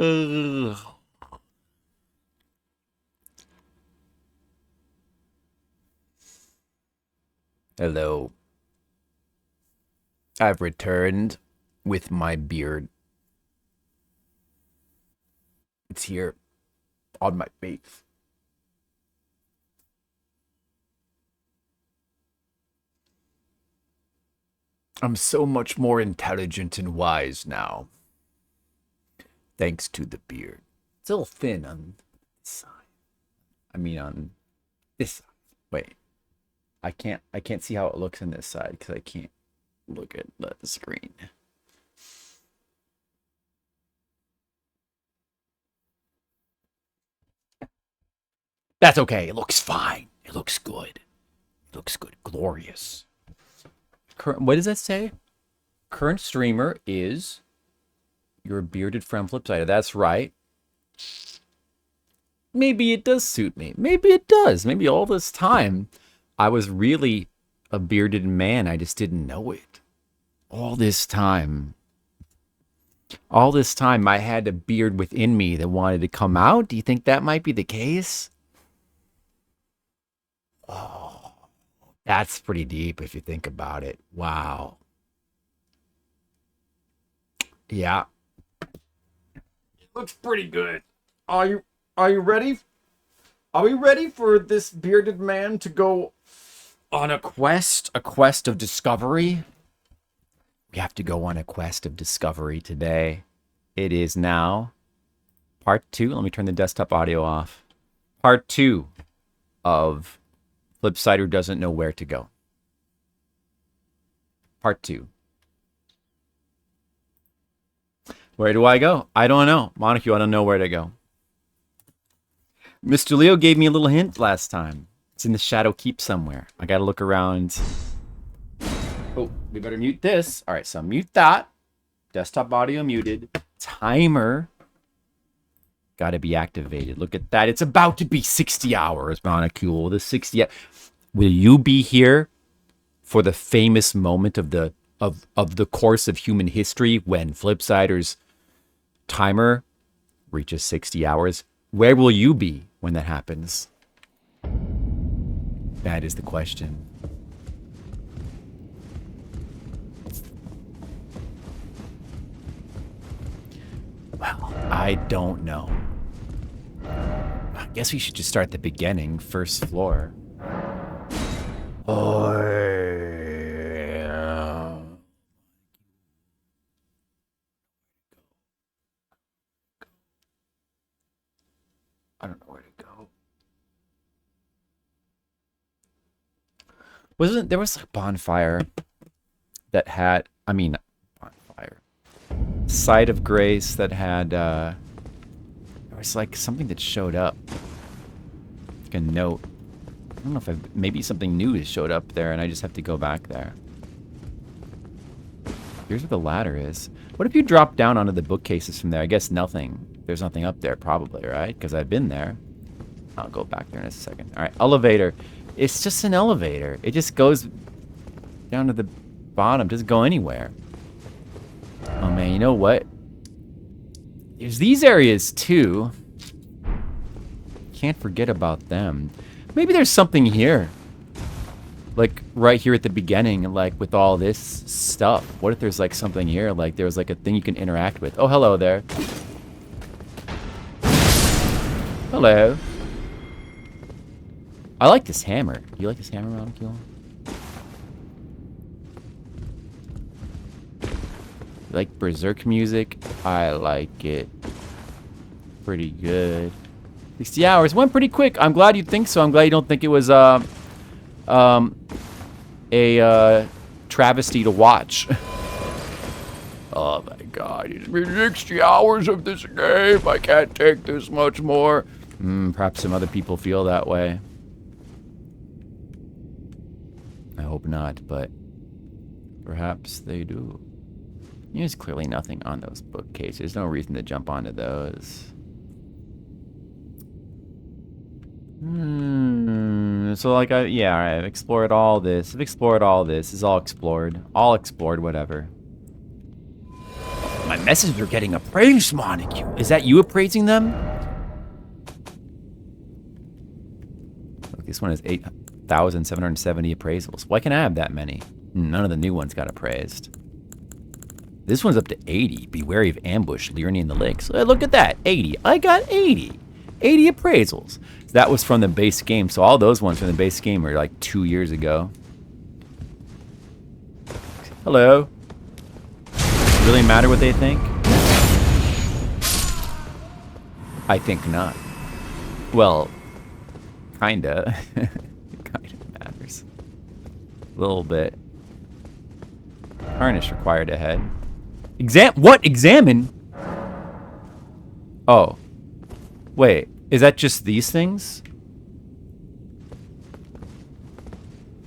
Ugh. Hello. I've returned with my beard. It's here on my face. I'm so much more intelligent and wise now, thanks to the beard. It's a little thin on this side. I mean, on this side. Wait, I can't see how it looks on this side because I can't look at the screen. That's okay. It looks fine. It looks good. It looks good. Glorious. What does that say? Current streamer is your bearded friend Flipside. That's right. Maybe it does suit me. Maybe it does. Maybe all this time I was really a bearded man. I just didn't know it. All this time. All this time I had a beard within me that wanted to come out. Do you think that might be the case? Oh, that's pretty deep if you think about it. Wow. Yeah. It looks pretty good. Are you ready? Are we ready for this bearded man to go on a quest of discovery? We have to go on a quest of discovery today. It is now part 2. Let me turn the desktop audio off. Part 2 of Flipsider doesn't know where to go. Part 2. Where do I go? I don't know. Montague, I don't know where to go. Mr. Leo gave me a little hint last time. It's in the Shadow Keep somewhere. I gotta look around. Oh, we better mute this. All right, so mute that. Desktop audio muted. Timer gotta be activated. Look at that. It's about to be 60 hours, Monocule. The 60. Will you be here for the famous moment of the course of human history when Flipsider's timer reaches 60 hours? Where will you be when that happens? That is the question. Well, I don't know. I guess we should just start at the beginning, first floor. Oh, yeah. I don't know where to go. There was a bonfire that had, bonfire. Site of Grace that had, there was like something that showed up. Like a note. I don't know if maybe something new has showed up there and I just have to go back there. Here's where the ladder is. What if you drop down onto the bookcases from there? I guess nothing. There's nothing up there probably, right? Because I've been there. I'll go back there in a second. All right, elevator. It's just an elevator. It just goes down to the bottom. Doesn't go anywhere. Oh, man, you know what? There's these areas, too. Can't forget about them. Maybe there's something here. Like, right here at the beginning, like, with all this stuff. What if there's, like, something here? Like, there's, like, a thing you can interact with. Oh, hello there. Hello. I like this hammer. Do you like this hammer, Monocule? You like Berserk music? I like it. Pretty good. 60 hours. Went pretty quick. I'm glad you think so. I'm glad you don't think it was a travesty to watch. Oh my god. It's been 60 hours of this game. I can't take this much more. Perhaps some other people feel that way. I hope not, but perhaps they do. There's clearly nothing on those bookcases. There's no reason to jump onto those. So like, yeah, alright, I've explored all this. I've explored all this. It's all explored. All explored, whatever. my messages are getting appraised, Montague. Is that you appraising them? Look, this one has 8,770 appraisals. Why can't I have that many? None of the new ones got appraised. This one's up to 80. Be wary of ambush, Lyrini in the lakes. Look at that, 80. I got 80. 80 appraisals. So that was from the base game. So all those ones from the base game were like 2 years ago. Hello. Does it really matter what they think? I think not. Well, kinda. Kinda matters. A little bit. Harness required ahead. What? Examine? Oh. Wait. Is that just these things?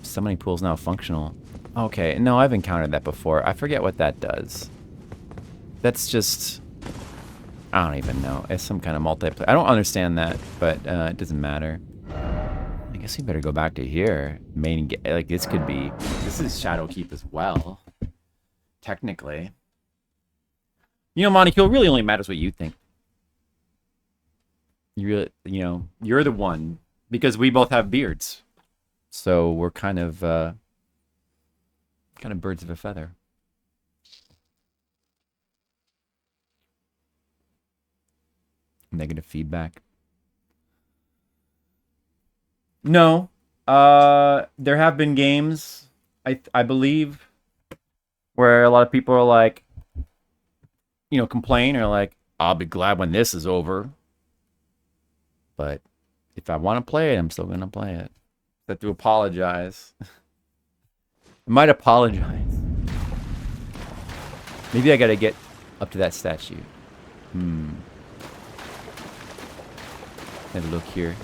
Summoning pool is now functional. Okay. No, I've encountered that before. I forget what that does. That's just... I don't even know. It's some kind of multiplayer. I don't understand that, but it doesn't matter. I guess we better go back to here. Like, this could be... This is Shadowkeep as well. Technically. You know, Monica, it really only matters what you think. You know, you're the one. Because we both have beards. So we're kind of birds of a feather. Negative feedback. No. There have been games, I believe, where a lot of people are like, you know, complain or like, I'll be glad when this is over. But if I want to play it, I'm still going to play it. I have to apologize. I might apologize. Maybe I got to get up to that statue. Have a look here.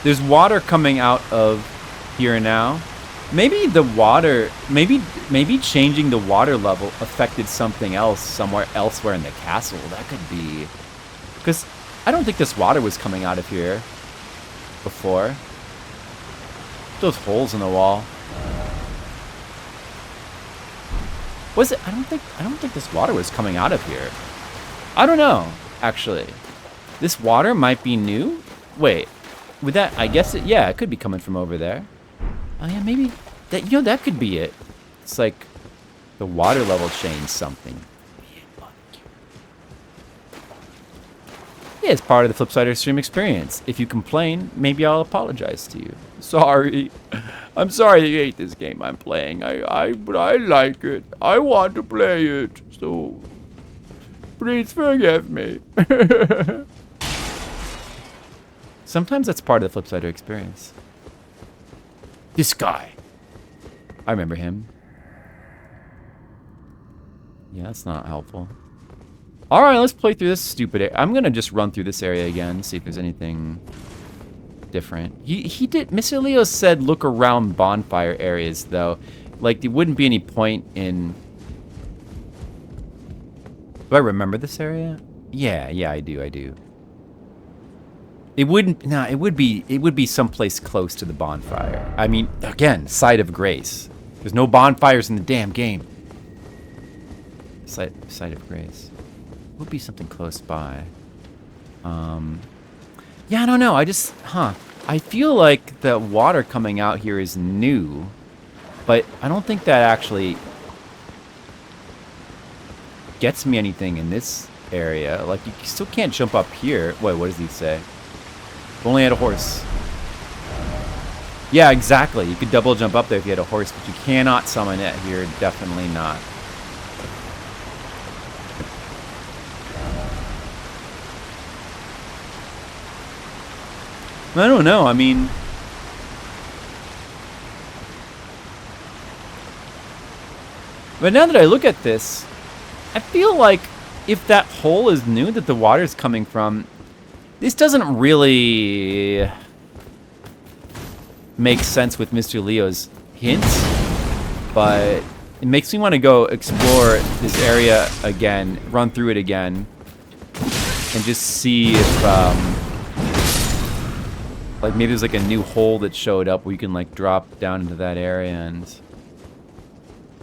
There's water coming out of here now. Maybe the water, maybe changing the water level affected something else somewhere elsewhere in the castle. That could be, because I don't think this water was coming out of here before. Those holes in the wall. Was it? I don't think this water was coming out of here. I don't know, actually. This water might be new. Wait. With that, I guess it could be coming from over there. Oh yeah, maybe that, you know, that could be it. It's like the water level changed something. Yeah, it's part of the Flipsider stream experience. If you complain, maybe I'll apologize to you. Sorry. I'm sorry that you hate this game I'm playing. But I like it. I want to play it. So please forgive me. Sometimes that's part of the Flipsider experience. This guy. I remember him. Yeah, that's not helpful. Alright, let's play through this stupid area. I'm gonna just run through this area again, see if there's anything different. He did, Mr. Leo said look around bonfire areas, though. Like, there wouldn't be any point in... Do I remember this area? Yeah, I do. It wouldn't, nah, it would be someplace close to the bonfire. I mean, again, Site of Grace. There's no bonfires in the damn game. Site of Grace. It would be something close by. Yeah, I don't know. I feel like the water coming out here is new, but I don't think that actually gets me anything in this area. Like, you still can't jump up here. Wait, what does he say? Only had a horse. Yeah, exactly. You could double jump up there if you had a horse, but you cannot summon it here. Definitely not. I don't know. I mean... But now that I look at this, I feel like if that hole is new that the water's coming from... This doesn't really make sense with Mr. Leo's hints, but it makes me want to go explore this area again, run through it again, and just see if, Like maybe there's like a new hole that showed up where you can like drop down into that area and...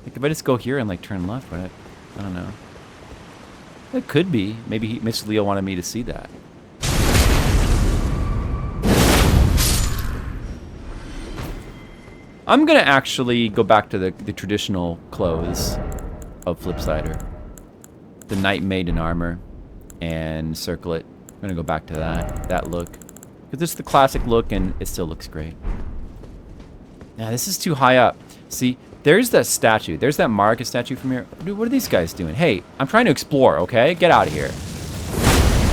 Like if I just go here and like turn left, right? I don't know. It could be. Maybe Mr. Leo wanted me to see that. I'm gonna actually go back to the traditional clothes of Flipsider. The knight maiden armor and circlet. I'm gonna go back to that look. Because it's the classic look and it still looks great. Now this is too high up. See, there's that statue. There's that Marcus statue from here. Dude, what are these guys doing? Hey, I'm trying to explore, okay? Get out of here.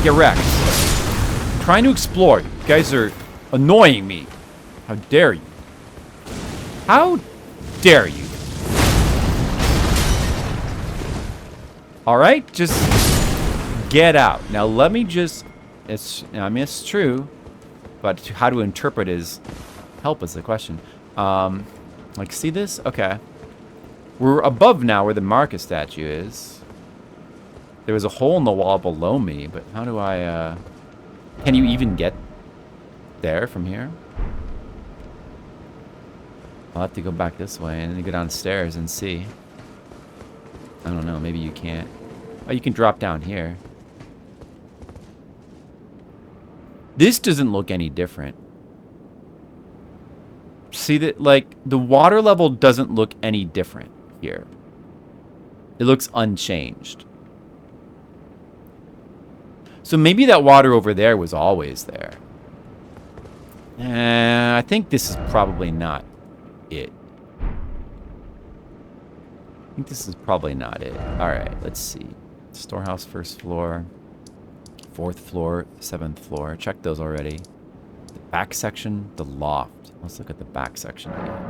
Get wrecked. I'm trying to explore. You guys are annoying me. How dare you? How dare you? Alright, just get out. Now let me just... I mean, it's true. But how to interpret is... Help is the question. Like, see this? Okay. We're above now where the Marcus statue is. There was a hole in the wall below me, but how do I, Can you even get there from here? I'll have to go back this way and then go downstairs and see. I don't know, maybe you can't. Oh, you can drop down here. This doesn't look any different. See that, like, the water level doesn't look any different here. It looks unchanged. So maybe that water over there was always there. I think this is probably not it. I think this is probably not it. Alright, let's see. Storehouse, first floor. 4th floor, 7th floor. Check those already. The back section, the loft. Let's look at the back section again.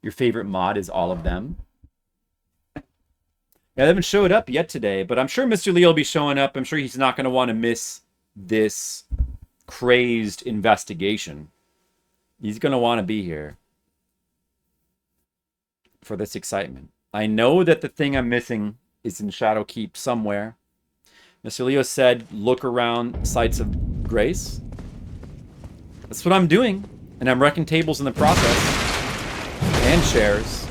Your favorite mod is all of them? Yeah, they haven't showed up yet today, but I'm sure Mr. Lee will be showing up. I'm sure he's not going to want to miss this crazed investigation. He's going to want to be here for this excitement. I know that the thing I'm missing is in Shadowkeep somewhere. Mr. Leo said, look around sites of grace. That's what I'm doing. And I'm wrecking tables in the process. And chairs.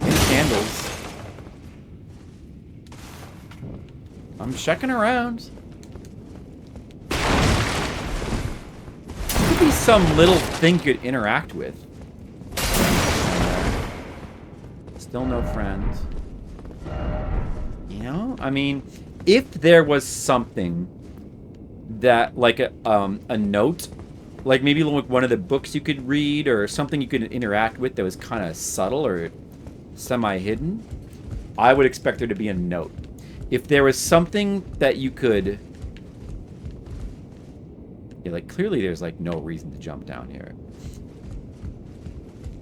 And candles. I'm checking around. Could be some little thing you could interact with. Still no friends. You know? I mean, if there was something that, like a note, like maybe like one of the books you could read or something you could interact with that was kind of subtle or semi-hidden, I would expect there to be a note. If there was something that you could... Yeah, like, clearly there's, like, no reason to jump down here.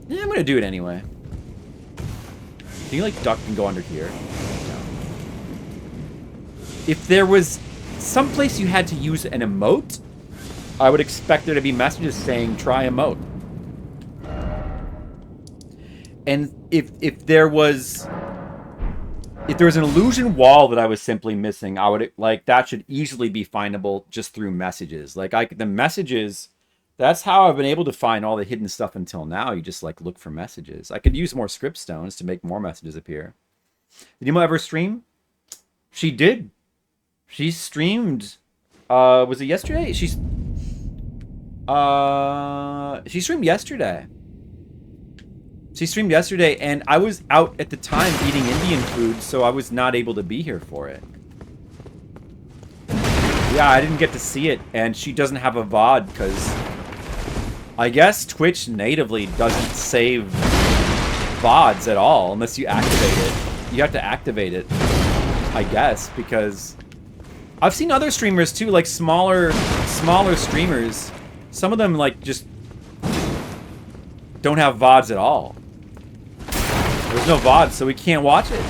Yeah, I'm gonna do it anyway. Can you, like, duck and go under here? No. If there was someplace you had to use an emote, I would expect there to be messages saying, try emote. And if there was an illusion wall that I was simply missing, I would, like, that should easily be findable just through messages. Like, the messages, that's how I've been able to find all the hidden stuff until now. You just, like, look for messages. I could use more script stones to make more messages appear. Did Emo ever stream? She did. She streamed, was it yesterday? She streamed yesterday. She streamed yesterday, and I was out at the time eating Indian food, so I was not able to be here for it. Yeah, I didn't get to see it, and she doesn't have a VOD, because I guess Twitch natively doesn't save VODs at all, unless you activate it. You have to activate it, I guess, because I've seen other streamers, too, like smaller streamers. Some of them, like, just don't have VODs at all. There's no VODs, so we can't watch it.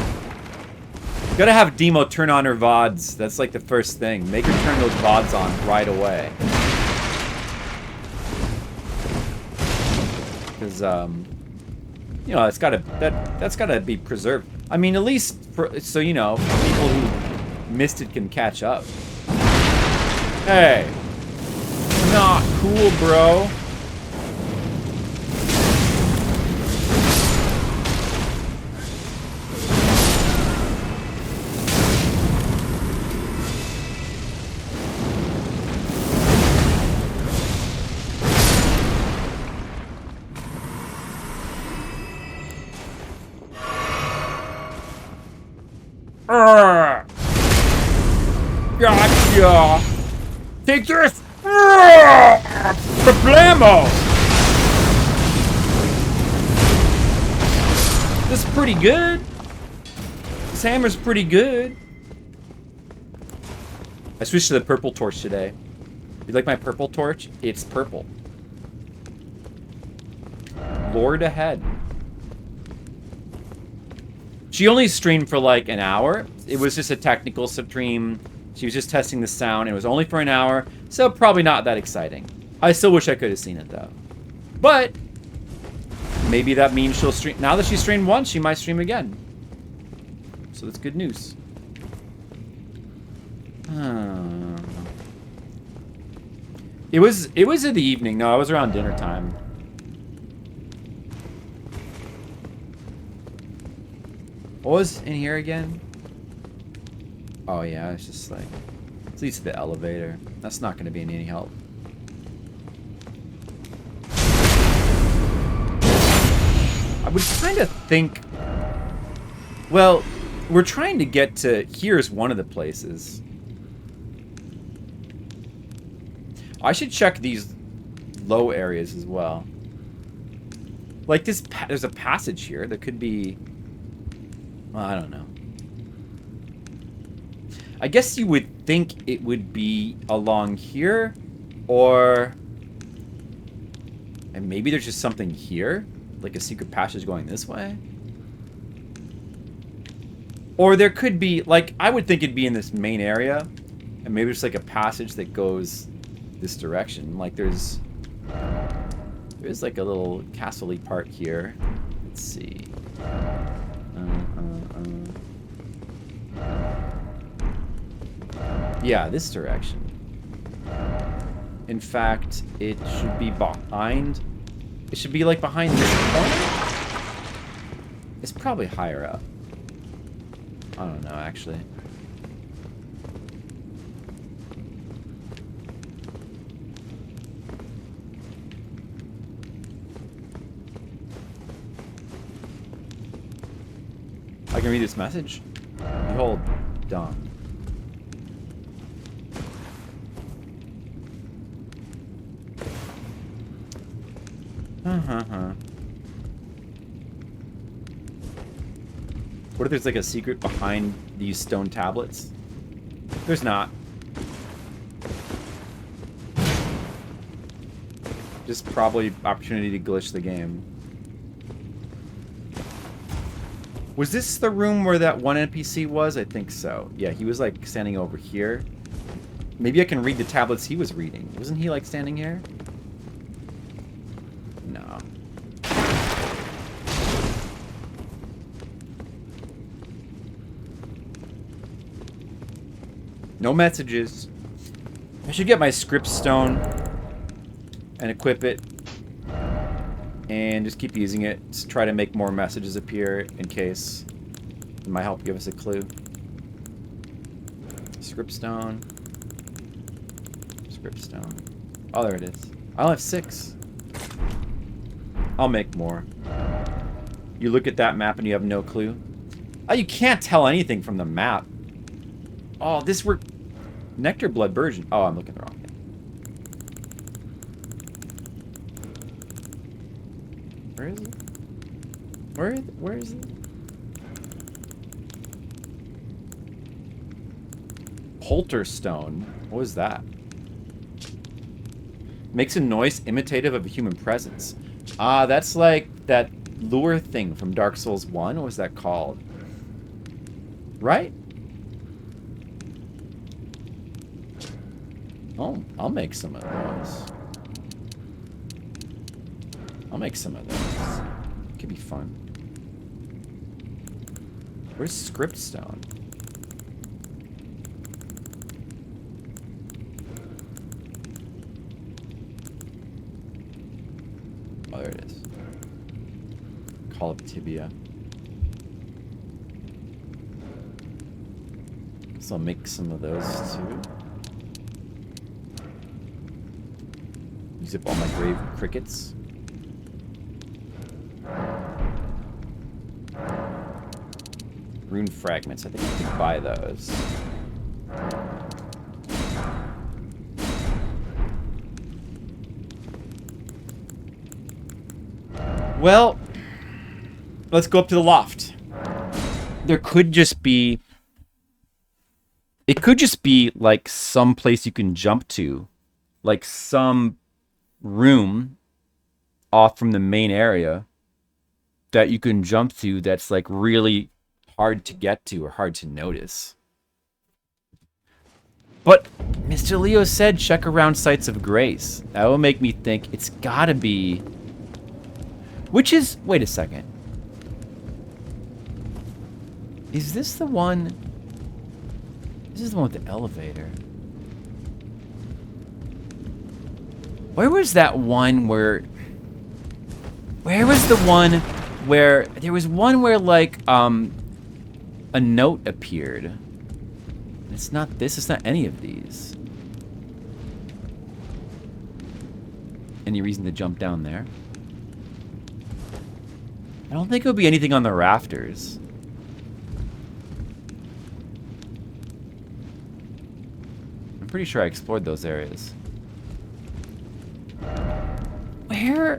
Gotta have Demo turn on her VODs. That's like the first thing. Make her turn those VODs on right away. Because, you know, that's gotta be preserved. I mean, at least, so, you know, people who missed it can catch up. Hey. Not cool, bro. Gotcha! Take this! Problemo! This is pretty good. This hammer's pretty good. I switched to the purple torch today. You like my purple torch? It's purple. Lord ahead. She only streamed for like an hour. It was just a technical stream. She was just testing the sound. It was only for an hour, so probably not that exciting. I still wish I could have seen it though. But maybe that means she'll stream. Now that she streamed once, she might stream again. So that's good news. It was in the evening. No, it was around dinner time. What was in here again? Oh yeah, it's just like, it leads to the elevator. That's not going to be any help. I would kind of think, well, we're trying to get to, here's one of the places. I should check these low areas as well. Like this, there's a passage here. There could be, well, I don't know. I guess you would think it would be along here, or, and maybe there's just something here, like a secret passage going this way. Or there could be, like, I would think it'd be in this main area, and maybe it's like a passage that goes this direction. Like there's like a little castle-y part here. Let's see. Yeah, this direction. In fact, it should be behind. It should be like behind this corner. It's probably higher up. I don't know, actually. I can read this message. Behold, dawn. What if there's like a secret behind these stone tablets? There's not. Just probably opportunity to glitch the game. Was this the room where that one NPC was? I think so. Yeah, he was like standing over here. Maybe I can read the tablets he was reading. Wasn't he like standing here? No. No messages. I should get my script stone and equip it and just keep using it to try to make more messages appear in case it might help give us a clue. Script stone. Script stone. Oh, there it is. I only have 6. I'll make more. You look at that map and you have no clue. Oh, you can't tell anything from the map. Oh, this were Nectar Blood Version. Oh, I'm looking the wrong thing. Where is it? Where is it? Polterstone. What was that? Makes a noise imitative of a human presence. Ah, that's like that lure thing from Dark Souls 1. What was that called? Right? Oh, I'll make some of those. I'll make some of those. Could be fun. Where's Scriptstone? Oh, there it is. Call of Tibia. So I'll make some of those too. Use up all my grave crickets. Rune fragments. I think I can buy those. Well, let's go up to the loft. There could just be... It could just be, like, some place you can jump to. Like, some room off from the main area that you can jump to that's, like, really hard to get to or hard to notice. But Mr. Leo said check around sites of grace. That will make me think it's gotta be... Which is... Wait a second. Is this the one... This is the one with the elevator. Where was that one where... Where was the one where... There was one where, like, a note appeared. It's not this. It's not any of these. Any reason to jump down there? I don't think it would be anything on the rafters. I'm pretty sure I explored those areas. Where?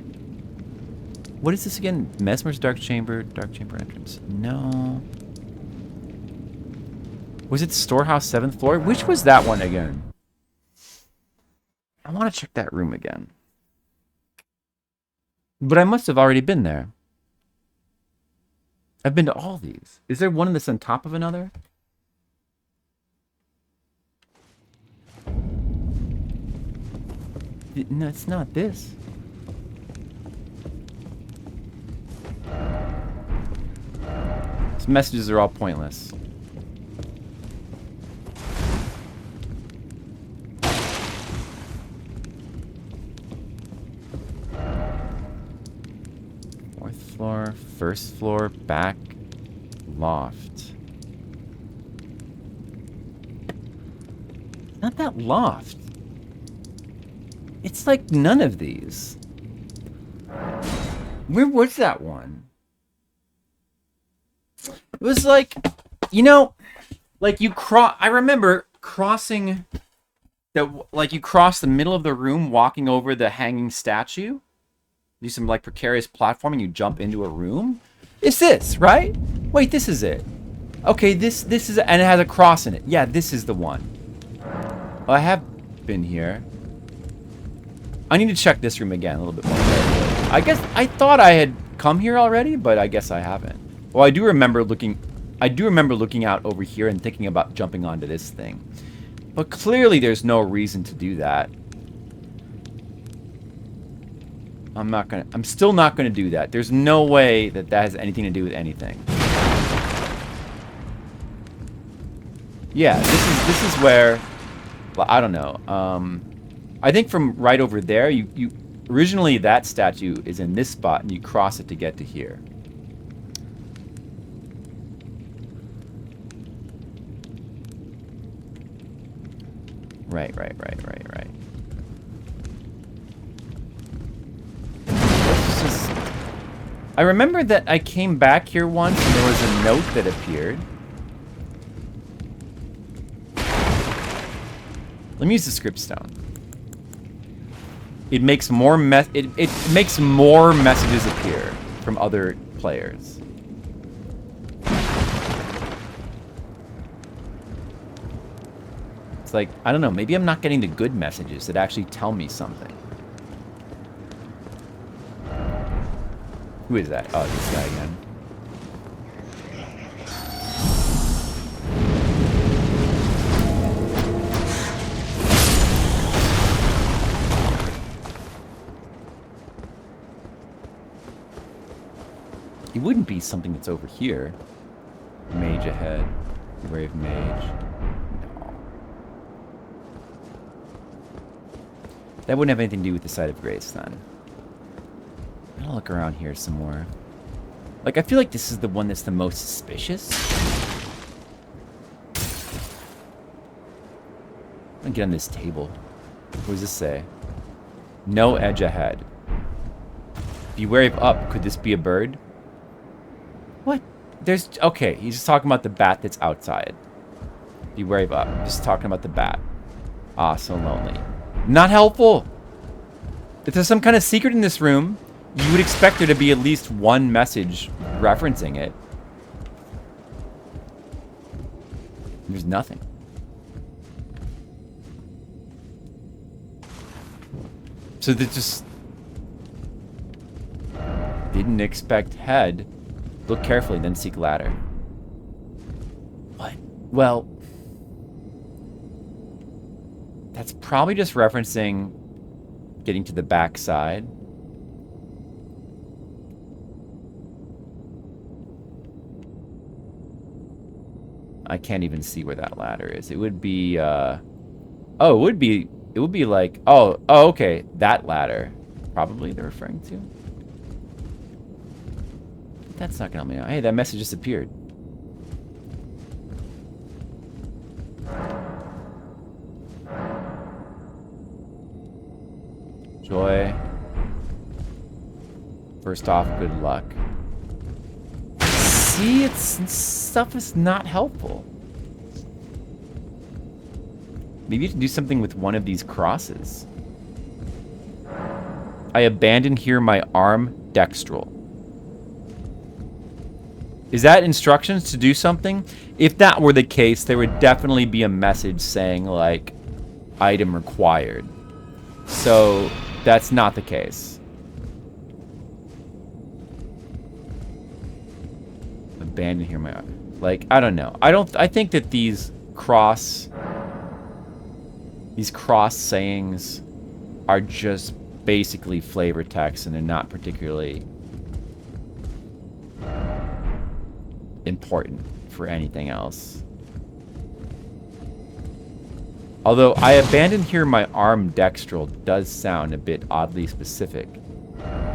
What is this again? Mesmer's Dark Chamber entrance. No. Was it Storehouse 7th floor? Which was that one again? I want to check that room again. But I must have already been there. I've been to all these. Is there one that's on top of another? No, it's not this. These messages are all pointless. Fourth floor, first floor, back, loft. Not that loft. It's like none of these. Where was that one? It was like, you know, like you I remember crossing like you cross the middle of the room, walking over the hanging statue. Do some like precarious platforming. You jump into a room. It's this, right? Wait, this is it. Okay, this is, and it has a cross in it. Yeah, this is the one. Well, I have been here. I need to check this room again a little bit more carefully. I guess I thought I had come here already, but I guess I haven't. Well, I do remember looking out over here and thinking about jumping onto this thing. But clearly there's no reason to do that. I'm still not gonna do that. There's no way that has anything to do with anything. Yeah, this is where, well, I don't know. I think from right over there, you originally that statue is in this spot and you cross it to get to here. Right. I remember that I came back here once and there was a note that appeared. Let me use the script stone. It makes more it makes more messages appear from other players. It's like, I don't know, maybe I'm not getting the good messages that actually tell me something. Who is that? Oh, this guy again. It wouldn't be something that's over here. Mage ahead. Brave mage. No. That wouldn't have anything to do with the site of grace then. I'll look around here some more. Like, I feel like this is the one that's the most suspicious. I'm gonna get on this table. What does this say? No edge ahead. Beware of up. Could this be a bird? What? There's... Okay, he's just talking about the bat that's outside. Beware of up. Just talking about the bat. Ah, so lonely. Not helpful! If there's some kind of secret in this room, you would expect there to be at least one message referencing it. There's nothing. So they just... Didn't expect head. Look carefully, then seek ladder. What? Well... That's probably just referencing getting to the back side. I can't even see where that ladder is. It would be, oh, it would be like, oh, okay, that ladder. Probably they're referring to. That's not gonna help me out. Hey, that message just appeared. Joy. First off, good luck. See, stuff is not helpful. Maybe you can do something with one of these crosses. I abandon here my arm dextral. Is that instructions to do something? If that were the case, there would definitely be a message saying, like, item required. So, that's not the case. Abandon here my arm. Like, I don't know. I think that these cross sayings are just basically flavor text and they're not particularly important for anything else. Although I abandon here my arm dextral does sound a bit oddly specific,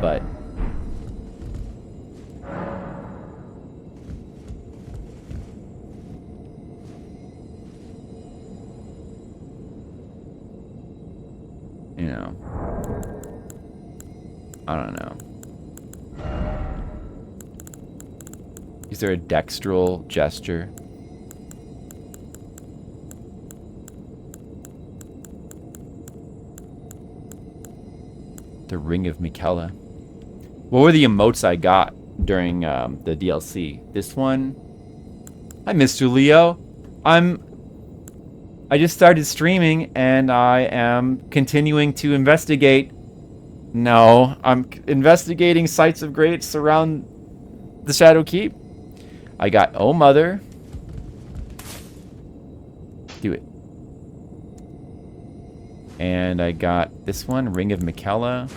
but you know, I don't know. Is there a dextral gesture? The Ring of Miquella. What were the emotes I got during the DLC? This one. Hi, Mr. Leo. I just started streaming and I am continuing to investigate. No, I'm investigating sites of grace around the Shadow Keep. I got Oh Mother. Do it. And I got this one, Ring of Miquella.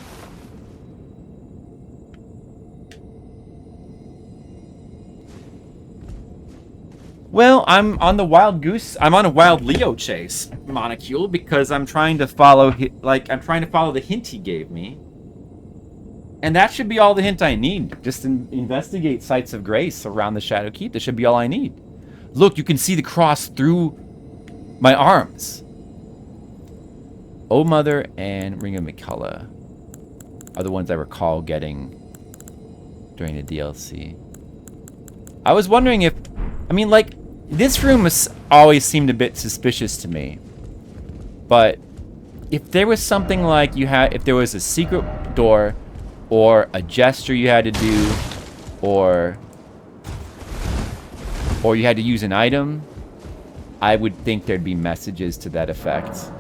Well, I'm on the wild goose. I'm on a wild Leo chase, Monocule, because I'm trying to follow, I'm trying to follow the hint he gave me. And that should be all the hint I need. Just investigate sites of grace around the Shadow Keep. That should be all I need. Look, you can see the cross through my arms. Oh Mother and Ring of Miquella are the ones I recall getting during the DLC. I was wondering if... I mean, like, this room has always seemed a bit suspicious to me. But if there was something like if there was a secret door or a gesture you had to do or you had to use an item, I would think there'd be messages to that effect.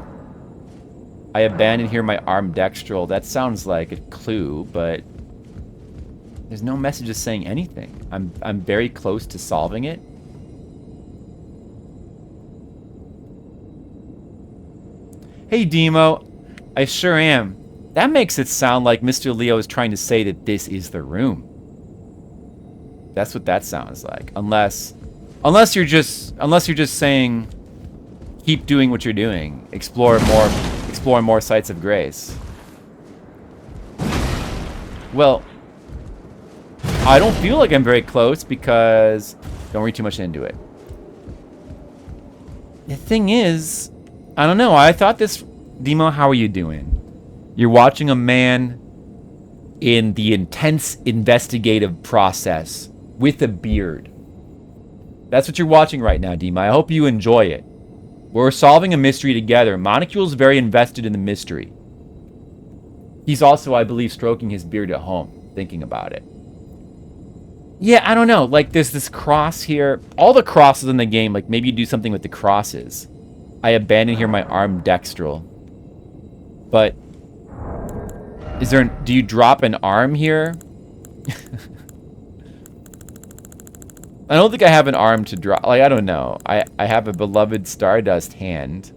I abandon here my arm dextral. That sounds like a clue, but there's no messages saying anything. I'm very close to solving it. Hey, Demo. I sure am. That makes it sound like Mr. Leo is trying to say that this is the room. That's what that sounds like. Unless you're just saying, keep doing what you're doing. Explore more sites of grace. Well, I don't feel like I'm very close because... Don't read too much into it. The thing is... I don't know. I thought this... Demo, how are you doing? You're watching a man in the intense investigative process with a beard. That's what you're watching right now, Demo. I hope you enjoy it. We're solving a mystery together. Monocule's very invested in the mystery. He's also, I believe, stroking his beard at home, thinking about it. Yeah, I don't know. Like, there's this cross here. All the crosses in the game, like, maybe you do something with the crosses. I abandon here my arm dextral. But... Is there... Do you drop an arm here? I don't think I have an arm to drop. Like, I don't know. I have a beloved Stardust hand.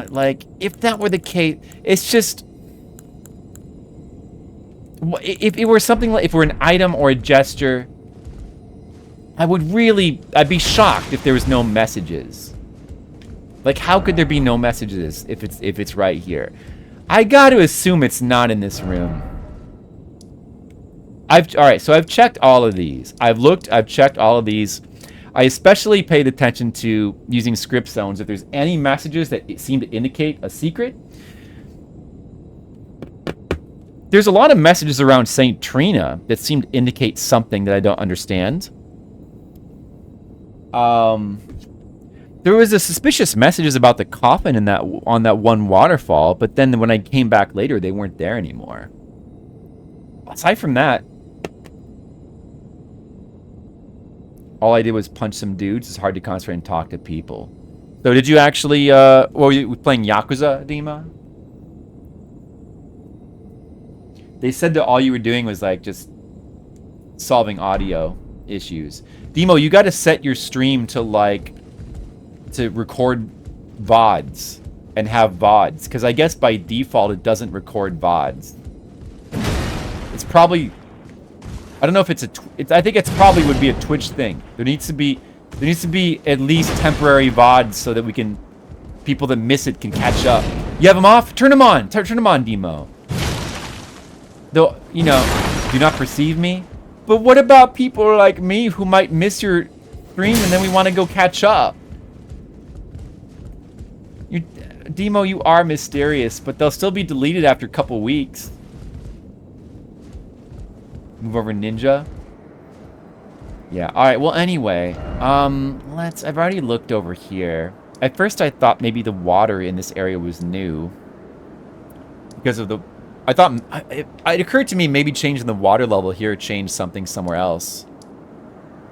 Like, if that were the case... It's just... If it were something like... If it were an item or a gesture... I would really... I'd be shocked if there was no messages. Like, how could there be no messages if it's right here? I got to assume it's not in this room. Alright, so I've checked all of these. I've checked all of these. I especially paid attention to using script zones. If there's any messages that seem to indicate a secret. There's a lot of messages around St. Trina that seem to indicate something that I don't understand. There was a suspicious messages about the coffin in on that one waterfall, but then when I came back later, they weren't there anymore. Aside from that, all I did was punch some dudes. It's hard to concentrate and talk to people. So did you actually, were you playing Yakuza, Dima? They said that all you were doing was like just solving audio issues. Demo, you got to set your stream to like, to record VODs and have VODs. Because I guess by default it doesn't record VODs. It's probably... I don't know if it's a... I think it's probably would be a Twitch thing. There needs to be at least temporary VODs so that we can... People that miss it can catch up. You have them off? Turn them on! Turn them on, Demo. Though, you know, do not perceive me. But what about people like me who might miss your stream and then we want to go catch up? Demo, you are mysterious, but they'll still be deleted after a couple weeks. Move over Ninja. Yeah, alright, well anyway. I've already looked over here. At first I thought maybe the water in this area was new. Because of the... I thought... It occurred to me maybe changing the water level here changed something somewhere else.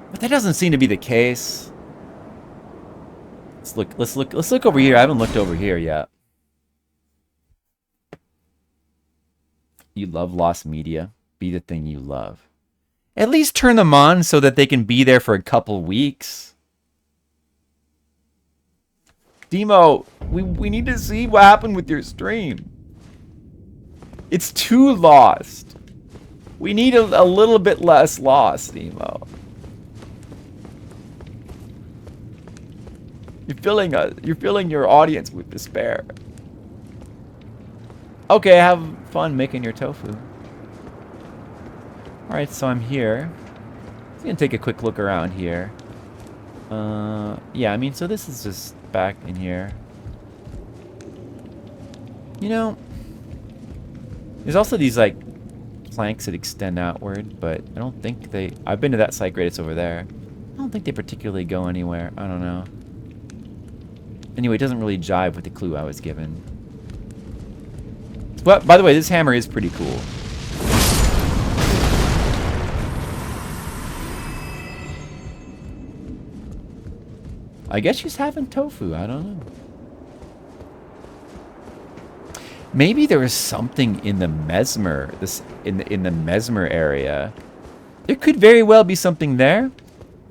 But that doesn't seem to be the case. Let's look over here. I haven't looked over here yet. You love lost media. Be the thing you love. At least turn them on so that they can be there for a couple weeks. Demo, we need to see what happened with your stream. It's too lost. We need a little bit less lost, Demo. You're filling your audience with despair. Okay, have fun making your tofu. Alright, so I'm here. I'm gonna take a quick look around here. Yeah, I mean, so this is just back in here. You know, there's also these, like, planks that extend outward, but I don't think they... I've been to that site, great, it's over there. I don't think they particularly go anywhere. I don't know. Anyway, it doesn't really jive with the clue I was given. But, by the way, this hammer is pretty cool. I guess she's having tofu. I don't know. Maybe there was something in the Mesmer, in the Mesmer area. There could very well be something there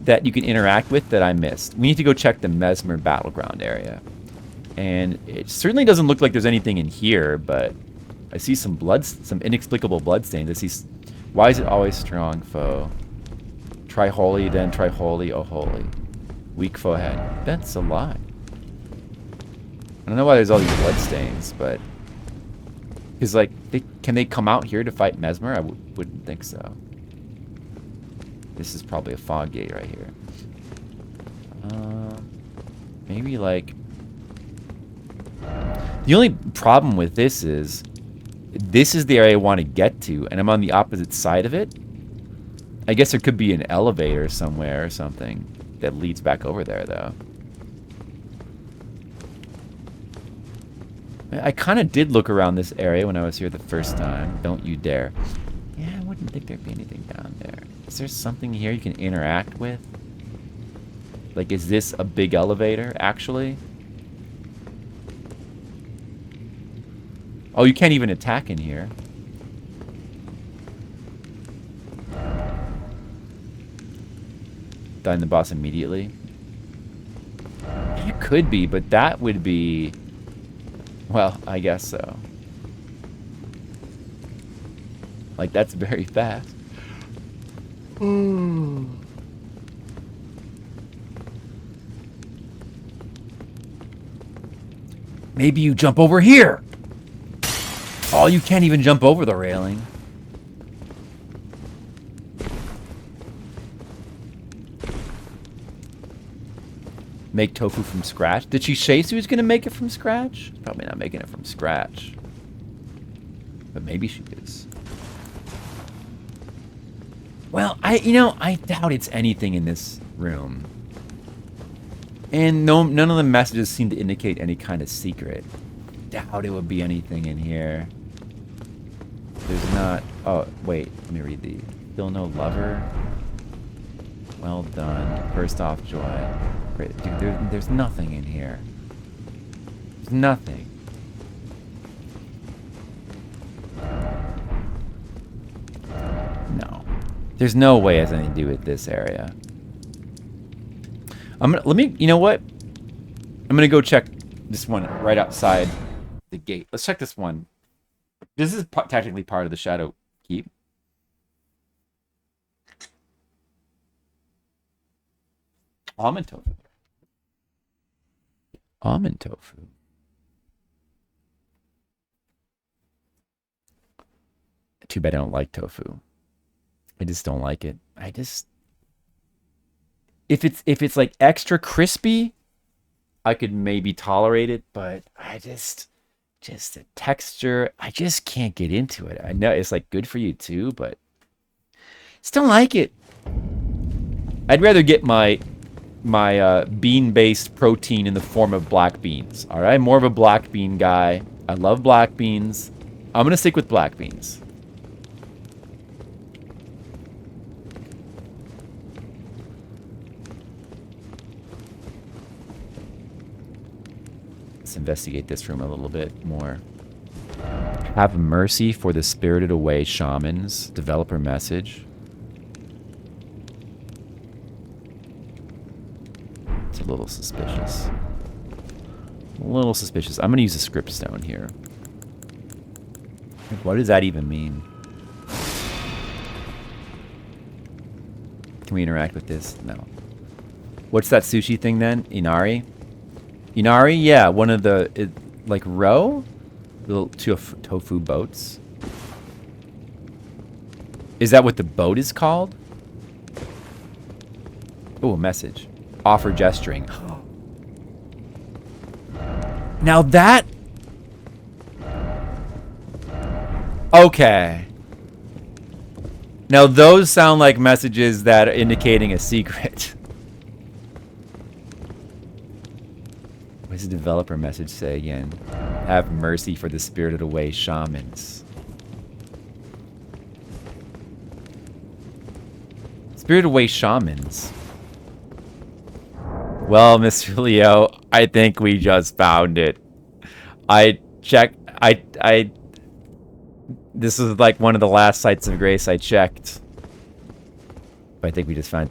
that you can interact with that I missed. We need to go check the Mesmer battleground area. And it certainly doesn't look like there's anything in here, but I see some inexplicable bloodstains. I see... Why is it always strong foe? Try holy, then try holy, oh holy. Weak foe ahead. That's a lie. I don't know why there's all these bloodstains, but... Because, like, can they come out here to fight Mesmer? I wouldn't think so. This is probably a fog gate right here. Maybe, like... The only problem with this is the area I want to get to, and I'm on the opposite side of it. I guess there could be an elevator somewhere or something that leads back over there, though. I kind of did look around this area when I was here the first time. Don't you dare. Yeah, I wouldn't think there'd be anything down there. Is there something here you can interact with? Like, is this a big elevator, actually? Oh, you can't even attack in here. Dying the boss immediately. It could be, but that would be... Well, I guess so. Like, that's very fast. Maybe you jump over here. Oh, you can't even jump over the railing. Make tofu from scratch? Did she say she was going to make it from scratch? Probably not making it from scratch. But maybe she is. Well, I doubt it's anything in this room. And none of the messages seem to indicate any kind of secret. Doubt it would be anything in here. There's not... Oh, wait. Let me read these. Still no lover? Well done. First off, joy. Great. Dude, there's nothing in here. There's nothing. No. There's no way it has anything to do with this area. You know what? I'm gonna go check this one right outside the gate. Let's check this one. This is technically part of the Shadow Keep. Almond tofu. Almond tofu. Too bad I don't like tofu. I just don't like it. If it's like extra crispy, I could maybe tolerate it, but just the texture, I just can't get into it. I know it's like good for you too, but just don't like it. I'd rather get my bean-based protein in the form of black beans. All right, I'm more of a black bean guy. I love black beans. I'm gonna stick with black beans. Let's investigate this room a little bit more. Have mercy for the spirited away shamans. Developer message. It's a little suspicious. A little suspicious. I'm going to use a script stone here. What does that even mean? Can we interact with this? No. What's that sushi thing then? Inari? Inari? Yeah, one of the... like row? Little tofu boats. Is that what the boat is called? Oh, a message. Offer gesturing. Now that... Okay. Now those sound like messages that are indicating a secret. What does the developer message say again? Have mercy for the spirited away shamans. Spirited away shamans. Well, Mr. Leo, I think we just found it. I checked. This is like one of the last sites of grace I checked. But I think we just found it,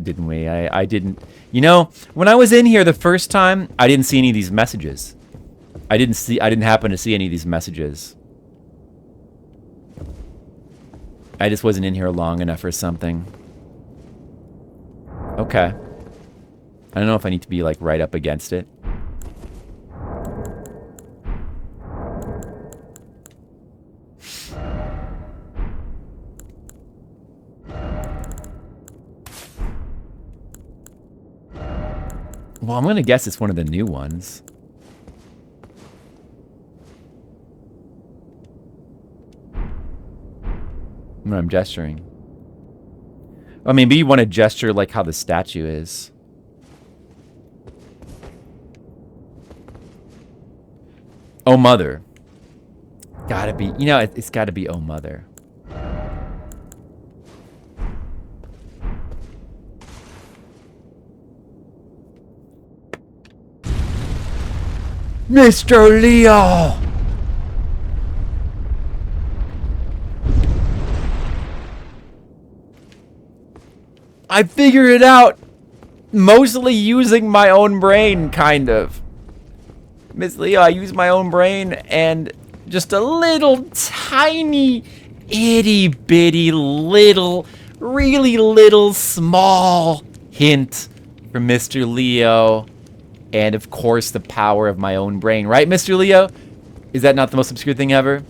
didn't we? I didn't. You know, when I was in here the first time, I didn't see any of these messages. I didn't happen to see any of these messages. I just wasn't in here long enough or something. Okay. I don't know if I need to be like right up against it. Well, I'm gonna guess it's one of the new ones. When I'm gesturing. Oh, maybe you want to gesture like how the statue is. Oh, Mother. Gotta be, you know, it's gotta be Oh, Mother. Mr. Leo! I figured it out! Mostly using my own brain, kind of. Miss Leo, I use my own brain, and just a little tiny, itty bitty, little, really little, small hint from Mr. Leo. And of course, the power of my own brain. Right, Mr. Leo? Is that not the most obscure thing ever?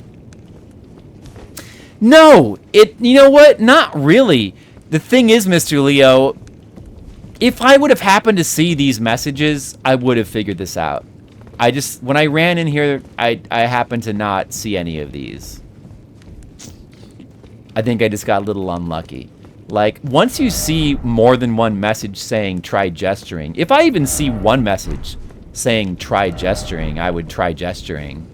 No! You know what? Not really. The thing is, Mr. Leo, if I would have happened to see these messages, I would have figured this out. When I ran in here, I happened to not see any of these. I think I just got a little unlucky. Like, once you see more than one message saying try gesturing, if I even see one message saying try gesturing, I would try gesturing.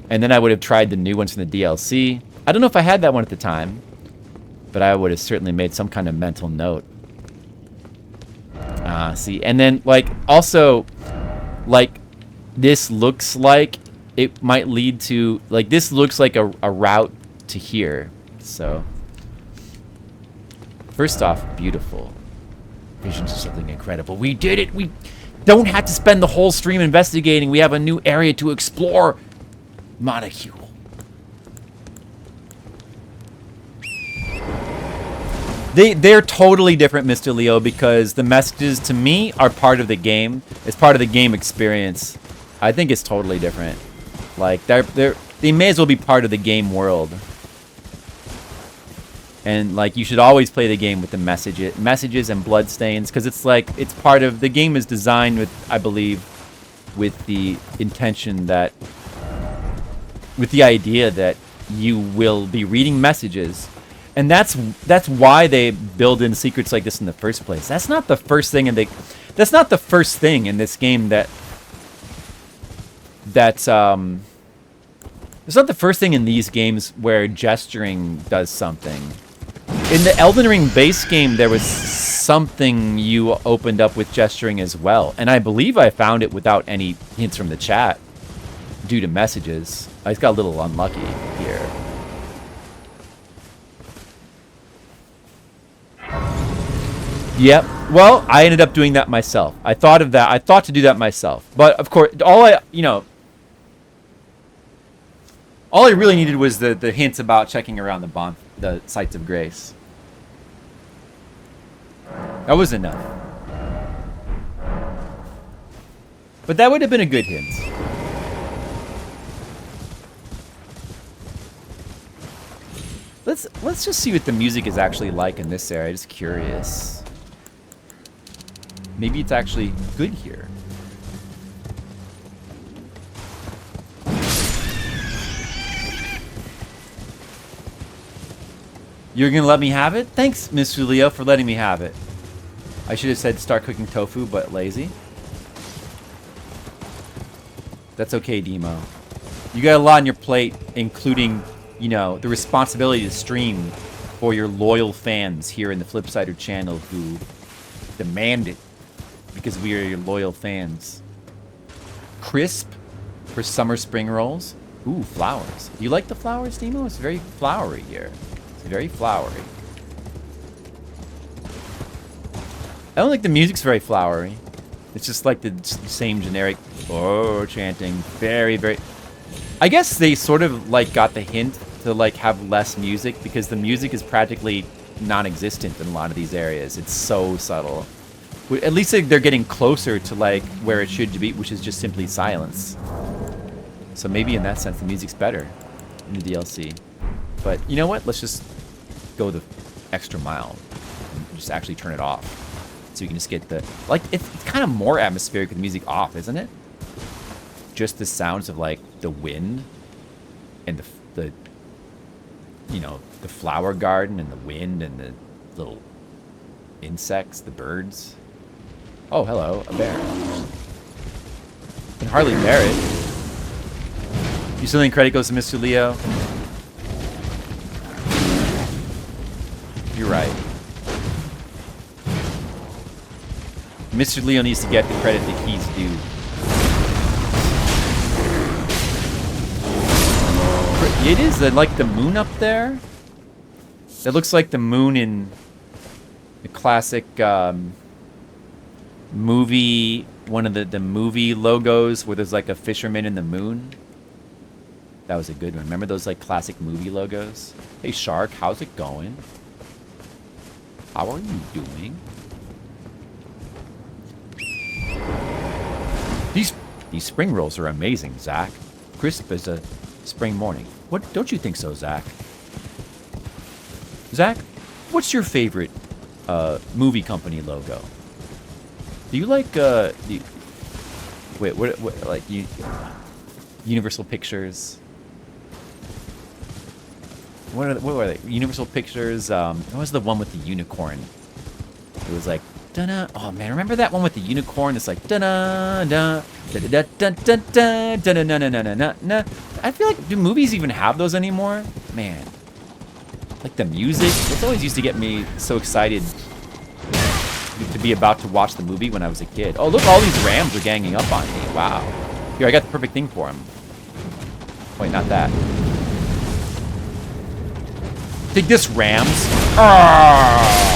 And then I would have tried the new ones from the DLC. I don't know if I had that one at the time, but I would have certainly made some kind of mental note. See, and then, like, also, like, this looks like it might lead to, like, this looks like a route to here, so... First off, beautiful. Visions of something incredible. We did it! We don't have to spend the whole stream investigating. We have a new area to explore. Molecule. They're totally different, Mr. Leo, because the messages to me are part of the game. It's part of the game experience. I think it's totally different. Like, they may as well be part of the game world. And, like, you should always play the game with the messages and bloodstains, because it's like, it's part of, the game is designed with, I believe, with the intention that, with the idea that you will be reading messages. And that's why they build in secrets like this in the first place. That's not the first thing, that's not the first thing in this game it's not the first thing in these games where gesturing does something. In the Elden Ring base game, there was something you opened up with gesturing as well. And I believe I found it without any hints from the chat due to messages. I just got a little unlucky here. Yep. Well, I ended up doing that myself. I thought of that. I thought to do that myself. But, of course, all I really needed was the hints about checking around the sites of grace. That was enough. But that would have been a good hint. Let's just see what the music is actually like in this area. Just curious. Maybe it's actually good here. You're gonna let me have it? Thanks, Mr. Leo, for letting me have it. I should have said start cooking tofu, but lazy. That's okay, Demo. You got a lot on your plate, including, you know, the responsibility to stream for your loyal fans here in the Flipsider channel who demand it because we are your loyal fans. Crisp for summer spring rolls. Ooh, flowers. You like the flowers, Demo? It's very flowery here. Very flowery. I don't think the music's very flowery. It's just like the same generic chanting. Very, very... I guess they sort of like got the hint to like have less music because the music is practically non-existent in a lot of these areas. It's so subtle. At least they're getting closer to like where it should be, which is just simply silence. So maybe in that sense the music's better in the DLC. But you know what? Let's just go the extra mile and just actually turn it off. So you can just get the... Like, it's kind of more atmospheric with the music off, isn't it? Just the sounds of, like, the wind and the you know, the flower garden and the wind and the little insects, the birds. Oh, hello, a bear. Can hardly bear it. You still think credit goes to Mr. Leo? You're right. Mr. Leo needs to get the credit that he's due. It is like the moon up there. That looks like the moon in the classic movie, one of the movie logos where there's like a fisherman in the moon. That was a good one. Remember those like classic movie logos? Hey Shark, how's it going? How are you doing? These spring rolls are amazing, Zach. Crisp as a spring morning. What, don't you think so, Zach? Zach, what's your favorite movie company logo? Do you like what like Universal Pictures? What were they? Universal Pictures. What was the one with the unicorn? It was like da-na. Oh man, remember that one with the unicorn? It's like da-na da da da da da da da da na na na na na. I feel like, do movies even have those anymore? Man, like the music. It's always used to get me so excited to be about to watch the movie when I was a kid. Oh look, all these rams are ganging up on me. Wow. Here, I got the perfect thing for them. Wait, not that. Take this, rams. Arrgh!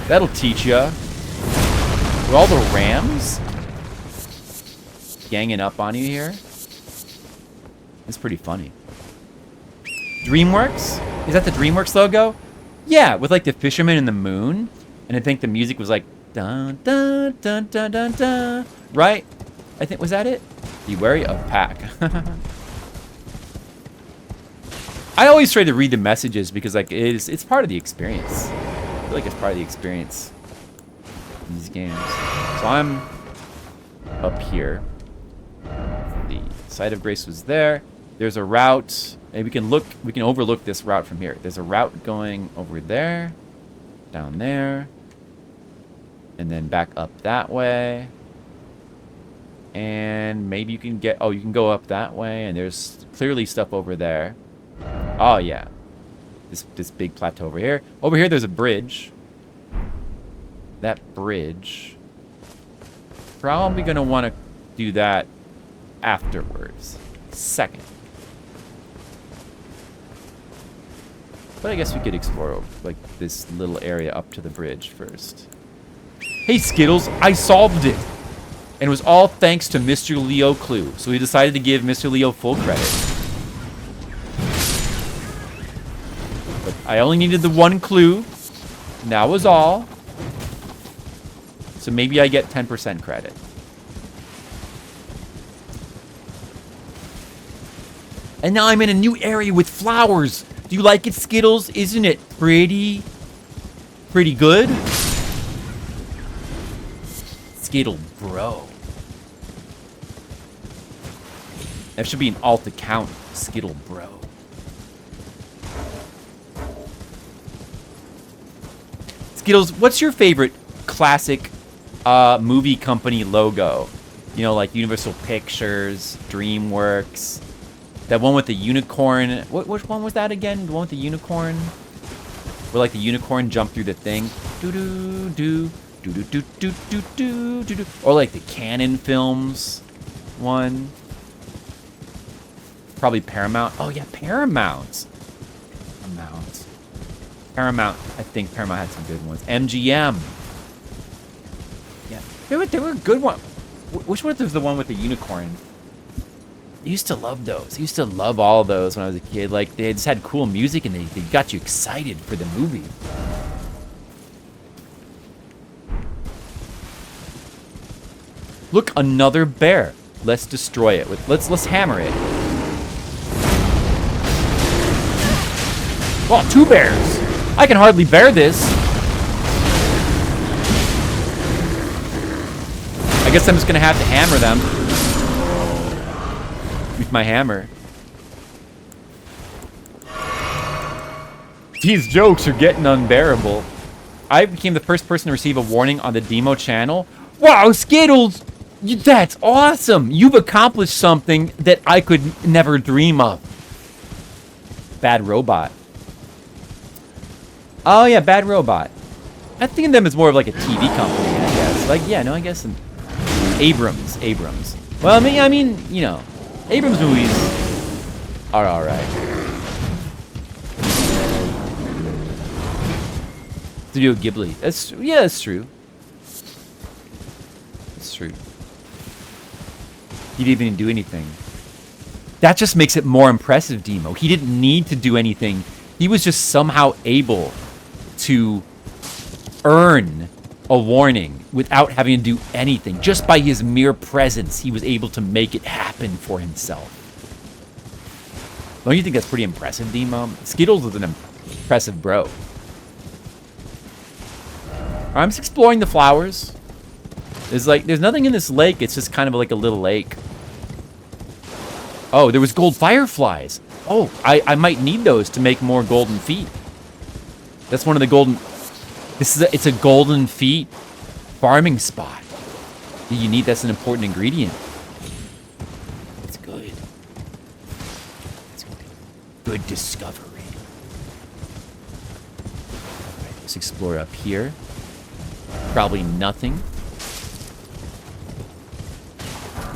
That'll teach ya. With all the rams ganging up on you here. It's pretty funny. DreamWorks? Is that the DreamWorks logo? Yeah, with like the fisherman and the moon. And I think the music was like dun dun dun dun dun dun. Right? I think, was that it? Be wary of pack. I always try to read the messages because like it's part of the experience. I feel like it's part of the experience in these games. So I'm up here. The site of grace was there. There's a route. Maybe we can overlook this route from here. There's a route going over there, down there, and then back up that way. And maybe you can get, you can go up that way, and there's clearly stuff over there. Oh yeah, this big plateau over here. Over here there's a bridge. That bridge, probably gonna want to do that afterwards. Second. But I guess we could explore like this little area up to the bridge first. Hey Skittles, I solved it! And it was all thanks to Mr. Leo Clue. So we decided to give Mr. Leo full credit. But I only needed the one clue. And that was all. So maybe I get 10% credit. And now I'm in a new area with flowers. Do you like it, Skittles? Isn't it pretty good? Skittle bro. That should be an alt account, Skittle bro. Skittles, what's your favorite classic movie company logo? You know, like Universal Pictures, DreamWorks. That one with the unicorn. Which one was that again? The one with the unicorn? Where like the unicorn jumped through the thing. Do-do-do. Do-do-do-do-do-do-do. Or like the Canon Films one. Probably Paramount. Oh yeah, Paramount. Paramount. I think Paramount had some good ones. MGM. Yeah, they were good ones. Which one was the one with the unicorn? I used to love those. I used to love all of those when I was a kid. Like, they just had cool music and they got you excited for the movie. Look, another bear. Let's destroy it. Let's hammer it. Oh, 2 bears. I can hardly bear this. guess I'm just gonna have to hammer them with my hammer. These jokes are getting unbearable. I became the first person to receive a warning on the demo channel. Wow, Skittles! That's awesome! You've accomplished something that I could never dream of. Bad Robot. Oh yeah, Bad Robot. I think of them as more of like a TV company, I guess. Like, yeah, no, I guess Abrams. Well, I mean, you know, Abrams movies are alright. Studio Ghibli. That's true. It's true. He didn't even do anything. That just makes it more impressive, Demo. He didn't need to do anything. He was just somehow able to earn a warning without having to do anything. Just by his mere presence, he was able to make it happen for himself. Don't you think that's pretty impressive, Demo? Skittles was an impressive bro. I'm just exploring the flowers. There's nothing in this lake. It's just kind of like a little lake. Oh, there was gold fireflies. Oh, I might need those to make more golden feet. That's one of the golden... It's a golden feet farming spot. You need, that's an important ingredient. It's good. It's good discovery. All right, let's explore up here. Probably nothing.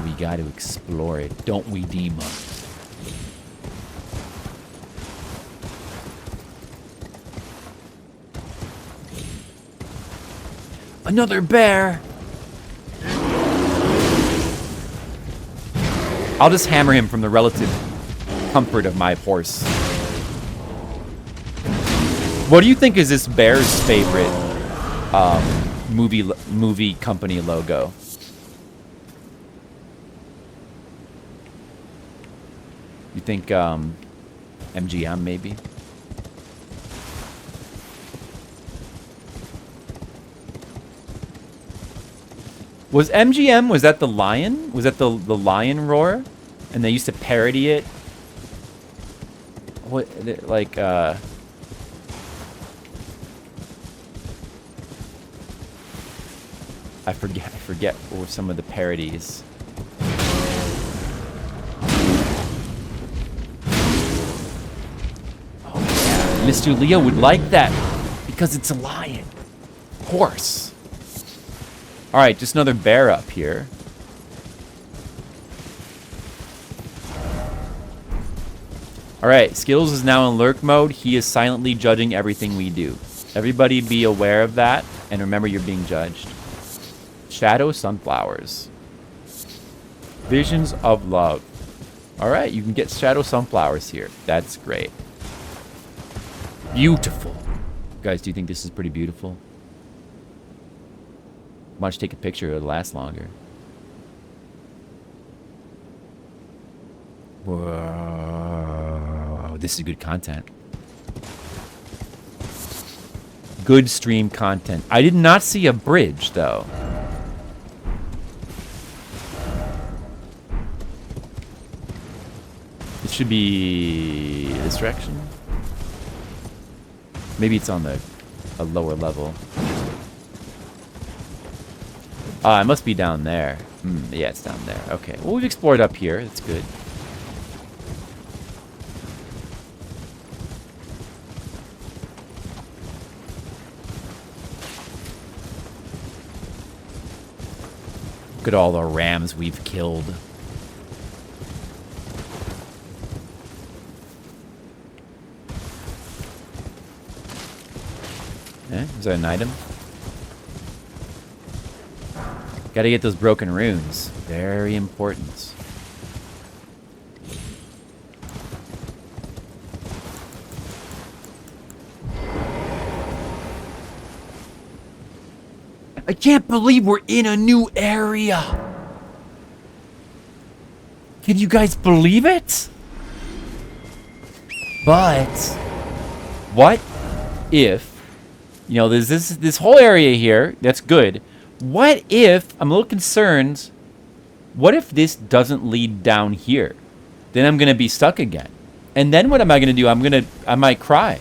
We got to explore it, don't we, Demo? Another bear! I'll just hammer him from the relative comfort of my horse. What do you think is this bear's favorite movie company logo? You think MGM maybe? Was MGM, was that the lion? Was that the lion roar? And they used to parody it? What, like, I forget what were some of the parodies. Oh yeah, Mr. Leo would like that because it's a lion. Horse. Alright, just another bear up here. Alright, Skittles is now in lurk mode. He is silently judging everything we do. Everybody be aware of that, and remember you're being judged. Shadow sunflowers. Visions of love. Alright, you can get shadow sunflowers here. That's great. Beautiful. Guys, do you think this is pretty beautiful? Why don't you take a picture? It'll last longer. Whoa. This is good content. Good stream content. I did not see a bridge, though. It should be this direction. Maybe it's on a lower level. It must be down there. Yeah, it's down there. Okay. Well, we've explored up here. That's good. Look at all the rams we've killed. Is that an item? Gotta get those broken runes. Very important. I can't believe we're in a new area. Can you guys believe it? But what if, you know, there's this whole area here that's good, What if, I'm a little concerned, what if this doesn't lead down here? Then I'm going to be stuck again. And then what am I going to do? I might cry.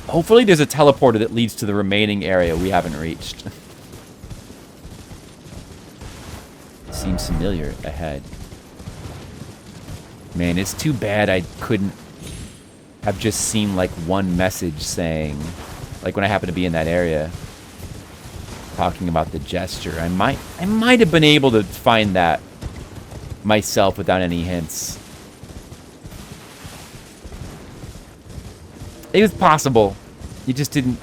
Hopefully there's a teleporter that leads to the remaining area we haven't reached. Seems familiar ahead. Man, it's too bad I couldn't have just seen like one message saying, like when I happened to be in that area, talking about the gesture. I might have been able to find that myself without any hints. It was possible. It just didn't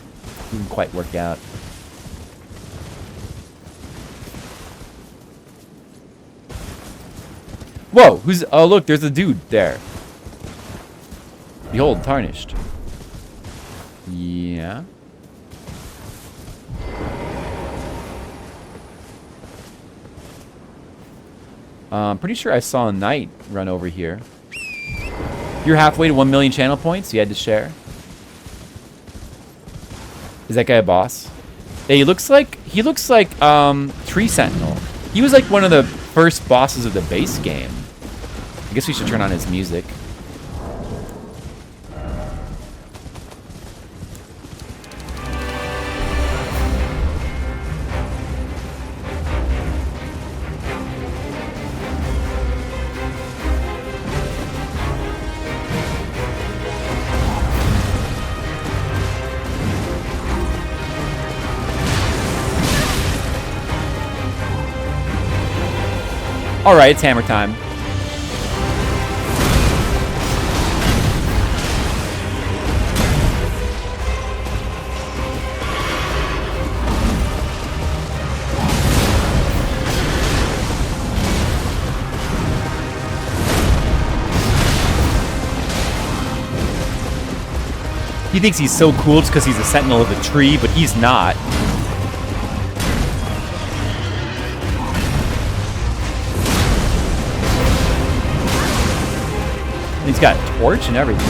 quite work out. Whoa, who's... Oh, look, there's a dude there. Behold, tarnished. Yeah. I'm pretty sure I saw a knight run over here. You're halfway to 1 million channel points. You had to share. Is that guy a boss? Hey, he looks like Tree Sentinel. He was like one of the first bosses of the base game. I guess we should turn on his music. Alright, it's hammer time. He thinks he's so cool just because he's a sentinel of the tree, but he's not. He's got a torch and everything.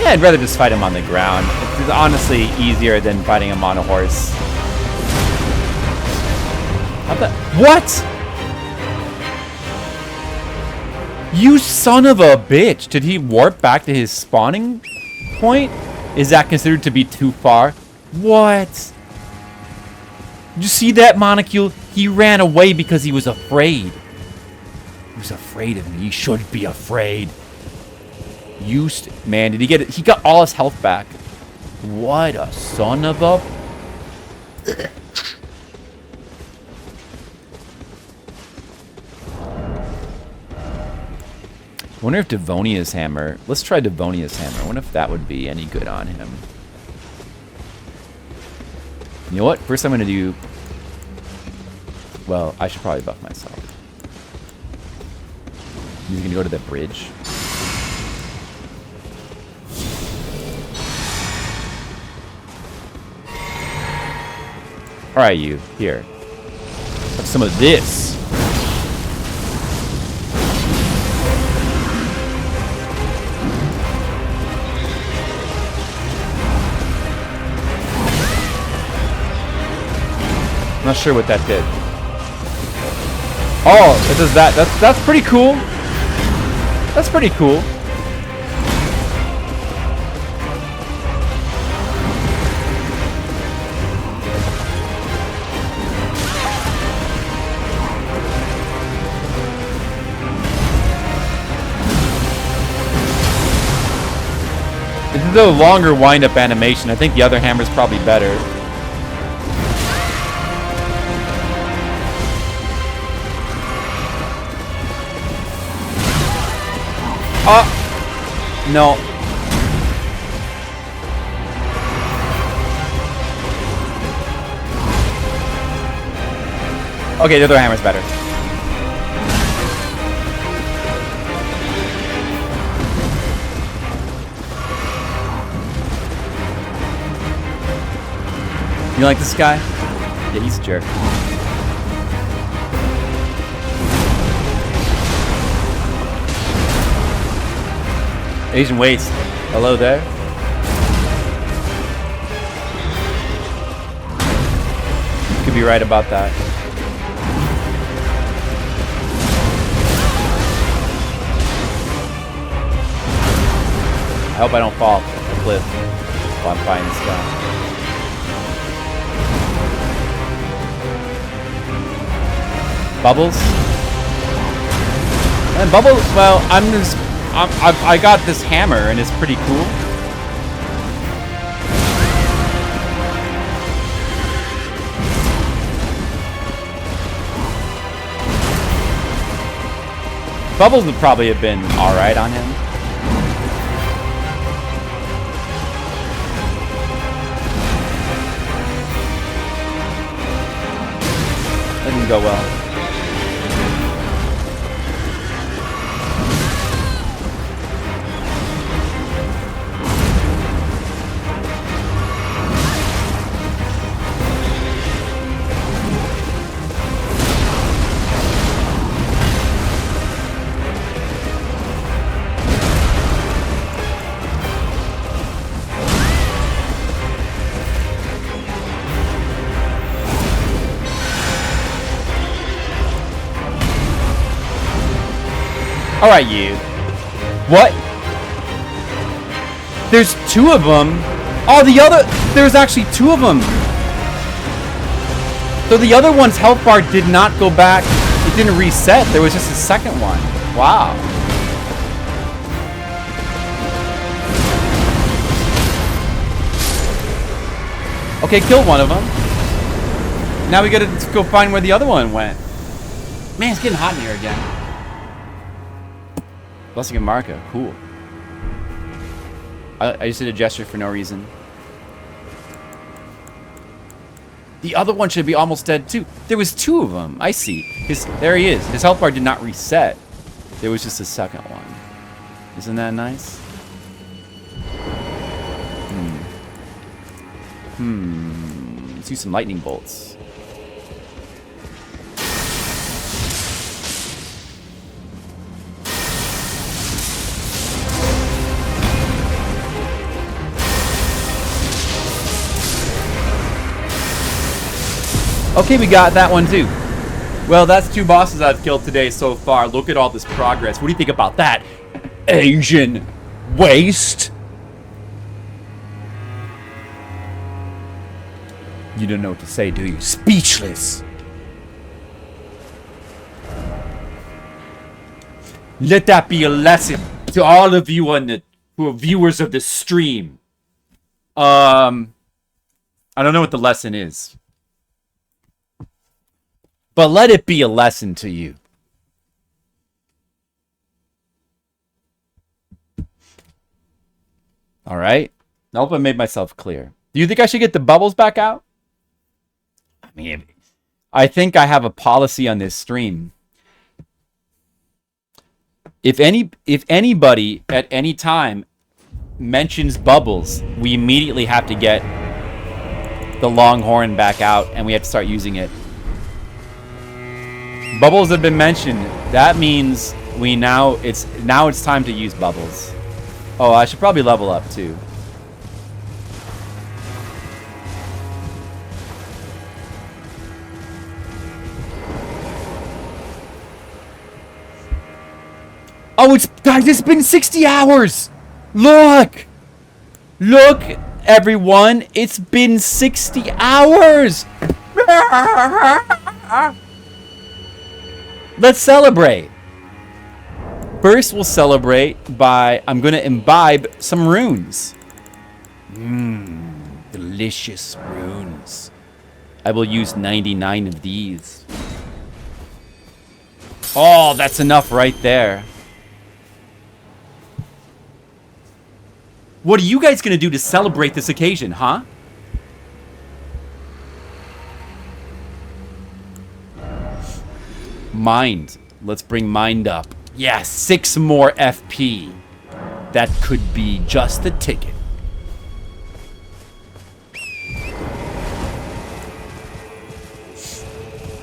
Yeah, I'd rather just fight him on the ground. It's honestly easier than fighting him on a horse. What? You son of a bitch. Did he warp back to his spawning point? Is that considered to be too far? What? Did you see that, Monocule? He ran away because he was afraid. He was afraid of me. He should be afraid. Man, did he get it? He got all his health back. What a son of a... I wonder if Devonia's hammer... Let's try Devonia's hammer. I wonder if that would be any good on him. You know what? First I'm going to do... Well, I should probably buff myself. He's going to go to the bridge. Alright, you. Here. Have some of this. Not sure what that did. Oh, it does that. That's pretty cool. That's pretty cool. This is a longer wind-up animation. I think the other hammer's probably better. No. Okay, the other hammer's better. You like this guy? Yeah, he's a jerk. Asian waste. Hello there. You could be right about that. I hope I don't fall off the cliff while I'm fighting this guy. Bubbles? And Bubbles, well, I got this hammer and it's pretty cool. Bubbles would probably have been alright on him. That didn't go well. Alright, you. What? There's two of them. Oh, there's actually two of them. So the other one's health bar did not go back. It didn't reset. There was just a second one. Wow. Okay, killed one of them. Now we gotta go find where the other one went. Man, it's getting hot in here again. Blessing of Marka, cool. I just did a gesture for no reason. The other one should be almost dead too. There was two of them. I see. There he is. His health bar did not reset. There was just a second one. Isn't that nice? Let's use some lightning bolts. Okay, we got that one too. Well, that's two bosses I've killed today so far. Look at all this progress. What do you think about that? Asian waste? You don't know what to say, do you? Speechless. Let that be a lesson to all of you who are viewers of this stream. I don't know what the lesson is. But let it be a lesson to you. All right. I hope I made myself clear. Do you think I should get the bubbles back out? I mean, I think I have a policy on this stream. If anybody at any time mentions bubbles, we immediately have to get the longhorn back out and we have to start using it. Bubbles have been mentioned. That means it's time to use bubbles. Oh, I should probably level up too. Oh, guys, it's been 60 hours. Look, everyone, it's been 60 hours. Let's celebrate. First, we'll celebrate by... I'm going to imbibe some runes. Delicious runes. I will use 99 of these. Oh, that's enough right there. What are you guys going to do to celebrate this occasion, huh? Mind. Let's bring mind up. Yeah, 6 more FP. That could be just the ticket.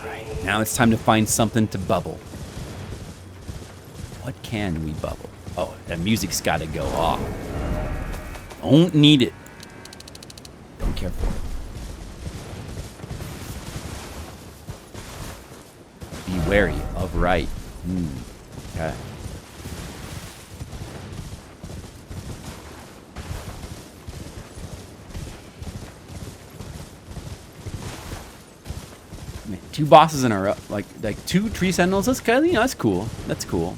Alright, now it's time to find something to bubble. What can we bubble? Oh, that music's gotta go off. Don't need it. Don't care for it. Be wary of right. Okay. Man, 2 bosses in a row, like 2 tree sentinels. That's kind of, you know, that's cool. That's cool.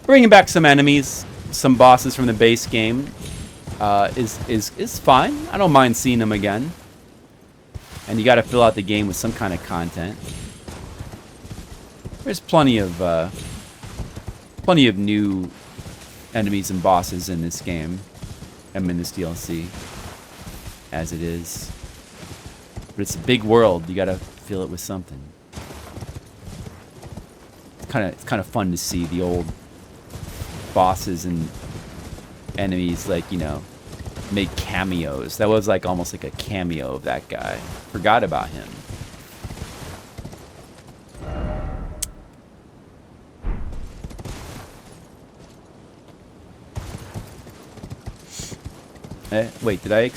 Bringing back some enemies, some bosses from the base game, is fine. I don't mind seeing them again. And you got to fill out the game with some kind of content. There's plenty of new enemies and bosses in this game. In this DLC, as it is. But it's a big world. You got to fill it with something. It's kind of fun to see the old bosses and enemies, like, you know, make cameos. That was like almost like a cameo of that guy. Forgot about him. Wait, did I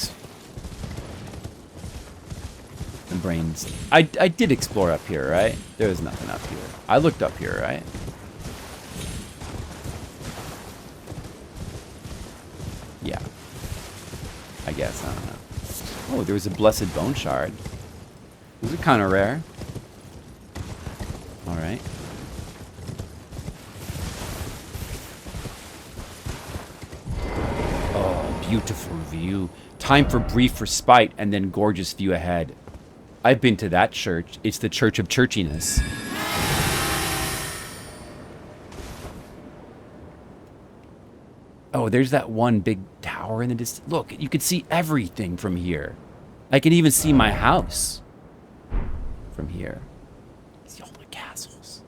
the brains. I did explore up here, right? There was nothing up here. I looked up here, right? Yeah. I guess, I don't know. Oh, there was a blessed bone shard. Those are kind of rare. Alright. Oh, beautiful view. Time for brief respite and then gorgeous view ahead. I've been to that church. It's the Church of Churchiness. Oh, there's that one big tower in the distance. Look, you can see everything from here. I can even see my house from here. See all the castles.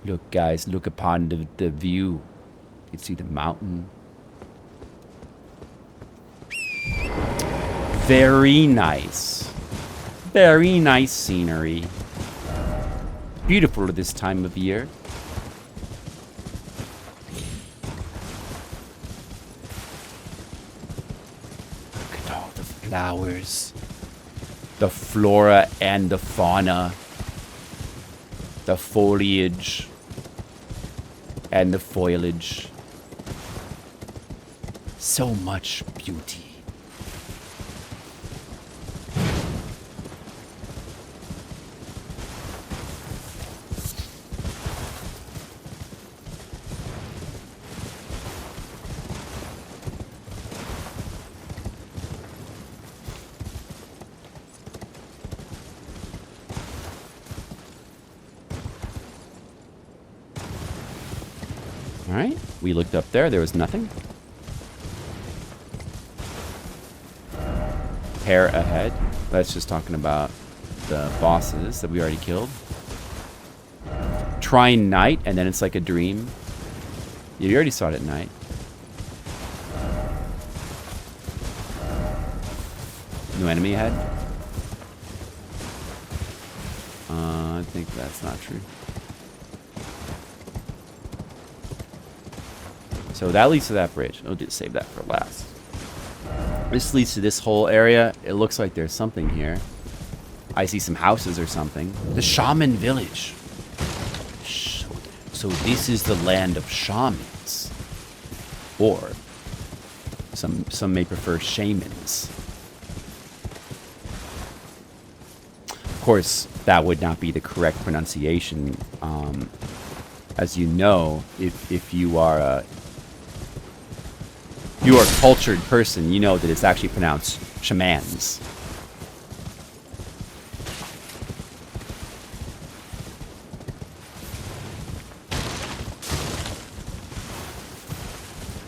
Look, guys, look upon the view. You can see the mountain. Very nice. Very nice scenery. Beautiful at this time of year. Look at all the flowers. The flora and the fauna. The foliage. And the foliage. So much beauty. Alright, we looked up there. There was nothing. Hair ahead. That's just talking about the bosses that we already killed. Try night, and then it's like a dream. Yeah, you already saw it at night. No enemy ahead? I think that's not true. So that leads to that bridge. I'll just save that for last. This leads to this whole area. It looks like there's something here. I see some houses or something. The shaman village. So this is the land of shamans. Or some may prefer shamans. Of course, that would not be the correct pronunciation. As you know, if you are a cultured person, you know that it's actually pronounced shamans.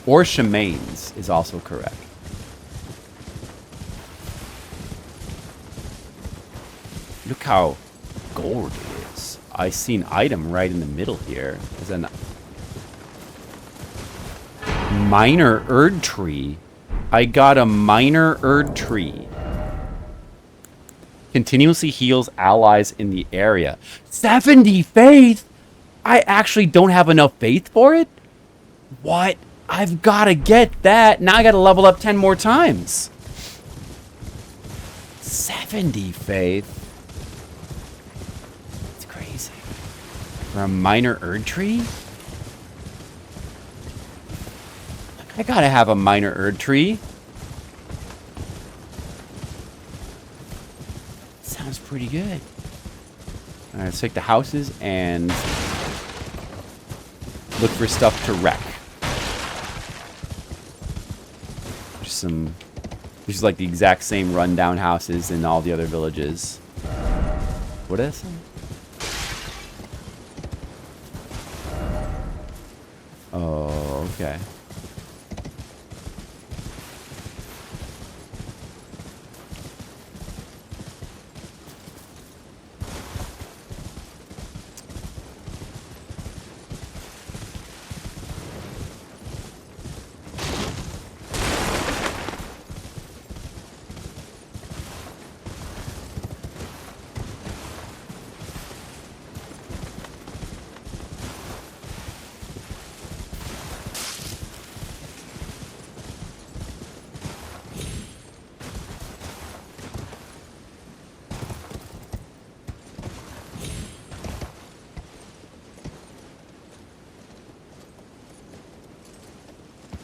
Or shamanes is also correct. Look how gold it is. I see an item right in the middle here. There's an minor Erdtree. I got a minor Erdtree. Continuously heals allies in the area. 70 faith? I actually don't have enough faith for it? What? I've got to get that. Now I got to level up 10 more times. 70 faith. It's crazy. For a minor Erdtree? I got to have a minor Erdtree. Sounds pretty good. Alright, let's take the houses and look for stuff to wreck. This is like the exact same rundown houses in all the other villages. What is it? Oh, okay.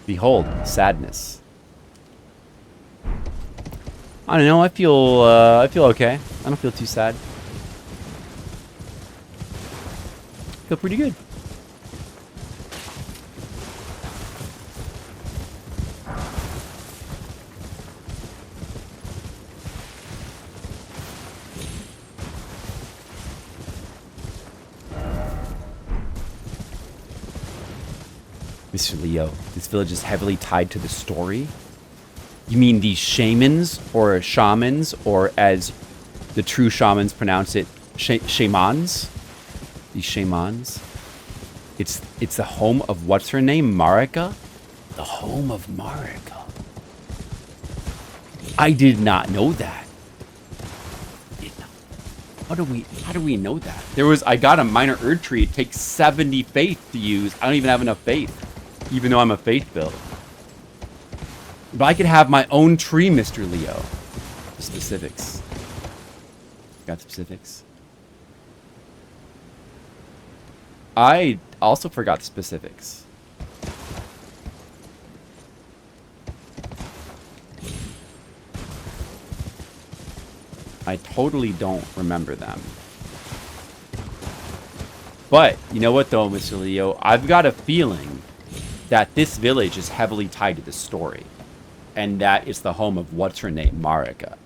Behold, sadness. I don't know. I feel okay. I don't feel too sad. Feel pretty good. Mr. Leo, this village is heavily tied to the story? You mean these shamans, or as the true shamans pronounce it, shamans? These shamans? It's the home of what's her name? Marika? The home of Marika. I did not know that. How do we know that? I got a minor Erdtree. It takes 70 faith to use. I don't even have enough faith. Even though I'm a faith build. But I could have my own tree, Mr. Leo. The specifics. Got specifics. I also forgot the specifics. I totally don't remember them. But, you know what though, Mr. Leo? I've got a feeling that this village is heavily tied to the story. And that it's the home of what's her name, Marika.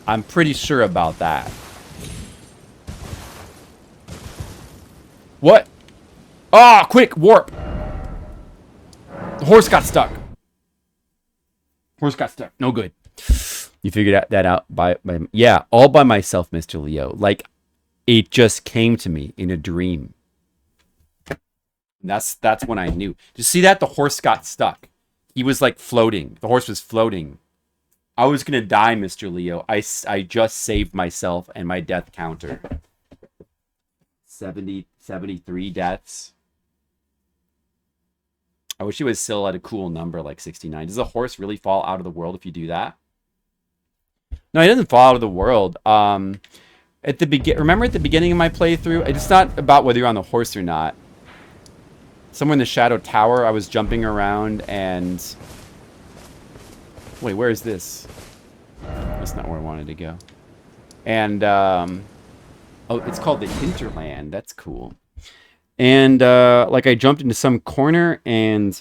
I'm pretty sure about that. What? Ah, quick, warp! The horse got stuck. Horse got stuck. No good. You figured that out by yeah, all by myself, Mr. Leo. Like, it just came to me in a dream. That's when I knew. Did you see that? The horse got stuck. He was like floating. The horse was floating. I was gonna die, Mr. Leo. I just saved myself and my death counter. 73 deaths. I wish it was still at a cool number like 69. Does a horse really fall out of the world if you do that? No, he doesn't fall out of the world. Remember at the beginning of my playthrough, it's not about whether you're on the horse or not. Somewhere in the Shadow Tower, I was jumping around and... Wait, where is this? That's not where I wanted to go. And, oh, it's called the Hinterland. That's cool. And, like, I jumped into some corner and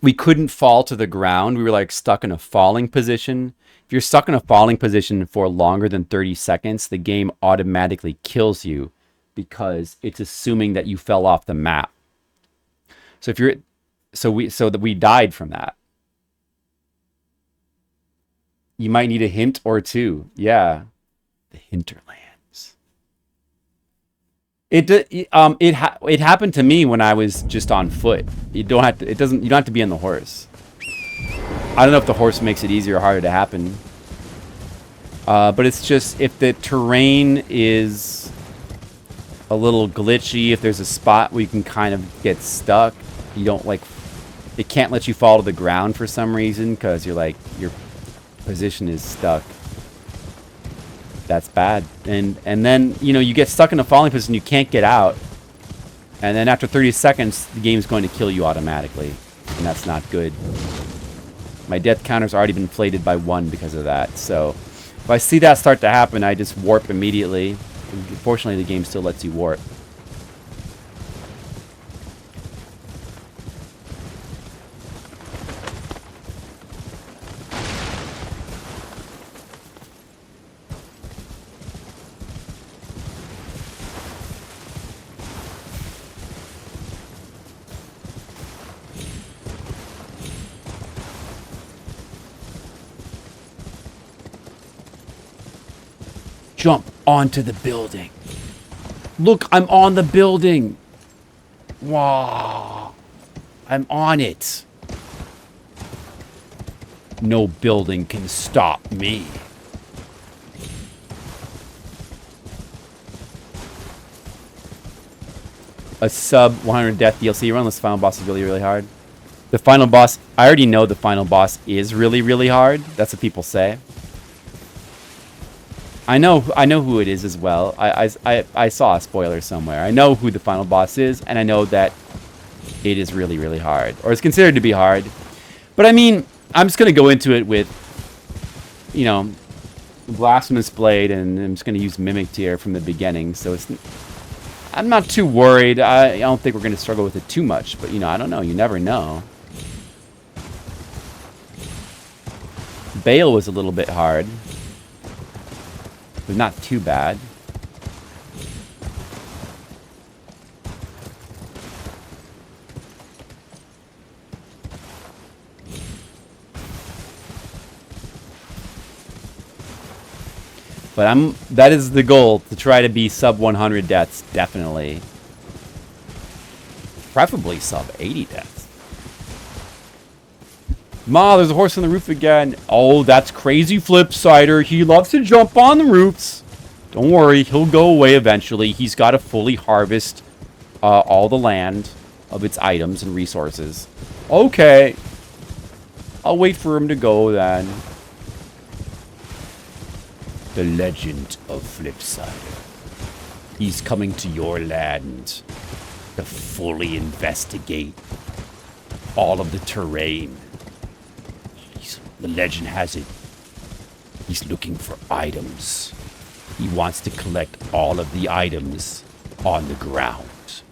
we couldn't fall to the ground. We were, like, stuck in a falling position. If you're stuck in a falling position for longer than 30 seconds, the game automatically kills you, because it's assuming that you fell off the map. So if you're, so we died from that. You might need a hint or two. Yeah, the Hinterlands. It happened to me when I was just on foot. You don't have to. You don't have to be on the horse. I don't know if the horse makes it easier or harder to happen. But it's just if the terrain is a little glitchy. If there's a spot where you can kind of get stuck, you don't like, it can't let you fall to the ground for some reason because you're like, your position is stuck. That's bad. And then, you know, you get stuck in a falling position, you can't get out. And then after 30 seconds, the game's going to kill you automatically. And that's not good. My death counter's already been inflated by 1 because of that. So if I see that start to happen, I just warp immediately. Fortunately, the game still lets you warp. Jump onto the building. Look, I'm on the building. Wow. I'm on it. No building can stop me. A sub 100 death DLC run. This final boss is really, really hard. The final boss, I already know the final boss is really, really hard. That's what people say. I know who it is as well. I saw a spoiler somewhere. I know who the final boss is, and I know that it is really, really hard. Or it's considered to be hard. But I mean, I'm just going to go into it with, you know, Blasphemous Blade, and I'm just going to use Metyr from the beginning. So it's, I'm not too worried. I don't think we're going to struggle with it too much. But, you know, I don't know. You never know. Bale was a little bit hard. But not too bad. But that is the goal, to try to be sub 100 deaths, definitely. Preferably sub 80 deaths. Ma, there's a horse on the roof again. Oh, that's crazy Flipsider. He loves to jump on the roofs. Don't worry, he'll go away eventually. He's got to fully harvest all the land of its items and resources. Okay. I'll wait for him to go then. The legend of Flipsider. He's coming to your land to fully investigate all of the terrain. The legend has it. He's looking for items. He wants to collect all of the items on the ground.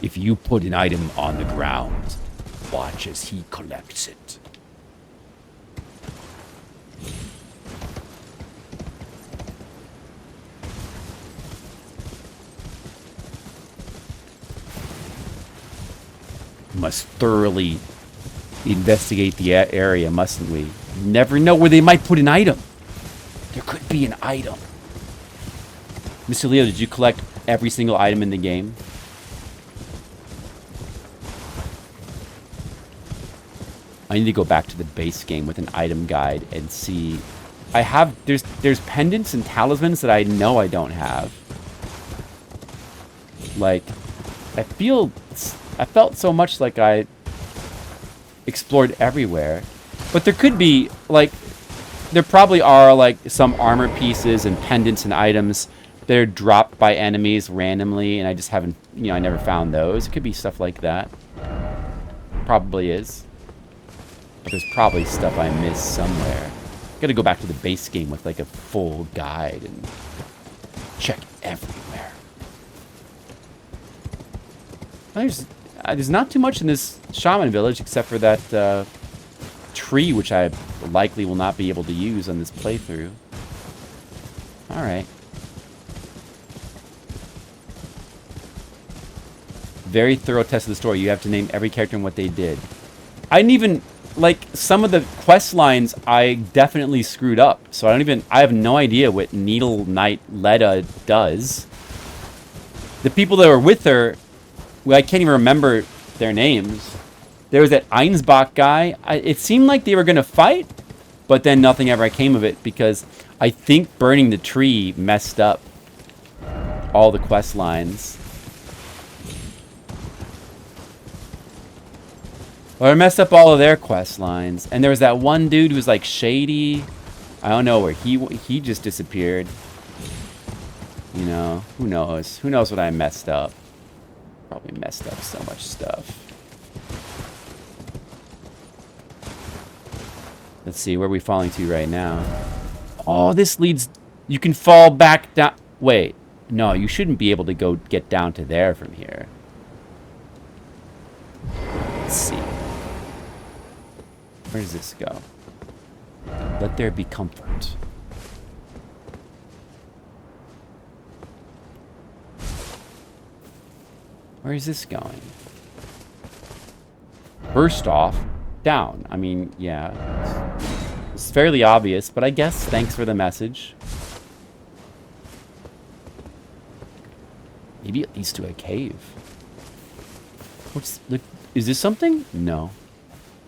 If you put an item on the ground, watch as he collects it. Must thoroughly investigate the area, mustn't we? Never know where they might put an item. There could be an item. Mr. Leo, did you collect every single item in the game? I need to go back to the base game with an item guide and see. I have, there's pendants and talismans that I know I don't have. Like, I felt so much like I explored everywhere. But there could be, like, there probably are, like, some armor pieces and pendants and items that are dropped by enemies randomly, and I just haven't, you know, I never found those. It could be stuff like that. Probably is. But there's probably stuff I missed somewhere. Gotta go back to the base game with, like, a full guide and check everywhere. There's not too much in this shaman village except for that tree, which I likely will not be able to use on this playthrough. Alright. Very thorough test of the story. You have to name every character and what they did. I didn't even, like, some of the quest lines I definitely screwed up. So I have no idea what Needle Knight Leda does. The people that were with her, well, I can't even remember their names. There was that Einsbach guy. It seemed like they were going to fight, but then nothing ever came of it because I think burning the tree messed up all the quest lines. Well, I messed up all of their quest lines. And there was that one dude who was like shady. I don't know where he just disappeared. You know, who knows? Who knows what I messed up? Probably messed up so much stuff. Let's see, where are we falling to right now? Oh, this leads... You can fall back down... Wait. No, you shouldn't be able to go get down to there from here. Let's see. Where does this go? Let there be comfort. Where is this going? First off, down. I mean, yeah. It's fairly obvious, but I guess thanks for the message. Maybe it leads to a cave. What's... Look, is this something? No.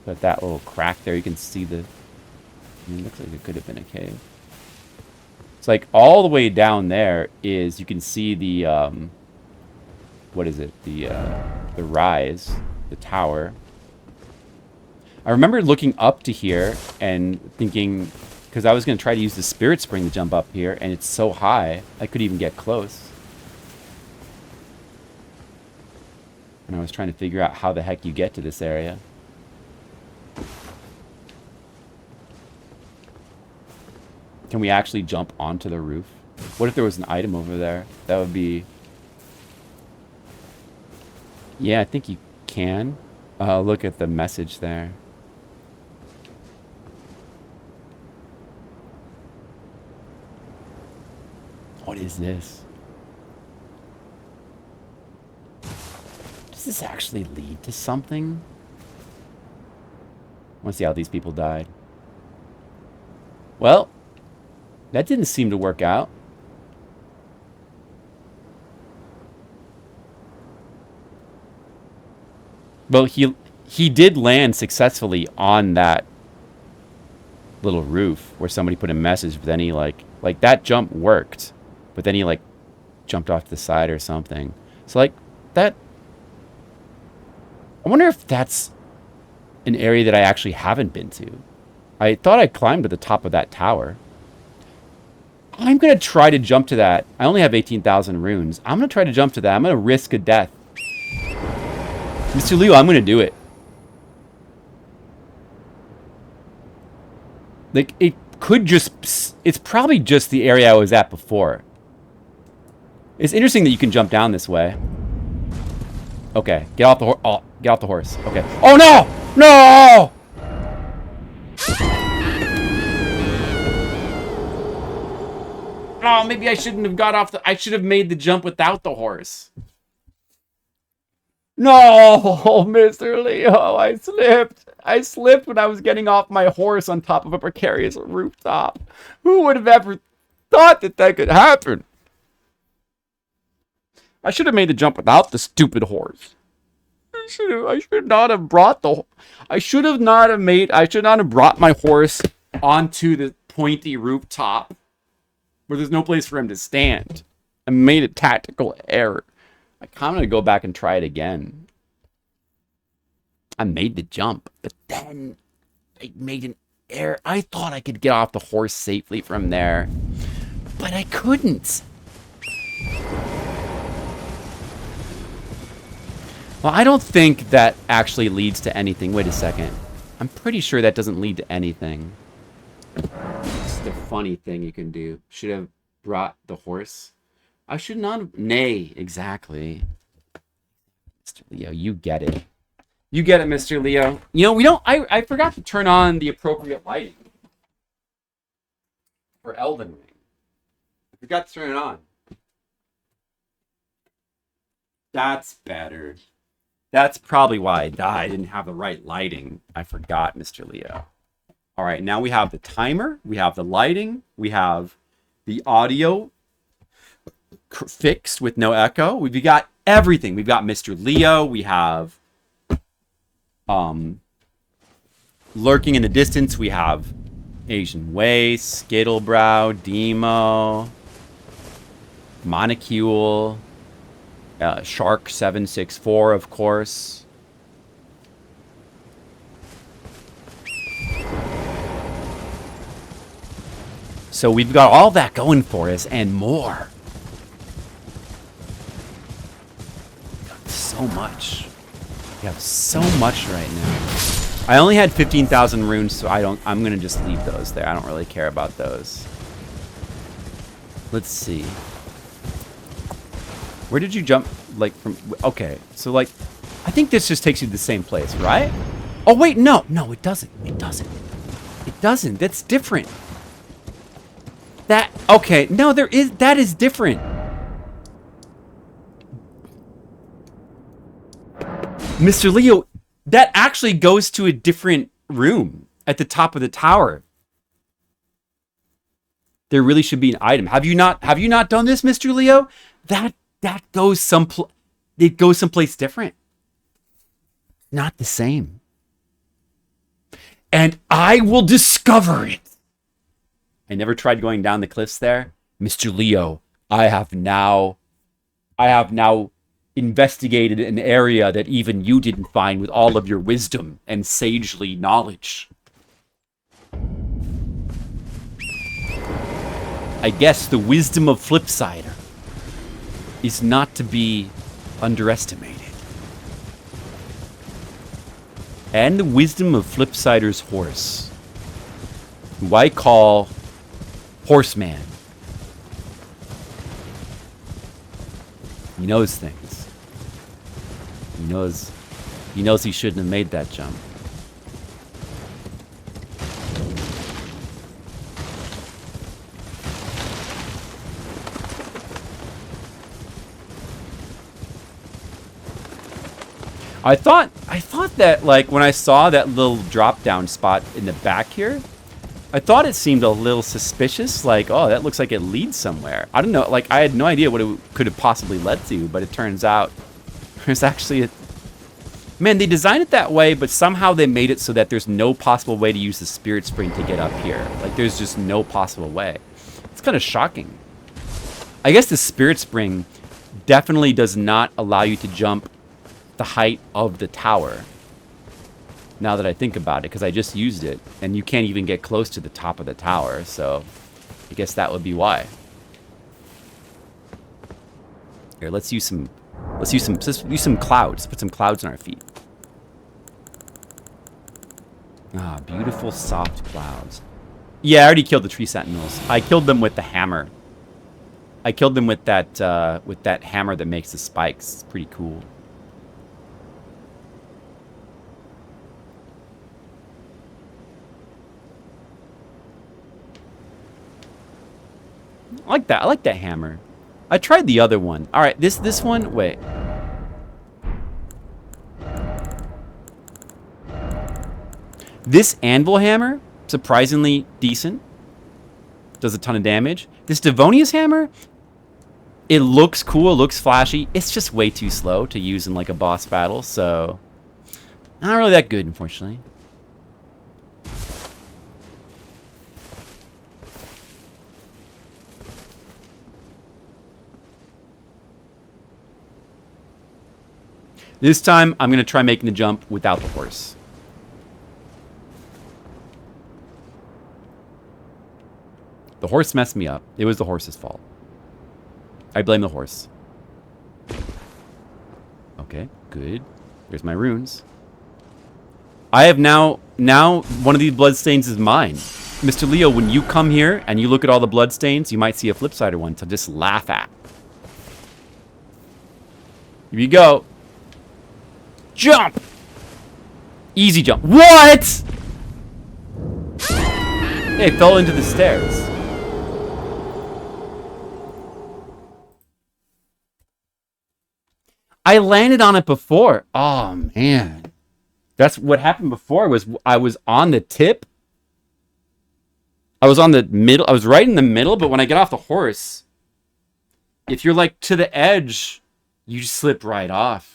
But that little crack there, you can see the... I mean, it looks like it could have been a cave. It's like all the way down there is... You can see the... what is it? The rise. The tower. I remember looking up to here and thinking... Because I was going to try to use the spirit spring to jump up here, and it's so high, I could even get close. And I was trying to figure out how the heck you get to this area. Can we actually jump onto the roof? What if there was an item over there? That would be... Yeah, I think you can. Look at the message there. What is this? Does this actually lead to something? I want to see how these people died. Well, that didn't seem to work out. Well, he did land successfully on that little roof where somebody put a message, but then he like that jump worked, but then he like jumped off to the side or something. So like that, I wonder if that's an area that I actually haven't been to. I thought I climbed to the top of that tower. I'm going to try to jump to that. I only have 18,000 runes. I'm going to try to jump to that. I'm going to risk a death. Mr. Leo, I'm going to do it. Like, it could just... It's probably just the area I was at before. It's interesting that you can jump down this way. Okay, get off the horse. Oh, get off the horse. Okay. Oh, no! No! Oh, maybe I shouldn't have got off the... I should have made the jump without the horse. No, Mr. Leo, I slipped. I slipped when I was getting off my horse on top of a precarious rooftop. Who would have ever thought that that could happen? I should have made the jump without the stupid horse. I should not have brought the... I should not have brought my horse onto the pointy rooftop where there's no place for him to stand. I made a tactical error. I kind of want to go back and try it again. I made the jump, but then I made an error. I thought I could get off the horse safely from there, but I couldn't. Well, I don't think that actually leads to anything. Wait a second. I'm pretty sure that doesn't lead to anything. It's the funny thing you can do. Should have brought the horse. I should not have... Nay, exactly. Mr. Leo, you get it. You get it, Mr. Leo. You know, we don't... I forgot to turn on the appropriate lighting for Elden Ring. I forgot to turn it on. That's better. That's probably why I died. I didn't have the right lighting. I forgot, Mr. Leo. All right, now we have the timer. We have the lighting. We have the audio fixed with no echo. We've got everything. We've got Mr. Leo. We have lurking in the distance. We have Asian Way, Skittlebrow, Demo. Monocule. Shark 764, of course. So we've got all that going for us and more. So much. We have so much right now. I only had 15,000 runes, so I'm gonna just leave those there. I don't really care about those. Let's see. Where did you jump, like, from? Okay, so, like, I think this just takes you to the same place, right? Oh, wait, no. No, it doesn't. It doesn't. It doesn't. That's different. Okay, no, that is different. Mr. Leo, that actually goes to a different room at the top of the tower. There really should be an item. Have you not done this, Mr. Leo? That goes it goes someplace different. Not the same. And I will discover it. I never tried going down the cliffs there. Mr. Leo, I have now investigated an area that even you didn't find with all of your wisdom and sagely knowledge. I guess the wisdom of Flipsider is not to be underestimated. And the wisdom of Flipsider's horse, who I call Horseman. He knows things. He knows he shouldn't have made that jump. I thought that, like, when I saw that little drop down spot in the back here, I thought it seemed a little suspicious. Like, oh, that looks like it leads somewhere. I don't know. Like, I had no idea what it could have possibly led to, but it turns out there's actually a... Man, they designed it that way, but somehow they made it so that there's no possible way to use the Spirit Spring to get up here. Like, there's just no possible way. It's kind of shocking. I guess the Spirit Spring definitely does not allow you to jump the height of the tower. Now that I think about it, because I just used it, and you can't even get close to the top of the tower, so I guess that would be why. Here, let's use some clouds. Put some clouds on our feet. Ah, beautiful soft clouds. Yeah, I already killed the tree sentinels. I killed them with the hammer. I killed them with that hammer that makes the spikes. It's pretty cool. I like that. I like that hammer. I tried the other one. All right, this one. Wait. This anvil hammer, surprisingly decent. Does a ton of damage. This Devonius hammer, it looks cool. It looks flashy. It's just way too slow to use in like a boss battle. So not really that good, unfortunately. This time, I'm going to try making the jump without the horse. The horse messed me up. It was the horse's fault. I blame the horse. Okay, good. There's my runes. I have now one of these bloodstains is mine. Mr. Leo, when you come here and you look at all the bloodstains, you might see a Flipsider one to just laugh at. Here you go. Jump! Easy jump. What?! Hey, it fell into the stairs. I landed on it before. Oh, man. That's what happened before was I was on the tip. I was on the middle. I was right in the middle, but when I get off the horse, if you're like to the edge, you just slip right off.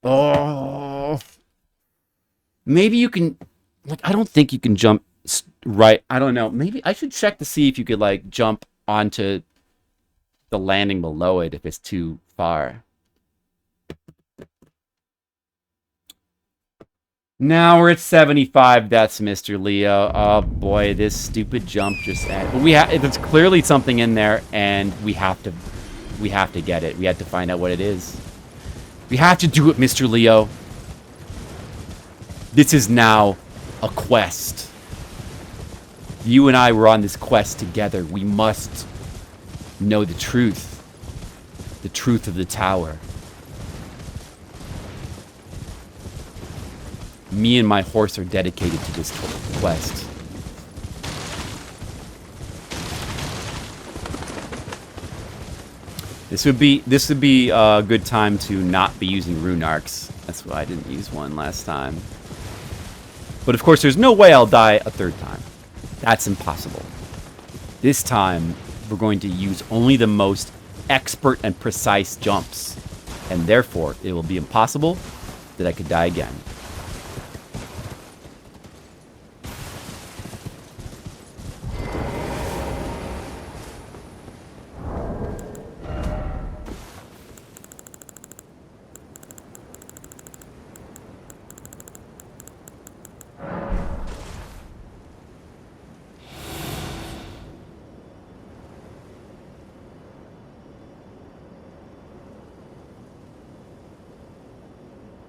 Oh, maybe you can, like, I don't think you can jump right. I don't know. Maybe I should check to see if you could, like, jump onto the landing below it if it's too far. Now we're at 75 deaths, Mr. Leo. Oh boy, this stupid jump just ended. There's clearly something in there, and we have to get it. We have to find out what it is. We have to do it, Mr. Leo. This is now a quest. You and I were on this quest together. We must know the truth. The truth of the tower. Me and my horse are dedicated to this quest. This would be a good time to not be using rune arcs. That's why I didn't use one last time. But of course, there's no way I'll die a third time. That's impossible. This time, we're going to use only the most expert and precise jumps. And therefore, it will be impossible that I could die again.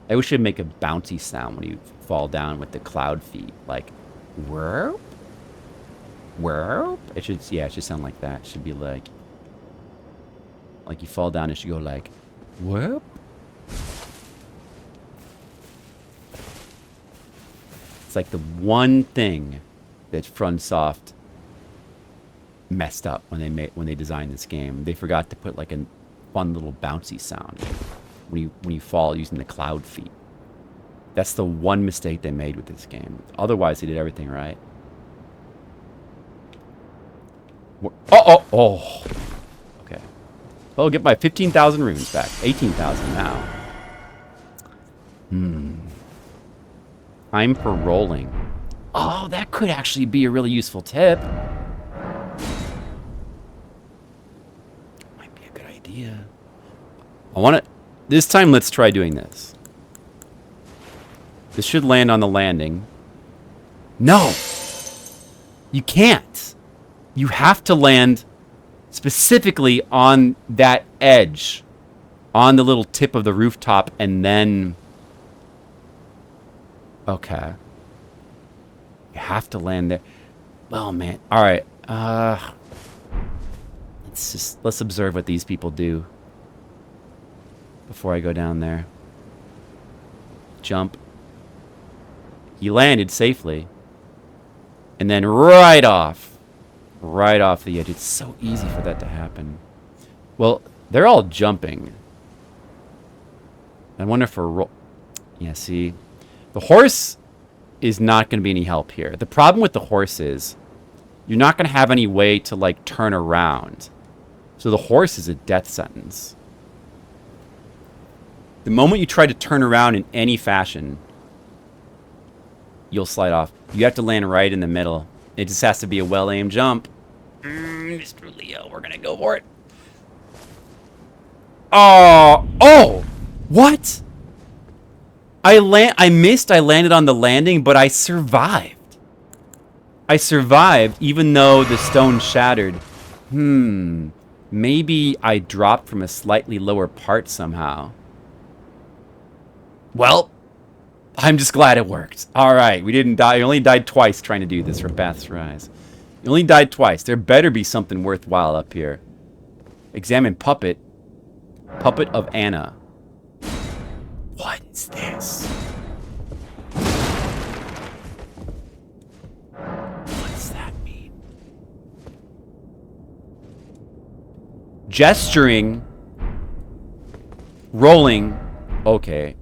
I wish it'd make a bouncy sound when you fall down with the cloud feet. Like, whirp? Whirp? It should sound like that. It should be like you fall down, it should go like, whirp? It's like the one thing that FromSoft messed up when they designed this game. They forgot to put like a fun little bouncy sound when you fall using the cloud feet. That's the one mistake they made with this game. Otherwise, they did everything right. Oh. Okay. Well, I'll get my 15,000 runes back. 18,000 now. Time for rolling. Oh, that could actually be a really useful tip. Might be a good idea. This time, let's try doing this. This should land on the landing. No! You can't. You have to land specifically on that edge. On the little tip of the rooftop, and then... Okay. You have to land there. Oh, man. Alright. Let's observe what these people do before I go down there. Jump. He landed safely. And then right off the edge. It's so easy for that to happen. Well, they're all jumping. I wonder if yeah, see. The horse is not going to be any help here. The problem with the horse is you're not going to have any way to, like, turn around. So the horse is a death sentence. The moment you try to turn around in any fashion, you'll slide off. You have to land right in the middle. It just has to be a well-aimed jump. Mr. Leo, we're going to go for it. Oh! What? I missed. I landed on the landing, but I survived. I survived, even though the stone shattered. Maybe I dropped from a slightly lower part somehow. Well, I'm just glad it worked. All right, we didn't die. You only died twice trying to do this for Bath's Rise. You only died twice. There better be something worthwhile up here. Examine puppet. Puppet of Anna. What is this? What does that mean? Gesturing. Rolling. Okay.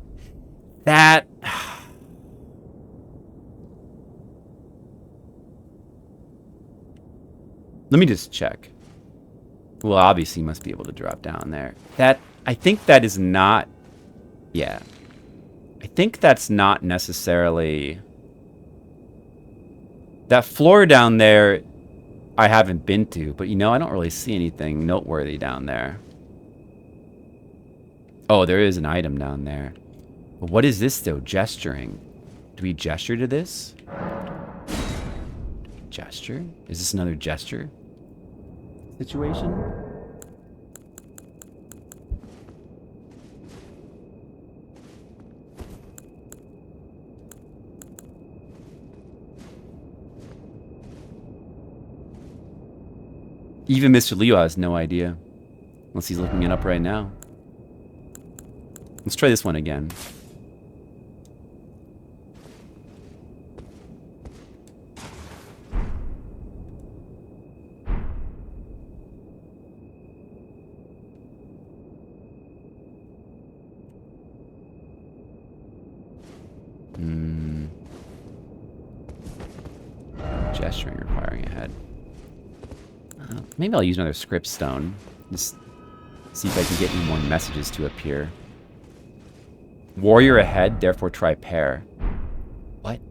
That... Let me just check. Well, obviously, you must be able to drop down there. I think that is not... Yeah. I think that's not necessarily... That floor down there, I haven't been to, but you know, I don't really see anything noteworthy down there. Oh, there is an item down there. But what is this, though? Gesturing. Do we gesture to this? Gesture? Is this another gesture situation? Even Mr. Leo has no idea. Unless he's looking it up right now. Let's try this one again. Gesturing requiring a head. Maybe I'll use another script stone. Just see if I can get any more messages to appear. Warrior ahead, therefore try pair. What?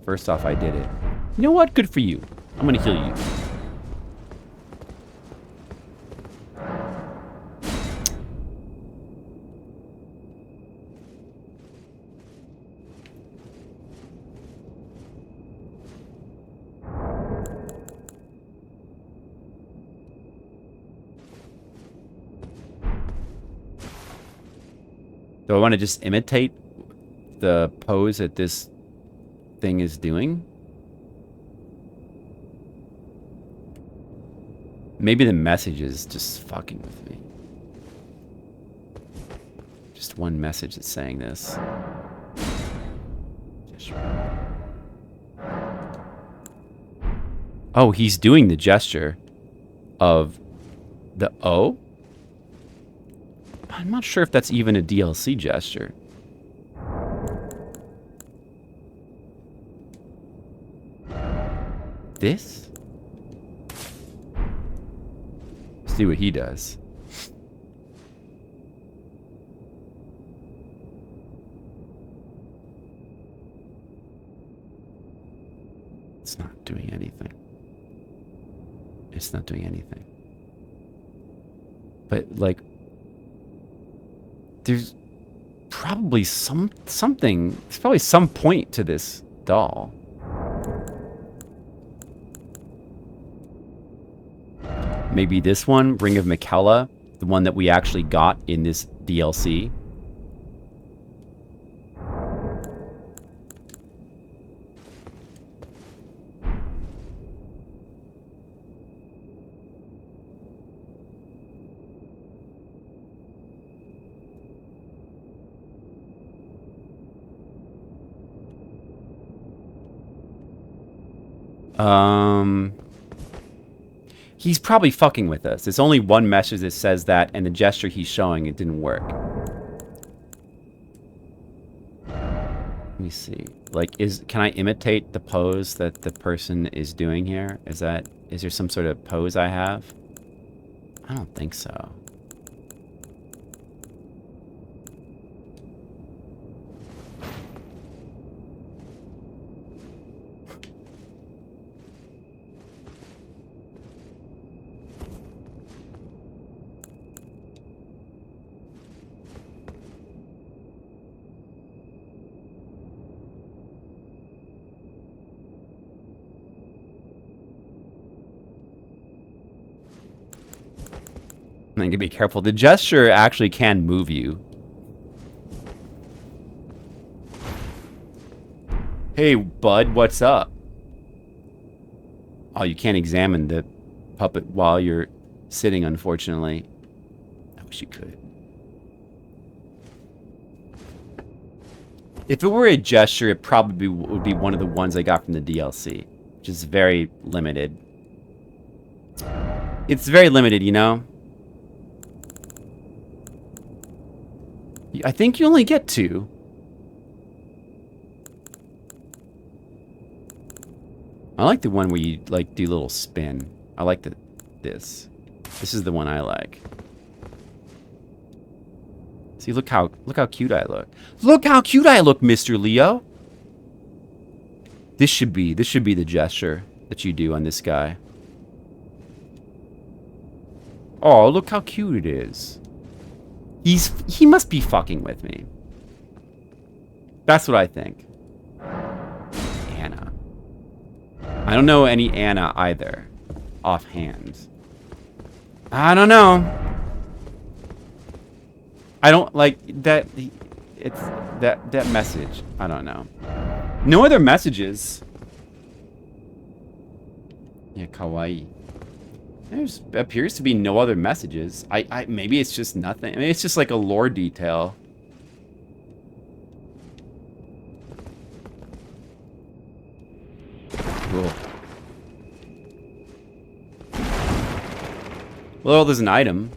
First off, I did it. You know what? Good for you. I'm gonna heal you. Do I want to just imitate the pose that this thing is doing? Maybe the message is just fucking with me. Just one message that's saying this. Oh, he's doing the gesture of the O? I'm not sure if that's even a DLC gesture. This? See what he does. It's not doing anything. It's not doing anything. But, like, there's probably something. There's probably some point to this doll. Maybe this one, Ring of Miquella, the one that we actually got in this DLC. He's probably fucking with us. There's only one message that says that, and the gesture he's showing, it didn't work. Let me see. Like, can I imitate the pose that the person is doing here? Is there some sort of pose I have? I don't think so. I need to be careful. The gesture actually can move you. Hey, bud, what's up? Oh, you can't examine the puppet while you're sitting, unfortunately. I wish you could. If it were a gesture, it probably would be one of the ones I got from the DLC, which is very limited. It's very limited, you know? I think you only get 2. I like the one where you like do a little spin. I like this. This is the one I like. So See, look how cute I look. Look how cute I look, Mr. Leo. This should be the gesture that you do on this guy. Oh, look how cute it is. He must be fucking with me. That's what I think. Anna. I don't know any Anna either. Offhand. I don't know. I don't like that. It's that message. I don't know. No other messages. Yeah, kawaii. There appears to be no other messages. Maybe it's just nothing. I mean, it's just like a lore detail. Cool. Well, there's an item.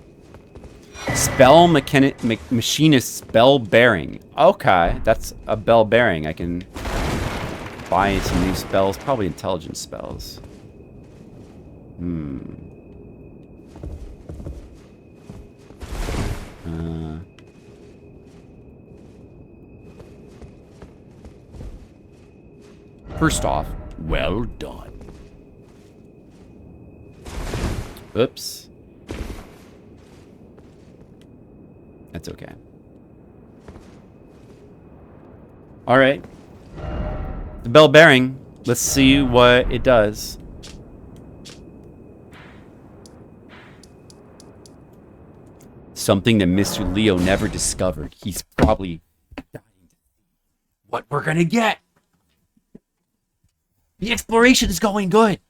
Spell machinist bell bearing. Okay, that's a bell bearing. I can buy some new spells, probably intelligence spells. First off, well done. Oops. That's okay. All right. The bell bearing. Let's see what it does. Something that Mr. Leo never discovered. He's probably dying to see what we're gonna get. The exploration is going good.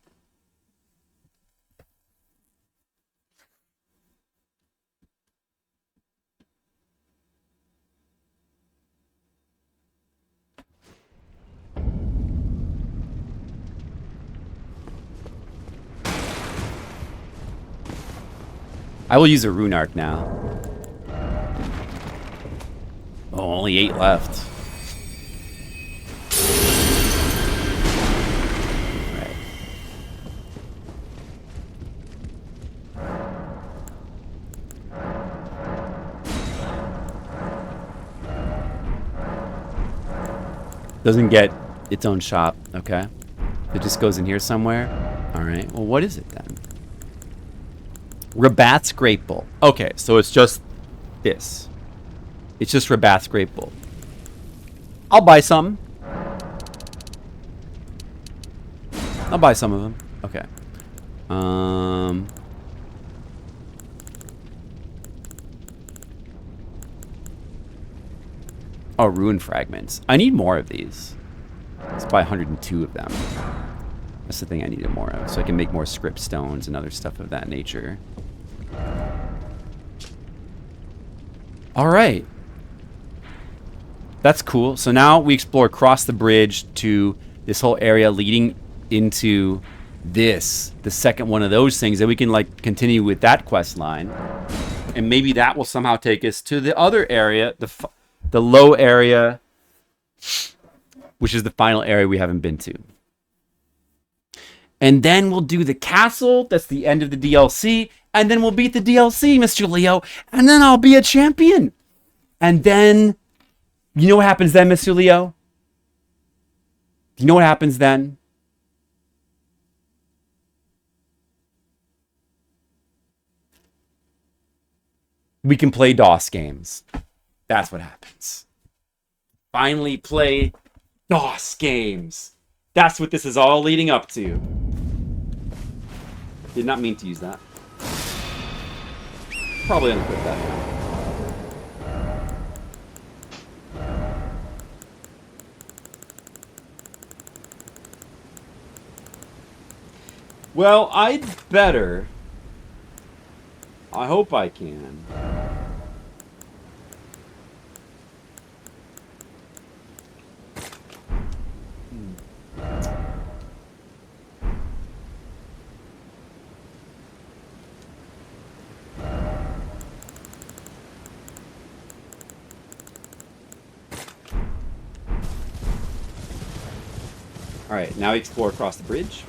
I will use a rune arc now. Oh, only 8 left. Right. Doesn't get its own shop, okay? It just goes in here somewhere. All right. Well, what is it then? Rabat's Great Bull. Okay, so it's just this. It's just Rabat's Great Bull. I'll buy some. I'll buy some of them. Okay. Oh, rune fragments. I need more of these. Let's buy 102 of them. That's the thing I needed more of, so I can make more script stones and other stuff of that nature. All right. That's cool. So now we explore across the bridge to this whole area leading into this, the second one of those things. Then we can like continue with that quest line. And maybe that will somehow take us to the other area, the low area, which is the final area we haven't been to. And then we'll do the castle. That's the end of the DLC. And then we'll beat the DLC, Mr. Leo. And then I'll be a champion. And then, you know what happens then, Mr. Leo? You know what happens then? We can play DOS games. That's what happens. Finally play DOS games. That's what this is all leading up to. Did not mean to use that. Probably unequip that now. Well, I'd better. I hope I can. All right, now we explore across the bridge.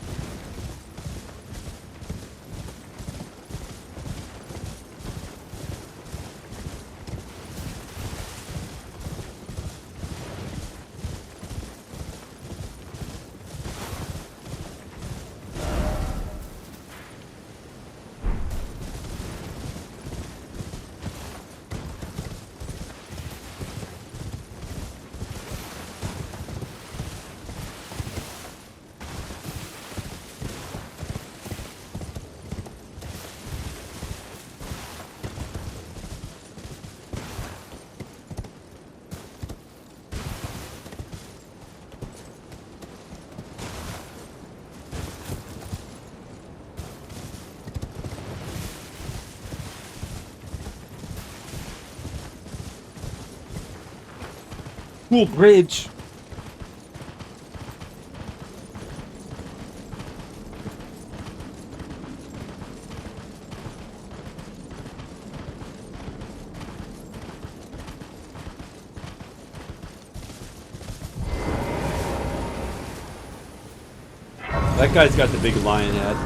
Cool bridge. That guy's got the big lion head.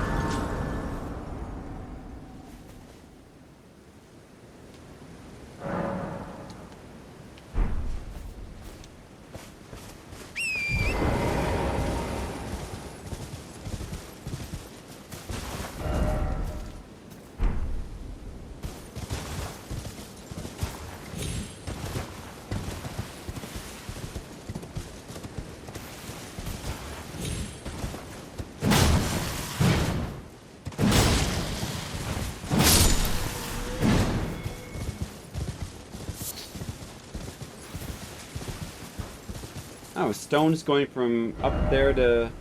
Oh, stone's going from up there to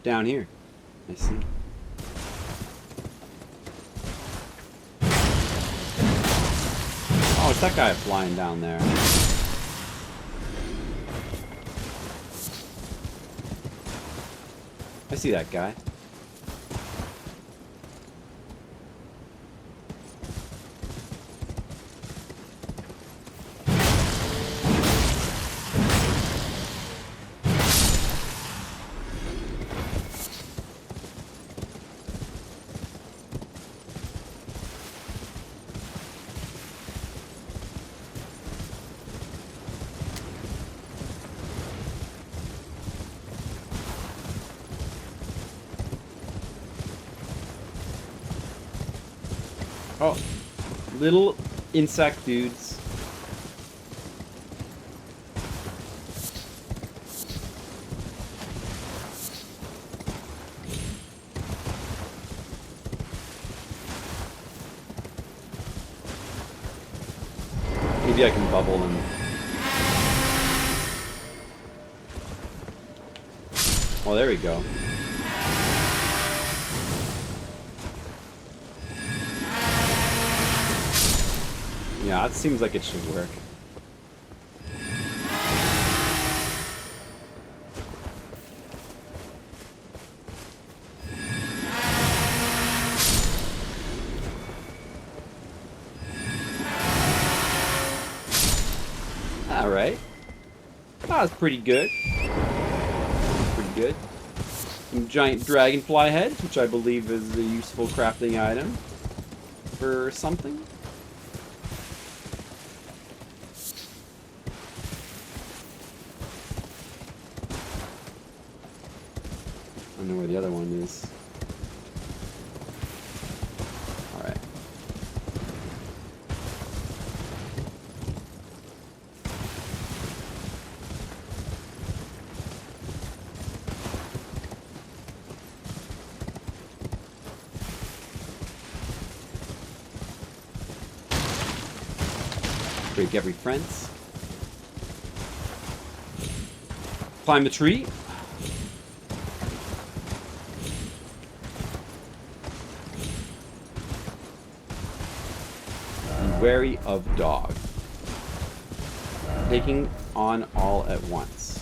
down here. I see. Oh, it's that guy flying down there. I see that guy. Oh, little insect dudes. Maybe I can bubble them. Oh, there we go. Yeah, it seems like it should work. Alright. That was pretty good. Pretty good. Some giant dragonfly heads, which I believe is a useful crafting item for something. I don't know where the other one is. Alright. Break every fence. Climb the tree. Wary of dog. Taking on all at once.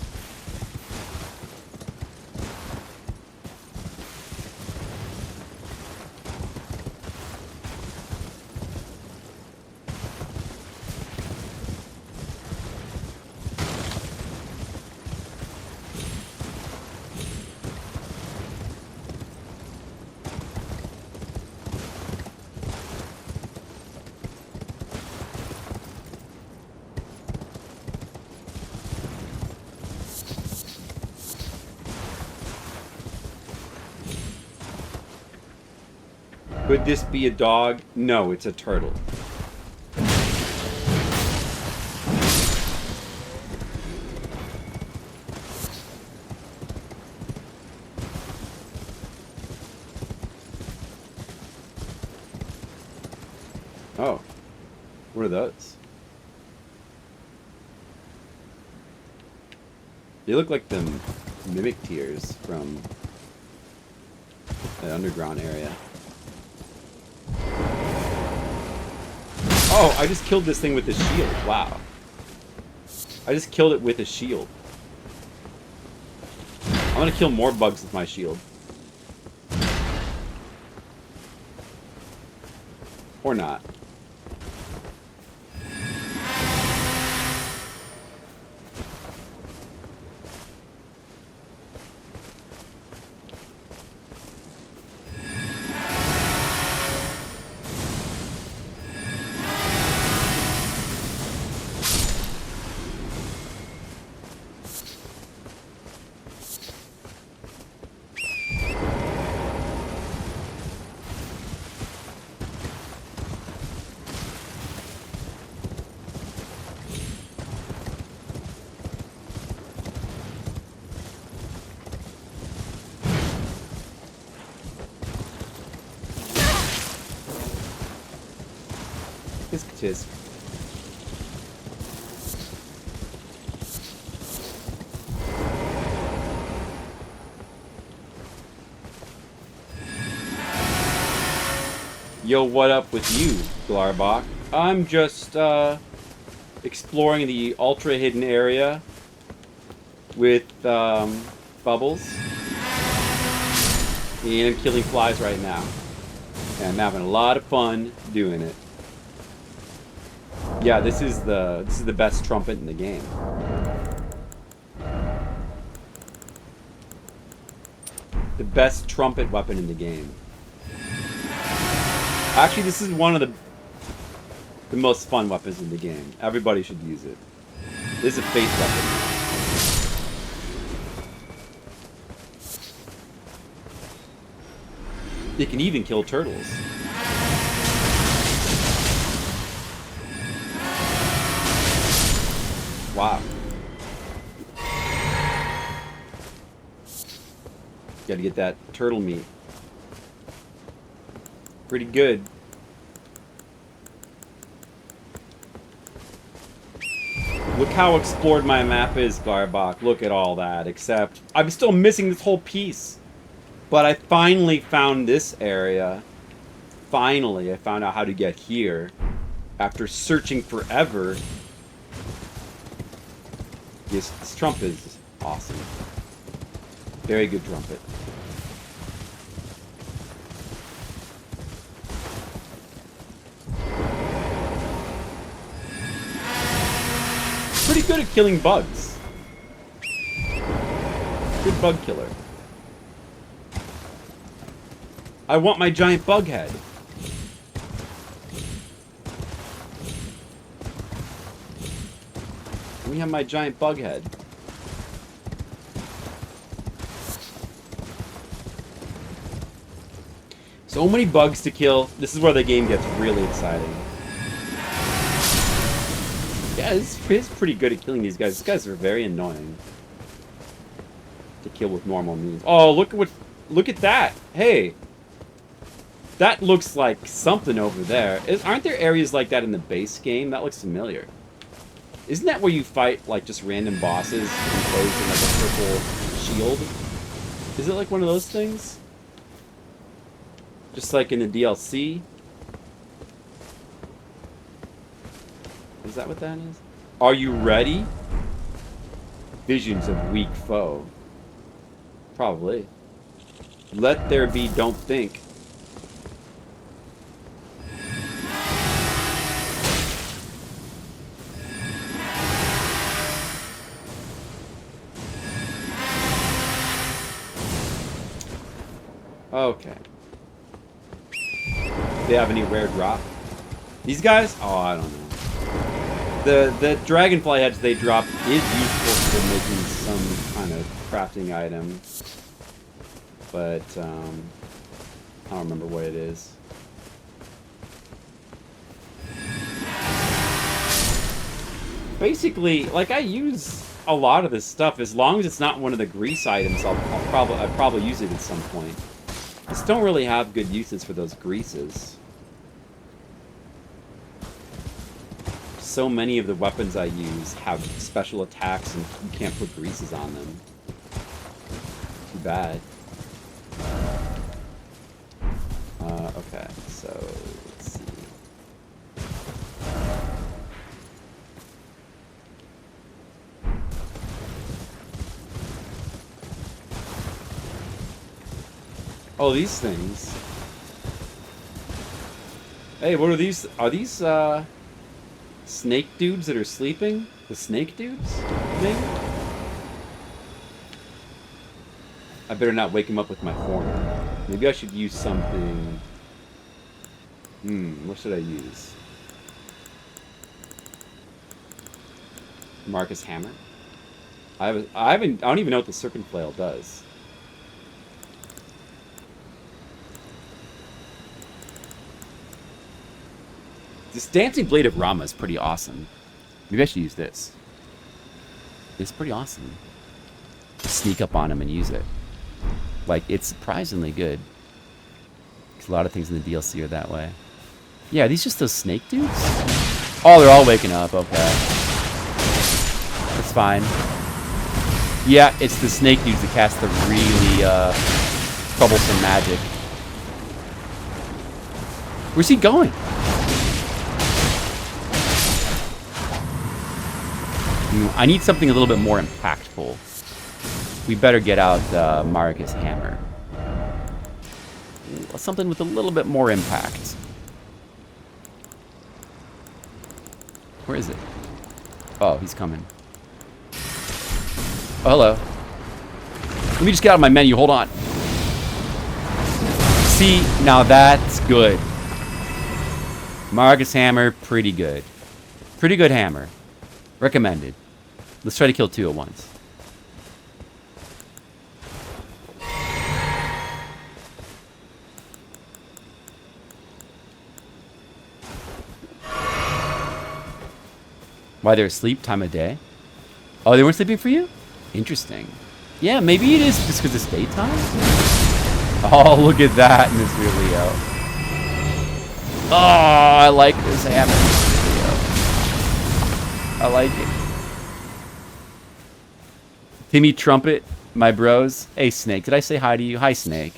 Could this be a dog? No, it's a turtle. Oh. What are those? They look like the Metyrs from the underground area. Oh, I just killed this thing with the shield. Wow. I just killed it with a shield. I'm gonna kill more bugs with my shield. Or not. Tisk. Yo, what up with you, Glarbach? I'm just, exploring the ultra-hidden area with, bubbles. And I'm killing flies right now. And I'm having a lot of fun doing it. Yeah, this is the best trumpet in the game. The best trumpet weapon in the game. Actually, this is one of the most fun weapons in the game. Everybody should use it. This is a faith weapon. It can even kill turtles. Wow. Gotta get that turtle meat. Pretty good. Look how explored my map is, Garbach. Look at all that. Except, I'm still missing this whole piece. But I finally found this area. Finally, I found out how to get here. After searching forever. This trumpet is awesome. Very good trumpet. Pretty good at killing bugs. Good bug killer. I want my giant bug head. Let me have my giant bug head. So many bugs to kill. This is where the game gets really exciting. Yeah, it's pretty good at killing these guys. These guys are very annoying to kill with normal means. Oh, look at that. Hey. That looks like something over there. Aren't there areas like that in the base game? That looks familiar. Isn't that where you fight, like, just random bosses enclosed in, like, a purple shield? Is it like one of those things? Just like in the DLC? Is that what that is? Are you ready? Visions of weak foe. Probably. Let there be, don't think. Okay. Do they have any rare drop? These guys? Oh, I don't know. The dragonfly heads they drop is useful for making some kind of crafting item. But, I don't remember what it is. Basically, like, I use a lot of this stuff. As long as it's not one of the grease items, I'll probably use it at some point. Just don't really have good uses for those greases. So many of the weapons I use have special attacks and you can't put greases on them. Too bad. Okay, so let's see. Oh, these things. Hey, what are these? Are these, snake dudes that are sleeping? The snake dudes? Maybe? I better not wake him up with my horn. Maybe I should use something... what should I use? Marcus Hammer? I don't even know what the Serpent Flail does. This Dancing Blade of Rama is pretty awesome. Maybe I should use this. It's pretty awesome. Sneak up on him and use it. Like, it's surprisingly good. Because a lot of things in the DLC are that way. Yeah, are these just those snake dudes? Oh, they're all waking up. Okay. That's fine. Yeah, it's the snake dudes that cast the really, troublesome magic. Where's he going? I need something a little bit more impactful. We better get out Marcus Hammer. Something with a little bit more impact. Where is it? Oh, he's coming. Oh, hello. Let me just get out of my menu. Hold on. See, now that's good. Marcus Hammer, pretty good. Pretty good hammer. Recommended. Let's try to kill 2 at once. Why they're asleep? Time of day? Oh, they weren't sleeping for you? Interesting. Yeah, maybe it is just because it's daytime? Oh, look at that, Mr. Leo. Oh, I like this hammer, Mr. Leo. I like it. Timmy Trumpet, my bros. Hey, Snake. Did I say hi to you? Hi, Snake.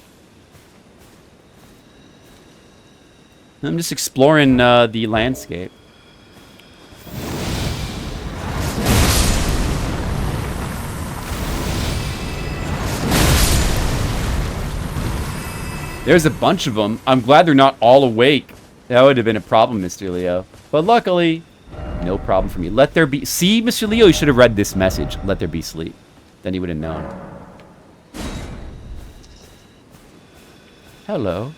I'm just exploring the landscape. There's a bunch of them. I'm glad they're not all awake. That would have been a problem, Mr. Leo. But luckily, no problem for me. Let there be... See, Mr. Leo, you should have read this message. Let there be sleep. Then he would have known. Hello.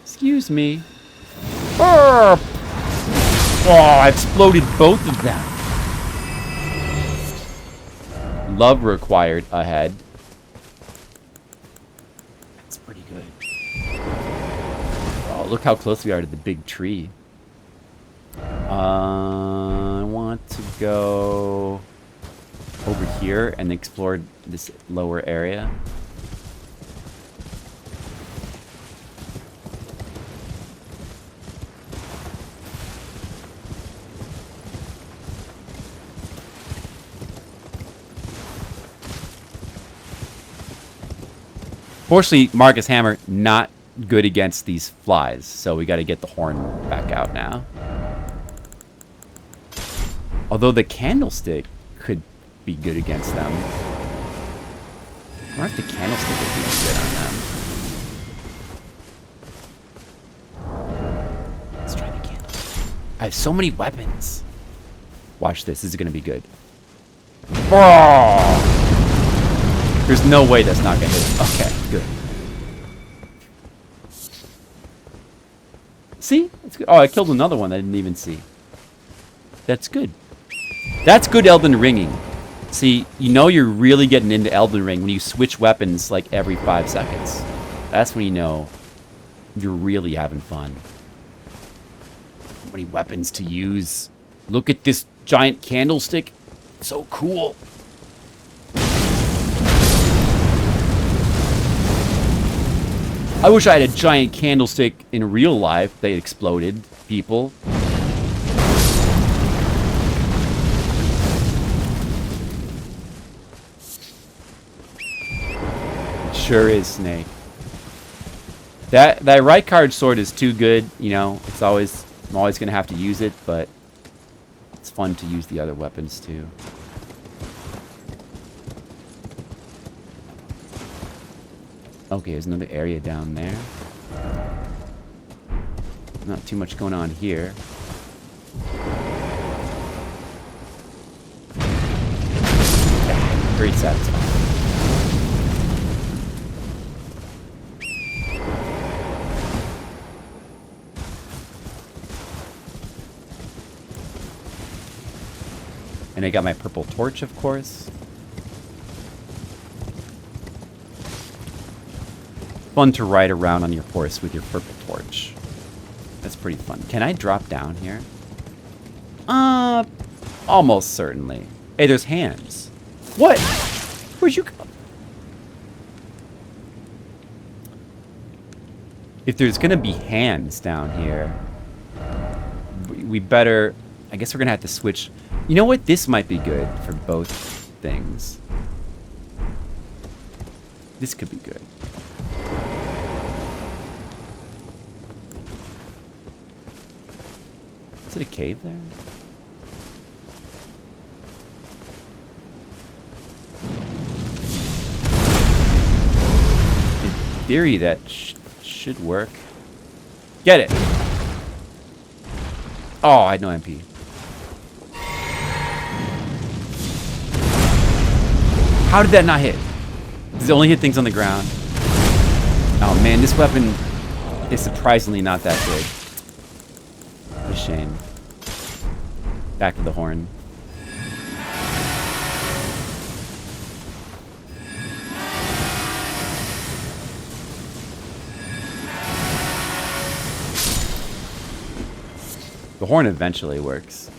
Excuse me. Oh, I exploded both of them. Love required ahead. That's pretty good. Oh, look how close we are to the big tree. I want to go over here and explore this lower area. Fortunately, Marcus Hammer not good against these flies, so we got to get the horn back out now. Although the candlestick could be good against them. I wonder if the candlestick would be good on them. Let's try the candlestick. I have so many weapons. Watch this. This is going to be good. Oh! There's no way that's not going to hit. Okay, good. See? That's good. Oh, I killed another one I didn't even see. That's good. That's good Elden Ringing. See, you know you're really getting into Elden Ring when you switch weapons like every 5 seconds. That's when you know you're really having fun. So many weapons to use. Look at this giant candlestick. So cool. I wish I had a giant candlestick in real life. They exploded people. It sure is, Snake. That right card sword is too good, you know. I'm always gonna have to use it, but it's fun to use the other weapons too. Okay, there's another area down there. Not too much going on here. Very satisfying. And I got my purple torch, of course. Fun to ride around on your horse with your purple torch. That's pretty fun. Can I drop down here? Almost certainly. Hey, there's hands. What? Where'd you go? If there's gonna be hands down here, we better... I guess we're gonna have to switch... You know what? This might be good for both things. This could be good. Is it a cave there? In theory, that should work. Get it! Oh, I had no MP. How did that not hit? Does it only hit things on the ground? Oh man, this weapon is surprisingly not that good. What a shame. Back to the horn. The horn eventually works.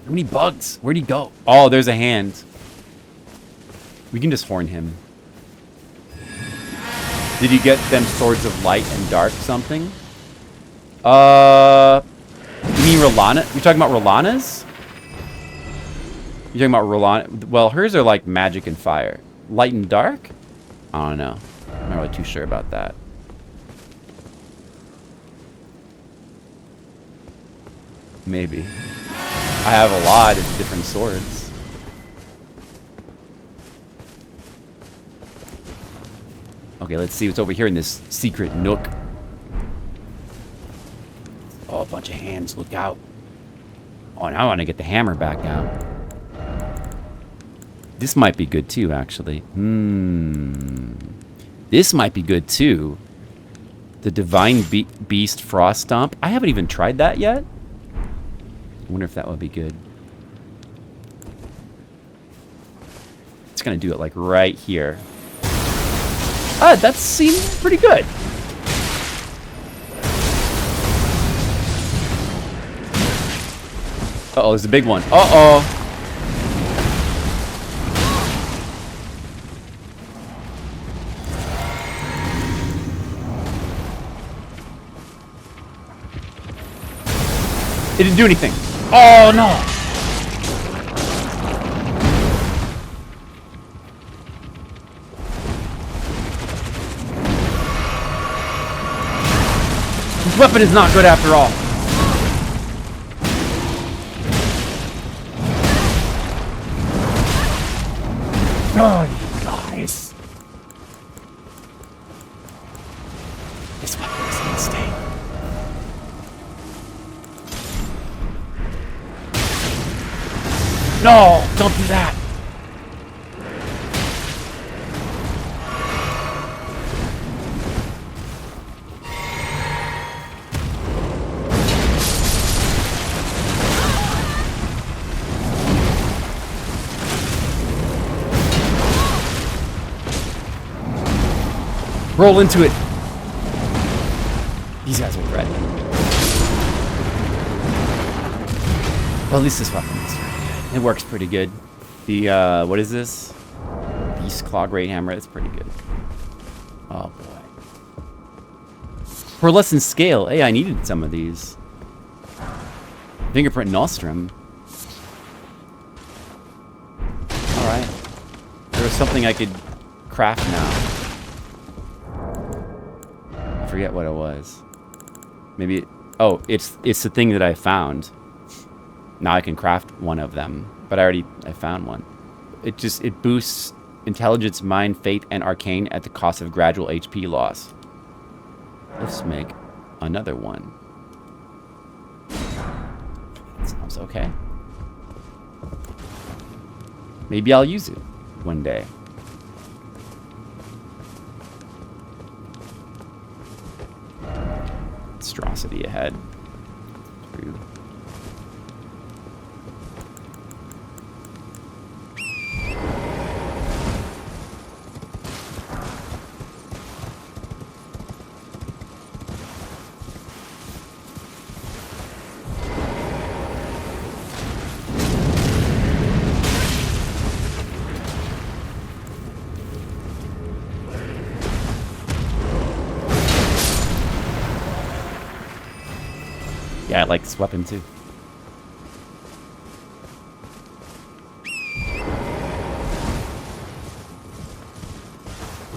How many bugs? Where'd he go? Oh, there's a hand. We can just horn him. Did you get them swords of light and dark something? You mean Rolana? You're talking about Rolana's? You're talking about Rolana? Well, hers are like magic and fire. Light and dark? I don't know. I'm not really too sure about that. Maybe. I have a lot of different swords. Okay, let's see what's over here in this secret nook. Oh, a bunch of hands. Look out. Oh, now I want to get the hammer back out. This might be good too, actually. This might be good too. The Divine Beast Frost Stomp. I haven't even tried that yet. I wonder if that would be good. It's going to do it like right here. Ah, that seemed pretty good. Uh-oh, there's a big one. Uh-oh. It didn't do anything. Oh, no. This weapon is not good after all. Oh, you guys. This weapon is a mistake. No, don't do that. Roll into it. These guys will threaten. Well, at least this weapon is pretty good. It works pretty good. The, what is this? Beast Claw Great Hammer. It's pretty good. Oh, boy. For less than scale. Hey, I needed some of these. Fingerprint Nostrum. Alright. There was something I could craft now. I forget what it was. Maybe oh, it's the thing that I found. Now I can craft one of them, but I found one. It boosts Intelligence, Mind, Fate, and Arcane at the cost of gradual HP loss. Let's make another one. Sounds okay. Maybe I'll use it one day. Monstrosity ahead. Through. Yeah, I like this weapon too.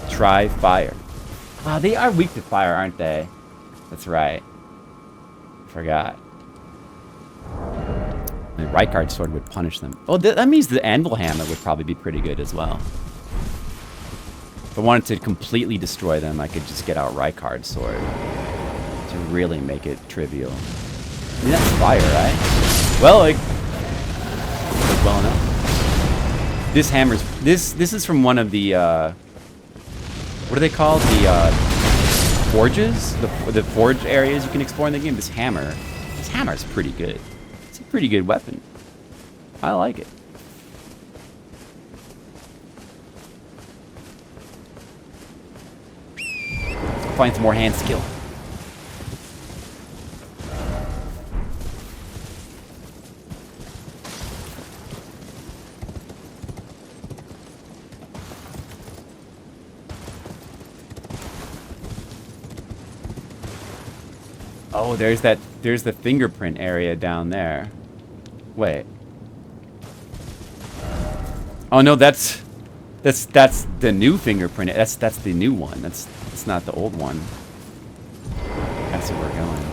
Try fire. Ah, they are weak to fire, aren't they? That's right. Forgot. The Rykard sword would punish them. Oh, that means the anvil hammer would probably be pretty good as well. If I wanted to completely destroy them, I could just get out Rykard sword to really make it trivial. I mean, that's fire, right? Well, like, well enough. This hammer's... This is from one of the, what are they called? The, forges? The forge areas you can explore in the game. This hammer's pretty good. It's a pretty good weapon. I like it. Let's find some more hand skill. Oh, there's the fingerprint area down there. Wait. Oh no, that's the new fingerprint. That's the new one. That's not the old one. That's where we're going.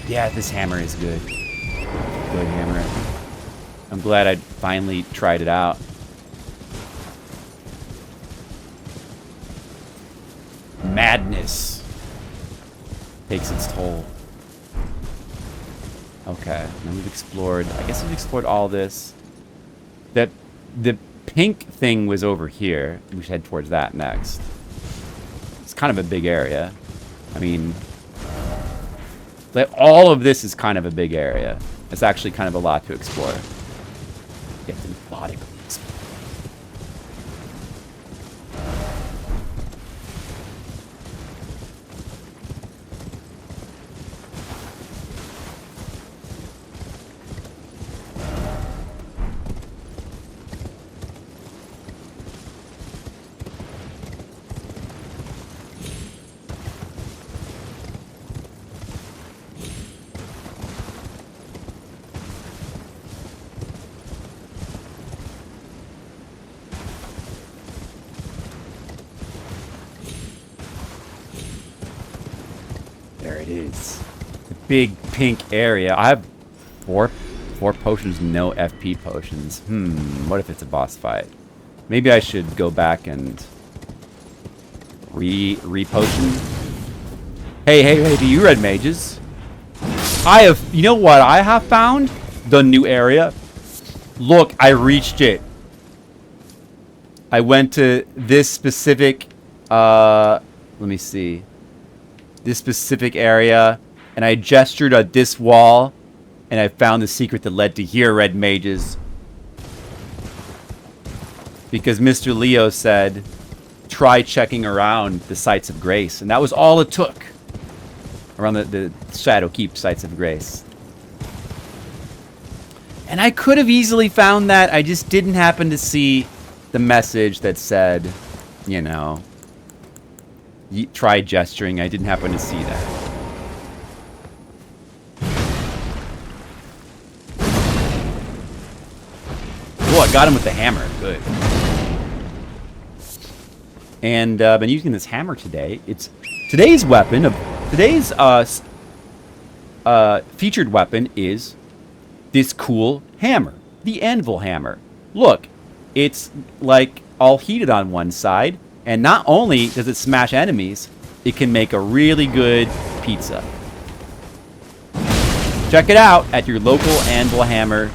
Yeah, this hammer is good. Good hammer. I'm glad I finally tried it out. Madness takes its toll. Okay, now we've explored. I guess we've explored all this. The pink thing was over here. We should head towards that next. It's kind of a big area. I mean, like, all of this is kind of a big area. It's actually kind of a lot to explore. Get the body. There it is. The big pink area. I have four potions, no FP potions. What if it's a boss fight? Maybe I should go back and re-potion. Hey, to you red mages. You know what I have found? The new area. Look, I reached it. I went to this specific, let me see. This specific area, and I gestured at this wall, and I found the secret that led to here, red mages. Because Mr. Leo said, try checking around the sites of grace, and that was all it took. Around the Shadow Keep sites of grace. And I could have easily found that, I just didn't happen to see the message that said, you know, try gesturing. I didn't happen to see that. Oh, I got him with the hammer. Good. And been using this hammer today. It's today's weapon of today's featured weapon is this cool hammer, the anvil hammer. Look, it's like all heated on one side, and not only does it smash enemies, it can make a really good pizza. Check it out at your local anvil hammer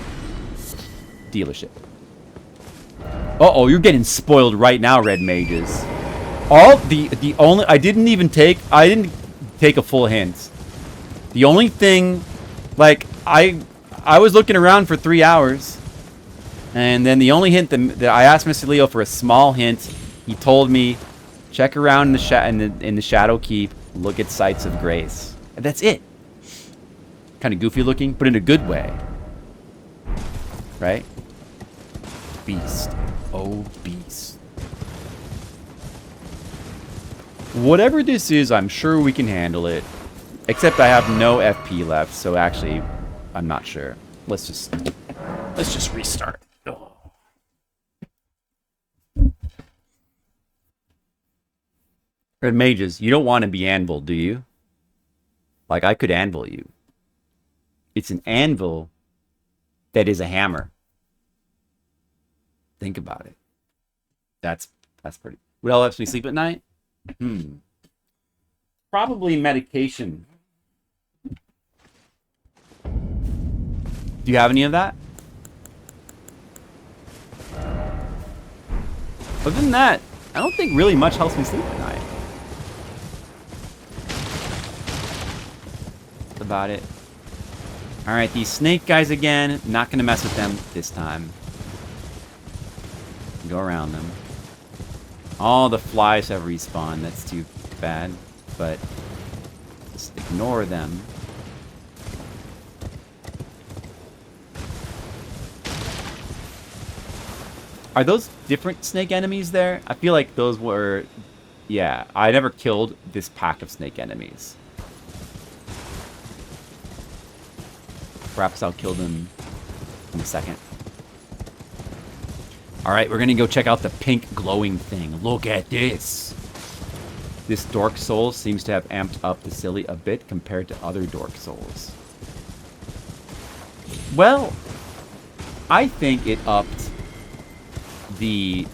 dealership. Uh-oh, you're getting spoiled right now, red mages. The only I didn't take a full hint. The only thing, like, I was looking around for 3 hours, and then the only hint that I asked Mr. Leo for a small hint. He told me, check around in the Shadow Keep, look at sites of grace. And that's it. Kind of goofy looking, but in a good way. Right? Beast. Oh, beast. Whatever this is, I'm sure we can handle it. Except I have no FP left, so actually, I'm not sure. Let's just restart. Oh. Red mages, you don't want to be anvil, do you? Like, I could anvil you. It's an anvil that is a hammer. Think about it. That's pretty. What else helps me sleep at night? Probably medication. Do you have any of that? Other than that, I don't think really much helps me sleep at night. That's about it. Alright, these snake guys again. Not going to mess with them this time. Go around them. All the flies have respawned. That's too bad. But just ignore them. Are those different snake enemies there? I feel like those were... Yeah, I never killed this pack of snake enemies. Perhaps I'll kill them in a second. Alright, we're gonna go check out the pink glowing thing. Look at this! This Dork Soul seems to have amped up the silly a bit compared to other Dork Souls. Well, I think it upped the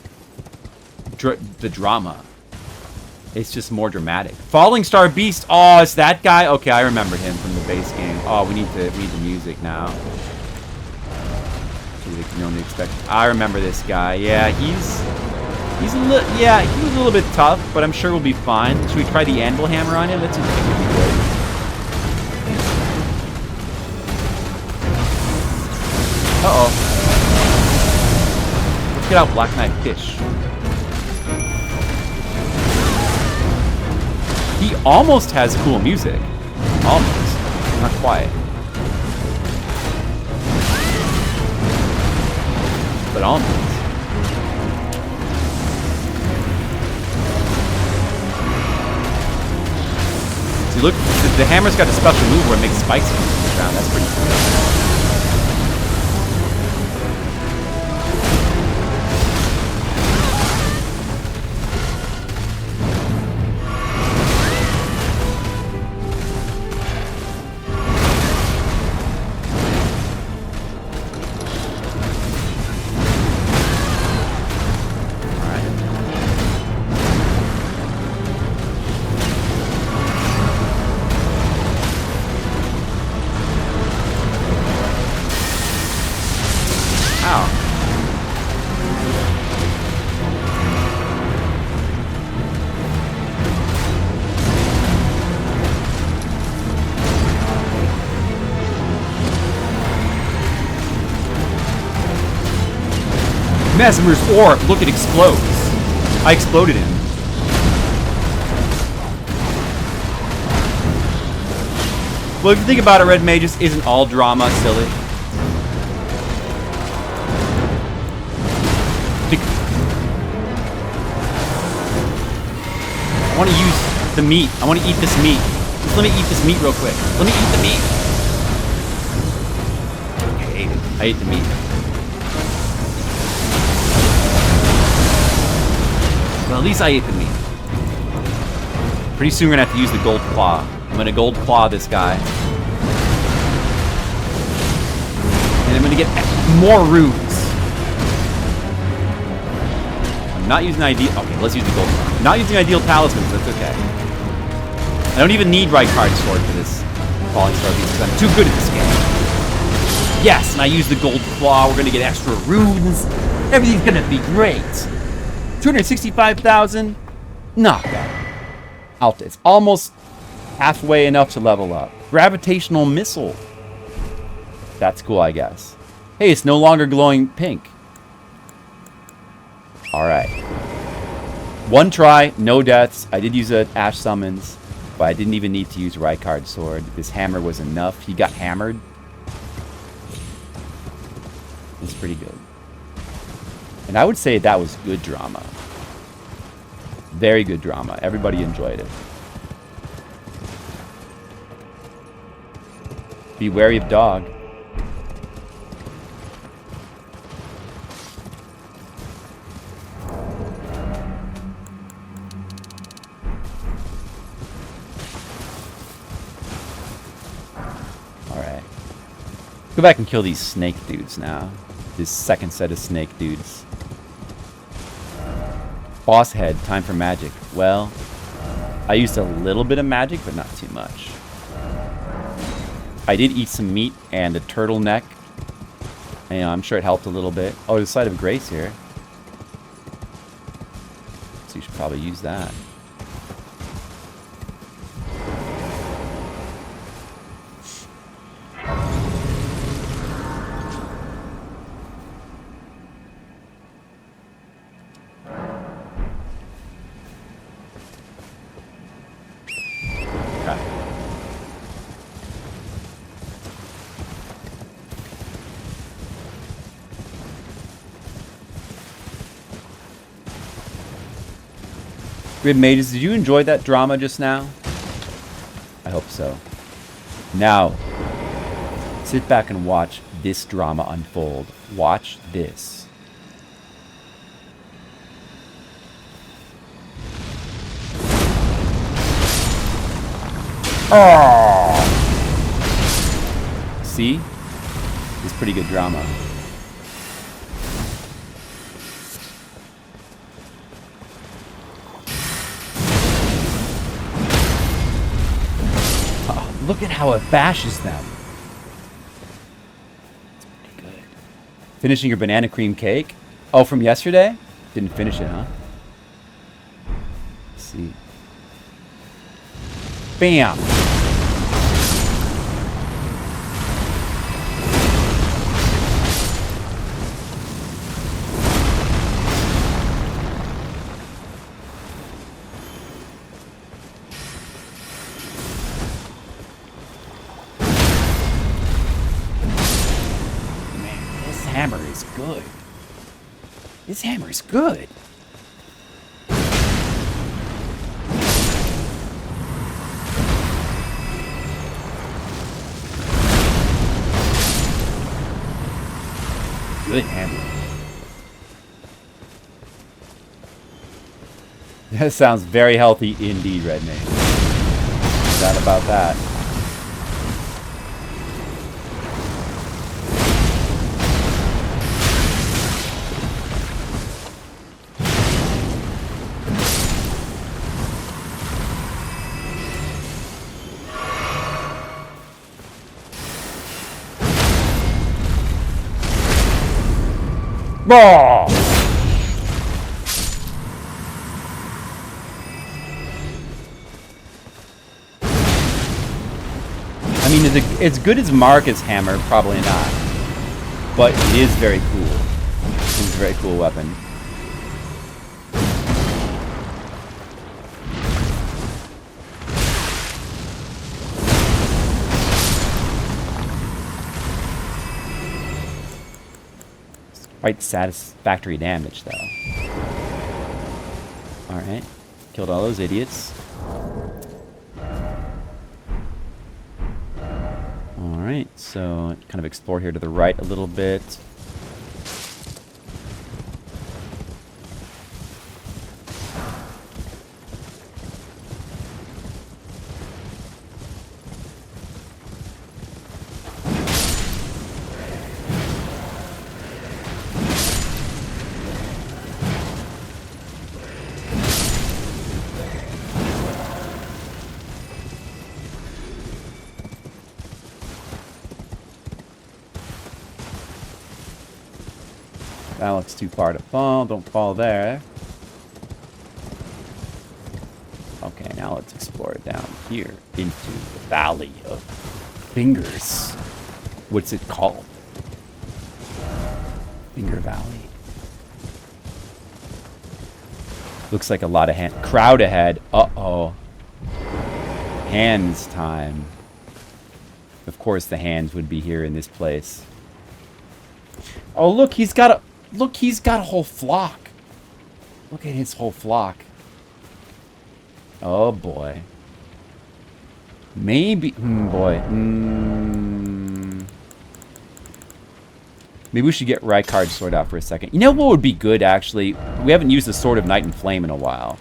drama. It's just more dramatic. Fallingstar Beast! Oh, it's that guy? Okay, I remember him from the base game. Oh, we need the music now. You can only expect. I remember this guy. Yeah, he's a little. Yeah, he was a little bit tough, but I'm sure we'll be fine. Should we try the anvil hammer on him? That's could be good. Uh-oh. Let's get out Black Knight Fish. He almost has cool music. Almost. Not quite. But almost. See, look, the hammer's got a special move where it makes spikes on the ground. That's pretty cool. Mesmer's orb, look, it explodes. I exploded him. Well, if you think about it, Red Mages isn't all drama, silly. I want to use the meat. I want to eat this meat. Just let me eat this meat real quick. Let me eat the meat. I ate it. I ate the meat. Well, at least I ate the meat. Pretty soon we're gonna have to use the gold claw. I'm gonna gold claw this guy. And I'm gonna get more runes. I'm not using ideal. Okay, let's use the gold claw. I'm not using ideal talismans, that's okay. I don't even need right card sword for this Fallingstar because I'm too good at this game. Yes, and I use the gold claw. We're gonna get extra runes. Everything's gonna be great. 265,000. Not bad. It's almost halfway enough to level up. Gravitational missile. That's cool, I guess. Hey, it's no longer glowing pink. Alright. One try, no deaths. I did use an Ash Summons, but I didn't even need to use Rykard Sword. This hammer was enough. He got hammered. It's pretty good. And I would say that was good drama. Very good drama. Everybody enjoyed it. Be wary of dog. Alright. Go back and kill these snake dudes now. This second set of snake dudes. Boss head, time for magic. Well, I used a little bit of magic, but not too much. I did eat some meat and a turtleneck. And I'm sure it helped a little bit. Oh, there's a side of grace here. So you should probably use that. Grid Mages, did you enjoy that drama just now? I hope so. Now, sit back and watch this drama unfold. Watch this. Oh! See? It's pretty good drama. Look at how it bashes them. It's pretty good. Finishing your banana cream cake? Oh, from yesterday? Didn't finish it, huh? Let's see. Bam! This hammer is good. Good hammer. That sounds very healthy indeed, Redney. No doubt about that. Oh! I mean, is it as good as Marcus' hammer? Probably not. But it is very cool. It's a very cool weapon. Quite satisfactory damage, though. Alright. Killed all those idiots. Alright, so kind of explore here to the right a little bit. That looks too far to fall. Don't fall there. Okay, now let's explore down here into the Valley of Fingers. What's it called? Finger Valley. Looks like a lot of crowd ahead. Uh-oh. Hands time. Of course the hands would be here in this place. Oh, look, he's got a whole flock. Look at his whole flock. Oh boy. Maybe maybe we should get Rykard's sword out for a second. You know what would be good, actually? We haven't used the Sword of Night and Flame in a while.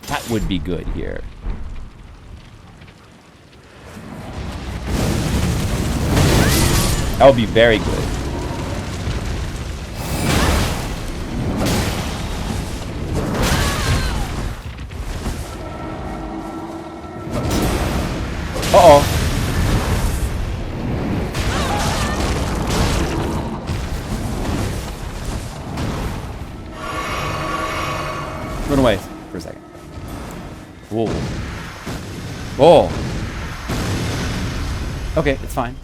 That would be good here. That would be very good. Uh-oh. Run away for a second. Whoa. Whoa. Okay, it's fine.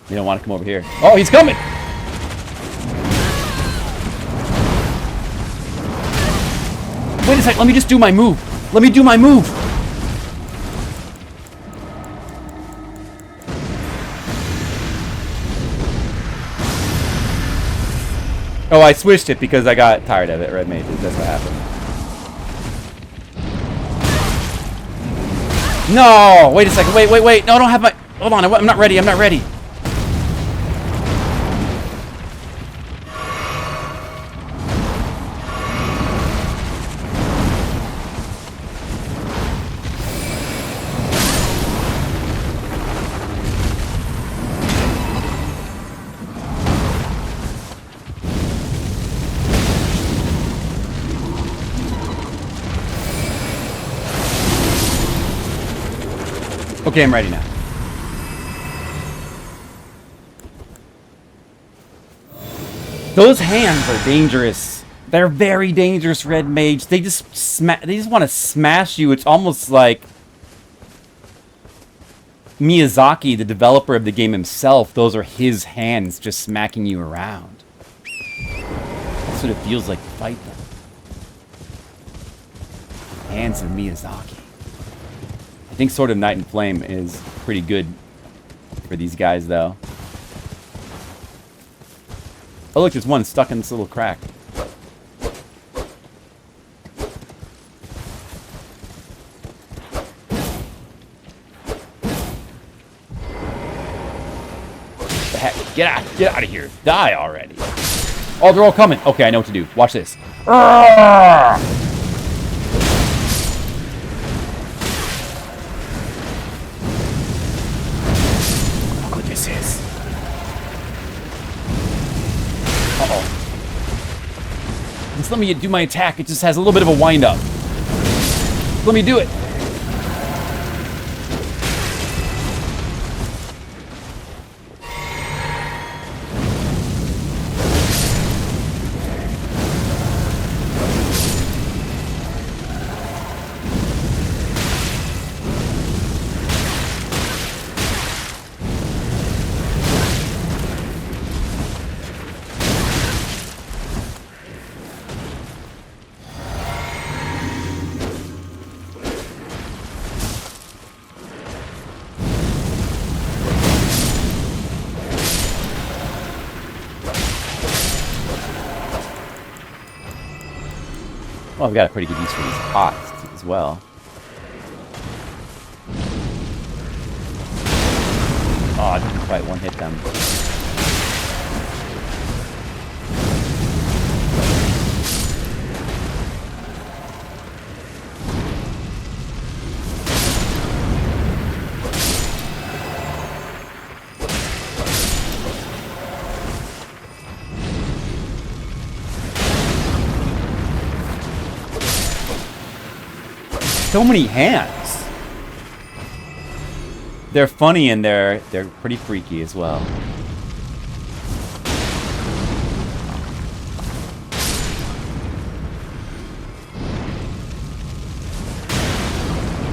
You don't want to come over here. Oh, he's coming! Wait a sec, let me just do my move. Let me do my move. Oh, I switched it because I got tired of it, Red Mage. That's what happened. No! Wait a second. Wait. No, I don't have my... Hold on, I'm not ready. I'm not ready. Okay, I'm ready now. Those hands are dangerous. They're very dangerous, Red Mage. They just want to smash you. It's almost like Miyazaki, the developer of the game himself. Those are his hands just smacking you around. That's what it feels like to fight them. Hands of Miyazaki. I think Sword of Night and Flame is pretty good for these guys, though. Oh, look, there's one stuck in this little crack. The heck? Get out of here. Die already. Oh, they're all coming. Okay, I know what to do. Watch this. Just let me do my attack. It just has a little bit of a wind up. Let me do it. Well, I've got a pretty good use for these pots as well. Oh, I didn't quite one-hit them. So many hands. They're funny and they're pretty freaky as well.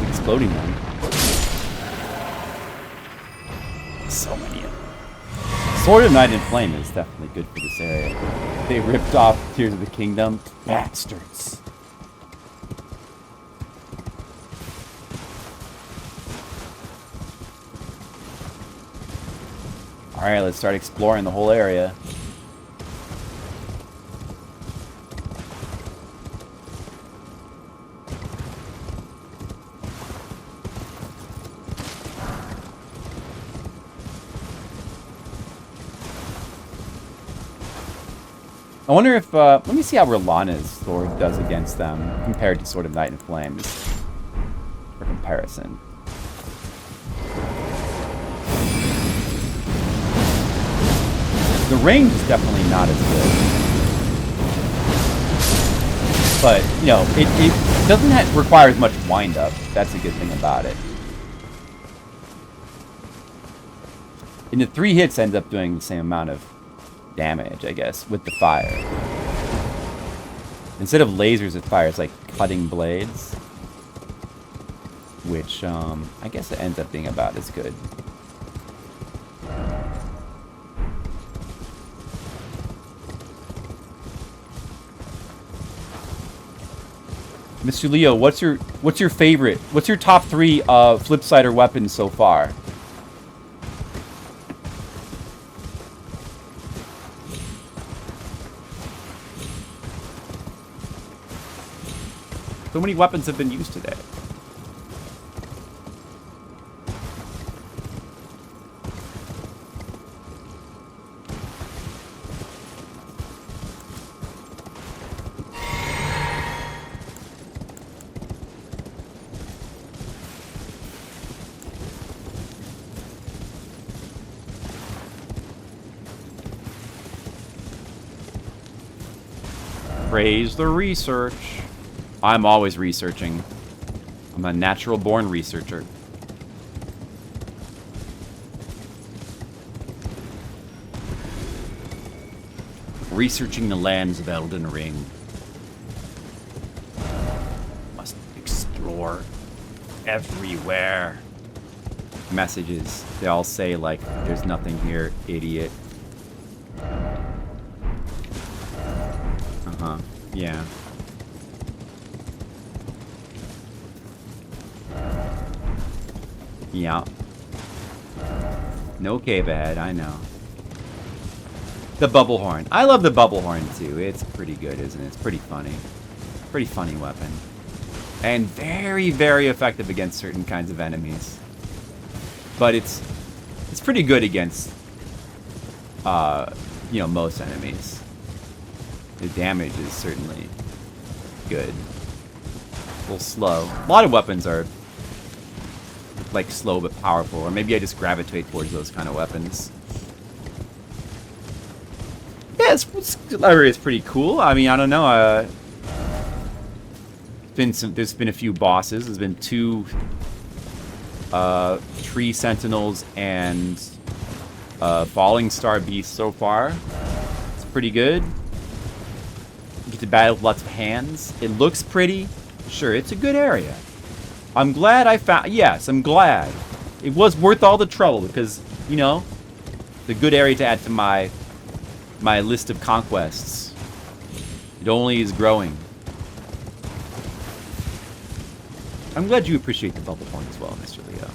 Exploding them. So many of them. Sword of Night and Flame is definitely good for this area. They ripped off Tears of the Kingdom. Bastards. Alright, let's start exploring the whole area. I wonder if, let me see how Rolana's sword does against them compared to Sword of Night and Flames. For comparison. The range is definitely not as good. But, you know, it doesn't require as much wind-up. That's a good thing about it. And the 3 hits end up doing the same amount of damage, I guess, with the fire. Instead of lasers, it fires like cutting blades. Which, I guess it ends up being about as good. Mr. Leo, what's your favorite? What's your top 3 Flipsider weapons so far? So many weapons have been used today. Praise the research. I'm always researching. I'm a natural-born researcher. Researching the lands of Elden Ring. Must explore everywhere. Messages. They all say, like, there's nothing here, idiot. Uh-huh. Yeah. Yeah. No cave ahead, I know. The bubble horn. I love the bubble horn too. It's pretty good, isn't it? It's pretty funny. Pretty funny weapon. And very, very effective against certain kinds of enemies. But it's pretty good against you know, most enemies. The damage is certainly good. A little slow. A lot of weapons are like slow but powerful, or maybe I just gravitate towards those kind of weapons. Yeah, this area is pretty cool. I mean, I don't know. There's been a few bosses. There's been 2 tree sentinels and Fallingstar beasts so far. It's pretty good. You get to battle with lots of hands. It looks pretty. Sure, it's a good area. I'm glad I found... Yes, I'm glad. It was worth all the trouble because, you know, the good area to add to my list of conquests. It only is growing. I'm glad you appreciate the bubble horn as well, Mr. Leo.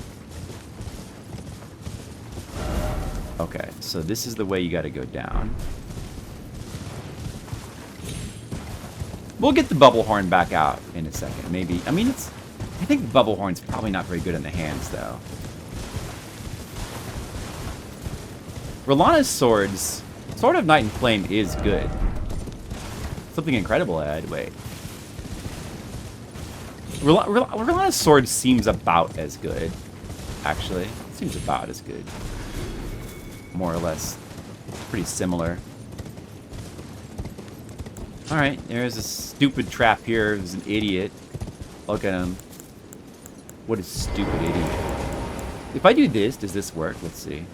Okay, so this is the way you got to go down. We'll get the bubble horn back out in a second, maybe. I mean, I think the bubble horn's probably not very good in the hands, though. Rolana's swords... Sword of Night and Flame is good. Something incredible I'd wait. Rolana's sword seems about as good, actually. It seems about as good. More or less. Pretty similar. Alright, there's a stupid trap here. There's an idiot. Look at him. What a stupid idiot. If I do this, does this work? Let's see.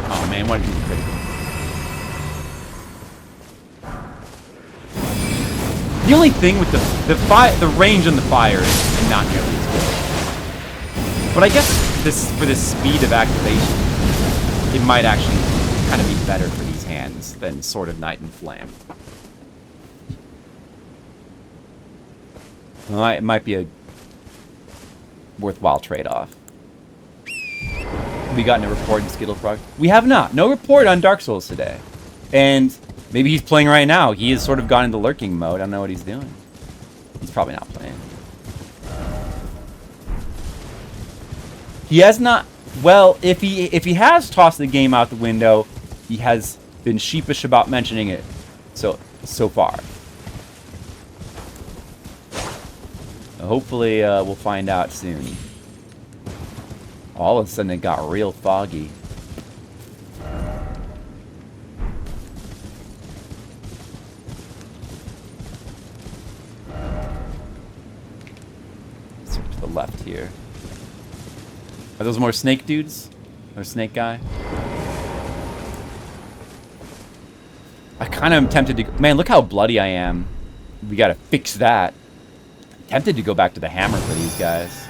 Oh man, why did you critical? The only thing with the range on the fire is not nearly as good. But I guess for this speed of activation, it might actually kind of be better for these hands than Sword of Night and Flame. Well, it might be a worthwhile trade-off. Have we gotten a report in Skittlefrog? We have not. No report on Dark Souls today. And maybe he's playing right now. He has sort of gone into lurking mode. I don't know what he's doing. He's probably not playing. He has not... Well, if he has tossed the game out the window, he has been sheepish about mentioning it so far. Hopefully, we'll find out soon. All of a sudden, it got real foggy. Let's look to the left here. Are those more snake dudes? Or snake guy? I kind of am tempted to... Man, look how bloody I am. We gotta fix that. I'm tempted to go back to the hammer for these guys.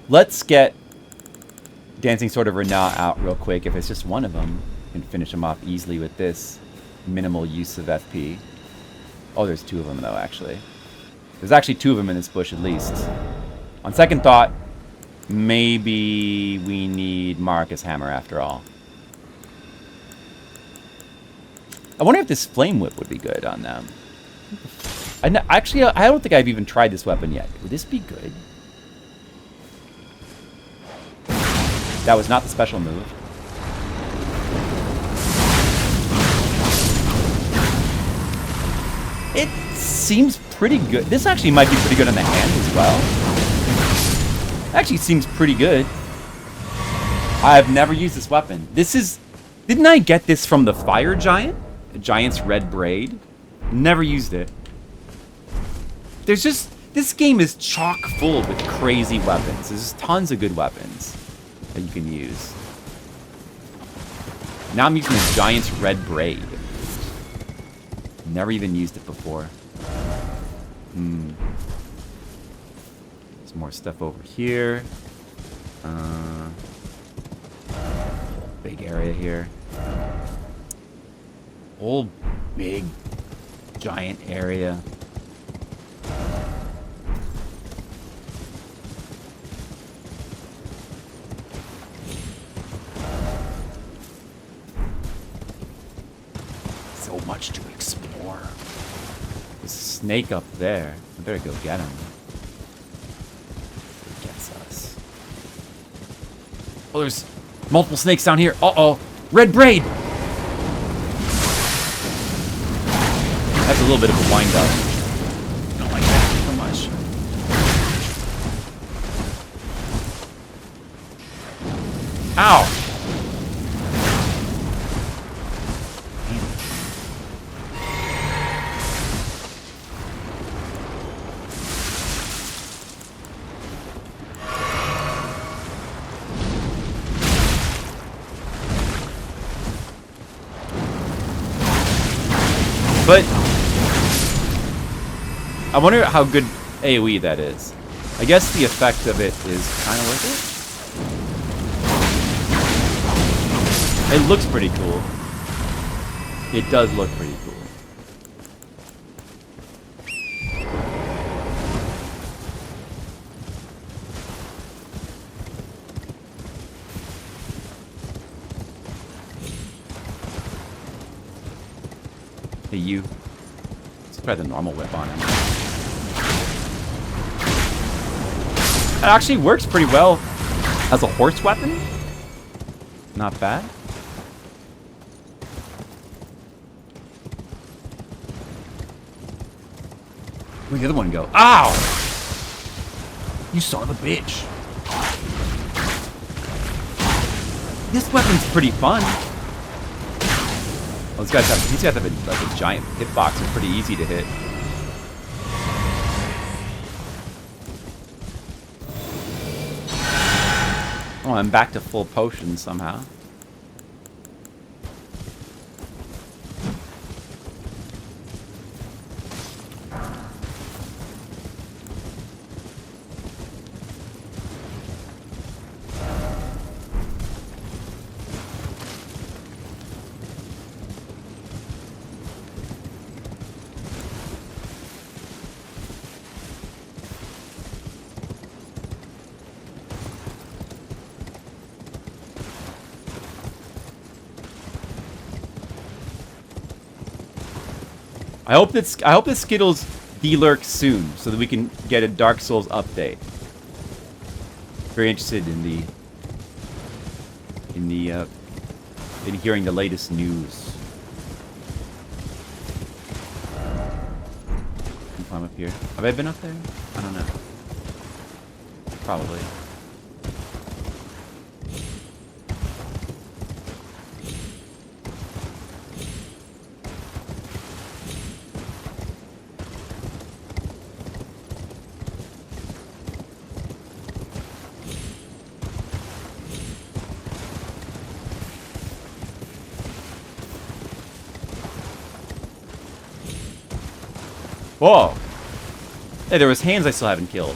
Let's get Dancing Sword of Renat out real quick. If it's just one of them, we can finish them off easily with this minimal use of FP. Oh, there's two of them, though, actually. There's actually two of them in this bush, at least. On second thought, maybe we need Marcus Hammer after all. I wonder if this Flame Whip would be good on them. Actually, I don't think I've even tried this weapon yet. Would this be good? That was not the special move. It seems pretty good. This actually might be pretty good on the hand as well. Actually seems pretty good. I've never used this weapon. This is... Didn't I get this from the Fire Giant? The Giant's Red Braid? Never used it. There's just... This game is chock full with crazy weapons. There's tons of good weapons that you can use. Now I'm using the Giant's Red Braid. Never even used it before. Some more stuff over here. Big area here. Whole big, giant area. So much to explore. There's a snake up there. I better go get him. He gets us. Oh, there's multiple snakes down here. Uh-oh. Red Braid! That's a little bit of a wind up. I don't like that so much. Ow! But I wonder how good AoE that is. I guess the effect of it is kind of worth it. It looks pretty cool. It does look pretty cool. Hey, you. Let's try the normal whip on him. It actually works pretty well as a horse weapon. Not bad. Where'd the other one go? Ow! You son of a bitch. This weapon's pretty fun. Well, these guys have like a giant hitbox. They're pretty easy to hit. Oh, I'm back to full potions somehow. I hope that Skittles de-lurks soon so that we can get a Dark Souls update. Very interested in hearing the latest news. Can climb up here. Have I been up there? I don't know. Probably. Whoa! Hey, there was hands I still haven't killed.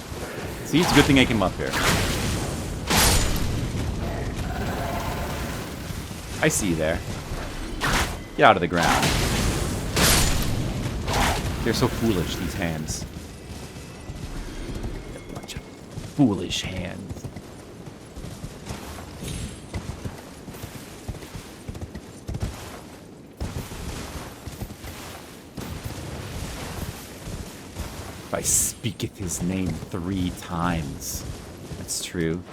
See, it's a good thing I came up here. I see you there. Get out of the ground. They're so foolish, these hands. A bunch of foolish hands. I speaketh his name 3 times. That's true.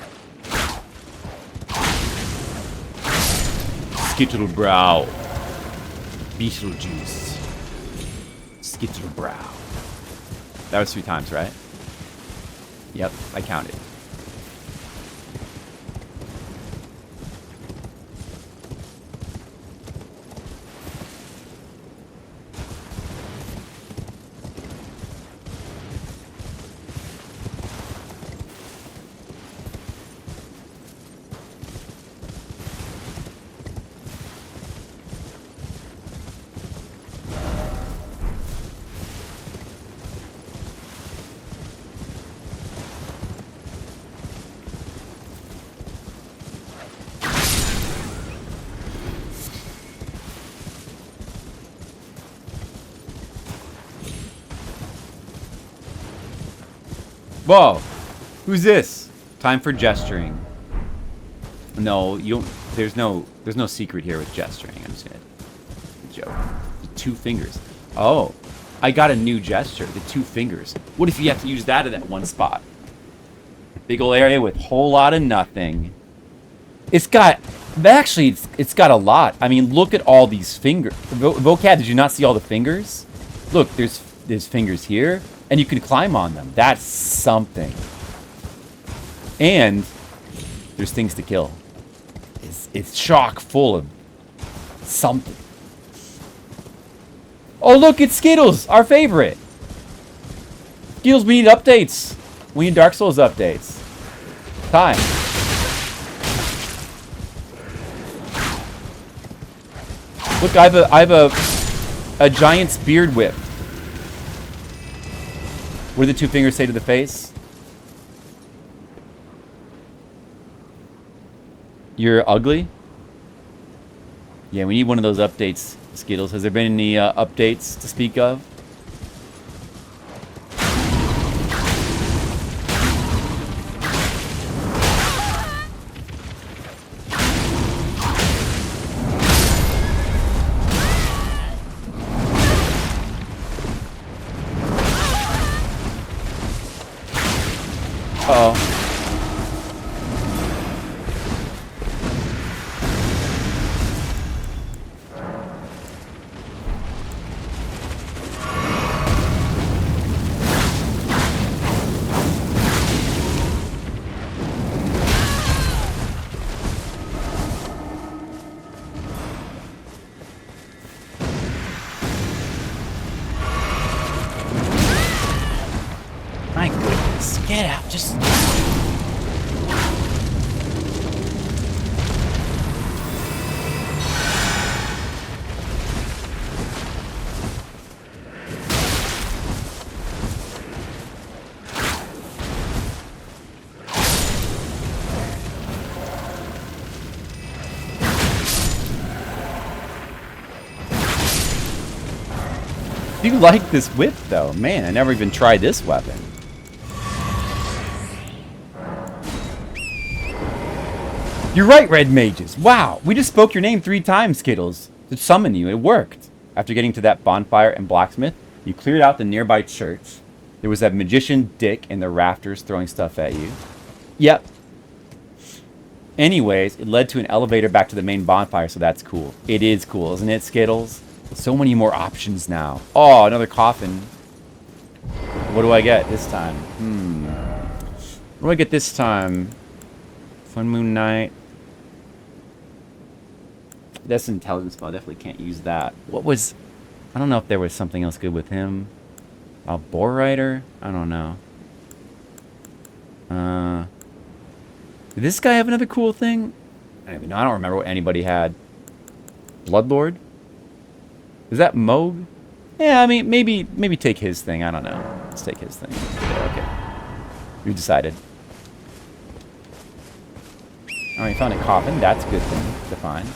Skittlebrow. Beetlejuice. Skittlebrow. That was 3 times, right? Yep, I counted. Whoa! Who's this? Time for gesturing. No, you don't. There's no secret here with gesturing. I'm just gonna joke. 2 fingers. Oh, I got a new gesture. The 2 fingers. What if you have to use that in that one spot? Big ol' area with whole lot of nothing. It's got. Actually, it's got a lot. I mean, look at all these fingers. Vocab, did you not see all the fingers? Look, there's fingers here. And you can climb on them. That's something. And there's things to kill. It's chock full of something. Oh, look, it's Skittles, our favorite. Skittles, we need updates. We need Dark Souls updates. Time. Look, I have a giant's beard whip. What do the 2 fingers say to the face? You're ugly? Yeah, we need one of those updates, Skittles. Has there been any updates to speak of? Uh-oh. My goodness. Get out. Just... I do like this whip, though. Man, I never even tried this weapon. You're right, Red Mages. Wow, we just spoke your name 3 times, Skittles, to summon you. It worked. After getting to that bonfire and blacksmith, you cleared out the nearby church. There was that magician Dick in the rafters throwing stuff at you. Yep. Anyways, it led to an elevator back to the main bonfire, so that's cool. It is cool, isn't it, Skittles? So many more options now. Oh, another coffin. What do I get this time? What do I get this time? Fun Moon Knight. That's an intelligence spell. I definitely can't use that. What was... I don't know if there was something else good with him. Boar Rider? I don't know. Did this guy have another cool thing? I don't even know. I don't remember what anybody had. Bloodlord? Is that Moog? Yeah, I mean, maybe take his thing. I don't know. Let's take his thing. Okay. We decided. Alright, found a coffin. That's a good thing to find.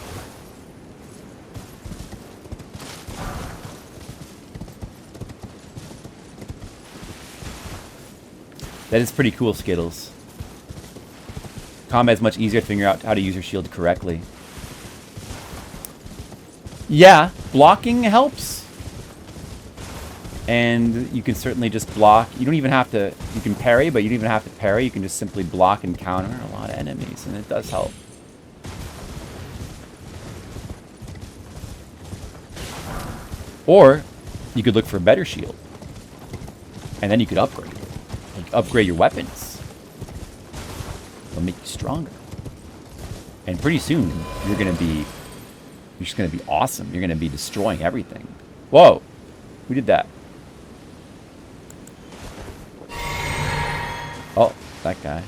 That is pretty cool, Skittles. Combat's much easier to figure out how to use your shield correctly. Yeah, blocking helps. And you can certainly just block. You don't even have to... You can parry, but you don't even have to parry. You can just simply block and counter a lot of enemies, and it does help. Or, you could look for a better shield. And then you could upgrade it. Like, upgrade your weapons. It'll make you stronger. And pretty soon, you're going to be... You're just going to be awesome. You're going to be destroying everything. Whoa. Who did that? Oh, that guy.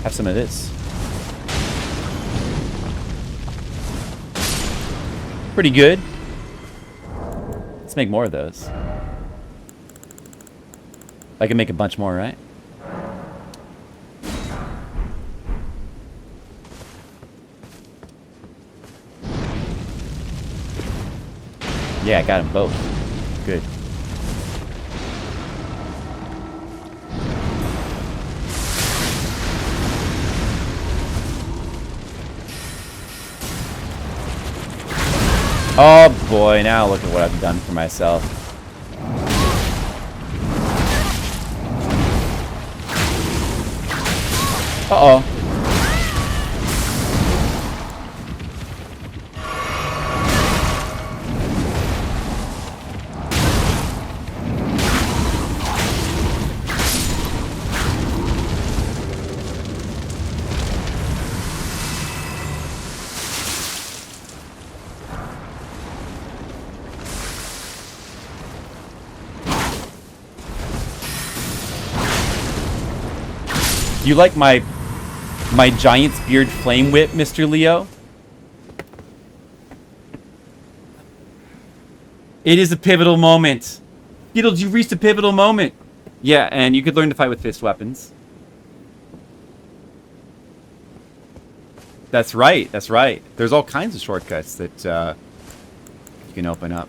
Have some of this. Pretty good. Let's make more of those. I can make a bunch more, right? Yeah, I got them both. Good. Oh boy, now look at what I've done for myself. Uh-oh. You like my giant's beard flame whip, Mr. Leo? It is a pivotal moment. Skittles, you've reached a pivotal moment. Yeah, and you could learn to fight with fist weapons. That's right, that's right. There's all kinds of shortcuts that you can open up.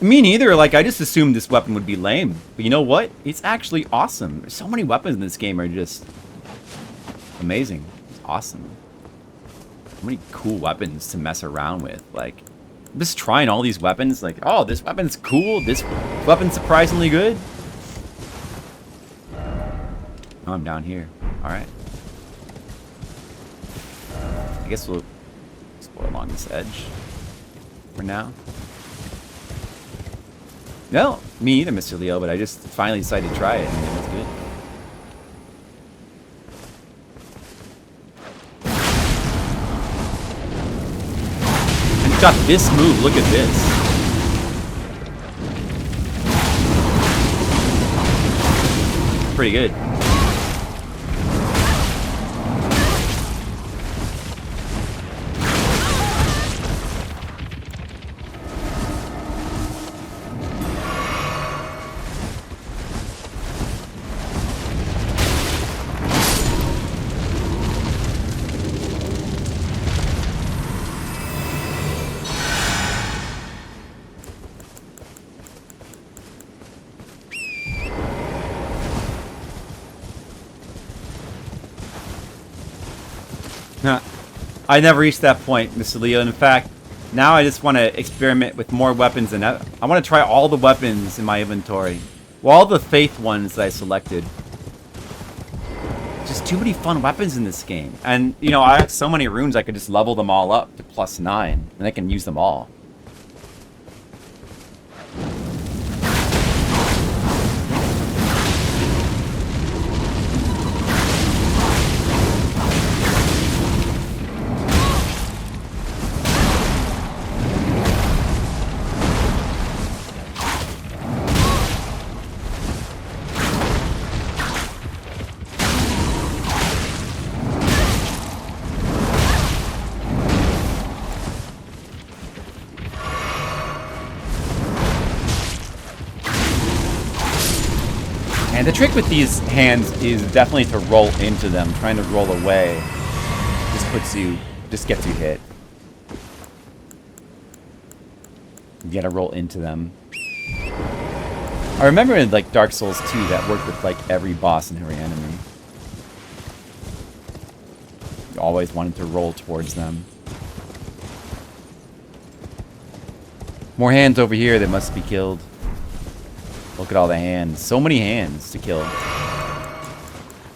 Me neither. Like, I just assumed this weapon would be lame. But you know what? It's actually awesome. So many weapons in this game are just amazing. It's awesome. So many cool weapons to mess around with. Like, I'm just trying all these weapons. Like, oh, this weapon's cool. This weapon's surprisingly good. Oh, I'm down here. Alright. I guess we'll explore along this edge for now. No, me either, Mr. Leo, but I just finally decided to try it, and it was good. He's got this move. Look at this. Pretty good. I never reached that point, Mr. Leo. In fact, now I just want to experiment with more weapons, and I want to try all the weapons in my inventory. Well, all the faith ones that I selected. Just too many fun weapons in this game. And, you know, I have so many runes I could just level them all up to +9, and I can use them all. And the trick with these hands is definitely to roll into them. Trying to roll away just gets you hit. You gotta roll into them. I remember in like Dark Souls 2 that worked with like every boss and every enemy. You always wanted to roll towards them. More hands over here that must be killed. Look at all the hands. So many hands to kill.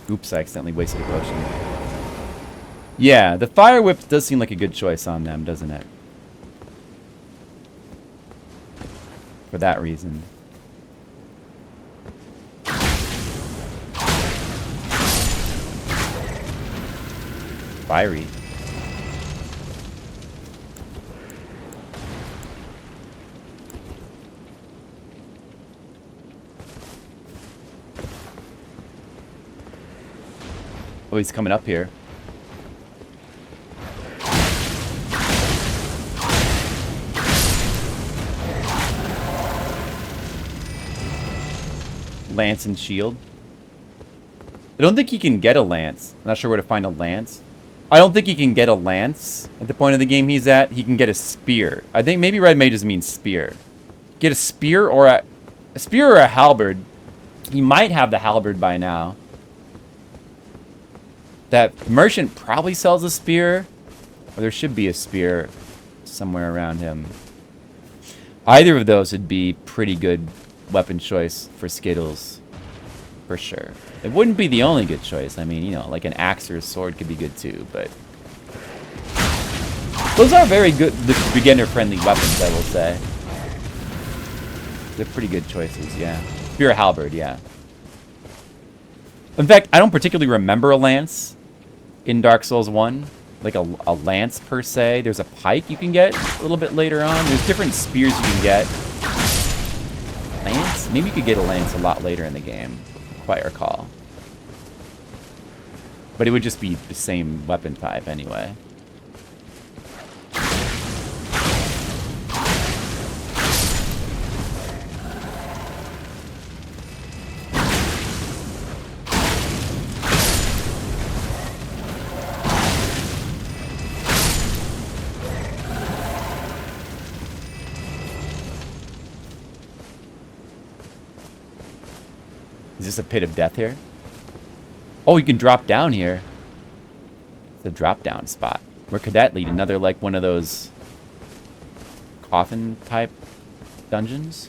Oops, I accidentally wasted a potion. Yeah, the fire whip does seem like a good choice on them, doesn't it? For that reason. Fiery. Oh, he's coming up here. Lance and shield. I don't think he can get a lance. I'm not sure where to find a lance. I don't think he can get a lance at the point of the game he's at. He can get a spear. I think maybe red mages mean spear. Get a spear or a spear or a halberd. He might have the halberd by now. That merchant probably sells a spear, or there should be a spear somewhere around him. Either of those would be pretty good weapon choice for Skittles, for sure. It wouldn't be the only good choice. I mean, you know, like an axe or a sword could be good too, but those are very good, beginner-friendly weapons, I will say. They're pretty good choices, yeah. Spear or halberd, yeah. In fact, I don't particularly remember a lance in Dark Souls 1. Like a lance, per se. There's a pike you can get a little bit later on. There's different spears you can get. Lance? Maybe you could get a lance a lot later in the game. Quite recall. But it would just be the same weapon type anyway. Is this a pit of death here? Oh, you can drop down here. It's a drop down spot. Where could that lead? Another, like, one of those coffin type dungeons?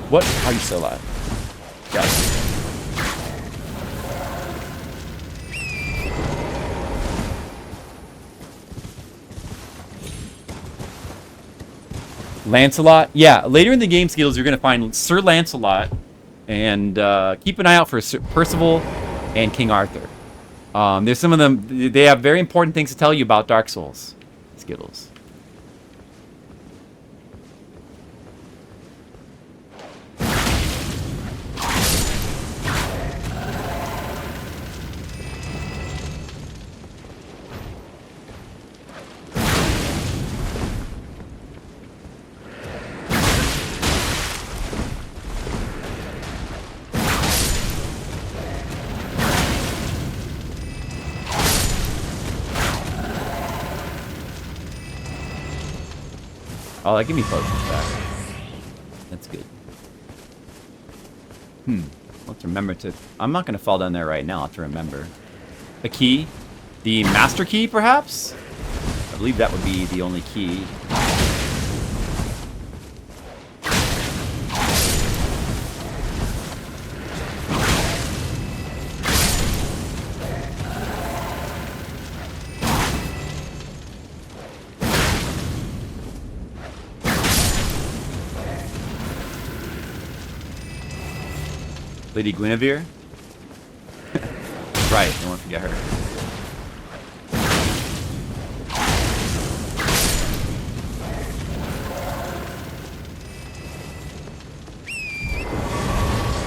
What? How are you still alive? Got it. Lancelot? Yeah, later in the game, Skittles, you're going to find Sir Lancelot. And keep an eye out for Sir Percival and King Arthur. There's some of them. They have very important things to tell you about Dark Souls. Skittles. Oh, that give me potions back. That's good. Let's remember to... I'm not going to fall down there right now. I'll have to remember. A key? The master key, perhaps? I believe that would be the only key. Lady Guinevere? Right, don't want to forget her.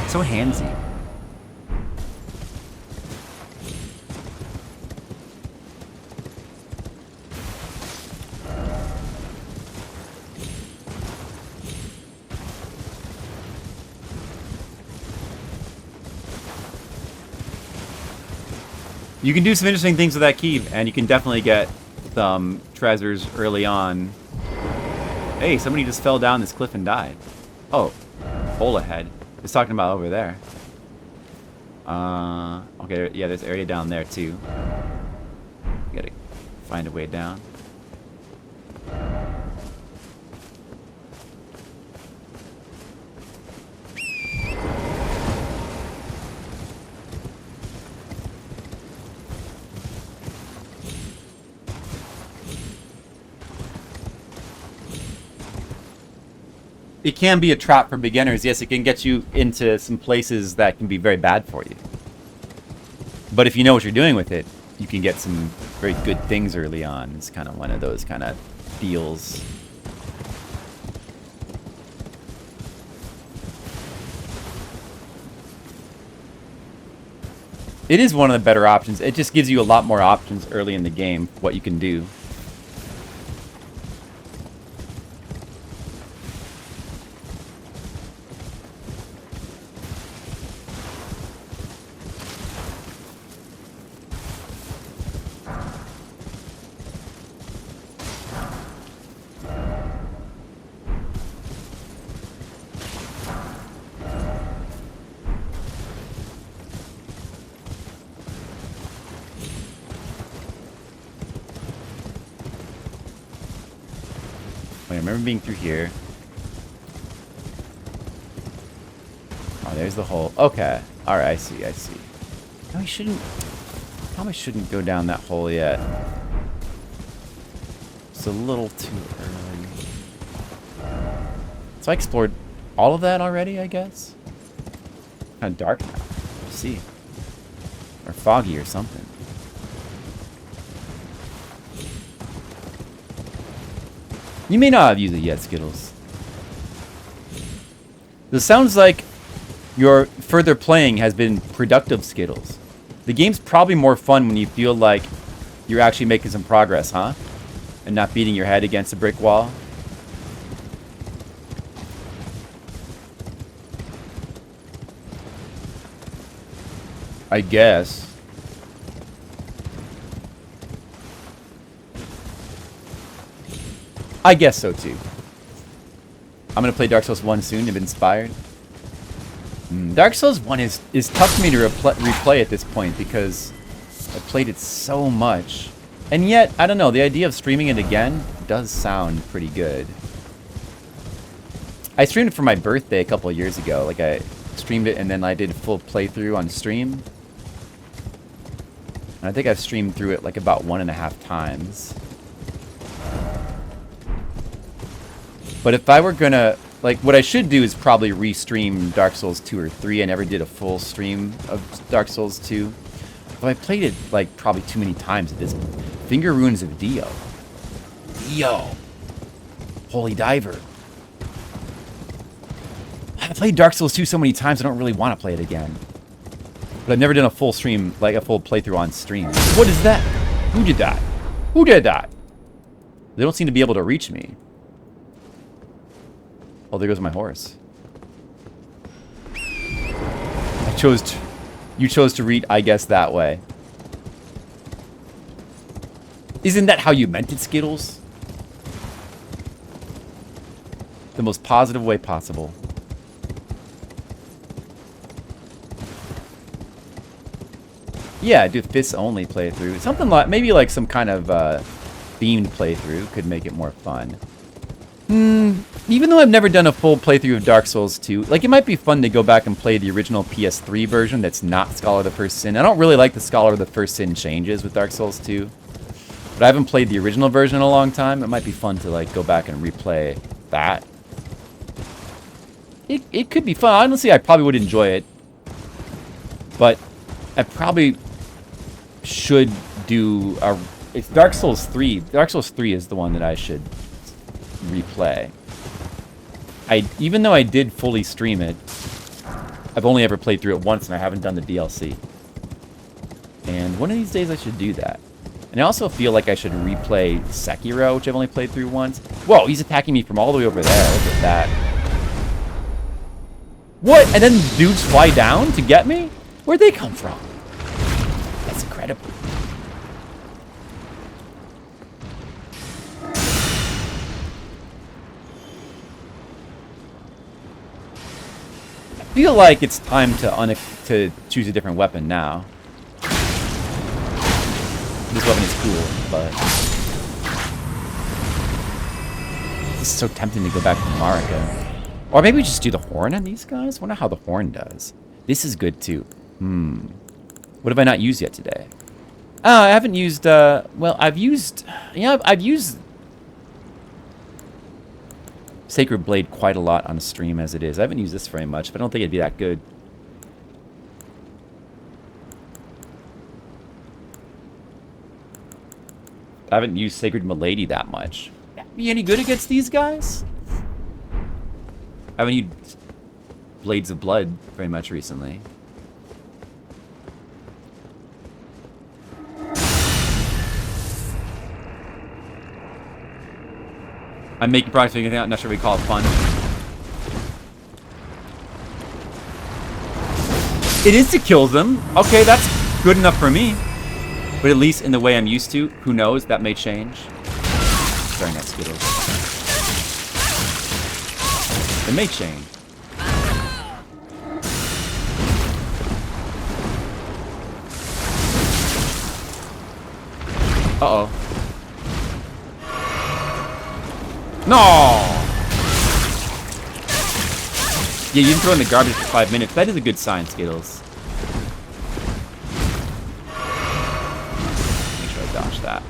So handsy. You can do some interesting things with that key, and you can definitely get some treasures early on. Hey, somebody just fell down this cliff and died. Oh, hole ahead. It's talking about over there. Okay, yeah, there's area down there too. You gotta find a way down. It can be a trap for beginners. Yes, it can get you into some places that can be very bad for you. But if you know what you're doing with it, you can get some very good things early on. It's kind of one of those kind of deals. It is one of the better options. It just gives you a lot more options early in the game, what you can do. I remember being through here. Oh, there's the hole. Okay. Alright, I see, I see. No, we shouldn't... Probably shouldn't go down that hole yet. It's a little too early. So I explored all of that already, I guess? Kind of dark now. Let's see. Or foggy or something. You may not have used it yet, Skittles. This sounds like your further playing has been productive, Skittles. The game's probably more fun when you feel like you're actually making some progress, huh? And not beating your head against a brick wall. I guess. I guess so too. I'm gonna play Dark Souls 1 soon, if inspired. Dark Souls 1 is tough for me to replay at this point because I played it so much. And yet, I don't know, the idea of streaming it again does sound pretty good. I streamed it for my birthday a couple of years ago. Like, I streamed it and then I did a full playthrough on stream. And I think I've streamed through it like about 1.5 times. But if I were gonna, like, what I should do is probably re-stream Dark Souls 2 or 3. I never did a full stream of Dark Souls 2. But I played it, like, probably too many times at this point. Finger Runes of Dio. Dio. Holy Diver. I played Dark Souls 2 so many times, I don't really want to play it again. But I've never done a full stream, like a full playthrough on stream. What is that? Who did that? Who did that? They don't seem to be able to reach me. Oh, there goes my horse. You chose to read, I guess, that way. Isn't that how you meant it, Skittles? The most positive way possible. Yeah, do fists only playthrough. Something like, maybe like some kind of themed playthrough could make it more fun. Even though I've never done a full playthrough of Dark Souls 2, like it might be fun to go back and play the original PS3 version that's not Scholar of the First Sin. I don't really like the Scholar of the First Sin changes with Dark Souls 2. But I haven't played the original version in a long time. It might be fun to like go back and replay that. It could be fun. Honestly, I probably would enjoy it. But I probably should do a... It's Dark Souls 3. Dark Souls 3 is the one that I should replay. Even though I did fully stream it, I've only ever played through it once and I haven't done the DLC. And one of these days I should do that. And I also feel like I should replay Sekiro, which I've only played through once. Whoa, he's attacking me from all the way over there. Look at that. What? And then dudes fly down to get me? Where'd they come from? That's incredible. I feel like it's time to choose a different weapon now. This weapon is cool, but it's so tempting to go back to Marika. Or maybe just do the horn on these guys? Wonder how the horn does. This is good too. What have I not used yet today? Oh, I haven't used, well, I've used Sacred Blade quite a lot on stream as it is. I haven't used this very much, but I don't think it'd be that good. I haven't used Sacred Milady that much. Be any good against these guys? I haven't used Blades of Blood very much recently. I'm making progress figuring it out. Not sure we call it fun. It is to kill them. Okay, that's good enough for me. But at least in the way I'm used to, who knows, that may change. Very nice, Skittles. It may change. Uh-oh. No! Yeah, you can throw in the garbage for 5 minutes. That is a good sign, Skittles. Make sure I dodge that.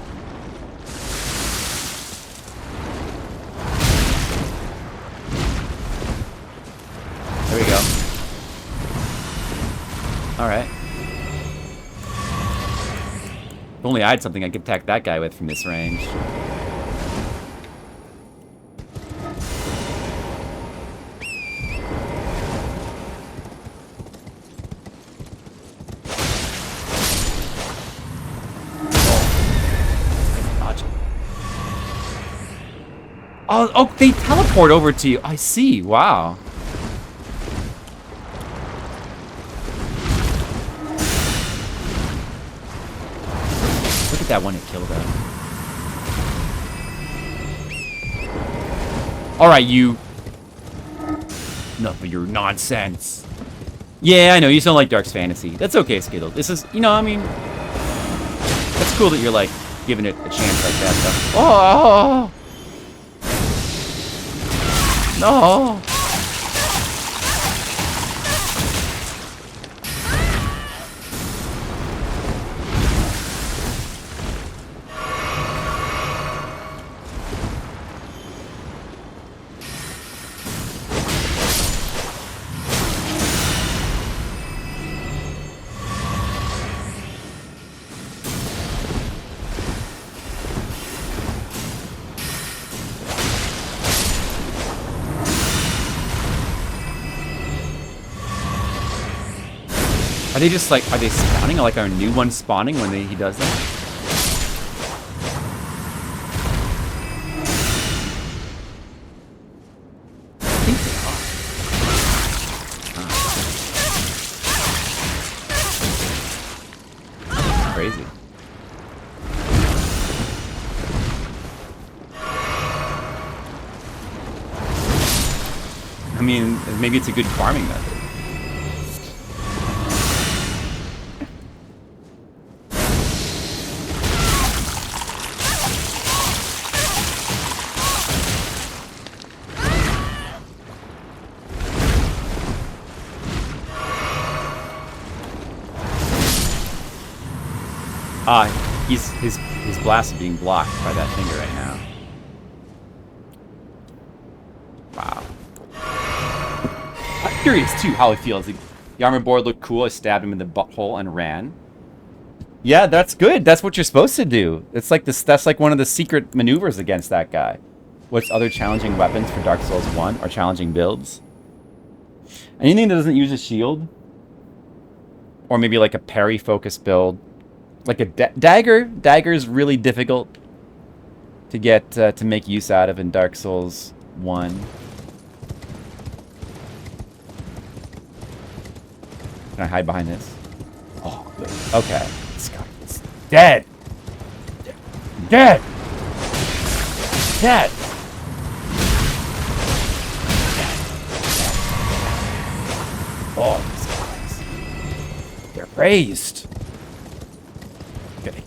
There we go. Alright. If only I had something I could attack that guy with from this range. Oh, they teleport over to you. I see. Wow. Look at that one that killed him. Alright, you. Enough of your nonsense. Yeah, I know. You just don't like Dark's Fantasy. That's okay, Skittles. This is, you know, I mean. That's cool that you're, like, giving it a chance like that, though. Oh! No! Are they just like, are they spawning? Like, are new ones spawning when he does that? I think they are. Crazy. I mean, maybe it's a good farming method. His blast is being blocked by that finger right now. Wow. I'm curious too how it feels. The armor board looked cool. I stabbed him in the butthole and ran. Yeah, that's good. That's what you're supposed to do. It's like this. That's like one of the secret maneuvers against that guy. What's other challenging weapons for Dark Souls 1 or challenging builds? Anything that doesn't use a shield, or maybe like a parry focused build. Like a dagger. Dagger is really difficult to get to make use out of in Dark Souls 1. Can I hide behind this? Oh, good. Okay. This guy is dead. Dead. Dead. Oh, these guys. They're raised.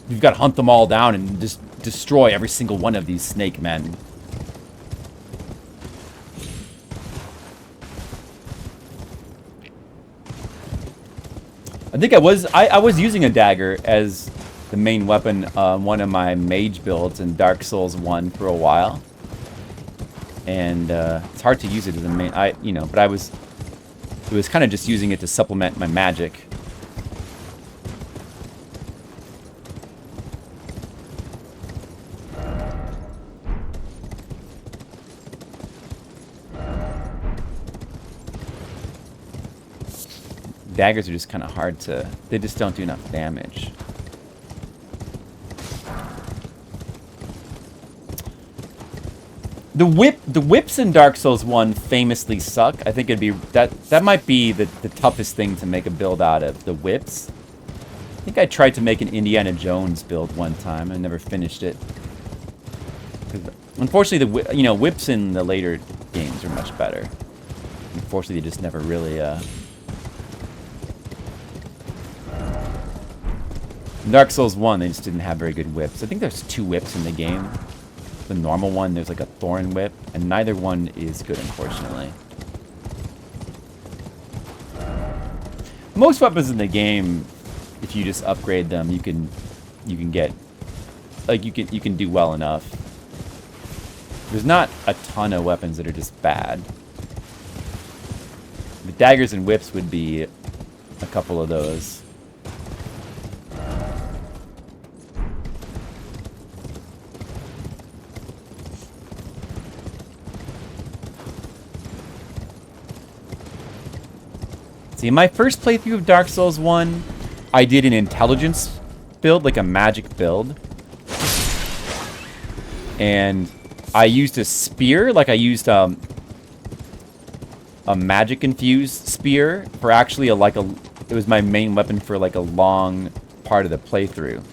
You've got to hunt them all down and just destroy every single one of these snake men. I think I was using a dagger as the main weapon on one of my mage builds in Dark Souls 1 for a while. And it's hard to use it as a main, but it was kind of just using it to supplement my magic. Daggers are just kind of hard to... They just don't do enough damage. The whips in Dark Souls 1 famously suck. I think it'd be... That might be the toughest thing to make a build out of. The whips. I think I tried to make an Indiana Jones build one time. I never finished it. Unfortunately, whips in the later games are much better. Unfortunately, they just never really... In Dark Souls 1, they just didn't have very good whips. I think there's 2 whips in the game. The normal one, there's like a thorn whip, and neither one is good, unfortunately. Most weapons in the game, if you just upgrade them, you can get, like, you can do well enough. There's not a ton of weapons that are just bad. The daggers and whips would be a couple of those. See, in my first playthrough of Dark Souls 1, I did an intelligence build, like a magic build. And I used a spear, like I used a magic-infused spear for actually it was my main weapon for like a long part of the playthrough.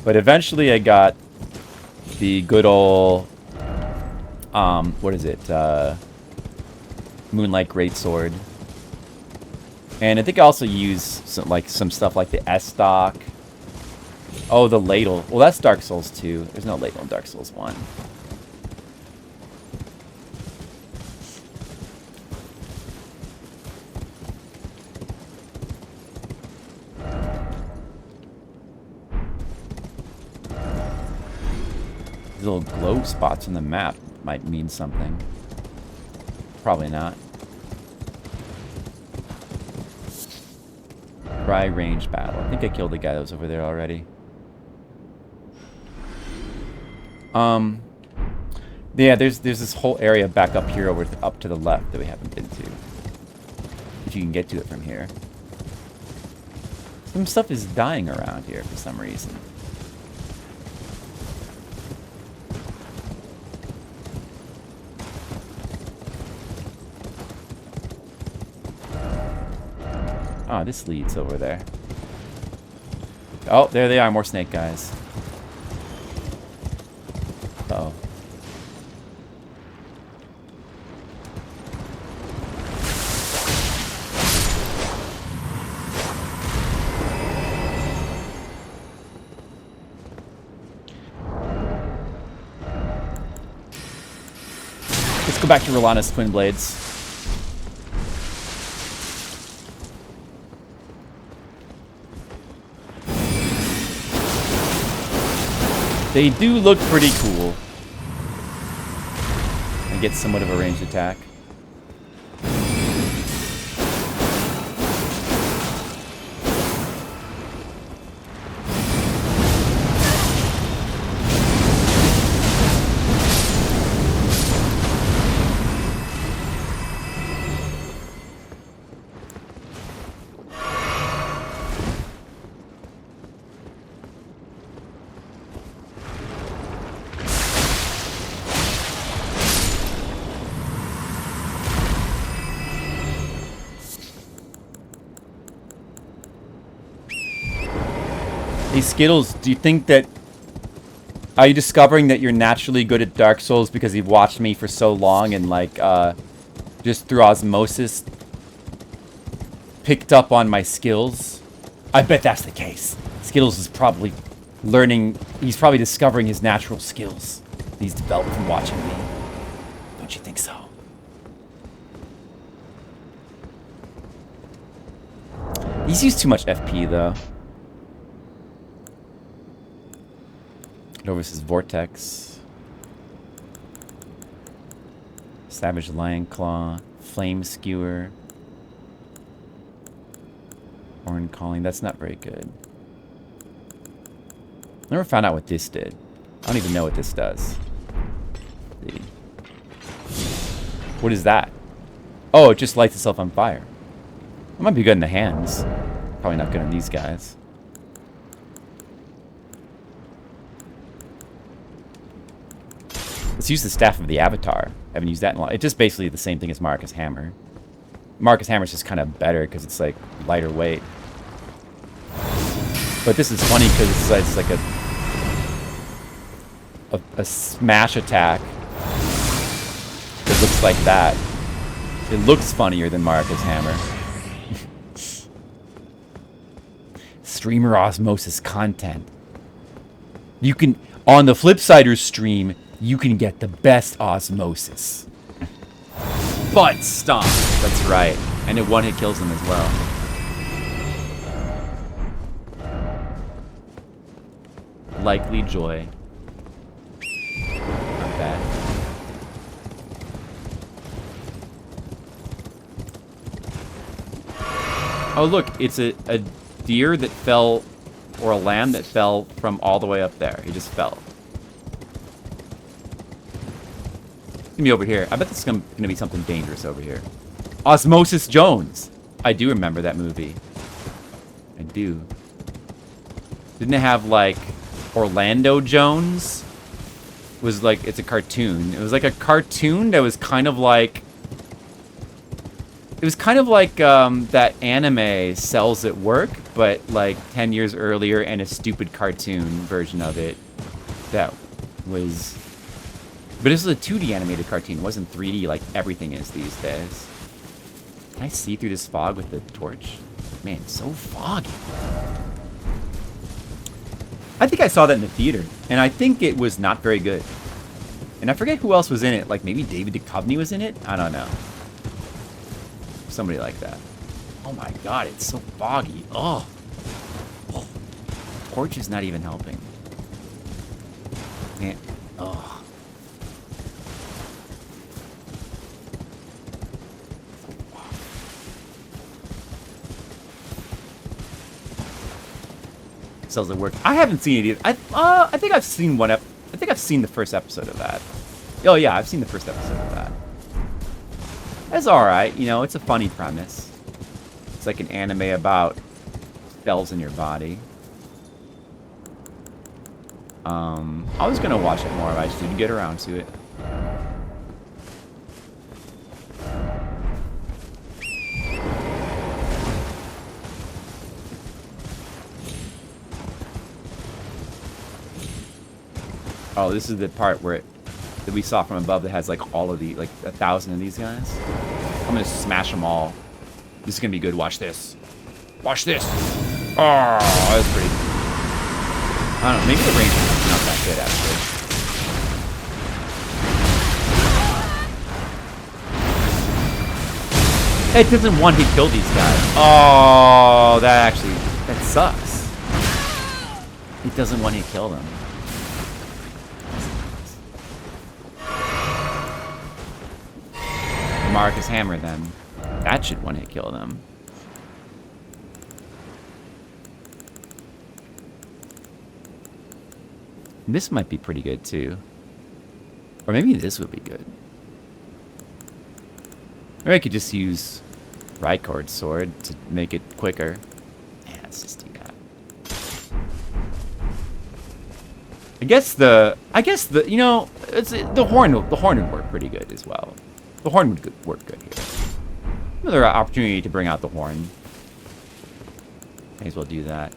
But eventually I got the good old, what is it, Moonlight Greatsword. And I think I also use some stuff like the S-Stock. Oh, the ladle. Well, that's Dark Souls 2. There's no ladle in Dark Souls 1. These little glow spots on the map might mean something. Probably not. Try range battle. I think I killed the guy that was over there already. Yeah, there's this whole area back up here up to the left that we haven't been to. If you can get to it from here. Some stuff is dying around here for some reason. Oh, this leads over there. Oh, there they are, more snake guys. Uh-oh. Let's go back to Rolana's Twin Blades. They do look pretty cool. I get somewhat of a ranged attack. Hey Skittles, do you think that... Are you discovering that you're naturally good at Dark Souls because you've watched me for so long and, like, just through osmosis picked up on my skills? I bet that's the case. Skittles is probably learning... He's probably discovering his natural skills he's developed from watching me. Don't you think so? He's used too much FP, though. Versus Vortex. Savage Lion Claw. Flame Skewer. Horn Calling. That's not very good. Never found out what this did. I don't even know what this does. Let's see. What is that? Oh, it just lights itself on fire. It might be good in the hands. Probably not good on these guys. Let's use the Staff of the Avatar. I haven't used that in a while. It's just basically the same thing as Marcus Hammer. Marcus Hammer's just kind of better because it's like lighter weight. But this is funny because it's like a smash attack that looks like that. It looks funnier than Marcus Hammer. Streamer osmosis content. You can, on the Flipsiders stream, you can get the best osmosis. Butt stomp. That's right. And it one-hit kills them as well. Likely Joy. Not bad. Oh look, it's a deer that fell, or a lamb that fell from all the way up there. He just fell. It's gonna be over here. I bet this is gonna be something dangerous over here. Osmosis Jones. I do remember that movie. I do. Didn't it have like Orlando Jones? Was like, it's a cartoon. It was like a cartoon that was kind of like... It was kind of like that anime Cells at Work, but like 10 years earlier and a stupid cartoon version of it that was... But this was a 2D animated cartoon. It wasn't 3D like everything is these days. Can I see through this fog with the torch? Man, it's so foggy. I think I saw that in the theater, and I think it was not very good. And I forget who else was in it. Like maybe David Duchovny was in it? I don't know. Somebody like that. Oh my god, it's so foggy. Oh. Torch is not even helping. Man. Oh. Cells at Work. I haven't seen it either. I think I've seen I think I've seen the first episode of that. Oh yeah, I've seen the first episode of that. That's alright, you know, it's a funny premise. It's like an anime about spells in your body. I was gonna watch it more, but I just didn't get around to it. Oh, this is the part where that we saw from above that has like all of the, like 1,000 of these guys. I'm gonna smash them all. This is gonna be good. Watch this. Watch this. Oh, that's pretty. I don't know. Maybe the range is not that good actually. It doesn't one-hit kill these guys. Oh, that sucks. It doesn't one-hit kill them. Marcus Hammer then. That should one-hit kill them. This might be pretty good too. Or maybe this would be good. Or I could just use Rykord's sword to make it quicker. Yeah, let's just do that. I guess the you know, the horn would work pretty good as well. The horn would work good here. Another opportunity to bring out the horn. May as well do that.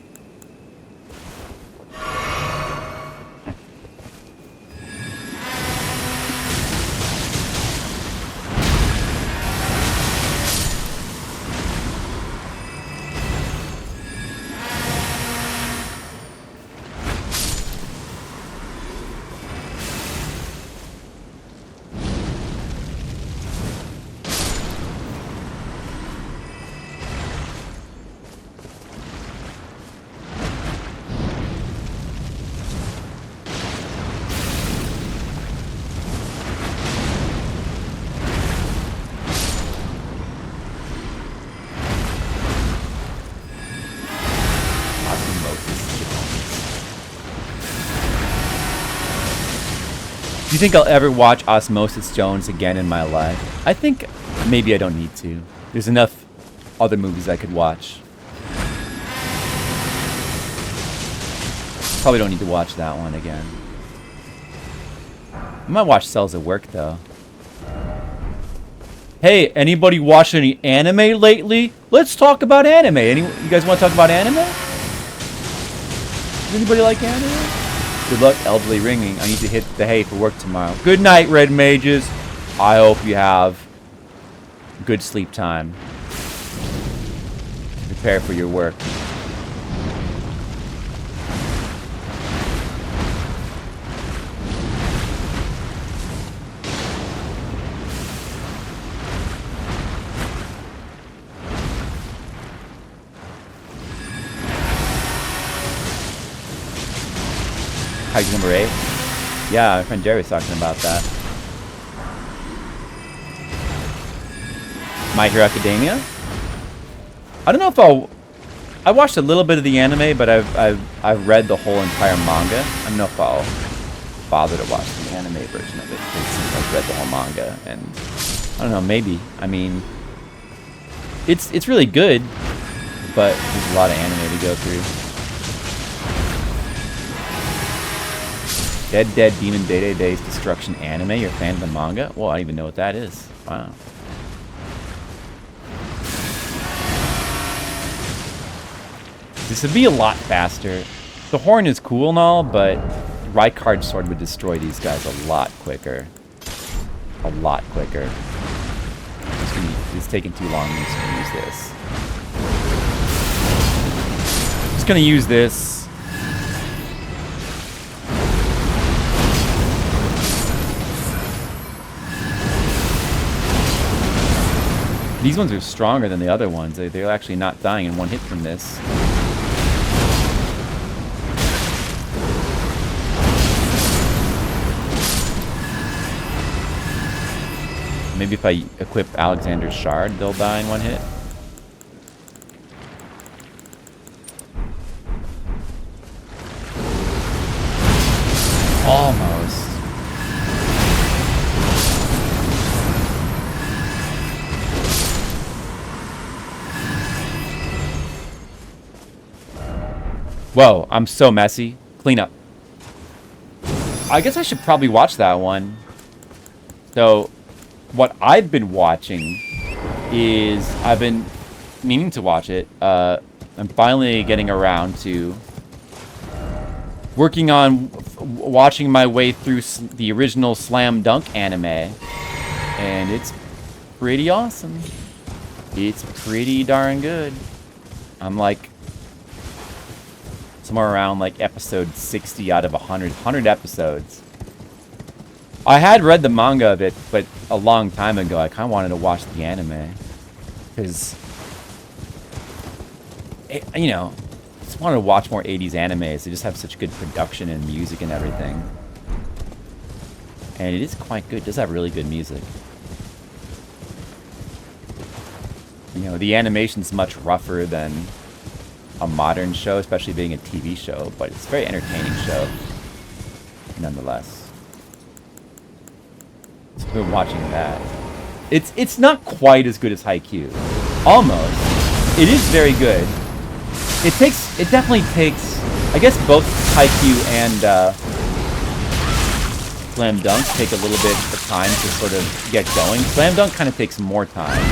Do you think I'll ever watch Osmosis Jones again in my life? I think maybe I don't need to. There's enough other movies I could watch. Probably don't need to watch that one again. I might watch Cells at Work though. Hey, anybody watch any anime lately? Let's talk about anime. You guys want to talk about anime? Does anybody like anime? Good luck, elderly ringing. I need to hit the hay for work tomorrow. Good night, Red Mages. I hope you have good sleep time. Prepare for your work. Hike number 8? Yeah, my friend Jerry was talking about that. My Hero Academia? I don't know if I watched a little bit of the anime, but I've read the whole entire manga. I don't know if I'll bother to watch the anime version of it. Since I've read the whole manga, and I don't know, maybe. I mean, it's really good, but there's a lot of anime to go through. Dead Demon Day Day's Destruction anime. You're a fan of the manga? Well, I don't even know what that is. Wow. This would be a lot faster. The horn is cool and all, but Rykard's sword would destroy these guys a lot quicker. A lot quicker. It's taking too long. I'm just gonna use this. Just gonna use this. These ones are stronger than the other ones. They're actually not dying in one hit from this. Maybe if I equip Alexander's Shard, they'll die in one hit. Almost. Whoa, I'm so messy. Clean up. I guess I should probably watch that one. So, what I've been watching is I've been meaning to watch it. I'm finally getting around to working on watching my way through the original Slam Dunk anime, and it's pretty awesome. It's pretty darn good. I'm like somewhere around like episode 60 out of 100 episodes. I had read the manga of it, but a long time ago. I kind of wanted to watch the anime because, you know, I just wanted to watch more 80s animes. They just have such good production and music and everything. And it is quite good. It does have really good music. You know, the animation's much rougher than a modern show, especially being a TV show, but it's a very entertaining show, nonetheless. So I've been watching that. It's not quite as good as Haikyuu. Almost. It is very good. It definitely takes, I guess both Haikyuu and Slam Dunk take a little bit of time to sort of get going. Slam Dunk kind of takes more time.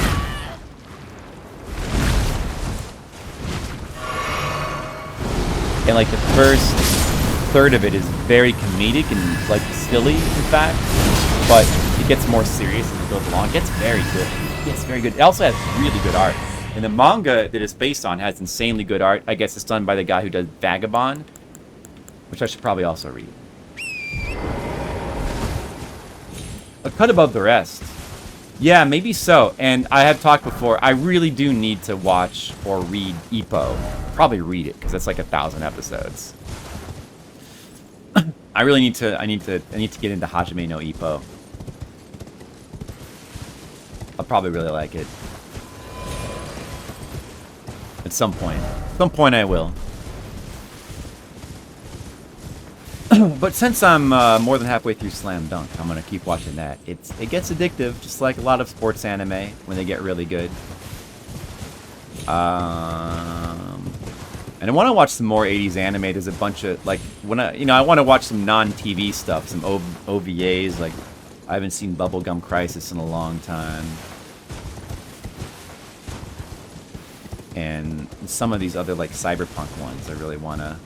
And like the first third of it is very comedic and like silly, in fact, but it gets more serious as it goes along. It gets very good. It gets very good. It also has really good art. And the manga that it's based on has insanely good art. I guess it's done by the guy who does Vagabond, which I should probably also read. A cut above the rest. Yeah, maybe so. And I have talked before, I really do need to watch or read Ippo. Probably read it, because that's like 1,000 episodes. I really need to get into Hajime no Ippo. I'll probably really like it. At some point. At some point I will. But since I'm more than halfway through Slam Dunk, I'm going to keep watching that. It gets addictive, just like a lot of sports anime when they get really good. And I want to watch some more 80s anime. There's a bunch of, like, I want to watch some non-TV stuff, some OVAs. Like, I haven't seen Bubblegum Crisis in a long time. And some of these other, like, cyberpunk ones I really want to...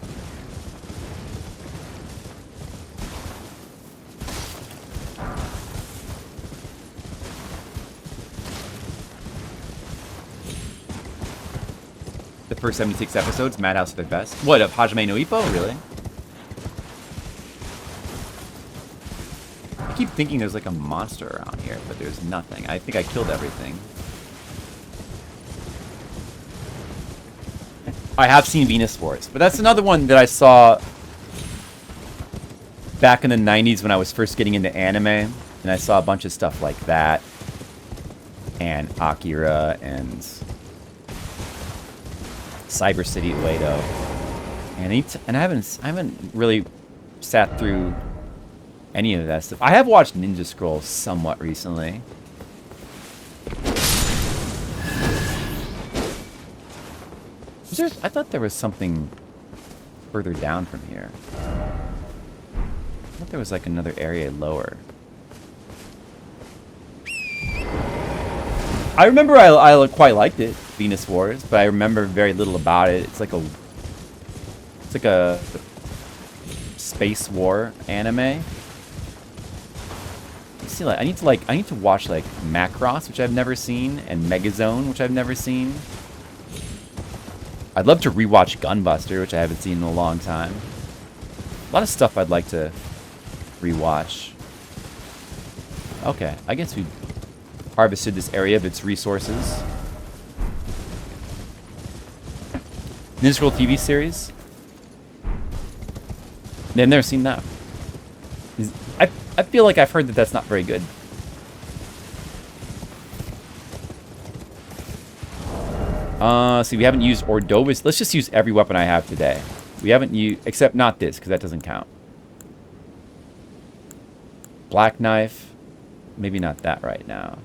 The first 76 episodes, Madhouse at their best. What, of Hajime no Ippo? Really? I keep thinking there's like a monster around here, but there's nothing. I think I killed everything. I have seen Venus Force, but that's another one that I saw back in the 90s when I was first getting into anime, and I saw a bunch of stuff like that, and Akira, and Cyber City Uedo, and I haven't really sat through any of that stuff. I have watched Ninja Scroll somewhat recently. I thought there was something further down from here. I thought there was like another area lower. I remember I quite liked it, Venus Wars, but I remember very little about it. It's like a space war anime. Let's see, I need to watch like Macross, which I've never seen, and Megazone, which I've never seen. I'd love to rewatch Gunbuster, which I haven't seen in a long time. A lot of stuff I'd like to rewatch. Okay, I guess we harvested this area of its resources. Ninja Scroll TV series? I've never seen that. I feel like I've heard that that's not very good. See, we haven't used Ordovus. Let's just use every weapon I have today. We haven't used, except not this, because that doesn't count. Black Knife. Maybe not that right now.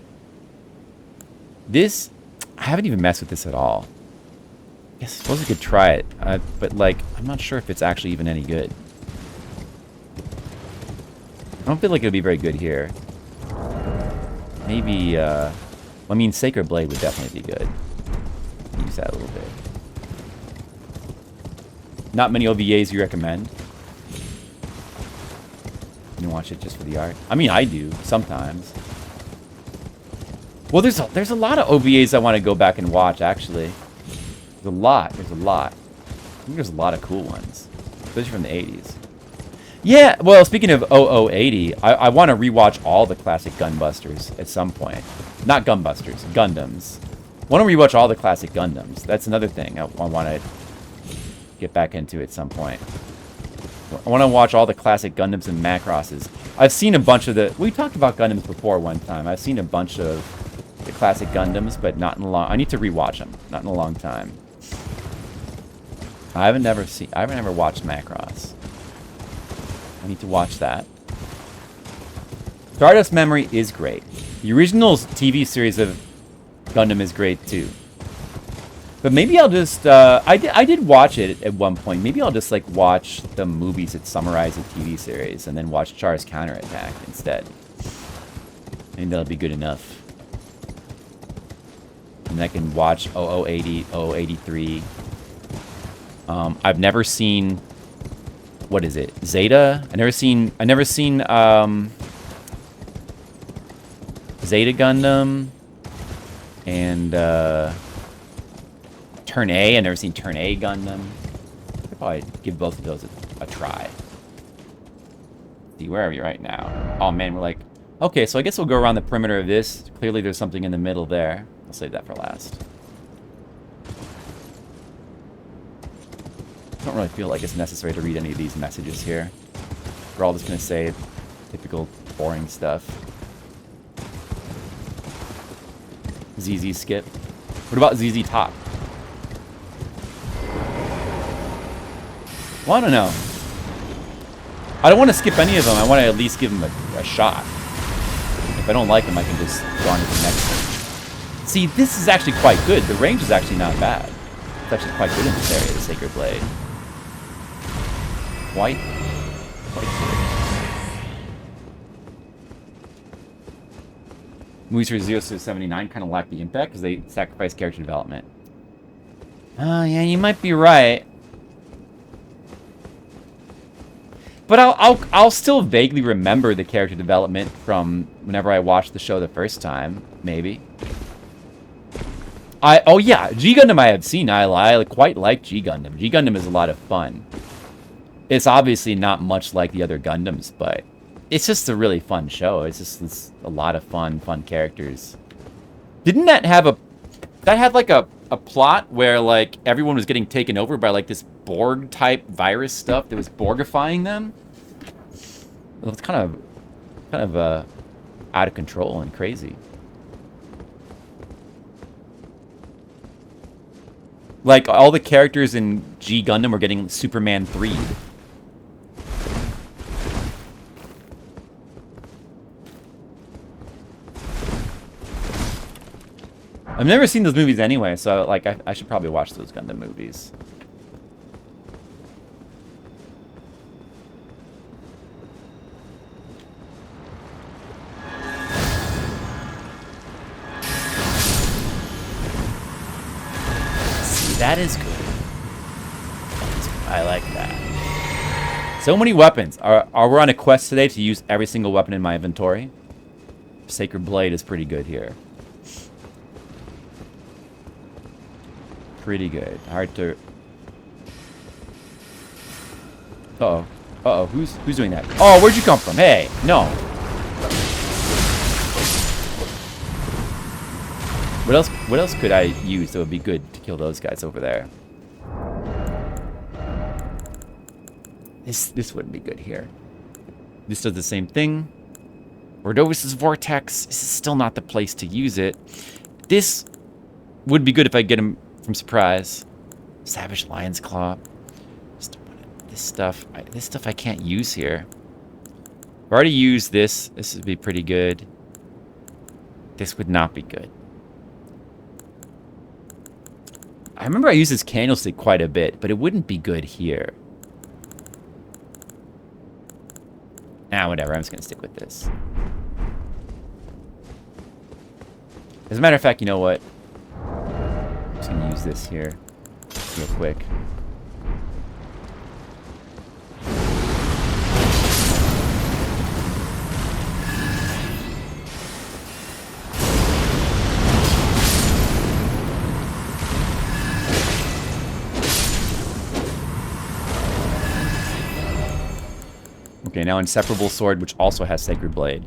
This, I haven't even messed with this at all. I suppose we could try it, but like, I'm not sure if it's actually even any good. I don't feel like it would be very good here. Maybe, I mean, Sacred Blade would definitely be good. Use that a little bit. Not many OVAs you recommend. You watch it just for the art? I mean, I do, sometimes. Well, there's a lot of OVAs I want to go back and watch, actually. There's a lot. I think there's a lot of cool ones. Especially from the 80s. Yeah, well, speaking of 0080, I want to rewatch all the classic Gunbusters at some point. Not Gunbusters, Gundams. I want to rewatch all the classic Gundams. That's another thing I want to get back into at some point. I want to watch all the classic Gundams and Macrosses. I've seen a bunch of the... We talked about Gundams before one time. I've seen a bunch of the classic Gundams, but not in a long... I need to rewatch them. Not in a long time. I haven't ever watched Macross. I need to watch that. Stardust Memory is great. The original TV series of Gundam is great too. But maybe I'll just, I did watch it at one point. Maybe I'll just, like, watch the movies that summarize the TV series and then watch Char's Counterattack instead. Maybe that'll be good enough. And I can watch 0080, 0083. I've never seen, what is it? Zeta? I never seen, Zeta Gundam. And, Turn A. I've never seen Turn A Gundam. I'd probably give both of those a try. See, where are we right now? Oh man, we're like... Okay, so I guess we'll go around the perimeter of this. Clearly there's something in the middle there. I'll save that for last. I don't really feel like it's necessary to read any of these messages here. We're all just going to say typical boring stuff. ZZ skip. What about ZZ top? Well, I don't know. I don't want to skip any of them. I want to at least give them a shot. If I don't like them, I can just go on to the next one. See, this is actually quite good. The range is actually not bad. It's actually quite good in this area, the Sacred Blade. Quite good. Movies for 079 kind of lack the impact because they sacrifice character development. Oh, yeah, you might be right. But I'll still vaguely remember the character development from whenever I watched the show the first time, maybe. Oh yeah, G Gundam I have seen. I quite like G Gundam. G Gundam is a lot of fun. It's obviously not much like the other Gundams, but it's just a really fun show. It's a lot of fun characters. Didn't that have that had like a plot where like everyone was getting taken over by like this Borg type virus stuff that was Borgifying them? It was kind of out of control and crazy. Like all the characters in G Gundam were getting Superman 3'd. I've never seen those movies anyway, so like I should probably watch those Gundam movies. See, that is good. I like that. So many weapons. Are we on a quest today to use every single weapon in my inventory? Sacred Blade is pretty good here. Pretty good. Hard to... Uh-oh. Uh-oh. Who's doing that? Oh, where'd you come from? Hey, no. What else could I use that would be good to kill those guys over there? This wouldn't be good here. This does the same thing. Ordovis's Vortex. This is still not the place to use it. This would be good if I get him from surprise. Savage Lion's Claw. This stuff I can't use here. I've already used this. This would be pretty good. This would not be good. I remember I used this candlestick quite a bit, but it wouldn't be good here. Nah, whatever. I'm just going to stick with this. As a matter of fact, you know what? I'm just going to use this here real quick. Okay, now Inseparable Sword, which also has Sacred Blade.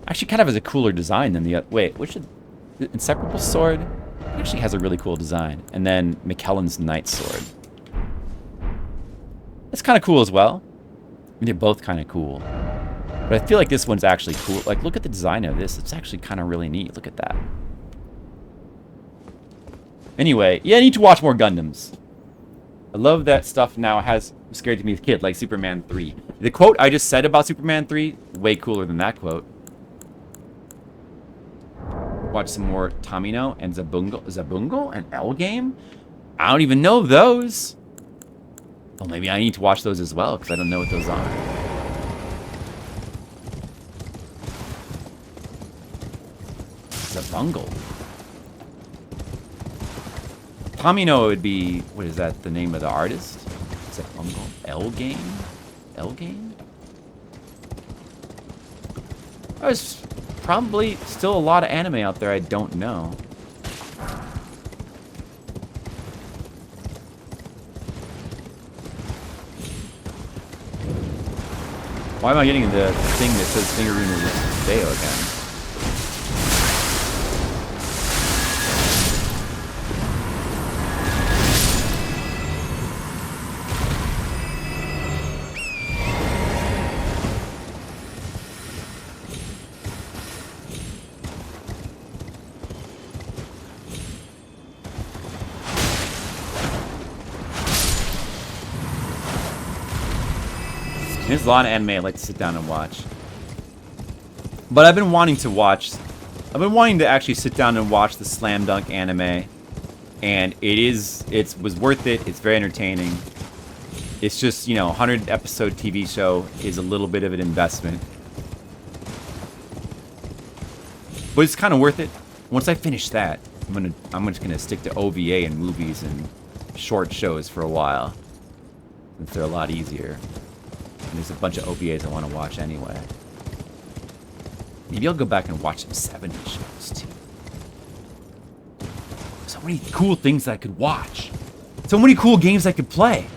Actually kind of has a cooler design than the other. Wait, which is... The Inseparable Sword actually has a really cool design. And then McKellen's Knight Sword. That's kind of cool as well. I mean, they're both kind of cool. But I feel like this one's actually cool. Like, look at the design of this. It's actually kind of really neat. Look at that. Anyway, yeah, I need to watch more Gundams. I love that stuff now has scared me as a kid, like Superman 3. The quote I just said about Superman 3, way cooler than that quote. Watch some more Tamino and Zabungo and L Game. I don't even know those. Well, maybe I need to watch those as well, because I don't know what those are. Zabungo. Tamino would be, what is that, the name of the artist? Is that Zabungo? L Game? L Game? There's probably still a lot of anime out there I don't know. Why am I getting the thing that says Fingerune Deo again? There's a lot of anime I like to sit down and watch. But I've been wanting to actually sit down and watch the Slam Dunk anime. And it was worth it. It's very entertaining. It's just, you know, 100 episode TV show is a little bit of an investment. But it's kind of worth it. Once I finish that, I'm just gonna stick to OVA and movies and short shows for a while. Since they're a lot easier. And there's a bunch of OVAs I want to watch anyway. Maybe I'll go back and watch some 70s shows too. So many cool things that I could watch. So many cool games I could play.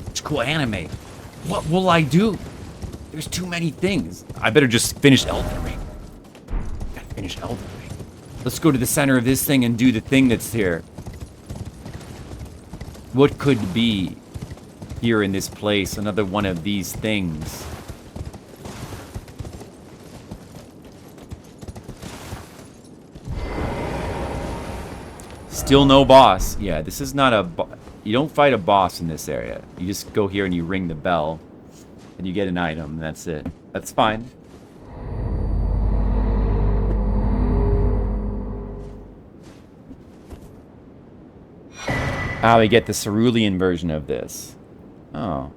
Such cool anime. What will I do? There's too many things. I better just finish Elden Ring. Gotta finish Elden Ring. Let's go to the center of this thing and do the thing that's here. What could be here in this place? Another one of these things. Still no boss. Yeah, this is not a... You don't fight a boss in this area. You just go here and you ring the bell. And you get an item, and that's it. That's fine. Ah, we get the cerulean version of this. Oh.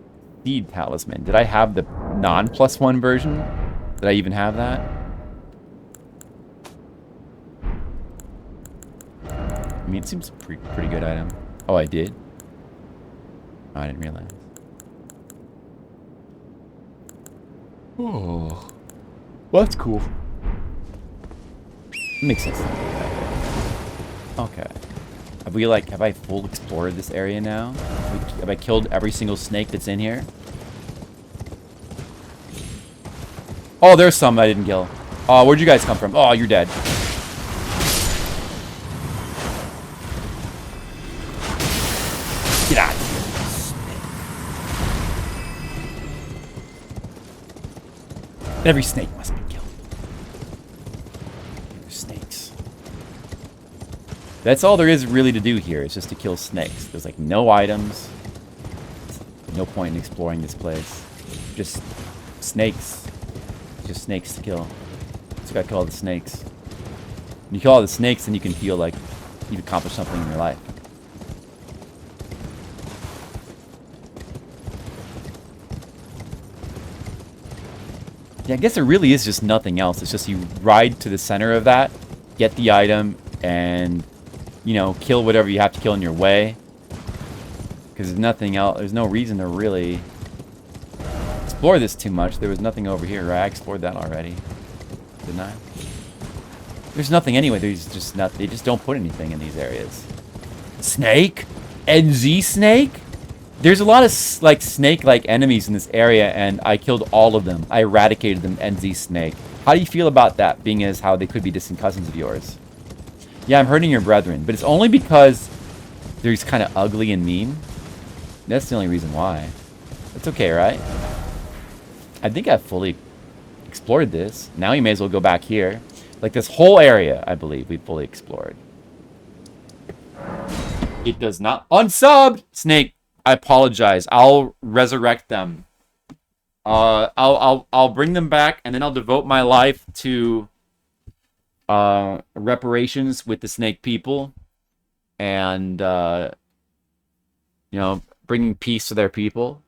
Seed Talisman. Did I have the non-+1 version? Did I even have that? I mean, it seems a pretty good item. Oh, I did? Oh, I didn't realize. Oh. Well, that's cool. Makes sense. Okay. Have I full explored this area now? Have I killed every single snake that's in here? Oh, there's some I didn't kill. Oh, where'd you guys come from? Oh, you're dead. Get out of here. Every snake must be killed. Snakes. That's all there is really to do here. It's just to kill snakes. There's like no items. No point in exploring this place. Just snakes. Just snakes to kill. Just gotta kill all the snakes. When you kill all the snakes, then you can feel like you've accomplished something in your life. Yeah, I guess it really is just nothing else. It's just you ride to the center of that, get the item, and, you know, kill whatever you have to kill in your way. Because there's nothing else. There's no reason to really explore this too much. There was nothing over here, right? I explored that already. Didn't I? There's nothing anyway. There's just nothing. They just don't put anything in these areas. Snake? NZ snake? There's a lot of, like, snake-like enemies in this area, and I killed all of them. I eradicated them, NZ snake. How do you feel about that, being as how they could be distant cousins of yours? Yeah, I'm hurting your brethren, but it's only because they're just kind of ugly and mean. That's the only reason why. It's okay, right? I think I've fully explored this. Now you may as well go back here. Like, this whole area, I believe, we fully explored. It does not... Unsubbed! Snake, I apologize. I'll resurrect them. I'll bring them back, and then I'll devote my life to reparations with the snake people. And, you know, bringing peace to their people.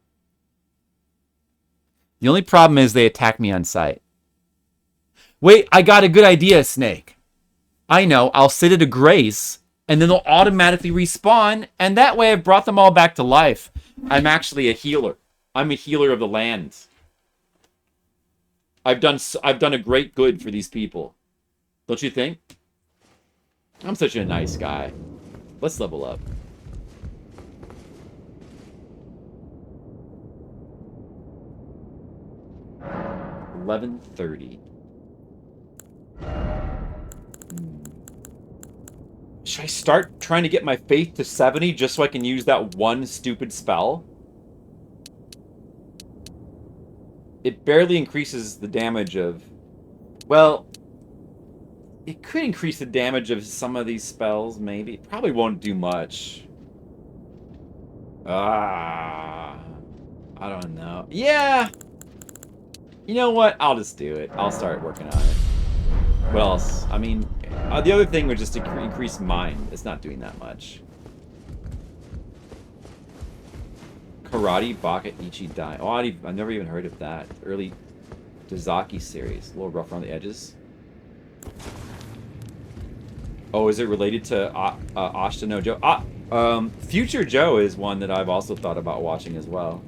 The only problem is they attack me on sight. Wait, I got a good idea, Snake. I know, I'll sit at a grace, and then they'll automatically respawn, and that way I've brought them all back to life. I'm actually a healer. I'm a healer of the land. I've done a great good for these people. Don't you think? I'm such a nice guy. Let's level up. $11.30. Should I start trying to get my faith to 70 just so I can use that one stupid spell? It barely increases the damage of... Well, it could increase the damage of some of these spells, maybe. It probably won't do much. I don't know. Yeah! You know what? I'll just do it. I'll start working on it. What else? I mean, the other thing would just increase mine. It's not doing that much. Karate, Baka, Ichi, Dai. Oh, I've never even heard of that. Early Dazaki series. A little rough around the edges. Oh, is it related to Ashita no Joe? Future Joe is one that I've also thought about watching as well.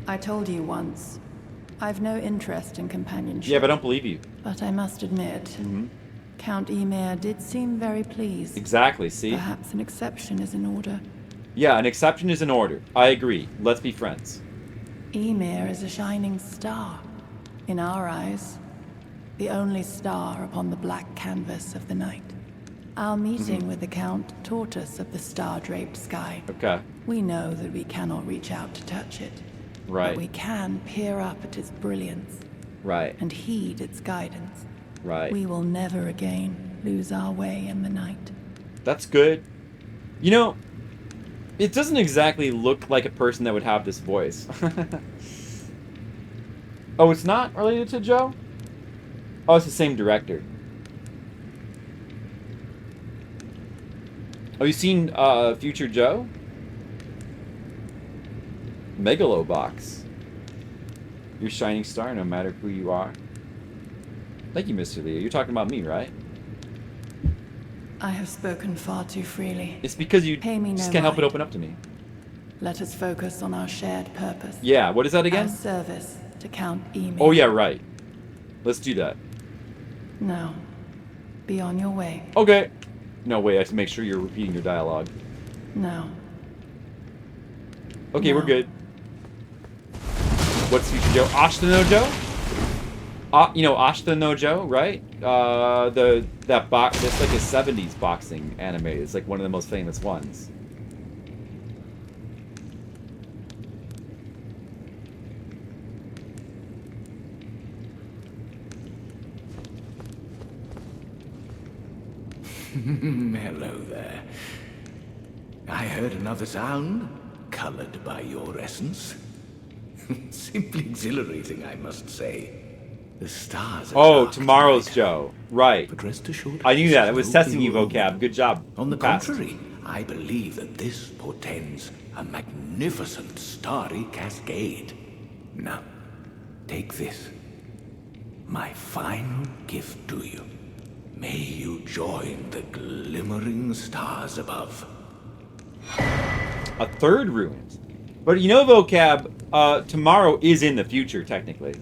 I told you once, I've no interest in companionship. Yeah, but I don't believe you. But I must admit, Count Ymir did seem very pleased. Exactly, see? Perhaps an exception is in order. Yeah, an exception is in order. I agree. Let's be friends. Ymir is a shining star. In our eyes, the only star upon the black canvas of the night. Our meeting with the Count taught us of the star-draped sky. Okay. We know that we cannot reach out to touch it. Right. But we can peer up at its brilliance. Right. And heed its guidance. Right. We will never again lose our way in the night. That's good. You know, it doesn't exactly look like a person that would have this voice. Oh, it's not related to Joe? Oh, it's the same director. Oh, you seen Future Joe? Megalobox. Your shining star, no matter who you are. Thank you, Mr. Leo. You're talking about me, right? I have spoken far too freely. It's because you Pay me just no can't help but mind. open up to me. Let us focus on our shared purpose. Yeah, what is that again? Our service to Count Ymir. Oh, yeah, right. Let's do that. Now, be on your way. Okay. No, wait, I have to make sure you're repeating your dialogue. Now. Okay, No. we're good. What's Future Joe? Ashita no Joe? You know Ashita no Joe, right? That's like a 70s boxing anime. It's like one of the most famous ones. Hello there. I heard another sound, colored by your essence. Simply exhilarating, I must say. The stars are Oh, dark tomorrow's tonight. Joe. Right. But rest assured, I knew this that. is I was no testing you, pure vocab. omen. Good job. On the You passed. contrary, I believe that this portends a magnificent starry cascade. Now, take this. My final gift to you. May you join the glimmering stars above. A third ruins. But you know, vocab, tomorrow is in the future, technically.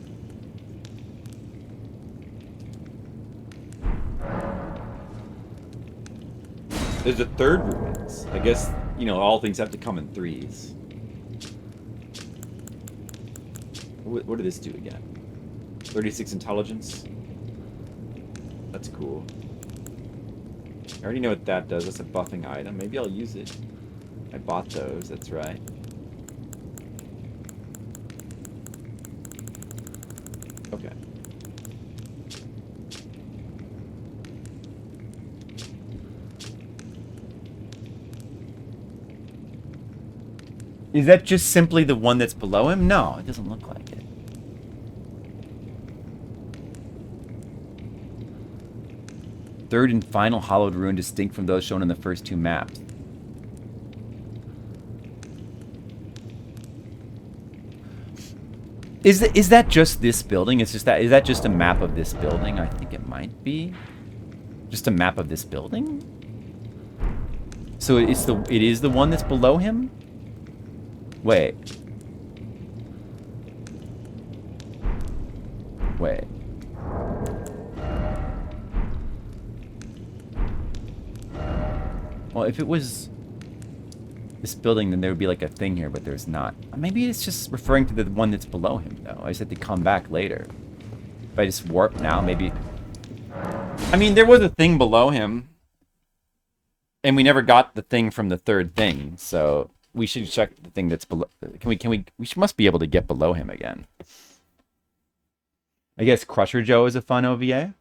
There's a third ruins. I guess, you know, all things have to come in threes. What did this do again? 36 intelligence? That's cool. I already know what that does. That's a buffing item. Maybe I'll use it. I bought those, that's right. Okay. Is that just simply the one that's below him? No, it doesn't look like it. Third and final hollowed ruin distinct from those shown in the first two maps. Is that just this building? Is that just a map of this building? I think it might be. Just a map of this building? So it is the one that's below him? Wait. Wait. Well, if it was this building, then there would be like a thing here, but there's not. Maybe it's just referring to the one that's below him, though. I just had to come back later. If I just warp now, maybe... I mean, there was a thing below him. And we never got the thing from the third thing, so we should check the thing that's below... must be able to get below him again. I guess Crusher Joe is a fun OVA.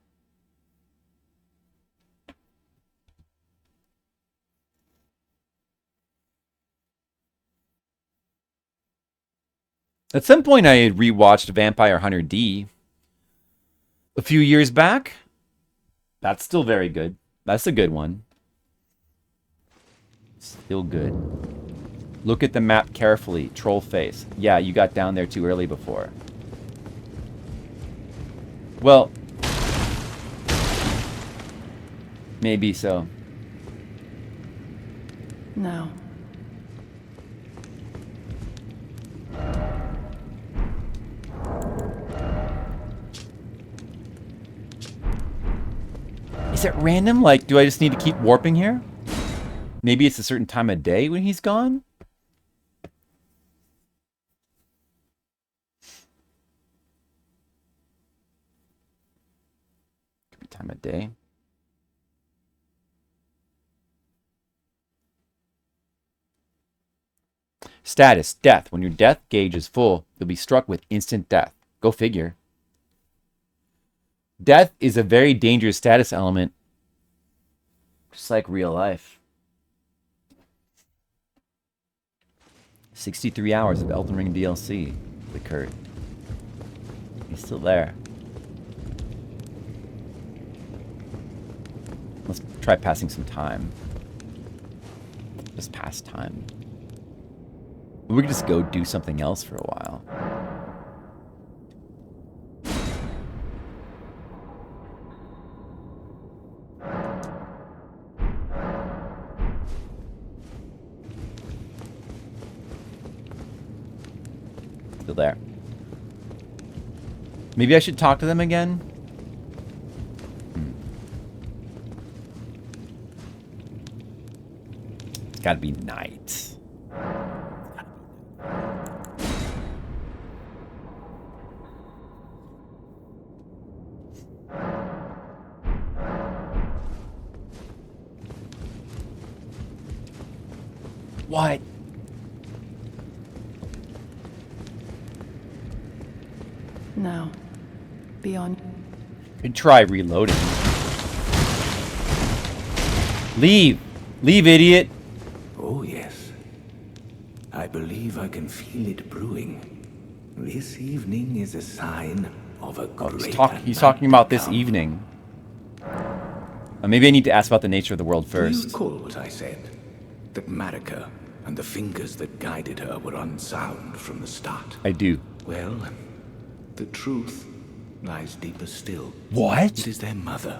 At some point, I had rewatched Vampire Hunter D a few years back. That's still very good. That's a good one. Still good. Look at the map carefully. Troll face. Yeah, you got down there too early before. Well, maybe so. No. Is it random? Like, do I just need to keep warping here? Maybe it's a certain time of day when he's gone? Could be time of day. Status, death. When your death gauge is full, you'll be struck with instant death. Go figure. Death is a very dangerous status element. Just like real life. 63 hours of Elden Ring DLC with Kurt. He's still there. Let's try passing some time. Just pass time. We could just go do something else for a while. Still there. Maybe I should talk to them again? It's gotta be night. What? No. Beyond. Could try reloading. Leave. Leave, idiot. Oh, yes. I believe I can feel it brewing. This evening is a sign of a great He's talking about this evening. Maybe I need to ask about the nature of the world Do you first. recall what I said? That Marika and the fingers that guided her were unsound from the start. I do. Well, the truth lies deeper still. What? It is their mother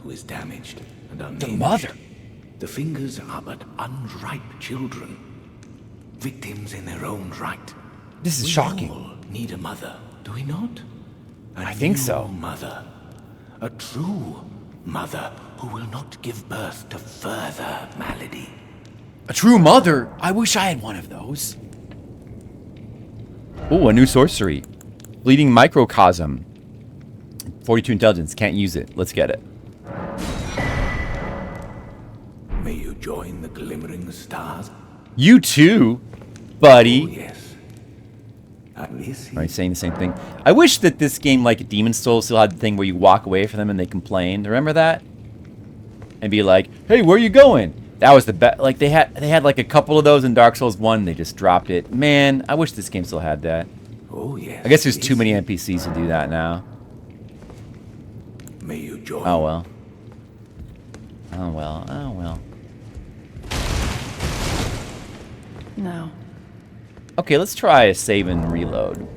who is damaged and unhinged. The mother? The fingers are but unripe children. Victims in their own right. This is We shocking. all need a mother, do we not? I think so. A mother. A true mother who will not give birth to further malady. A true mother? I wish I had one of those. Oh, a new sorcery. Bleeding Microcosm. 42 intelligence. Can't use it. Let's get it. May you join the glimmering stars. You too, Oh, buddy. yes. And this Are you saying the same thing? I wish that this game, like Demon's Souls, still had the thing where you walk away from them and they complain. Remember that? And be like, "Hey, where are you going?" That was the best. Like they had like a couple of those in Dark Souls 1. They just dropped it. Man, I wish this game still had that. Oh, yes. I guess there's too this many NPCs to do that now. May you join. Oh well. Oh well. Oh well. No. Okay, let's try a save and reload.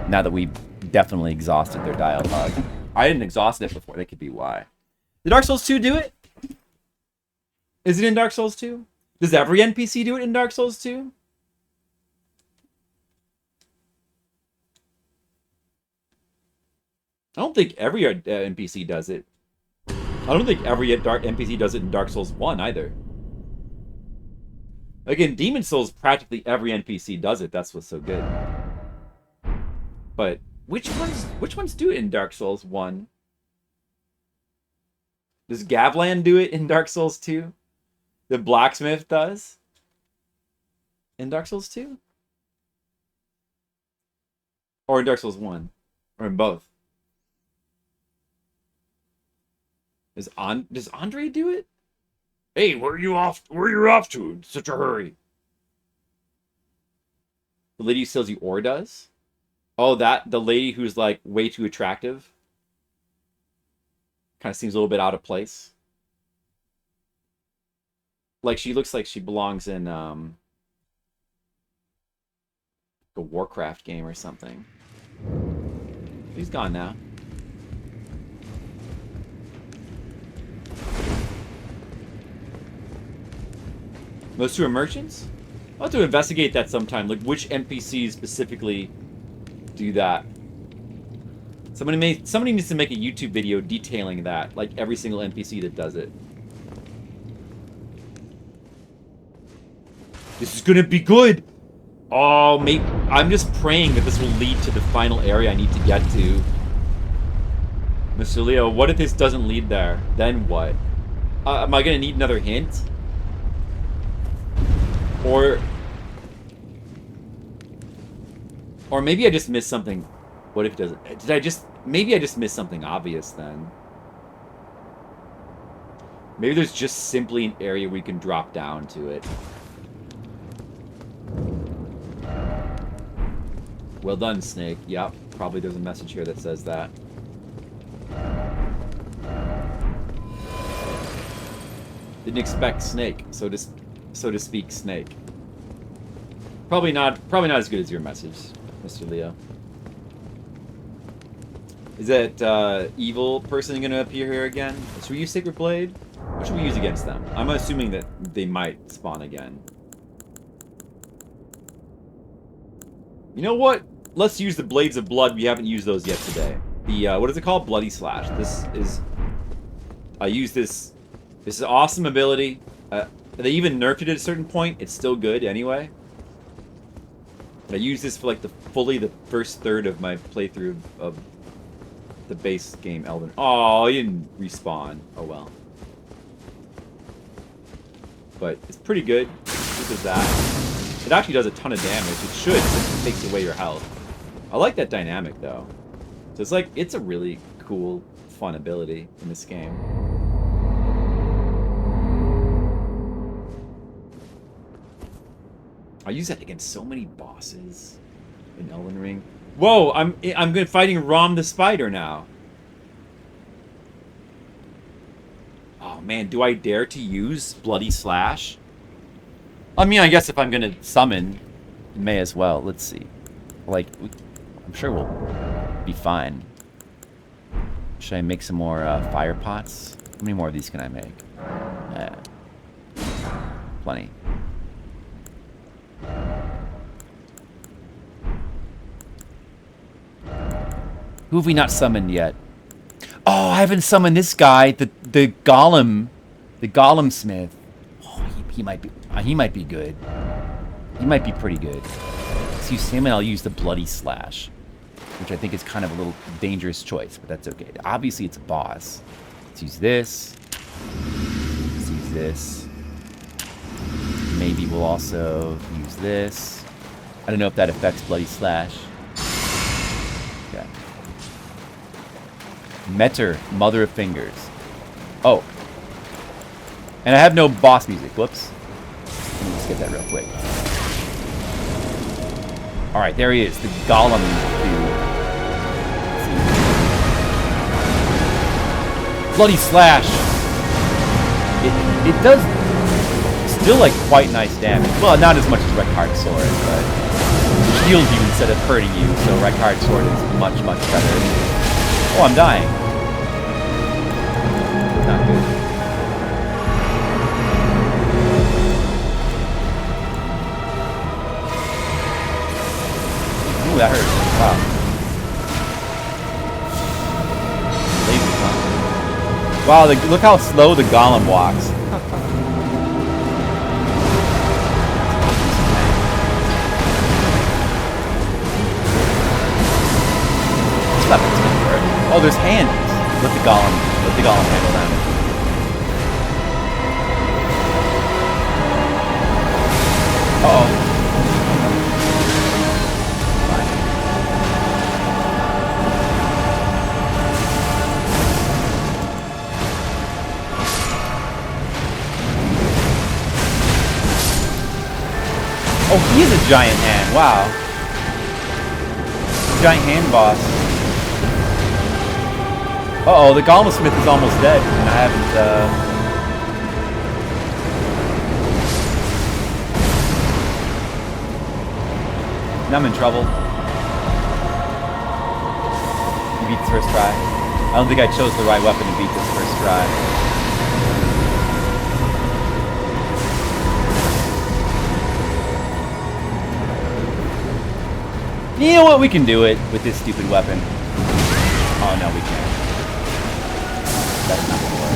Now that we've definitely exhausted their dialogue. I didn't exhaust it before. That could be why. Did Dark Souls 2 do it? Is it in Dark Souls 2? Does every NPC do it in Dark Souls 2? I don't think every NPC does it. I don't think every NPC does it in Dark Souls 1 either. Again, Demon Souls, practically every NPC does it. That's what's so good. But which ones do it in Dark Souls 1? Does Gavlan do it in Dark Souls 2? The blacksmith does? In Dark Souls 2? Or in Dark Souls 1? Or in both? Does Andre do it? Hey, where are you off to in such a hurry? The lady who sells you ore does? Oh, the lady who's like way too attractive. Kind of seems a little bit out of place. Like she looks like she belongs in a Warcraft game or something. He's gone now. Those two are merchants? I'll have to investigate that sometime. Like, which NPCs specifically do that? Somebody needs to make a YouTube video detailing that. Like, every single NPC that does it. This is gonna be good! Oh, mate. I'm just praying that this will lead to the final area I need to get to. Mr. Leo, what if this doesn't lead there? Then what? Am I gonna need another hint? Or maybe I just missed something. What if it doesn't? Maybe I just missed something obvious then. Maybe there's just simply an area where you can drop down to it. Well done, Snake. Yep, probably there's a message here that says that. Didn't expect Snake, so to speak, Snake. Probably not as good as your message, Mr. Leo. Is that evil person gonna appear here again? Should we use Sacred Blade? What should we use against them? I'm assuming that they might spawn again. You know what? Let's use the Blades of Blood. We haven't used those yet today. The what is it called? Bloody Slash. I use this. This is an awesome ability. They even nerfed it at a certain point. It's still good anyway. I used this for like the first third of my playthrough of the base game Elden. Oh, he didn't respawn. Oh well. But it's pretty good. What does that? It actually does a ton of damage. It should, since it takes away your health. I like that dynamic though. So it's a really cool, fun ability in this game. I use that against so many bosses in Elden Ring. Whoa, I'm fighting Rom the Spider now. Oh man, do I dare to use Bloody Slash? I mean, I guess if I'm gonna summon, may as well. Let's see. Like, I'm sure we'll be fine. Should I make some more fire pots? How many more of these can I make? Plenty. Who have we not summoned yet? Oh, I haven't summoned this guy, the Golem, the Golem Smith. Oh, he might be good. He might be pretty good. Let's use him, and I'll use the Bloody Slash, which I think is kind of a little dangerous choice, but that's okay. Obviously, it's a boss. Let's use this. Let's use this. Maybe we'll also use this. I don't know if that affects Bloody Slash. Okay. Metyr, Mother of Fingers. Oh. And I have no boss music. Whoops. Let me just get that real quick. Alright, there he is. The Golem dude. Bloody Slash. It does still like quite nice damage. Well, not as much as Rek'Hart's Sword, but it shields you instead of hurting you, so Rek'Hart's Sword is much, much better. Oh, I'm dying. Not good. Ooh, that hurt. Wow. Lasers, huh? Wow, look how slow the Golem walks. Oh, there's hands. Let the Golem handle them. Uh-oh. Oh, he is a giant hand. Wow. Giant hand boss. Uh-oh, the Golem Smith is almost dead, and I haven't, Now I'm in trouble. You beat this first try. I don't think I chose the right weapon to beat this first try. You know what? We can do it with this stupid weapon. Oh, no, we can't. That's not gonna work.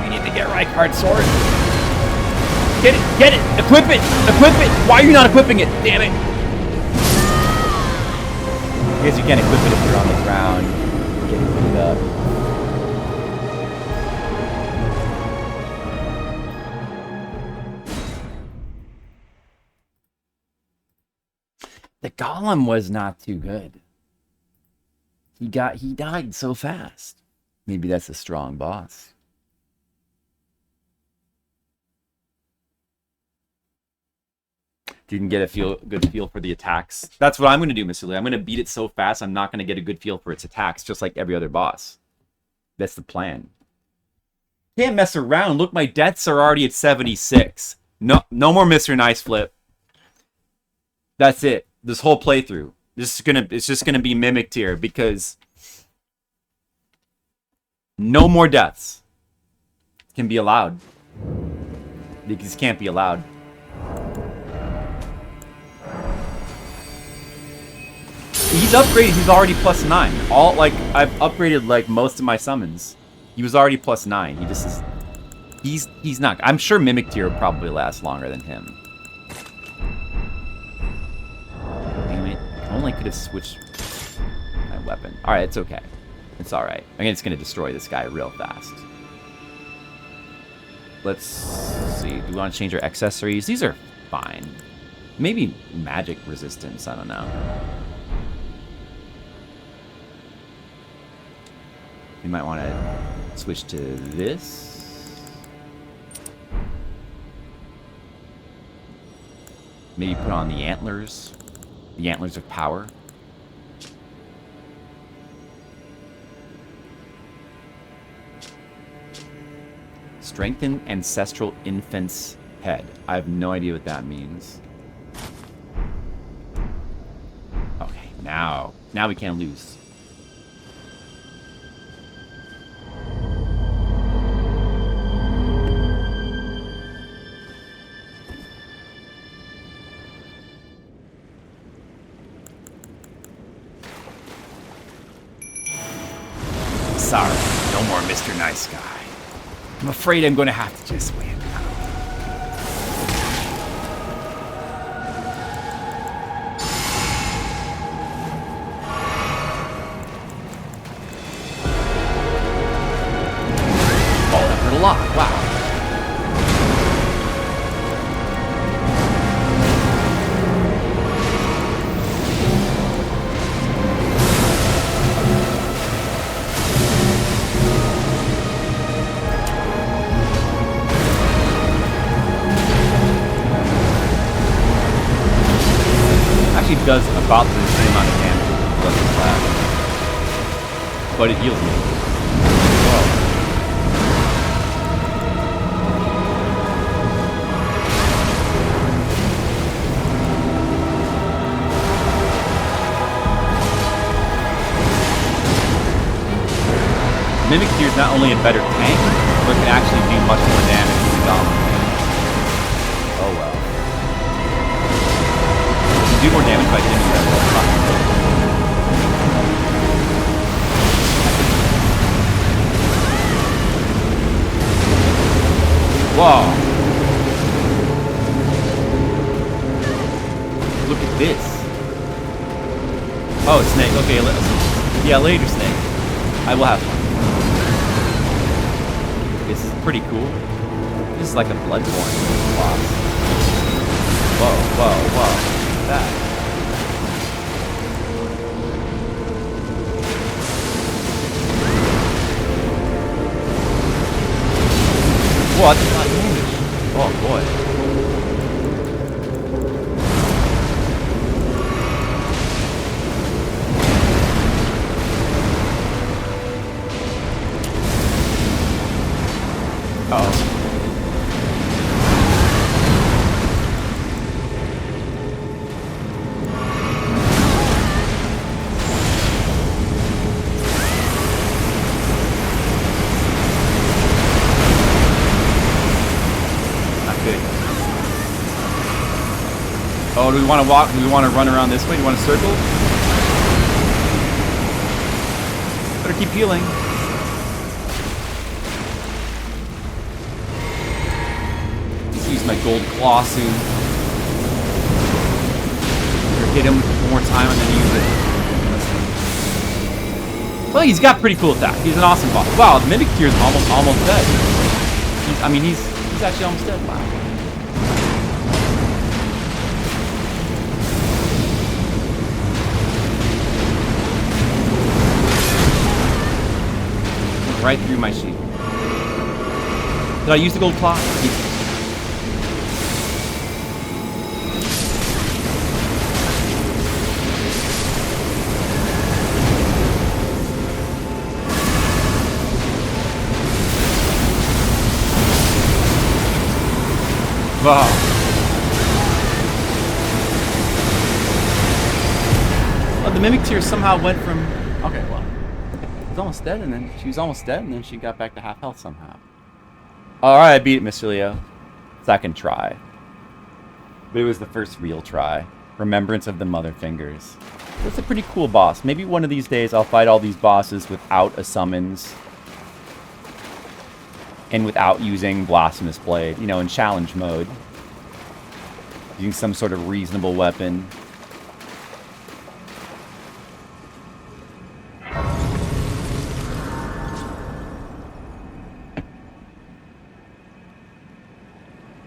We need to get Rek'Hart's Sword. Get it! Get it! Equip it! Equip it! Why are you not equipping it? Damn it! I guess you can't equip it if you're on the ground. Getting beat up. The Golem was not too good. He died so fast. Maybe that's a strong boss. Didn't get a good feel for the attacks. That's what I'm going to do, Mr. Lee. I'm going to beat it so fast, I'm not going to get a good feel for its attacks, just like every other boss. That's the plan. Can't mess around. Look, my deaths are already at 76. No more Mr. Nice Flip. That's it. This whole playthrough. It's just gonna be Metyr because no more deaths can be allowed. Because can't be allowed. He's upgraded, he's already +9. I've upgraded like most of my summons. He was already +9. He just is he's not. I'm sure Metyr will probably last longer than him. Only could have switched my weapon. Alright, it's okay. It's alright. I'm just going to destroy this guy real fast. Let's see. Do we want to change our accessories? These are fine. Maybe magic resistance. I don't know. We might want to switch to this. Maybe put on the antlers. The antlers of power. Strengthen ancestral infant's head. I have no idea what that means. Okay, now we can't lose. Sorry, no more Mr. Nice Guy. I'm afraid I'm going to have to just win. Oh, that hurt a lot. Wow. Does about the same amount of damage as it does with that. But it heals me. Whoa. Metyr is not only a better tank, but can actually do much more damage to the Golem. Oh well. Do more damage by hitting that. Whoa! Look at this. Oh, snake. Okay, yeah, later, snake. I will have fun. This is pretty cool. This is like a Bloodborne boss. Whoa, whoa, whoa. That. Whoa, that's not damage. Oh boy. Uh-oh. Oh, do we want to walk? Do we want to run around this way? Do we want to circle? Better keep healing. Let's use my gold claw soon. Or hit him one more time and then use it. Well, he's got pretty cool attack. He's an awesome boss. Wow, the Metyr is almost dead. He's actually almost dead. Wow. Right through my shield. Did I use the gold claw? Wow. Oh, the Metyr somehow went from... Okay, well. She was almost dead, and then she got back to half health somehow. Alright, I beat it, Mr. Leo. Second try. But it was the first real try. Remembrance of the Mother Fingers. That's a pretty cool boss. Maybe one of these days I'll fight all these bosses without a summons. And without using Blasphemous Blade. You know, in challenge mode. Using some sort of reasonable weapon.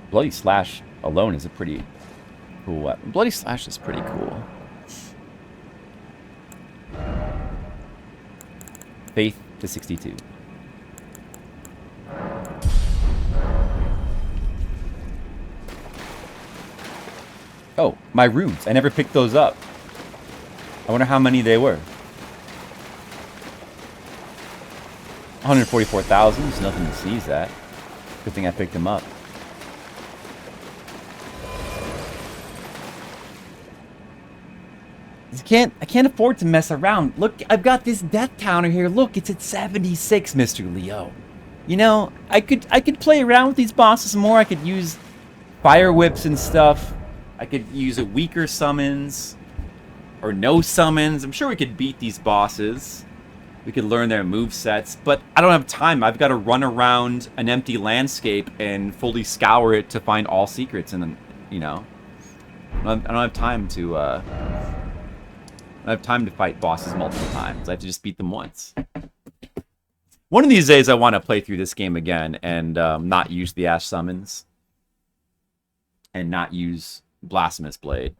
Bloody Slash alone is a pretty cool weapon. Bloody Slash is pretty cool. Faith to 62. Oh, my runes. I never picked those up. I wonder how many they were. 144,000. There's nothing to sneeze at. Good thing I picked them up. I can't afford to mess around. Look, I've got this death counter here. Look, it's at 76, Mr. Leo. You know, I could play around with these bosses more. I could use fire whips and stuff. I could use a weaker summons or no summons. I'm sure we could beat these bosses. We could learn their move sets, but I don't have time. I've got to run around an empty landscape and fully scour it to find all secrets, and then, you know, I don't have time to. I don't have time to fight bosses multiple times. I have to just beat them once. One of these days, I want to play through this game again and not use the Ash summons and not use Blasphemous Blade.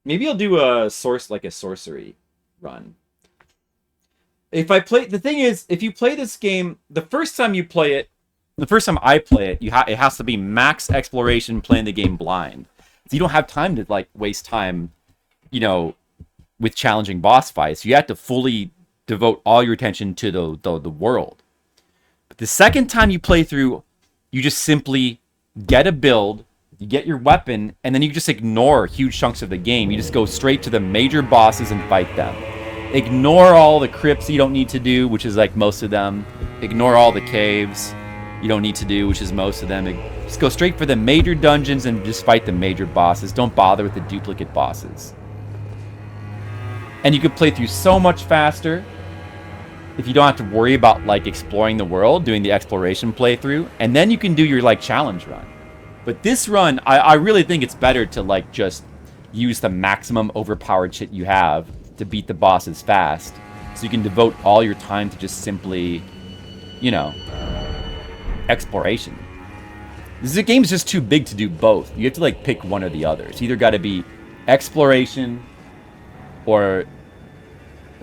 Maybe I'll do a sorcery run. If I play, the thing is, if you play this game, the first time you play it, the first time I play it, it has to be max exploration, playing the game blind. So you don't have time to like waste time, you know, with challenging boss fights. You have to fully devote all your attention to the world. But the second time you play through, you just simply get a build, you get your weapon, and then you just ignore huge chunks of the game. You just go straight to the major bosses and fight them. Ignore all the crypts you don't need to do, which is like most of them. Ignore all the caves you don't need to do, which is most of them. Just go straight for the major dungeons and just fight the major bosses. Don't bother with the duplicate bosses. And you could play through so much faster if you don't have to worry about like exploring the world, doing the exploration playthrough, and then you can do your like challenge run. But this run, I really think it's better to like just use the maximum overpowered shit you have to beat the bosses fast, so you can devote all your time to just simply, you know, exploration. This game's just too big to do both. You have to like pick one or the other. It's either got to be exploration or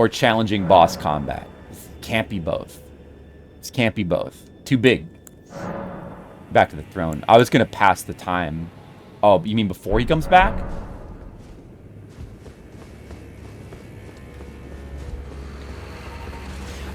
challenging boss combat. Can't be both. This can't be both. Too big. Back to the throne. I was gonna pass the time. Oh, you mean before he comes back?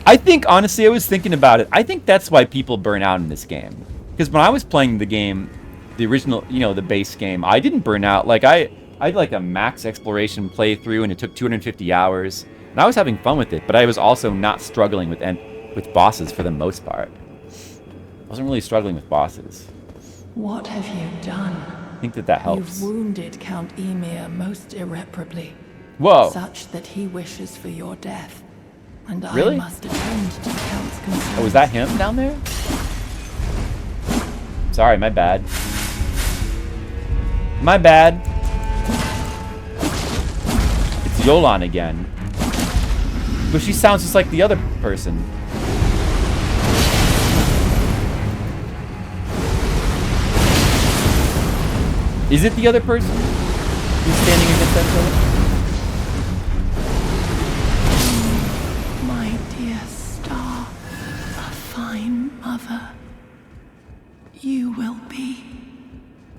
I think, honestly, I was thinking about it. I think that's why people burn out in this game. Because when I was playing the game, the original, you know, the base game, I didn't burn out. Like, I had like a max exploration playthrough, and it took 250 hours. And I was having fun with it, but I was also not struggling with bosses for the most part. I wasn't really struggling with bosses. What have you done? I think that helps. You've wounded Count Ymir most irreparably. Whoa. Such that he wishes for your death. And Really? I must attend to the Count's concerns. Oh, was that him down there? Sorry, my bad. My bad. It's Yolan again. But she sounds just like the other person. Is it the other person who's standing against that pillar? My dear star, a fine mother, you will be.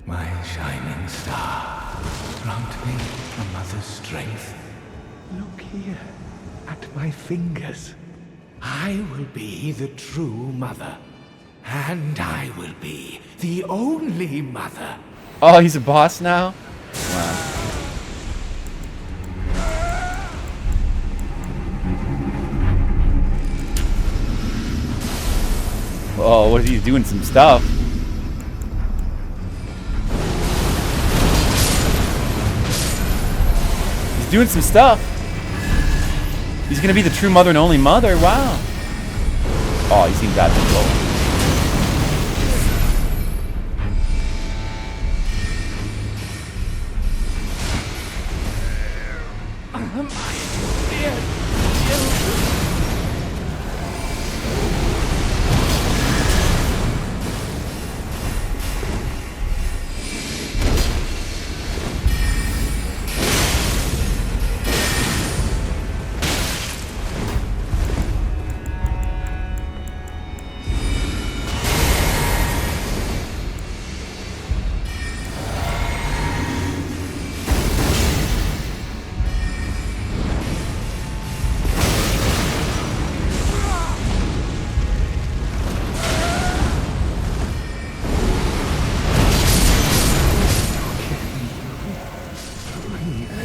My shining star, grant me a mother's strength. Look here, at my fingers. I will be the true mother. And I will be the only mother. Oh, he's a boss now? Wow. Oh, what is he doing? Some stuff. He's doing some stuff. He's gonna be the true mother and only mother. Wow. Oh, he seems out of control.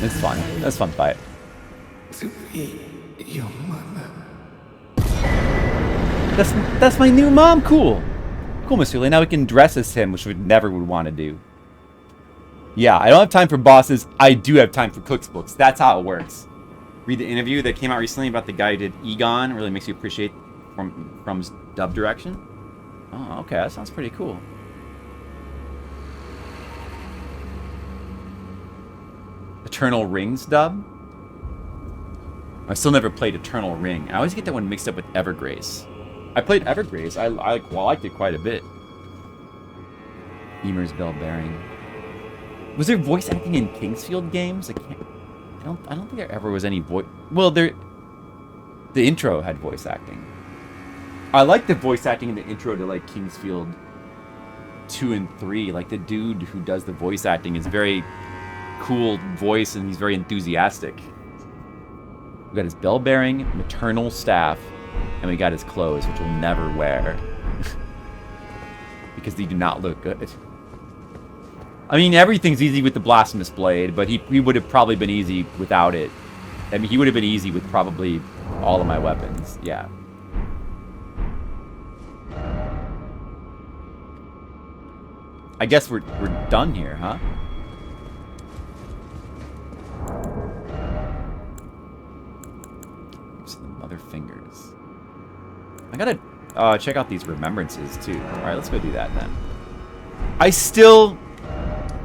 It's fun. That's a fun fight. To be your mother. That's my new mom. Cool. Cool, Mr. Lee. Now we can dress as him, which we never would want to do. Yeah, I don't have time for bosses. I do have time for cook's books. That's how it works. Read the interview that came out recently about the guy who did Egon. It really makes you appreciate from dub direction. Oh, okay. That sounds pretty cool. Eternal Rings dub? I still never played Eternal Ring. I always get that one mixed up with Evergrace. I played Evergrace. I liked it quite a bit. Ymir's Bell Bearing. Was there voice acting in Kingsfield games? I don't think there ever was any voice. Well, the intro had voice acting. I like the voice acting in the intro to like Kingsfield 2 and 3. Like the dude who does the voice acting is very cool voice and he's very enthusiastic. We got his bell bearing, maternal staff, and we got his clothes, which we'll never wear because they do not look good. I mean, everything's easy with the blasphemous blade, but he would have probably been easy without it. I mean, he would have been easy with probably all of my weapons. Yeah. I guess we're done here, huh? The mother fingers. I gotta check out these remembrances too. All right, let's go do that then. I still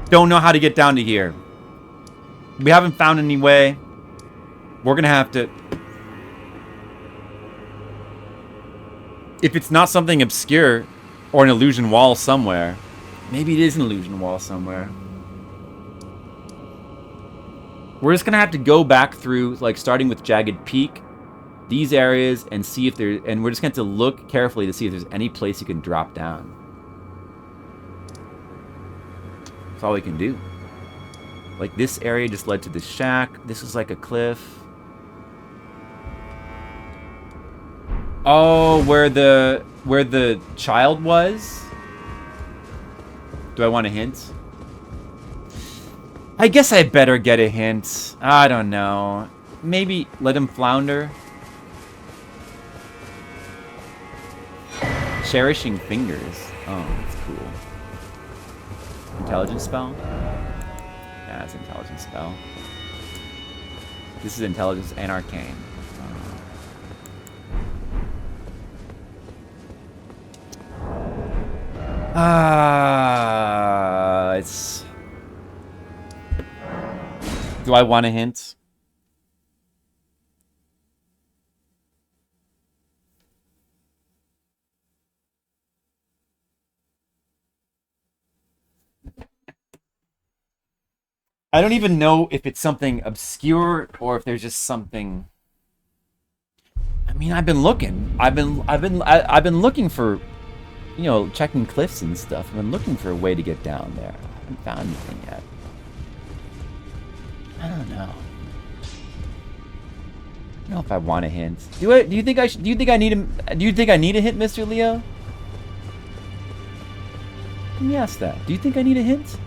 don't know how to get down to here. We haven't found any way. We're gonna have to. If it's not something obscure or an illusion wall somewhere, maybe it is an illusion wall somewhere. We're just gonna have to go back through, like starting with Jagged Peak, these areas, and see if there. And we're just going to have to look carefully to see if there's any place you can drop down. That's all we can do. Like this area just led to the shack. This was like a cliff. Oh, where the child was? Do I want a hint? I guess I better get a hint. I don't know. Maybe let him flounder. Cherishing fingers. Oh, that's cool. Intelligence spell? Yeah, it's intelligence spell. This is intelligence and arcane. It's... Do I want a hint? I don't even know if it's something obscure or if there's just something. I mean, I've been looking. I've been looking for, you know, checking cliffs and stuff. I've been looking for a way to get down there. I haven't found anything yet. I don't know. I don't know if I want a hint. Do you think I need a hint, Mr. Leo? Let me ask that. Do you think I need a hint?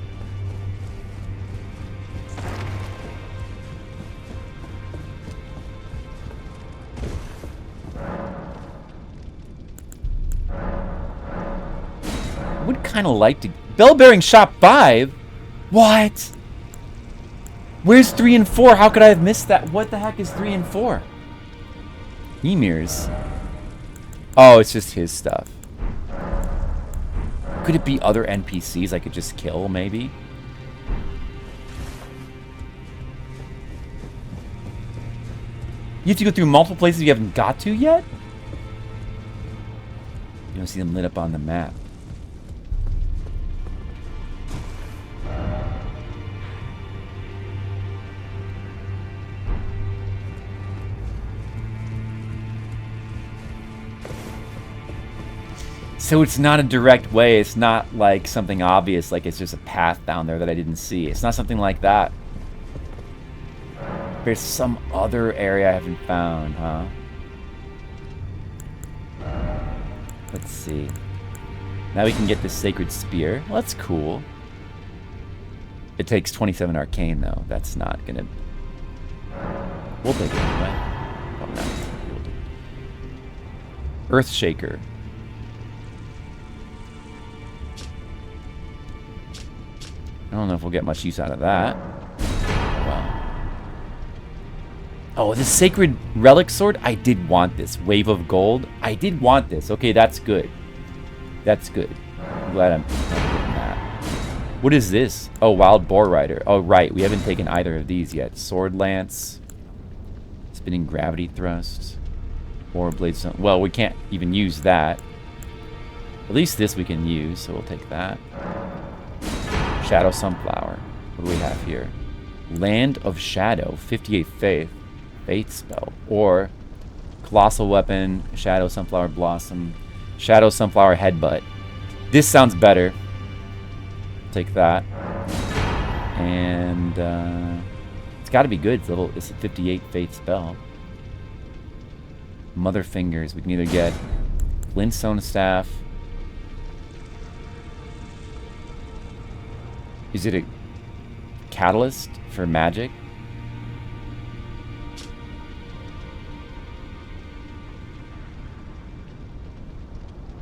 I would kind of like to. Bell bearing shop 5? What? Where's 3 and 4? How could I have missed that? What the heck is 3 and 4? Ymir's. Oh, it's just his stuff. Could it be other NPCs I could just kill, maybe? You have to go through multiple places you haven't got to yet? You don't see them lit up on the map. So it's not a direct way. It's not like something obvious, like it's just a path down there that I didn't see. It's not something like that. There's some other area I haven't found, huh? Let's see. Now we can get the Sacred Spear. Well, that's cool. It takes 27 arcane, though. That's not going to... We'll take it anyway. Probably not. Earthshaker. I don't know if we'll get much use out of that. Well. Oh, the Sacred Relic Sword? I did want this. Wave of Gold? I did want this. Okay, that's good. That's good. I'm glad I'm getting that. What is this? Oh, Wild Boar Rider. Oh, right. We haven't taken either of these yet. Sword Lance. Spinning Gravity Thrust. Or Blade Stone. Well, we can't even use that. At least this we can use, so we'll take that. Shadow Sunflower. What do we have here? Land of Shadow. 58 Faith. Faith spell. Or Colossal Weapon. Shadow Sunflower Blossom. Shadow Sunflower Headbutt. This sounds better. Take that. And it's got to be good. It's a 58 Faith spell. Mother Fingers. We can either get Glintstone Staff. Is it a catalyst for magic?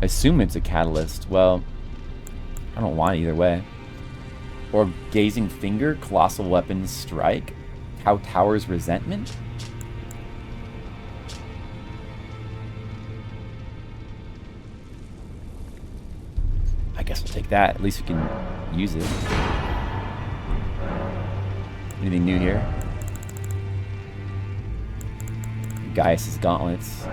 I assume it's a catalyst. Well, I don't want it either way. Or Gazing Finger, Colossal Weapons Strike, Cow Tower's Resentment. I guess we'll take that. At least we can use it. Anything new here? Gaius' Gauntlets.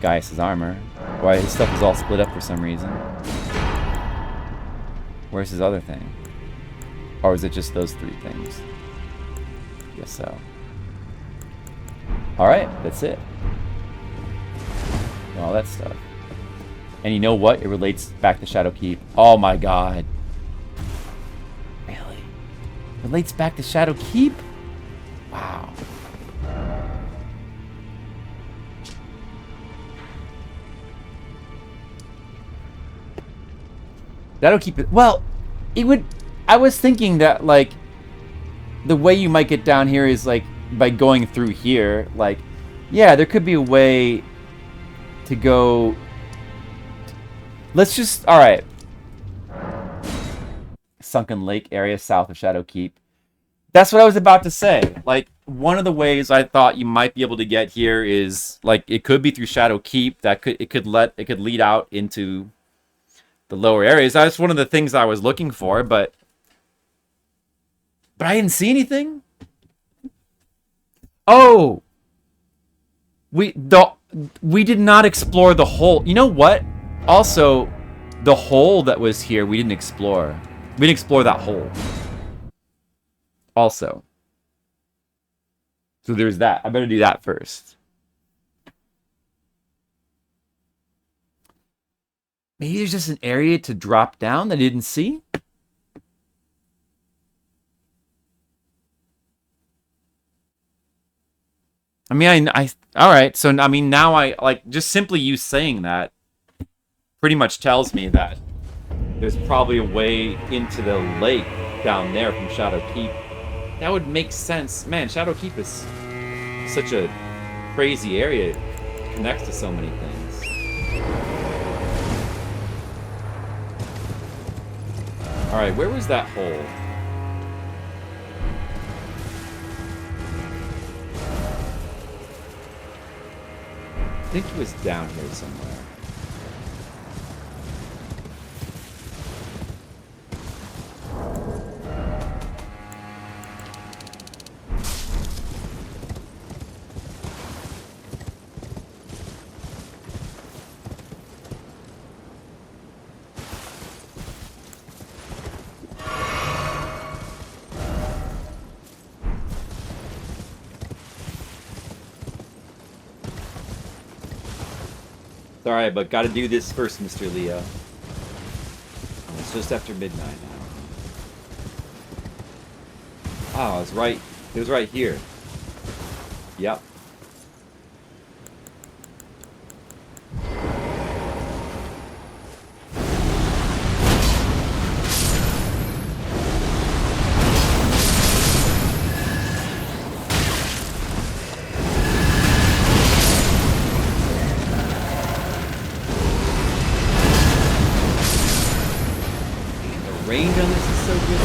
Gaius' Armor. Why his stuff is all split up for some reason. Where's his other thing? Or is it just those three things? Guess so. Alright, that's it. All that stuff. And you know what? It relates back to Shadowkeep. Oh my god. Really? Relates back to Shadowkeep? Wow. Shadowkeep it. Well, it would... I was thinking that, like, the way you might get down here is, like, by going through here. Like, yeah, there could be a way to go... Let's just... Alright. Sunken Lake area south of Shadowkeep. That's what I was about to say. Like, one of the ways I thought you might be able to get here is, like, it could be through Shadowkeep. It could lead out into the lower areas. That's one of the things I was looking for, but I didn't see anything. Oh! We did not explore the hole. You know what? Also, the hole that was here, we didn't explore. We didn't explore that hole. Also. So there's that. I better do that first. Maybe there's just an area to drop down that I didn't see? I mean, all right. So, I mean, now like, just simply you saying that pretty much tells me that there's probably a way into the lake down there from Shadowkeep. That would make sense. Man, Shadowkeep is such a crazy area. It connects to so many things. All right, where was that hole? I think it was down here somewhere. Alright, but gotta do this first, Mr. Leo. It's just after midnight now. Oh, I was right. It was right here. Yep. range on this is so good.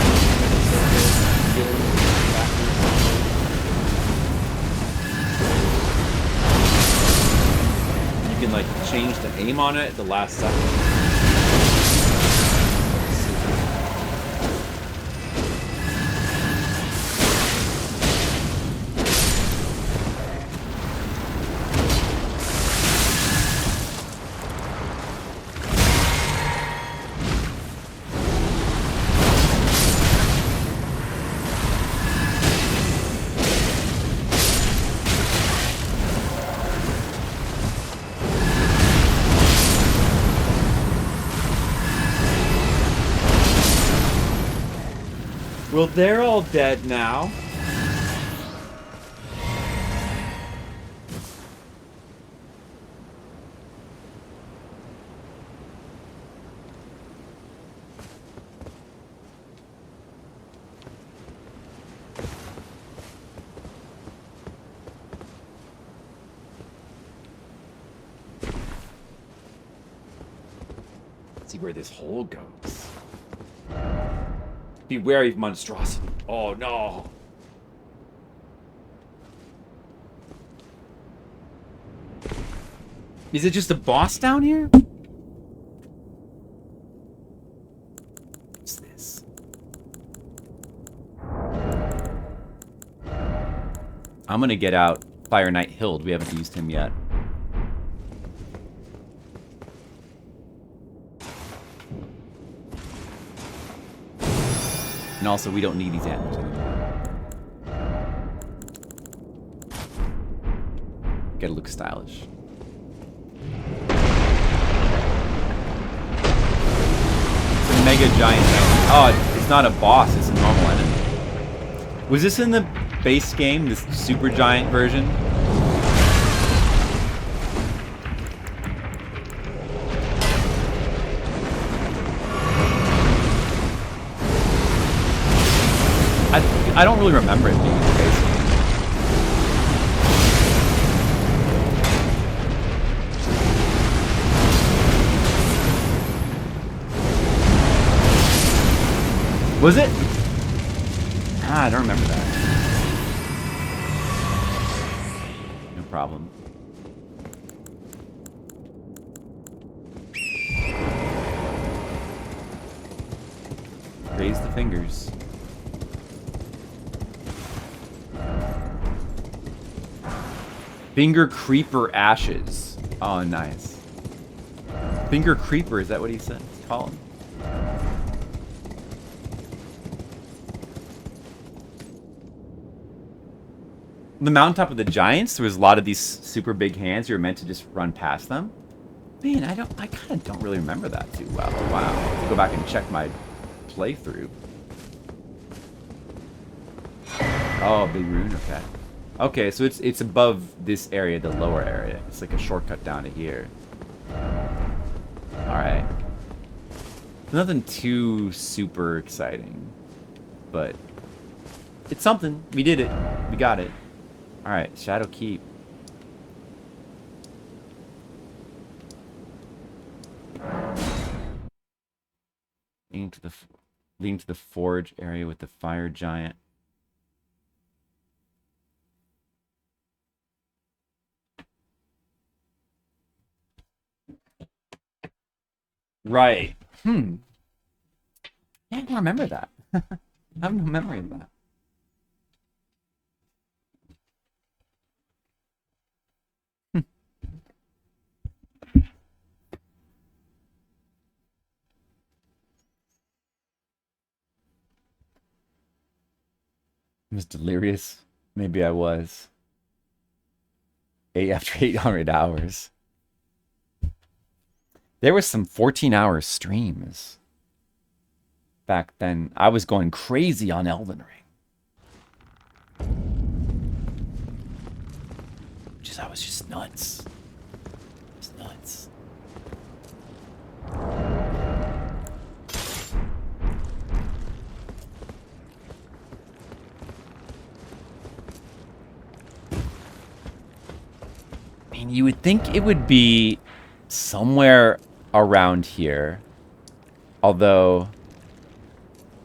You can like change the aim on it at the last second. Well, they're all dead now. Let's see where this hole goes. Be wary of monstrosity. Oh no. Is it just a boss down here? What's this? I'm gonna get out Fire Knight Hild. We haven't used him yet. And also, we don't need these animals anymore. Gotta look stylish. It's a mega giant enemy. Oh, it's not a boss, it's a normal enemy. Was this in the base game, this super giant version? I don't really remember it being the case. Was it? Ah, I don't remember that. No problem. Raise the fingers. Finger Creeper Ashes. Oh, nice. Finger Creeper, is that what he said? Call him. The mountaintop of the giants, there was a lot of these super big hands. You were meant to just run past them. Man, I kind of don't really remember that too well. Wow. I have to go back and check my playthrough. Oh, big rune, okay. Okay, so it's above this area, the lower area. It's like a shortcut down to here. Alright. Nothing too super exciting. But it's something. We did it. We got it. Alright, Shadow Keep. Leading to the forge area with the fire giant. Right. Yeah, I don't remember that. I have no memory of that. I was delirious. Maybe I was. After 800 hours. There was some 14-hour streams back then. I was going crazy on Elden Ring. I was just nuts. Just nuts. I mean, you would think it would be somewhere around here. Although,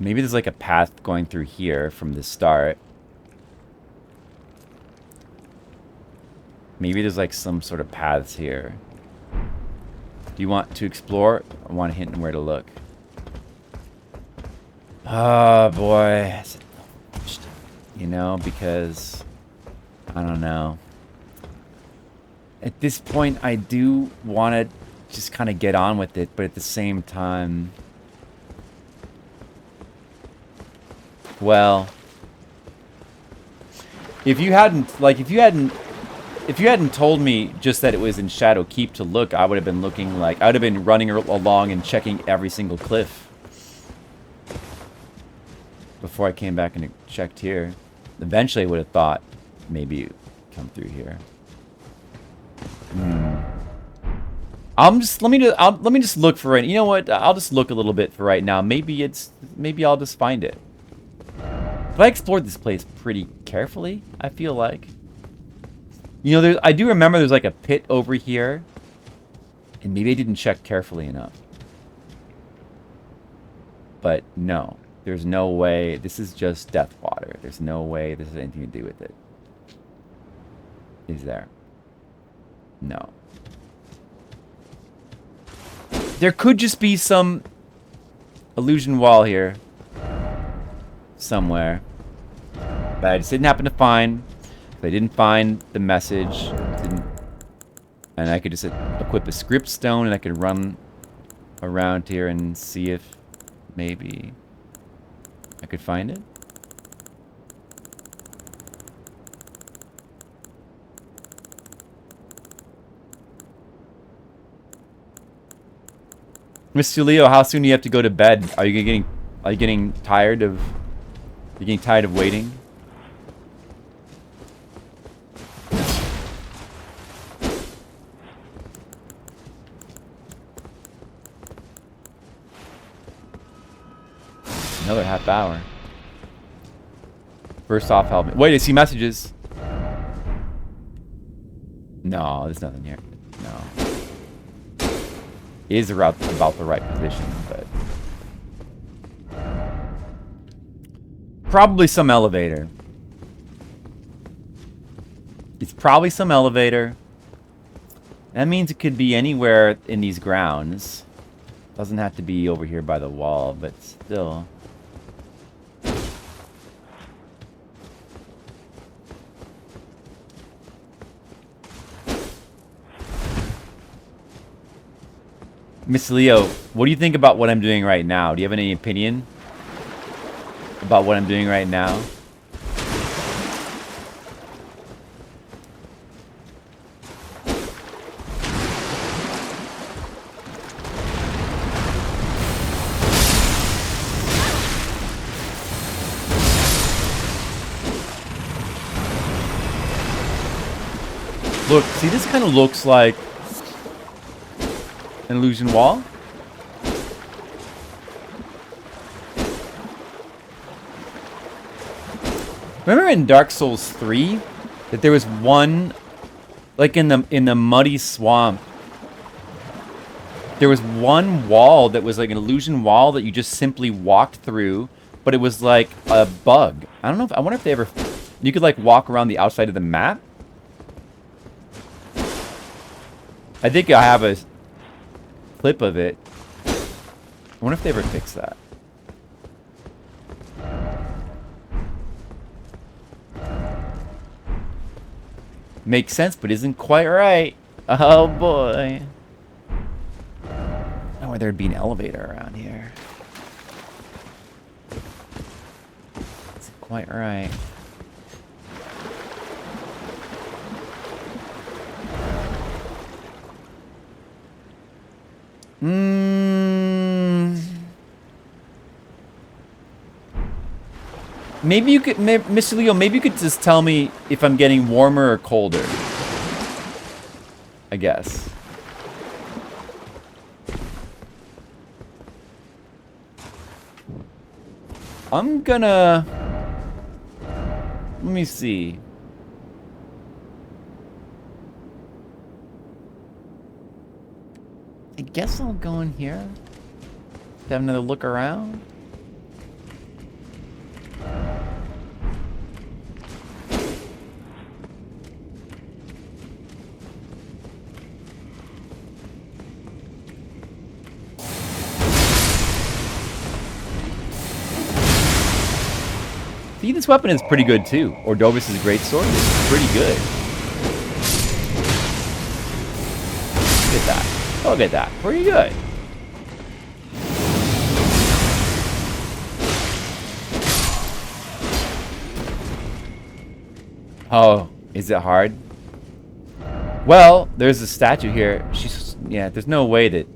Maybe there's like a path going through here from the start. Maybe there's like some sort of paths here. Do you want to explore? I want a hint on where to look. Oh boy. You know, because I don't know. At this point, I do want to just kind of get on with it, but at the same time, well, if you hadn't told me just that it was in Shadow Keep to look, I would have been looking like, I would have been running along and checking every single cliff before I came back and checked here. Eventually, I would have thought maybe you come through here. Let me just look for it. You know what? I'll just look a little bit for right now. Maybe I'll just find it. But I explored this place pretty carefully, I feel like. You know, I do remember there's like a pit over here. And maybe I didn't check carefully enough. But no. There's no way. This is just death water. There's no way this has anything to do with it. Is there? No. There could just be some illusion wall here. Somewhere. But I just didn't happen to find. I didn't find the message. And I could just equip a script stone and I could run around here and see if maybe I could find it. Mr. Leo, how soon do you have to go to bed? Are you getting tired of waiting? Another half hour. First off, help me. Wait, I see messages. No, there's nothing here. No. It is about the right position, but probably some elevator. It's probably some elevator. That means it could be anywhere in these grounds. Doesn't have to be over here by the wall, but still. Miss Leo, what do you think about what I'm doing right now? Do you have any opinion about what I'm doing right now? Look, see, this kind of looks like an illusion wall. Remember in Dark Souls 3 that there was one, like in the muddy swamp, there was one wall that was like an illusion wall that you just simply walked through, but it was like a bug. I don't know if, I wonder if they ever, you could like walk around the outside of the map. I think I have a clip of it. I wonder if they ever fixed that. Makes sense, but isn't quite right. Oh boy. I know where there'd be an elevator around here. Isn't quite right. Maybe you could, Mr. Leo, maybe you could just tell me if I'm getting warmer or colder. I guess. I'm gonna... Let me see. I guess I'll go in here. Have another look around. See, this weapon is pretty good too. Ordovis' greatsword is pretty good. Look at that. Look at that. Pretty good. Oh, is it hard? Well, there's a statue here. Yeah, there's no way that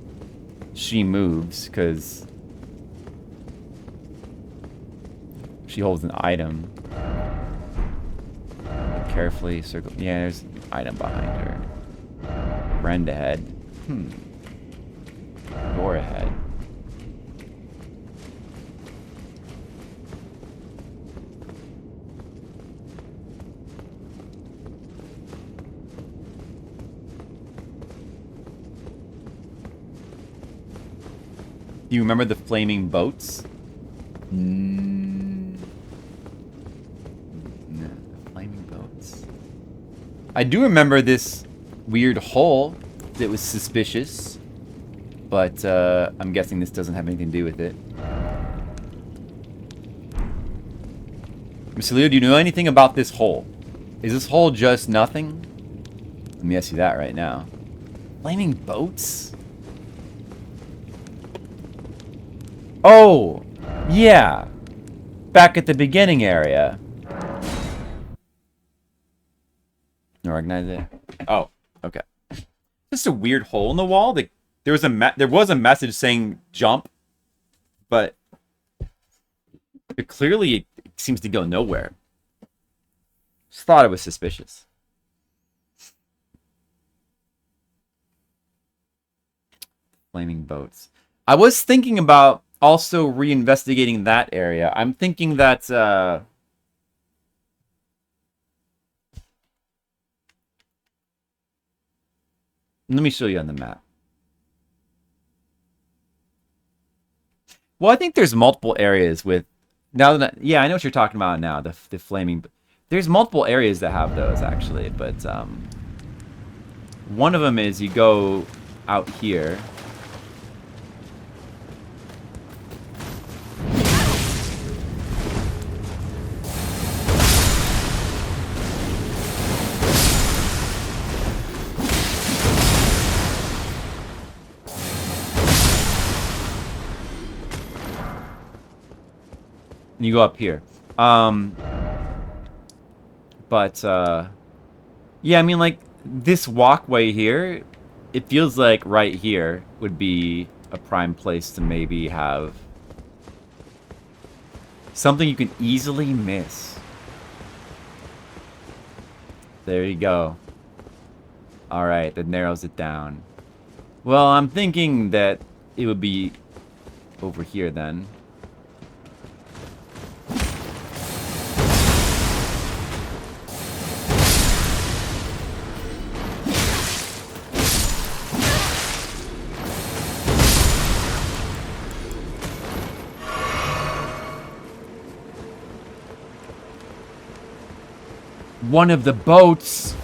she moves because she holds an item. Carefully circle. Yeah, there's an item behind her. Friend ahead. Door ahead. Do you remember the flaming boats? No, the flaming boats. I do remember this weird hole that was suspicious, but I'm guessing this doesn't have anything to do with it. Mr. Leo, do you know anything about this hole? Is this hole just nothing? Let me ask you that right now. Flaming boats? Oh, yeah. Back at the beginning area. You recognize it? Oh, okay. Just a weird hole in the wall. There was a message saying jump, but it clearly seems to go nowhere. Just thought it was suspicious. Flaming boats. I was thinking about also reinvestigating that area. I'm thinking that let me show you on the map. Well, I think there's multiple areas with now that yeah, I know what you're talking about now, the flaming. There's multiple areas that have those actually, but one of them is you go out here. And you go up here. Yeah, I mean, like, this walkway here, it feels like right here would be a prime place to maybe have something you can easily miss. There you go. Alright, that narrows it down. Well, I'm thinking that it would be over here then. One of the boats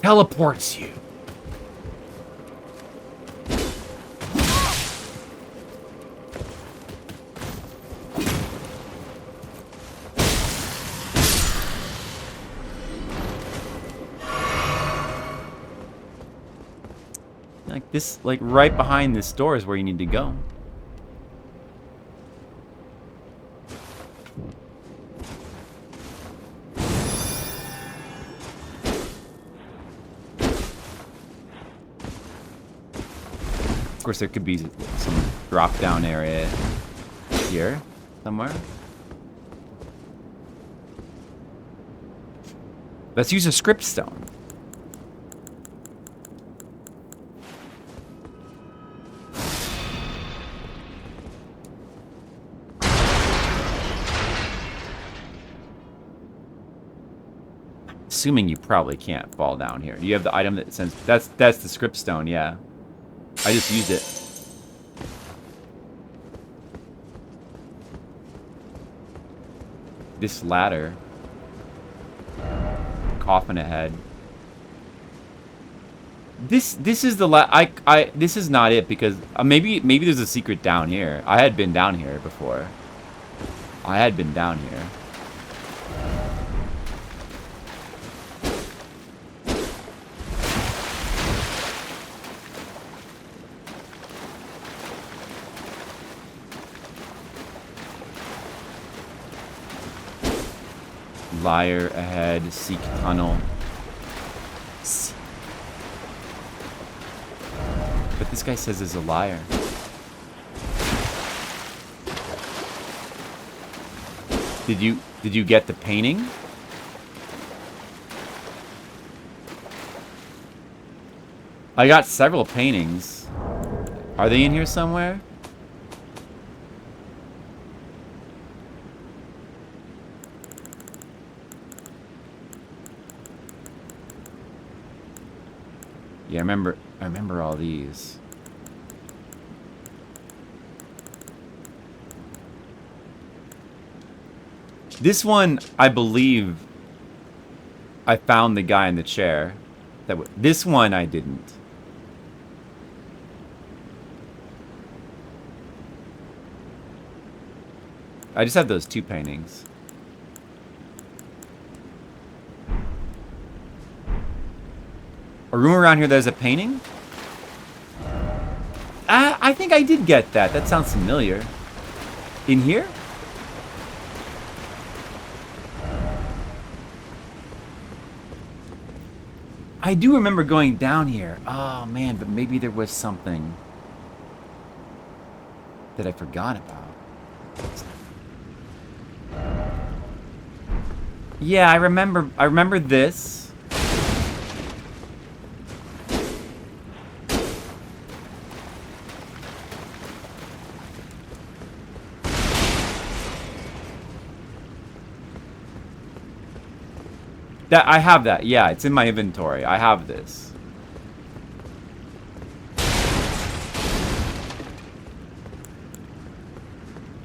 teleports you. Like this, like right behind this door is where you need to go. Of course, there could be some drop-down area here somewhere. Let's use a script stone. Assuming you probably can't fall down here. You have the item that says that's the script stone, yeah. I just used it. This ladder. Coffin ahead. This is the this is not it because maybe there's a secret down here. I had been down here before. I had been down here. Liar ahead. Seek tunnel. But this guy says there's a liar. Did you get the painting? I got several paintings. Are they in here somewhere? Yeah, I remember all these. This one, I believe, I found the guy in the chair. This one I didn't. I just have those 2 paintings. A room around here there's a painting? I think I did get that. That sounds familiar. In here? I do remember going down here. Oh man, but maybe there was something that I forgot about. Yeah, I remember this. That I have that. Yeah, it's in my inventory. I have this.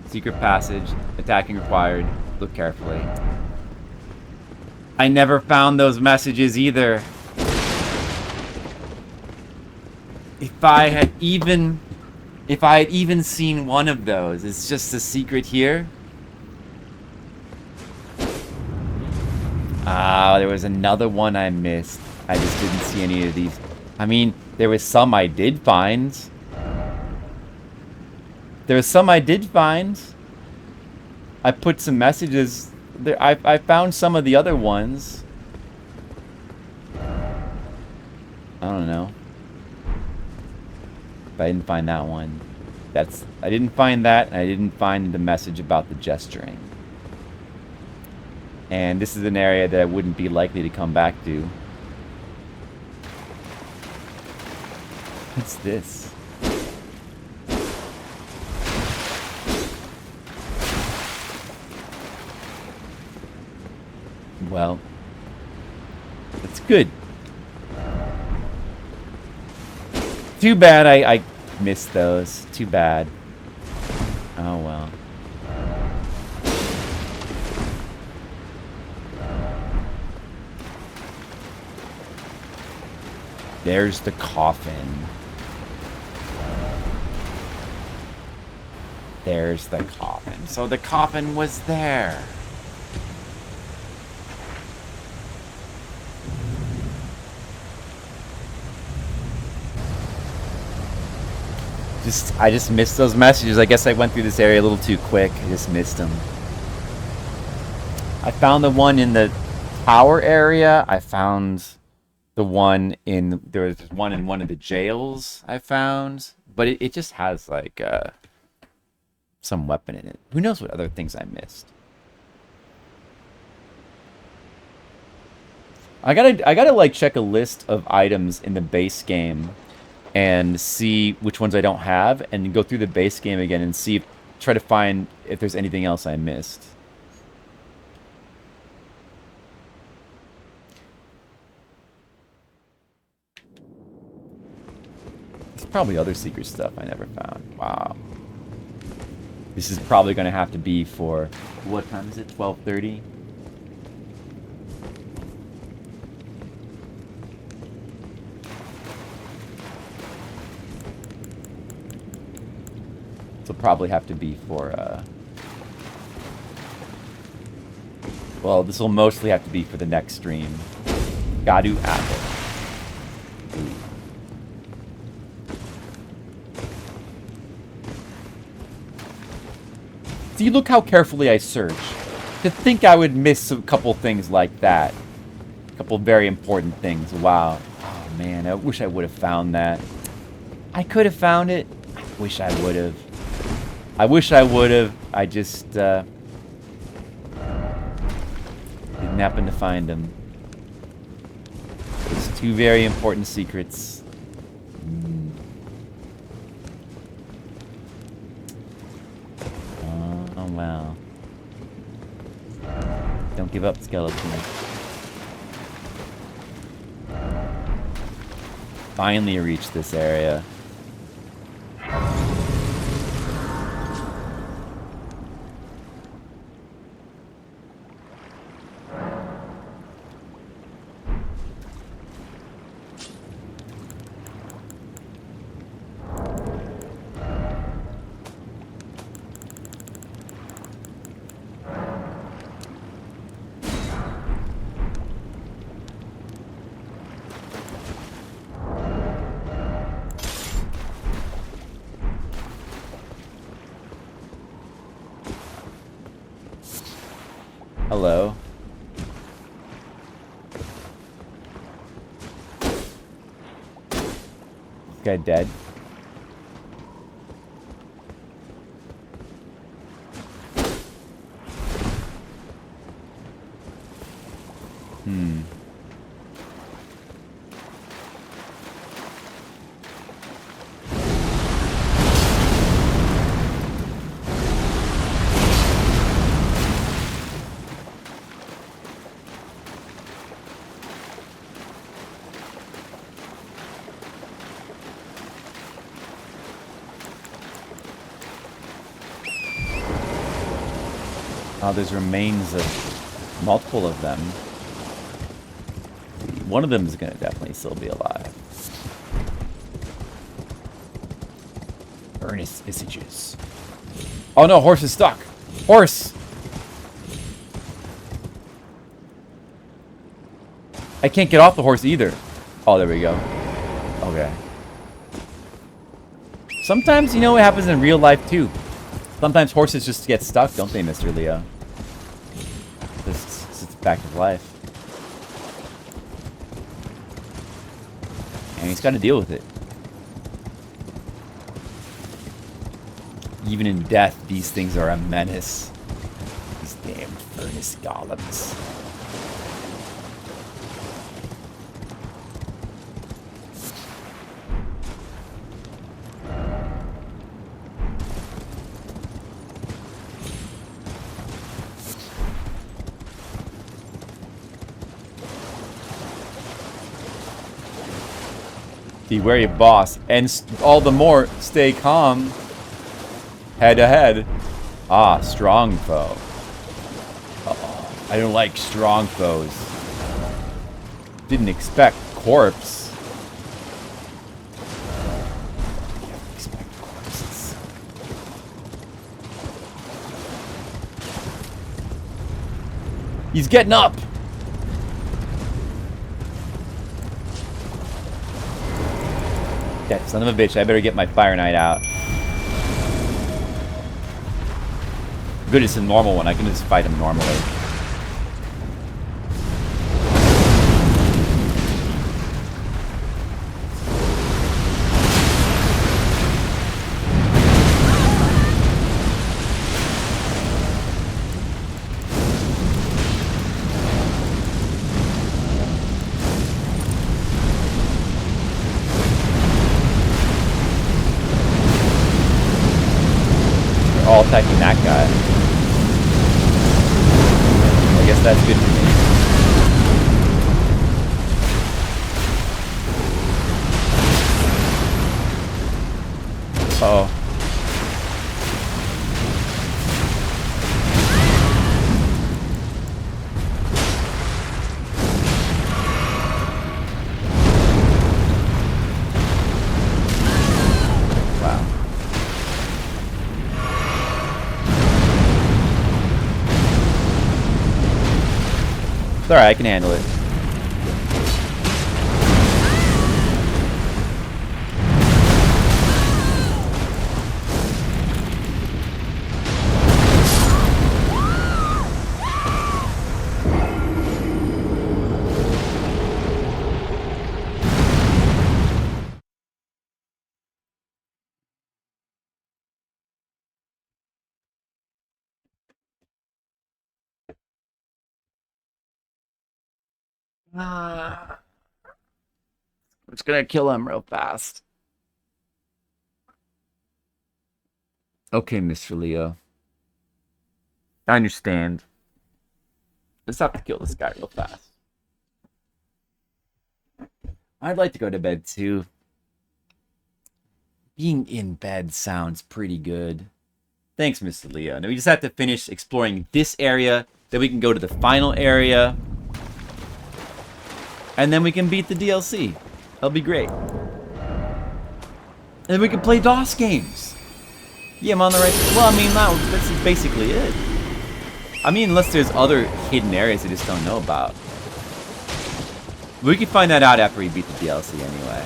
Secret passage. Attacking required. Look carefully. I never found those messages either. If I had even seen one of those, it's just a secret here. Ah, there was another one I missed. I just didn't see any of these. I mean, there was some I did find. I put some messages there. I found some of the other ones. I don't know. But I didn't find that one. I didn't find that, and I didn't find the message about the gesturing. And this is an area that I wouldn't be likely to come back to. What's this? Well, that's good. Too bad I missed those. Too bad. Oh well. There's the coffin. There's the coffin. So the coffin was there. I just missed those messages. I guess I went through this area a little too quick. I just missed them. I found the one in the tower area. I found the one in... There was one in one of the jails I found. But it just has, like, some weapon in it. Who knows what other things I missed. I gotta like, check a list of items in the base game and see which ones I don't have, and go through the base game again and see, try to find if there's anything else I missed. There's probably other secret stuff I never found. Wow. This is probably going to have to be for... What time is it? 12:30? This will probably have to be for... Well, this will mostly have to be for the next stream. Gadu Apple. See, look how carefully I search. To think I would miss a couple things like that. A couple very important things. Wow. Oh, man. I wish I would have found that. I could have found it. I wish I would have. I wish I would have. I just didn't happen to find them. There's two very important secrets. Oh, wow. Don't give up, skeleton. Finally reached this area. Hello. This guy dead. Oh, there's remains of multiple of them. One of them is going to definitely still be alive. Earnest visages. Oh no, horse is stuck. Horse! I can't get off the horse either. Oh, there we go. Okay. Sometimes, you know, it happens in real life too. Sometimes horses just get stuck, don't they, Mr. Leo? This is a fact of life. And he's got to deal with it. Even in death, these things are a menace. These damn furnace golems. Beware your boss, and all the more, stay calm. Head ahead. Ah, strong foe. Uh-oh. I don't like strong foes. Didn't expect corpse. Didn't expect corpses. He's getting up. Okay, son of a bitch, I better get my Fire Knight out. Good, it's a normal one. I can just fight him normally. They're all attacking that guy. I guess that's good for me. Uh-oh. It's alright, I can handle it. I'm just gonna kill him real fast. Okay, Mr. Leo. I understand. Just have to kill this guy real fast. I'd like to go to bed too. Being in bed sounds pretty good. Thanks, Mr. Leo. Now we just have to finish exploring this area. Then we can go to the final area. And then we can beat the DLC. That'll be great. And then we can play DOS games. Yeah, I'm on the right... Well, I mean, that's basically it. I mean, unless there's other hidden areas I just don't know about. We can find that out after we beat the DLC anyway.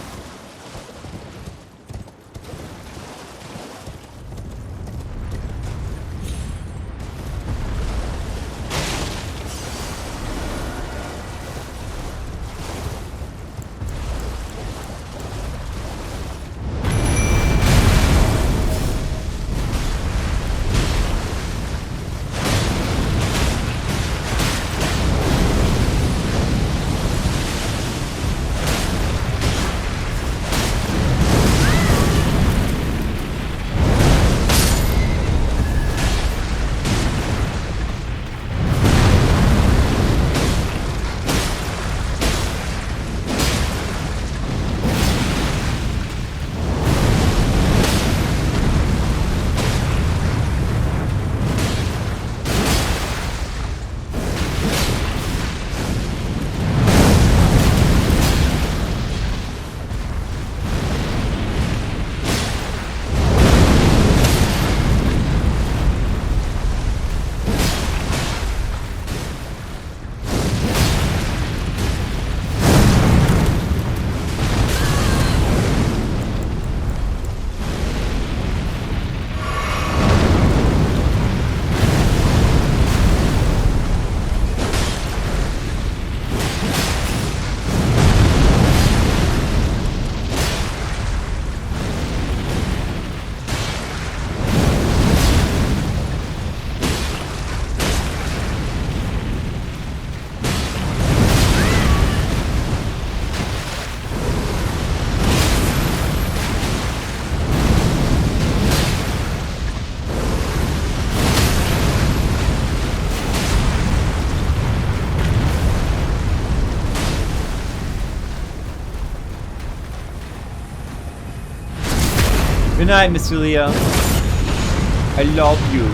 Good night, Mr. Leo. I love you.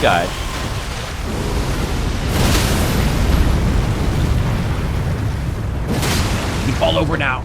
Died. You fall over now.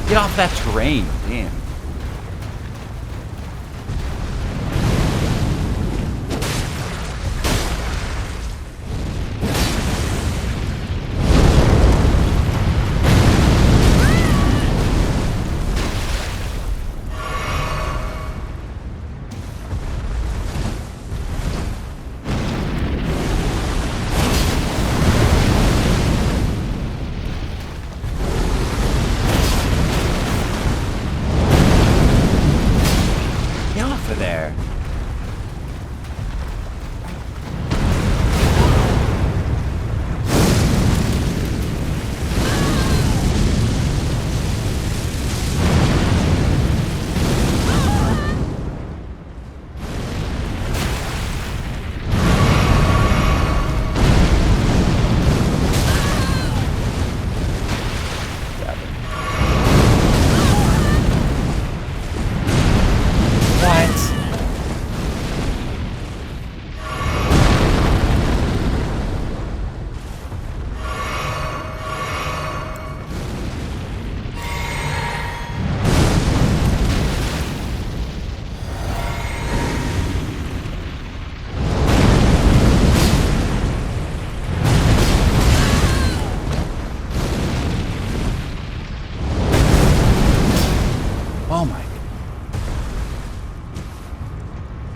Get off that terrain, damn.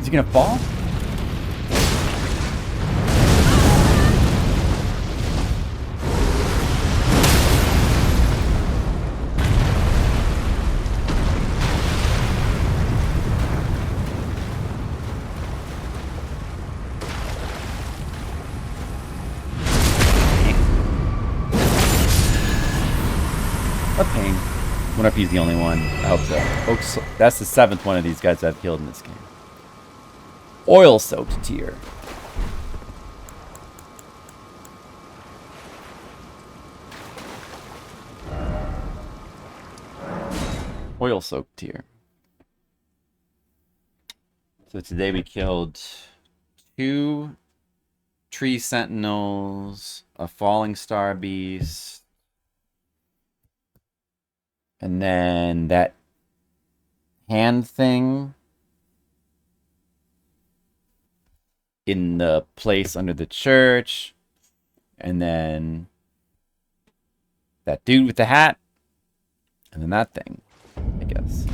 he gonna fall? A pain. Wonder if he's the only one. I hope so. Folks, that's the 7th one of these guys I've killed in this game. Oil-soaked tier. Oil-soaked tier. So today we killed 2 tree sentinels, a Fallingstar beast, and then that hand thing in the place under the church, and then that dude with the hat, and then that thing, I guess.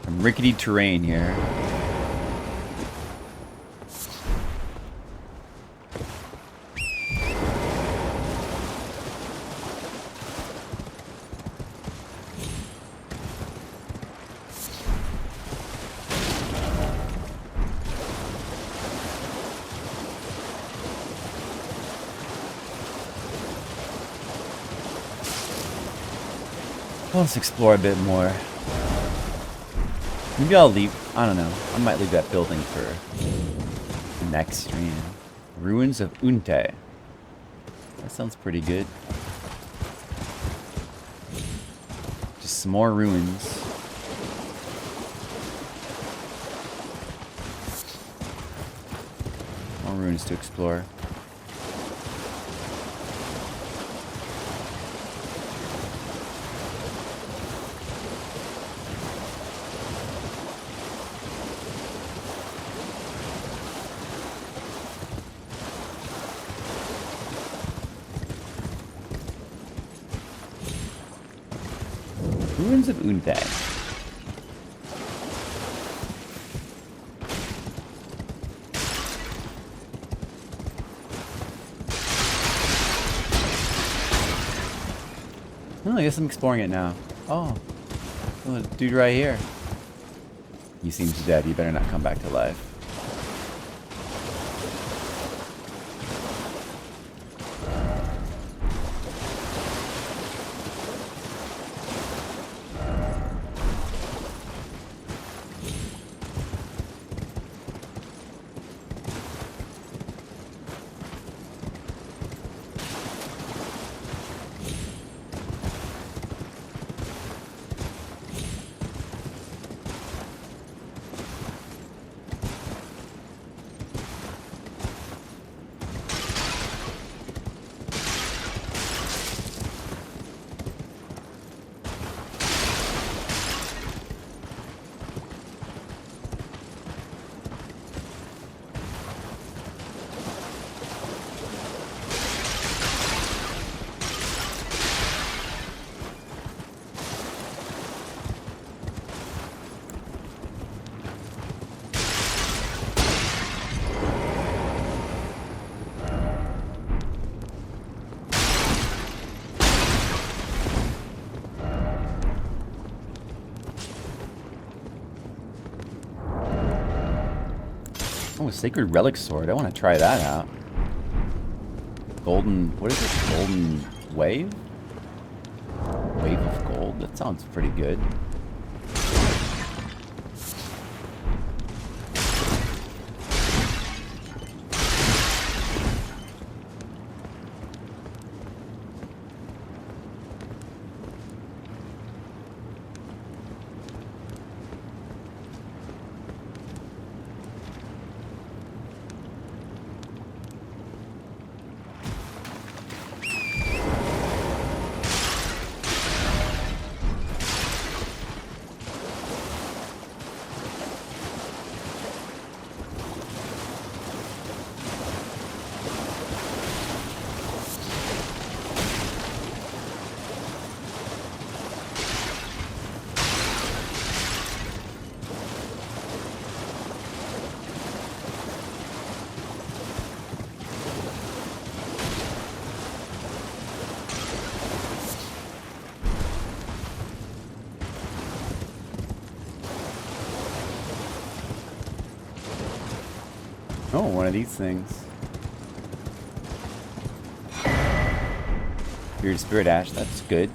Some rickety terrain here. Let's explore a bit more. Maybe I'll leave. I don't know. I might leave that building for the next stream. Ruins of Unte. That sounds pretty good. Just some more ruins. More ruins to explore. Ruins of Unte. Oh, I guess I'm exploring it now. Oh, a dude right here. He seems dead. He better not come back to life. Oh, a Sacred Relic Sword. I want to try that out. Golden... What is it? Golden Wave? Wave of Gold? That sounds pretty good. of these things. Weird spirit ash, that's good.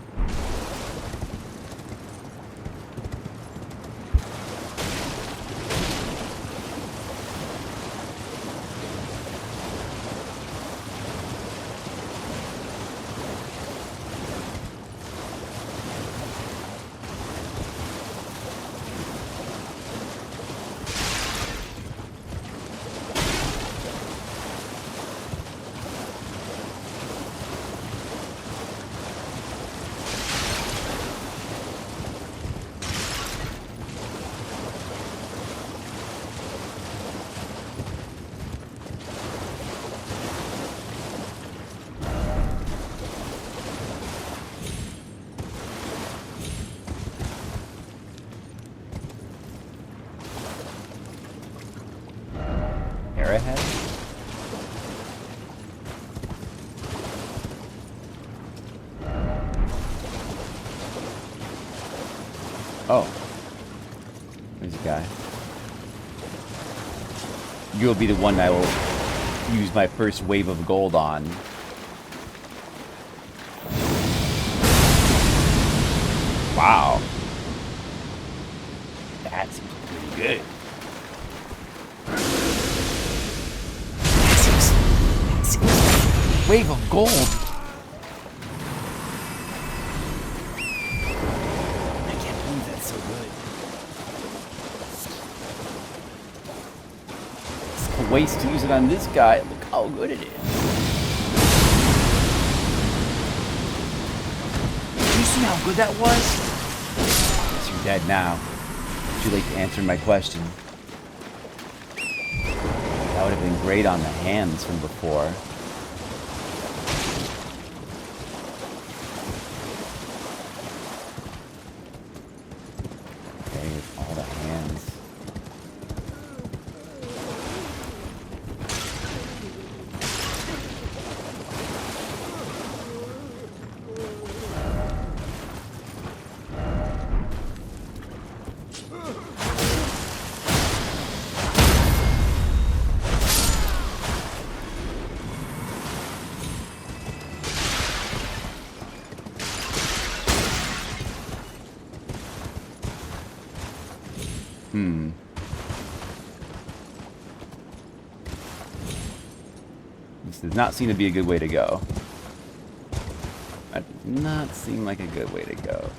Ahead. Oh. There's a guy. You'll be the one I will use my first wave of gold on. Wow. That's pretty good. Wave of gold. I can't believe that's so good. It's a waste to use it on this guy. Look how good it is. Did you see how good that was? Guess you're dead now. Too late to answer my question. That would have been great on the hands from before. This does not seem to be a good way to go. That does not seem like a good way to go.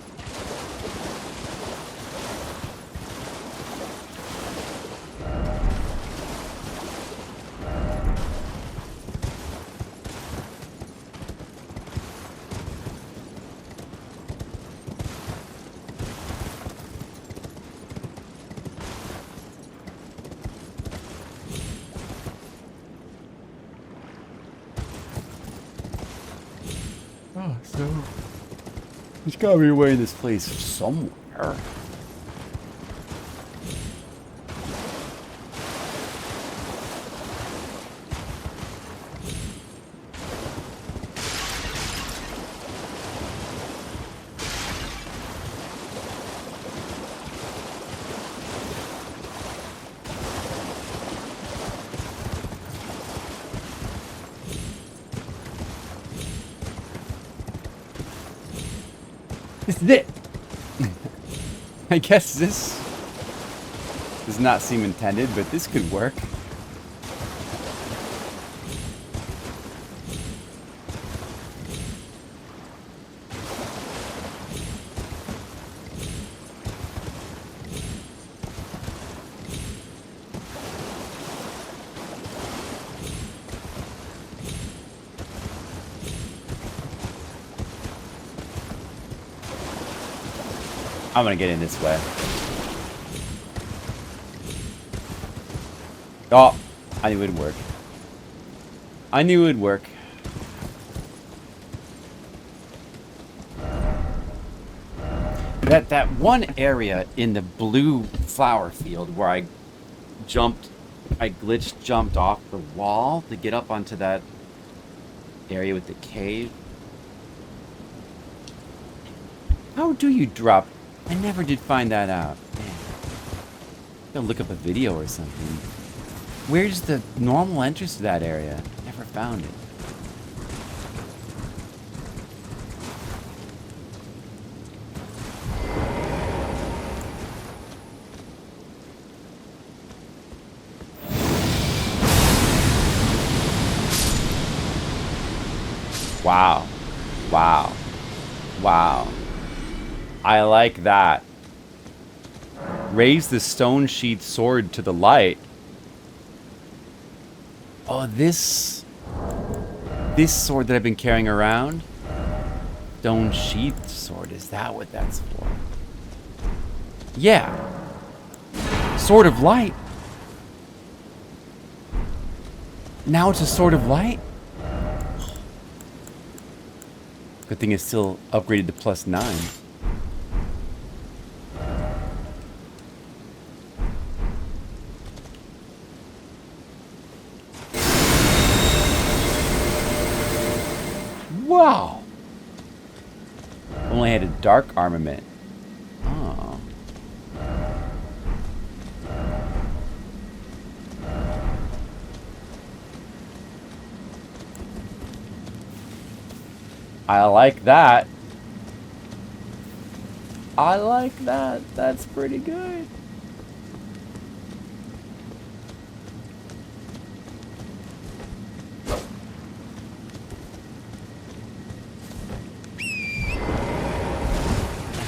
Oh, so there's gotta be a way in this place somewhere. This is it. I guess this does not seem intended, but this could work. I'm gonna get in this way. Oh, I knew it would work. I knew it would work. That one area in the blue flower field where I glitched jumped off the wall to get up onto that area with the cave. How do you drop? I never did find that out. Man. Gotta look up a video or something. Where's the normal entrance to that area? Never found it. Wow. Wow. Wow. I like that. Raise the stone sheathed sword to the light. Oh, this sword that I've been carrying around? Stone sheathed sword. Is that what that's for? Yeah. Sword of light. Now it's a sword of light? Good thing it's still upgraded to +9. Wow! Only had a dark armament. Oh. I like that. I like that. That's pretty good.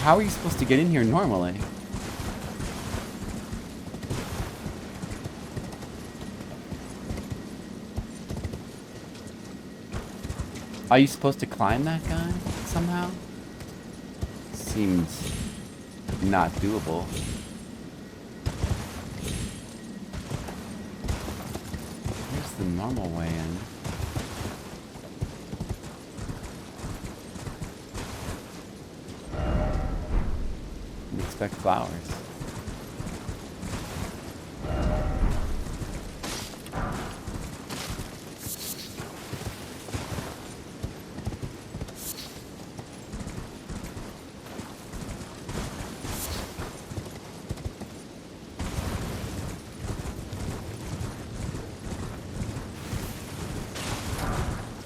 How are you supposed to get in here normally? Are you supposed to climb that guy somehow? Seems not doable. Here's the normal way in. You expect flowers.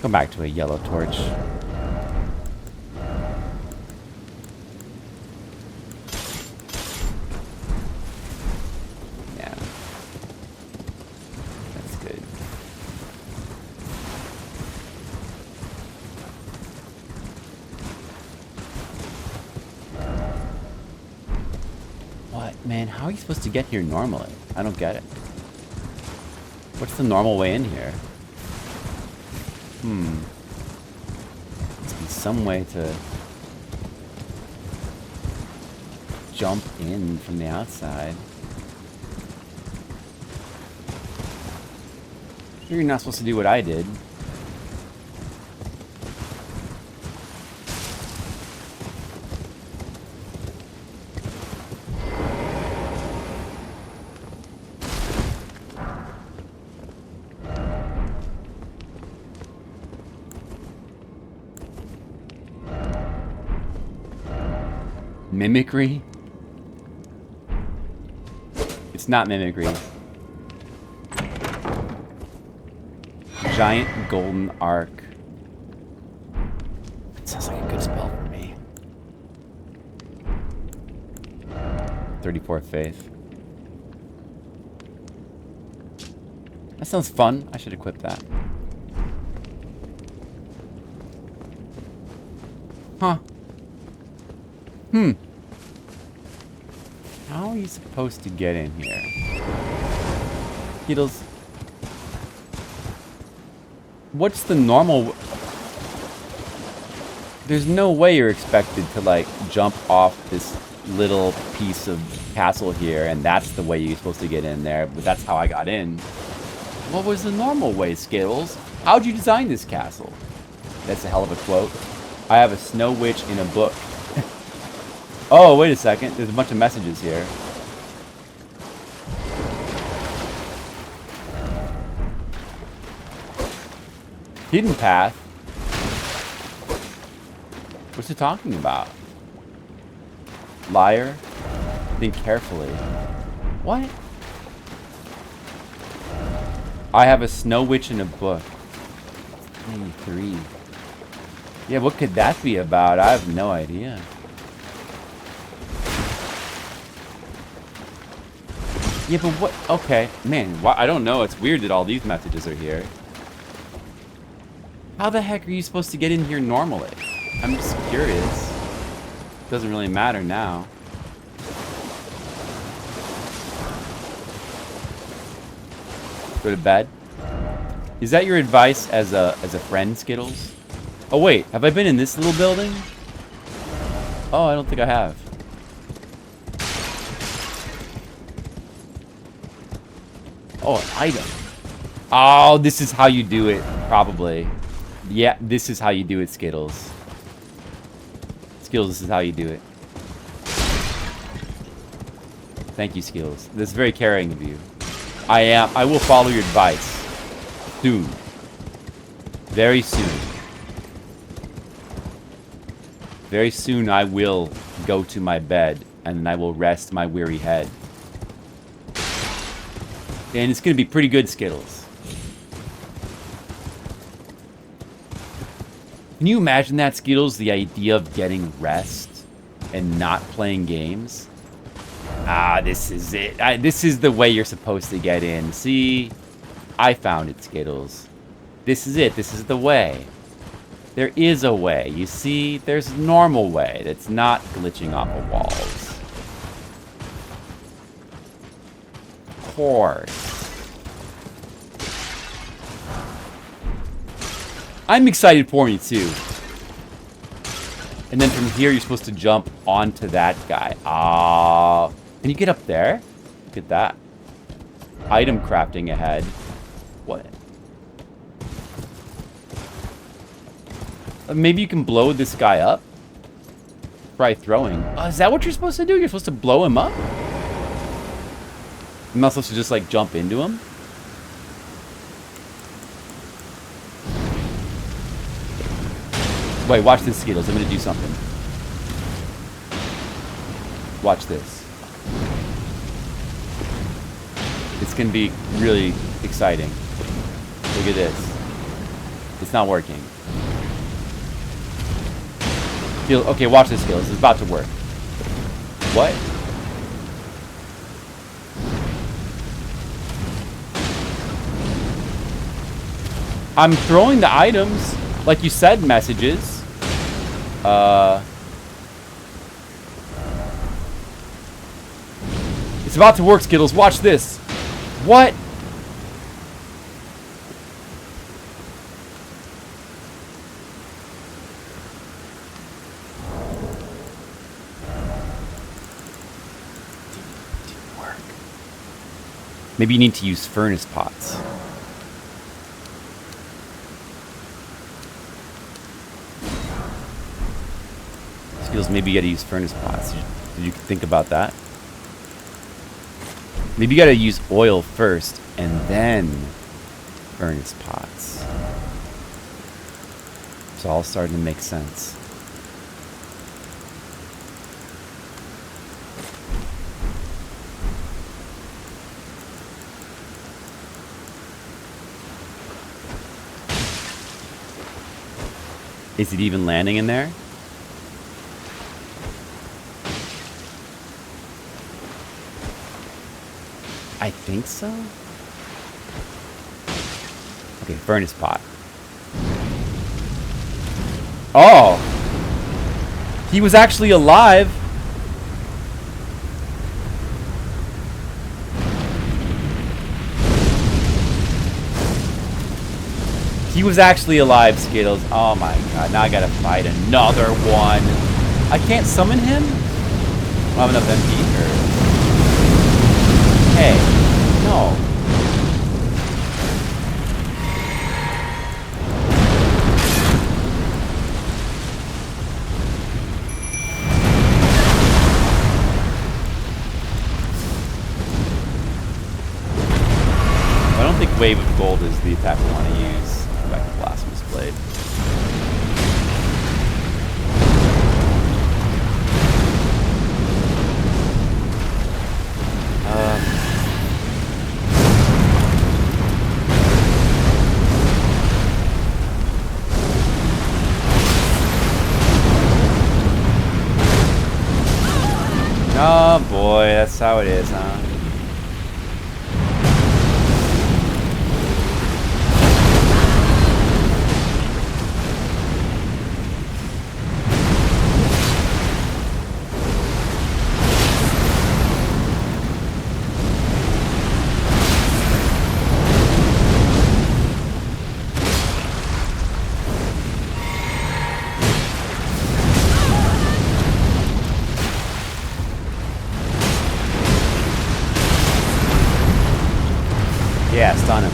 Go back to a yellow torch. Yeah. That's good. What, man? How are you supposed to get here normally? I don't get it. What's the normal way in here? Must be some way to jump in from the outside. Sure, you're not supposed to do what I did. Mimicry? It's not mimicry. Giant golden arc. That sounds like a good spell for me. 34 faith. That sounds fun. I should equip that. Huh. How are you supposed to get in here? Beetles. What's the normal... There's no way you're expected to, like, jump off this little piece of castle here, and that's the way you're supposed to get in there, but that's how I got in. What was the normal way, Skittles? How'd you design this castle? That's a hell of a quote. I have a snow witch in a book. Oh, wait a second. There's a bunch of messages here. Hidden path? What's it talking about? Liar? Think carefully. What? I have a Snow Witch in a book. 23. Yeah, what could that be about? I have no idea. Yeah, but what? Okay, man, I don't know. It's weird that all these messages are here. How the heck are you supposed to get in here normally? I'm just curious. Doesn't really matter now. Go to bed. Is that your advice as a friend, Skittles? Oh wait, have I been in this little building? Oh, I don't think I have. Oh, an item. Oh, this is how you do it, probably. Yeah, this is how you do it, Skittles. Skittles, this is how you do it. Thank you, Skittles. This is very caring of you. I will follow your advice. Soon. Very soon. Very soon I will go to my bed and I will rest my weary head. And it's going to be pretty good, Skittles. Can you imagine that, Skittles? The idea of getting rest and not playing games? Ah, this is it. This is the way you're supposed to get in. See? I found it, Skittles. This is it. This is the way. There is a way. You see? There's a normal way that's not glitching off of walls. Of course. I'm excited for you, too. And then from here, you're supposed to jump onto that guy. Ah. Can you get up there? Look at that. Item crafting ahead. What? Maybe you can blow this guy up? Try throwing. Is that what you're supposed to do? You're supposed to blow him up? I'm not supposed to just, like, jump into him? Wait, watch this, Skittles. I'm gonna do something. Watch this. It's gonna be really exciting. Look at this. It's not working. Okay, watch this, Skittles. It's about to work. What? I'm throwing the items, like you said, messages. It's about to work, Skittles. Watch this. What? Didn't work. Maybe you need to use furnace pots. Skittles, maybe you gotta use furnace pots. Did you think about that? Maybe you gotta use oil first and then furnace pots. It's all starting to make sense. Is it even landing in there? I think so. Okay, furnace pot. Oh! He was actually alive! He was actually alive, Skittles. Oh my god, now I gotta fight another one. I can't summon him? I don't have enough MP. Hey, no. I don't think Wave of Gold is the attack we want to use. Go back to Blasphemous Blade. Oh boy, that's how it is, huh? Yeah, stun him.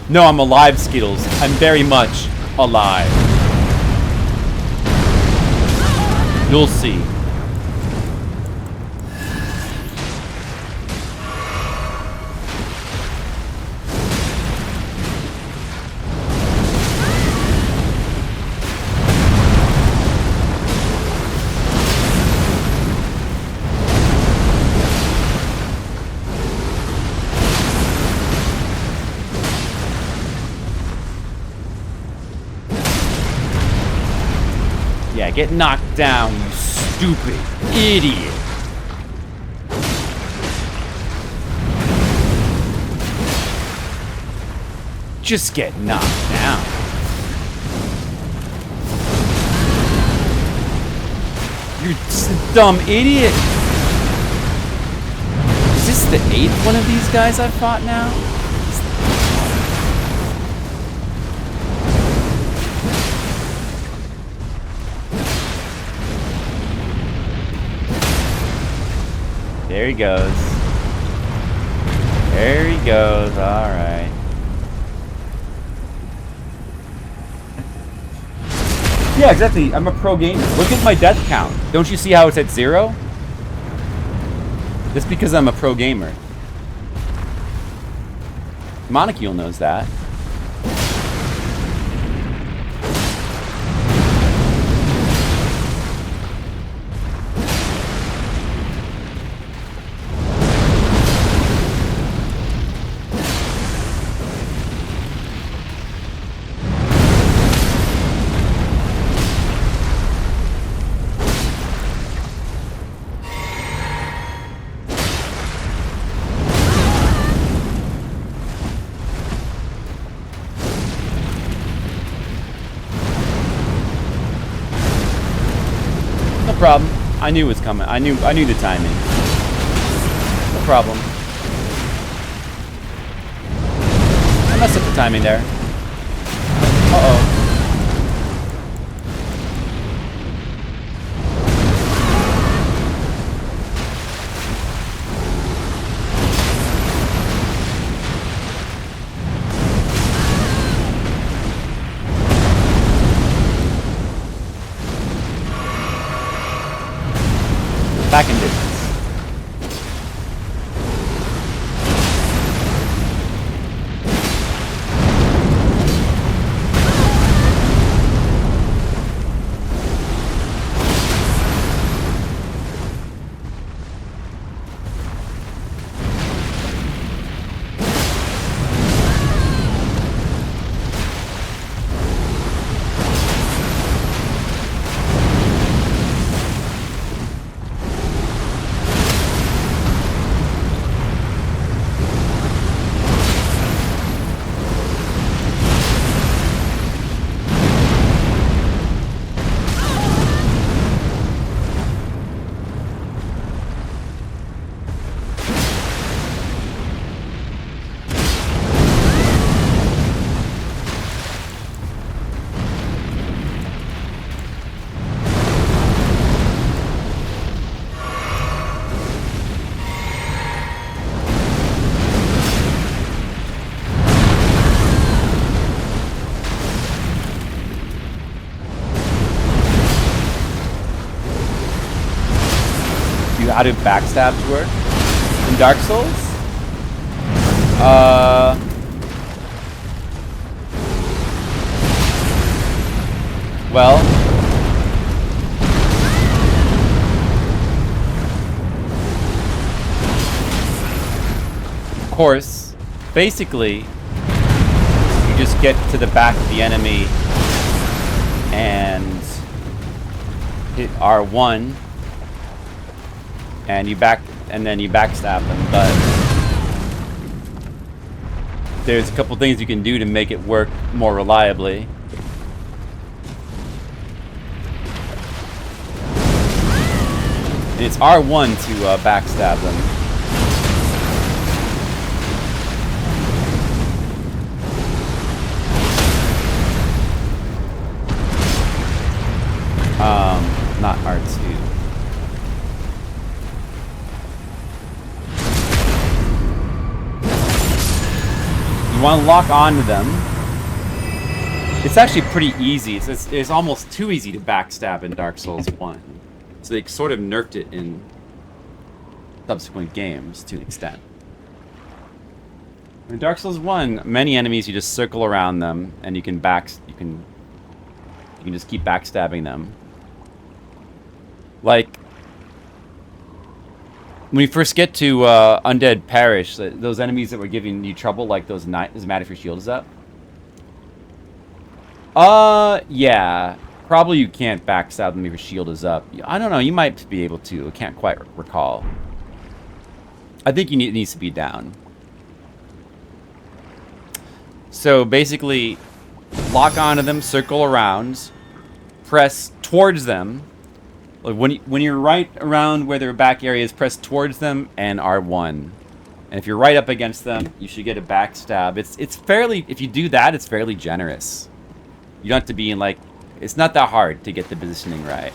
No, I'm alive, Skittles. I'm very much alive. You'll see. Yeah, get knocked down, you stupid idiot. Just get knocked down. You dumb idiot. Is this the 8th one of these guys I've fought now? There he goes. There he goes. All right. Yeah, exactly. I'm a pro gamer. Look at my death count. Don't you see how it's at 0? That's because I'm a pro gamer. Monocule knows that. No problem. I knew it was coming. I knew the timing. No problem. I messed up the timing there. Uh-oh. Back in distance. How do backstabs work in Dark Souls? Well, of course, basically, you just get to the back of the enemy and hit R1, and then you backstab them. But there's a couple things you can do to make it work more reliably. And it's R1 to backstab them. Not R2. You want to lock onto them. It's actually pretty easy. It's almost too easy to backstab in Dark Souls 1. So they sort of nerfed it in subsequent games to an extent. In Dark Souls 1, many enemies you just circle around them and you can just keep backstabbing them. Like when you first get to Undead Parish, those enemies that were giving you trouble, like those doesn't matter if your shield is up. Yeah. Probably you can't backstab them if your shield is up. I don't know, you might be able to. I can't quite recall. I think it needs to be down. So basically, lock onto them, circle around, press towards them. Like when you're right around where their back area is, press towards them and R1. And if you're right up against them, you should get a backstab. It's fairly, if you do that, it's fairly generous. You don't have to be in like, it's not that hard to get the positioning right.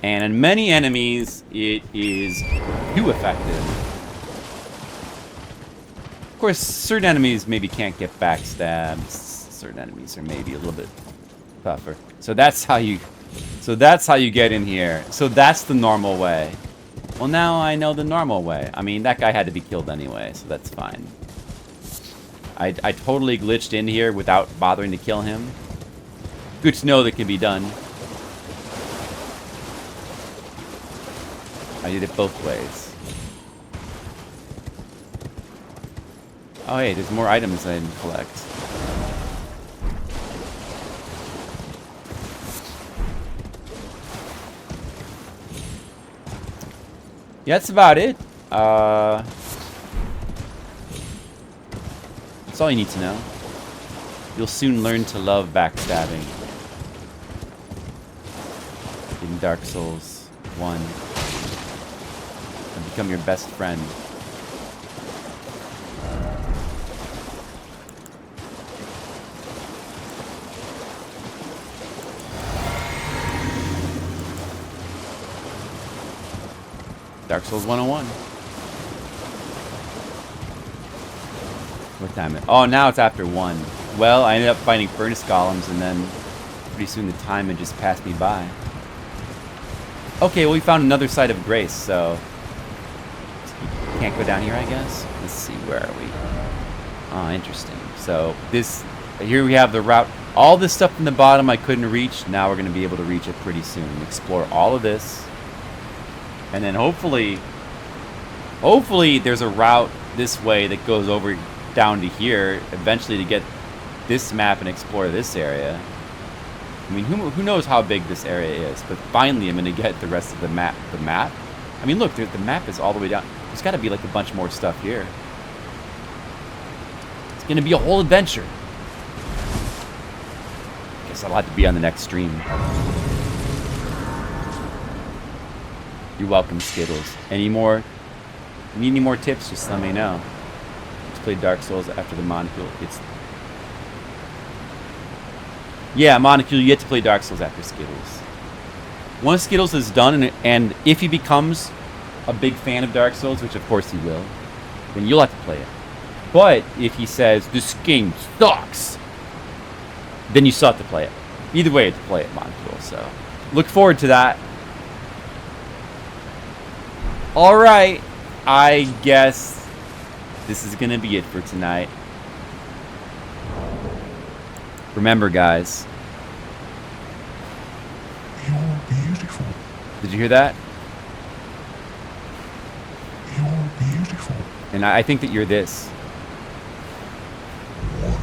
And in many enemies, it is too effective. Of course, certain enemies maybe can't get backstabbed. Certain enemies are maybe a little bit tougher. So that's how you get in here. So that's the normal way. Well, now I know the normal way. I mean, that guy had to be killed anyway, so that's fine. I totally glitched in here without bothering to kill him. Good to know that can be done. I did it both ways. Oh, hey, there's more items I didn't collect. Yeah, that's about it. That's all you need to know. You'll soon learn to love backstabbing in Dark Souls 1 and become your best friend. Dark Souls 101. What time is it? Oh, now it's after 1. Well, I ended up fighting furnace golems, and then pretty soon the time had just passed me by. Okay, well, we found another site of grace, so can't go down here, I guess. Let's see, where are we? Oh, interesting. So here we have the route. All this stuff in the bottom I couldn't reach. Now we're going to be able to reach it pretty soon. Explore all of this. And then hopefully there's a route this way that goes over down to here, eventually to get this map and explore this area. I mean, who knows how big this area is, but finally I'm going to get the rest of the map. I mean, look, the map is all the way down. There's got to be like a bunch more stuff here. It's going to be a whole adventure. Guess I'll have to be on the next stream. You're welcome, Skittles. Need any more tips? Just let me know. Let's play Dark Souls after the Monocule. Yeah, Monocule, you get to play Dark Souls after Skittles. Once Skittles is done, and if he becomes a big fan of Dark Souls, which of course he will, then you'll have to play it. But if he says, this game sucks, then you still have to play it. Either way, you have to play it, Monocule. So, look forward to that. Alright, I guess this is going to be it for tonight. Remember, guys, Did you hear that? You're beautiful. And I think that you're this. Wonderful.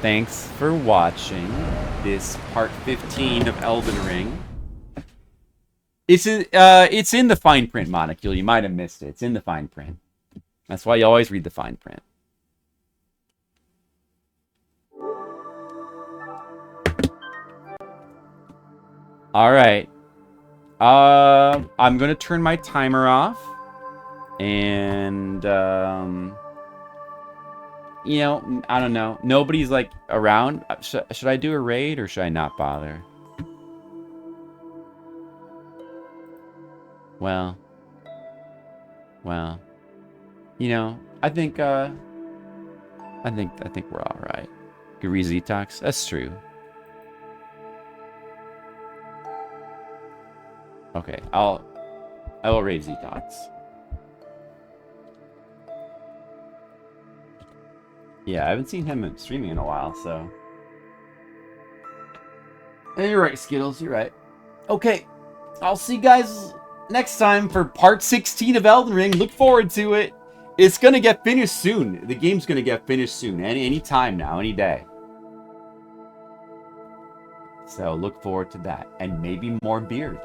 Thanks for watching this part 15 of Elden Ring. It's in the fine print, Monocule. You might have missed it. It's in the fine print. That's why you always read the fine print. All right. I'm gonna turn my timer off, and you know, I don't know. Nobody's like around. Should I do a raid or should I not bother? Well, you know, I think we're all right. Gariz detox. That's true. Okay, I will raid Zetox. Yeah, I haven't seen him streaming in a while, so. And you're right, Skittles, you're right. Okay, I'll see you guys next time for part 16 of Elden Ring. Look forward to it. It's gonna get finished soon. The game's gonna get finished soon. Any time now, any day. So look forward to that. And maybe more beard.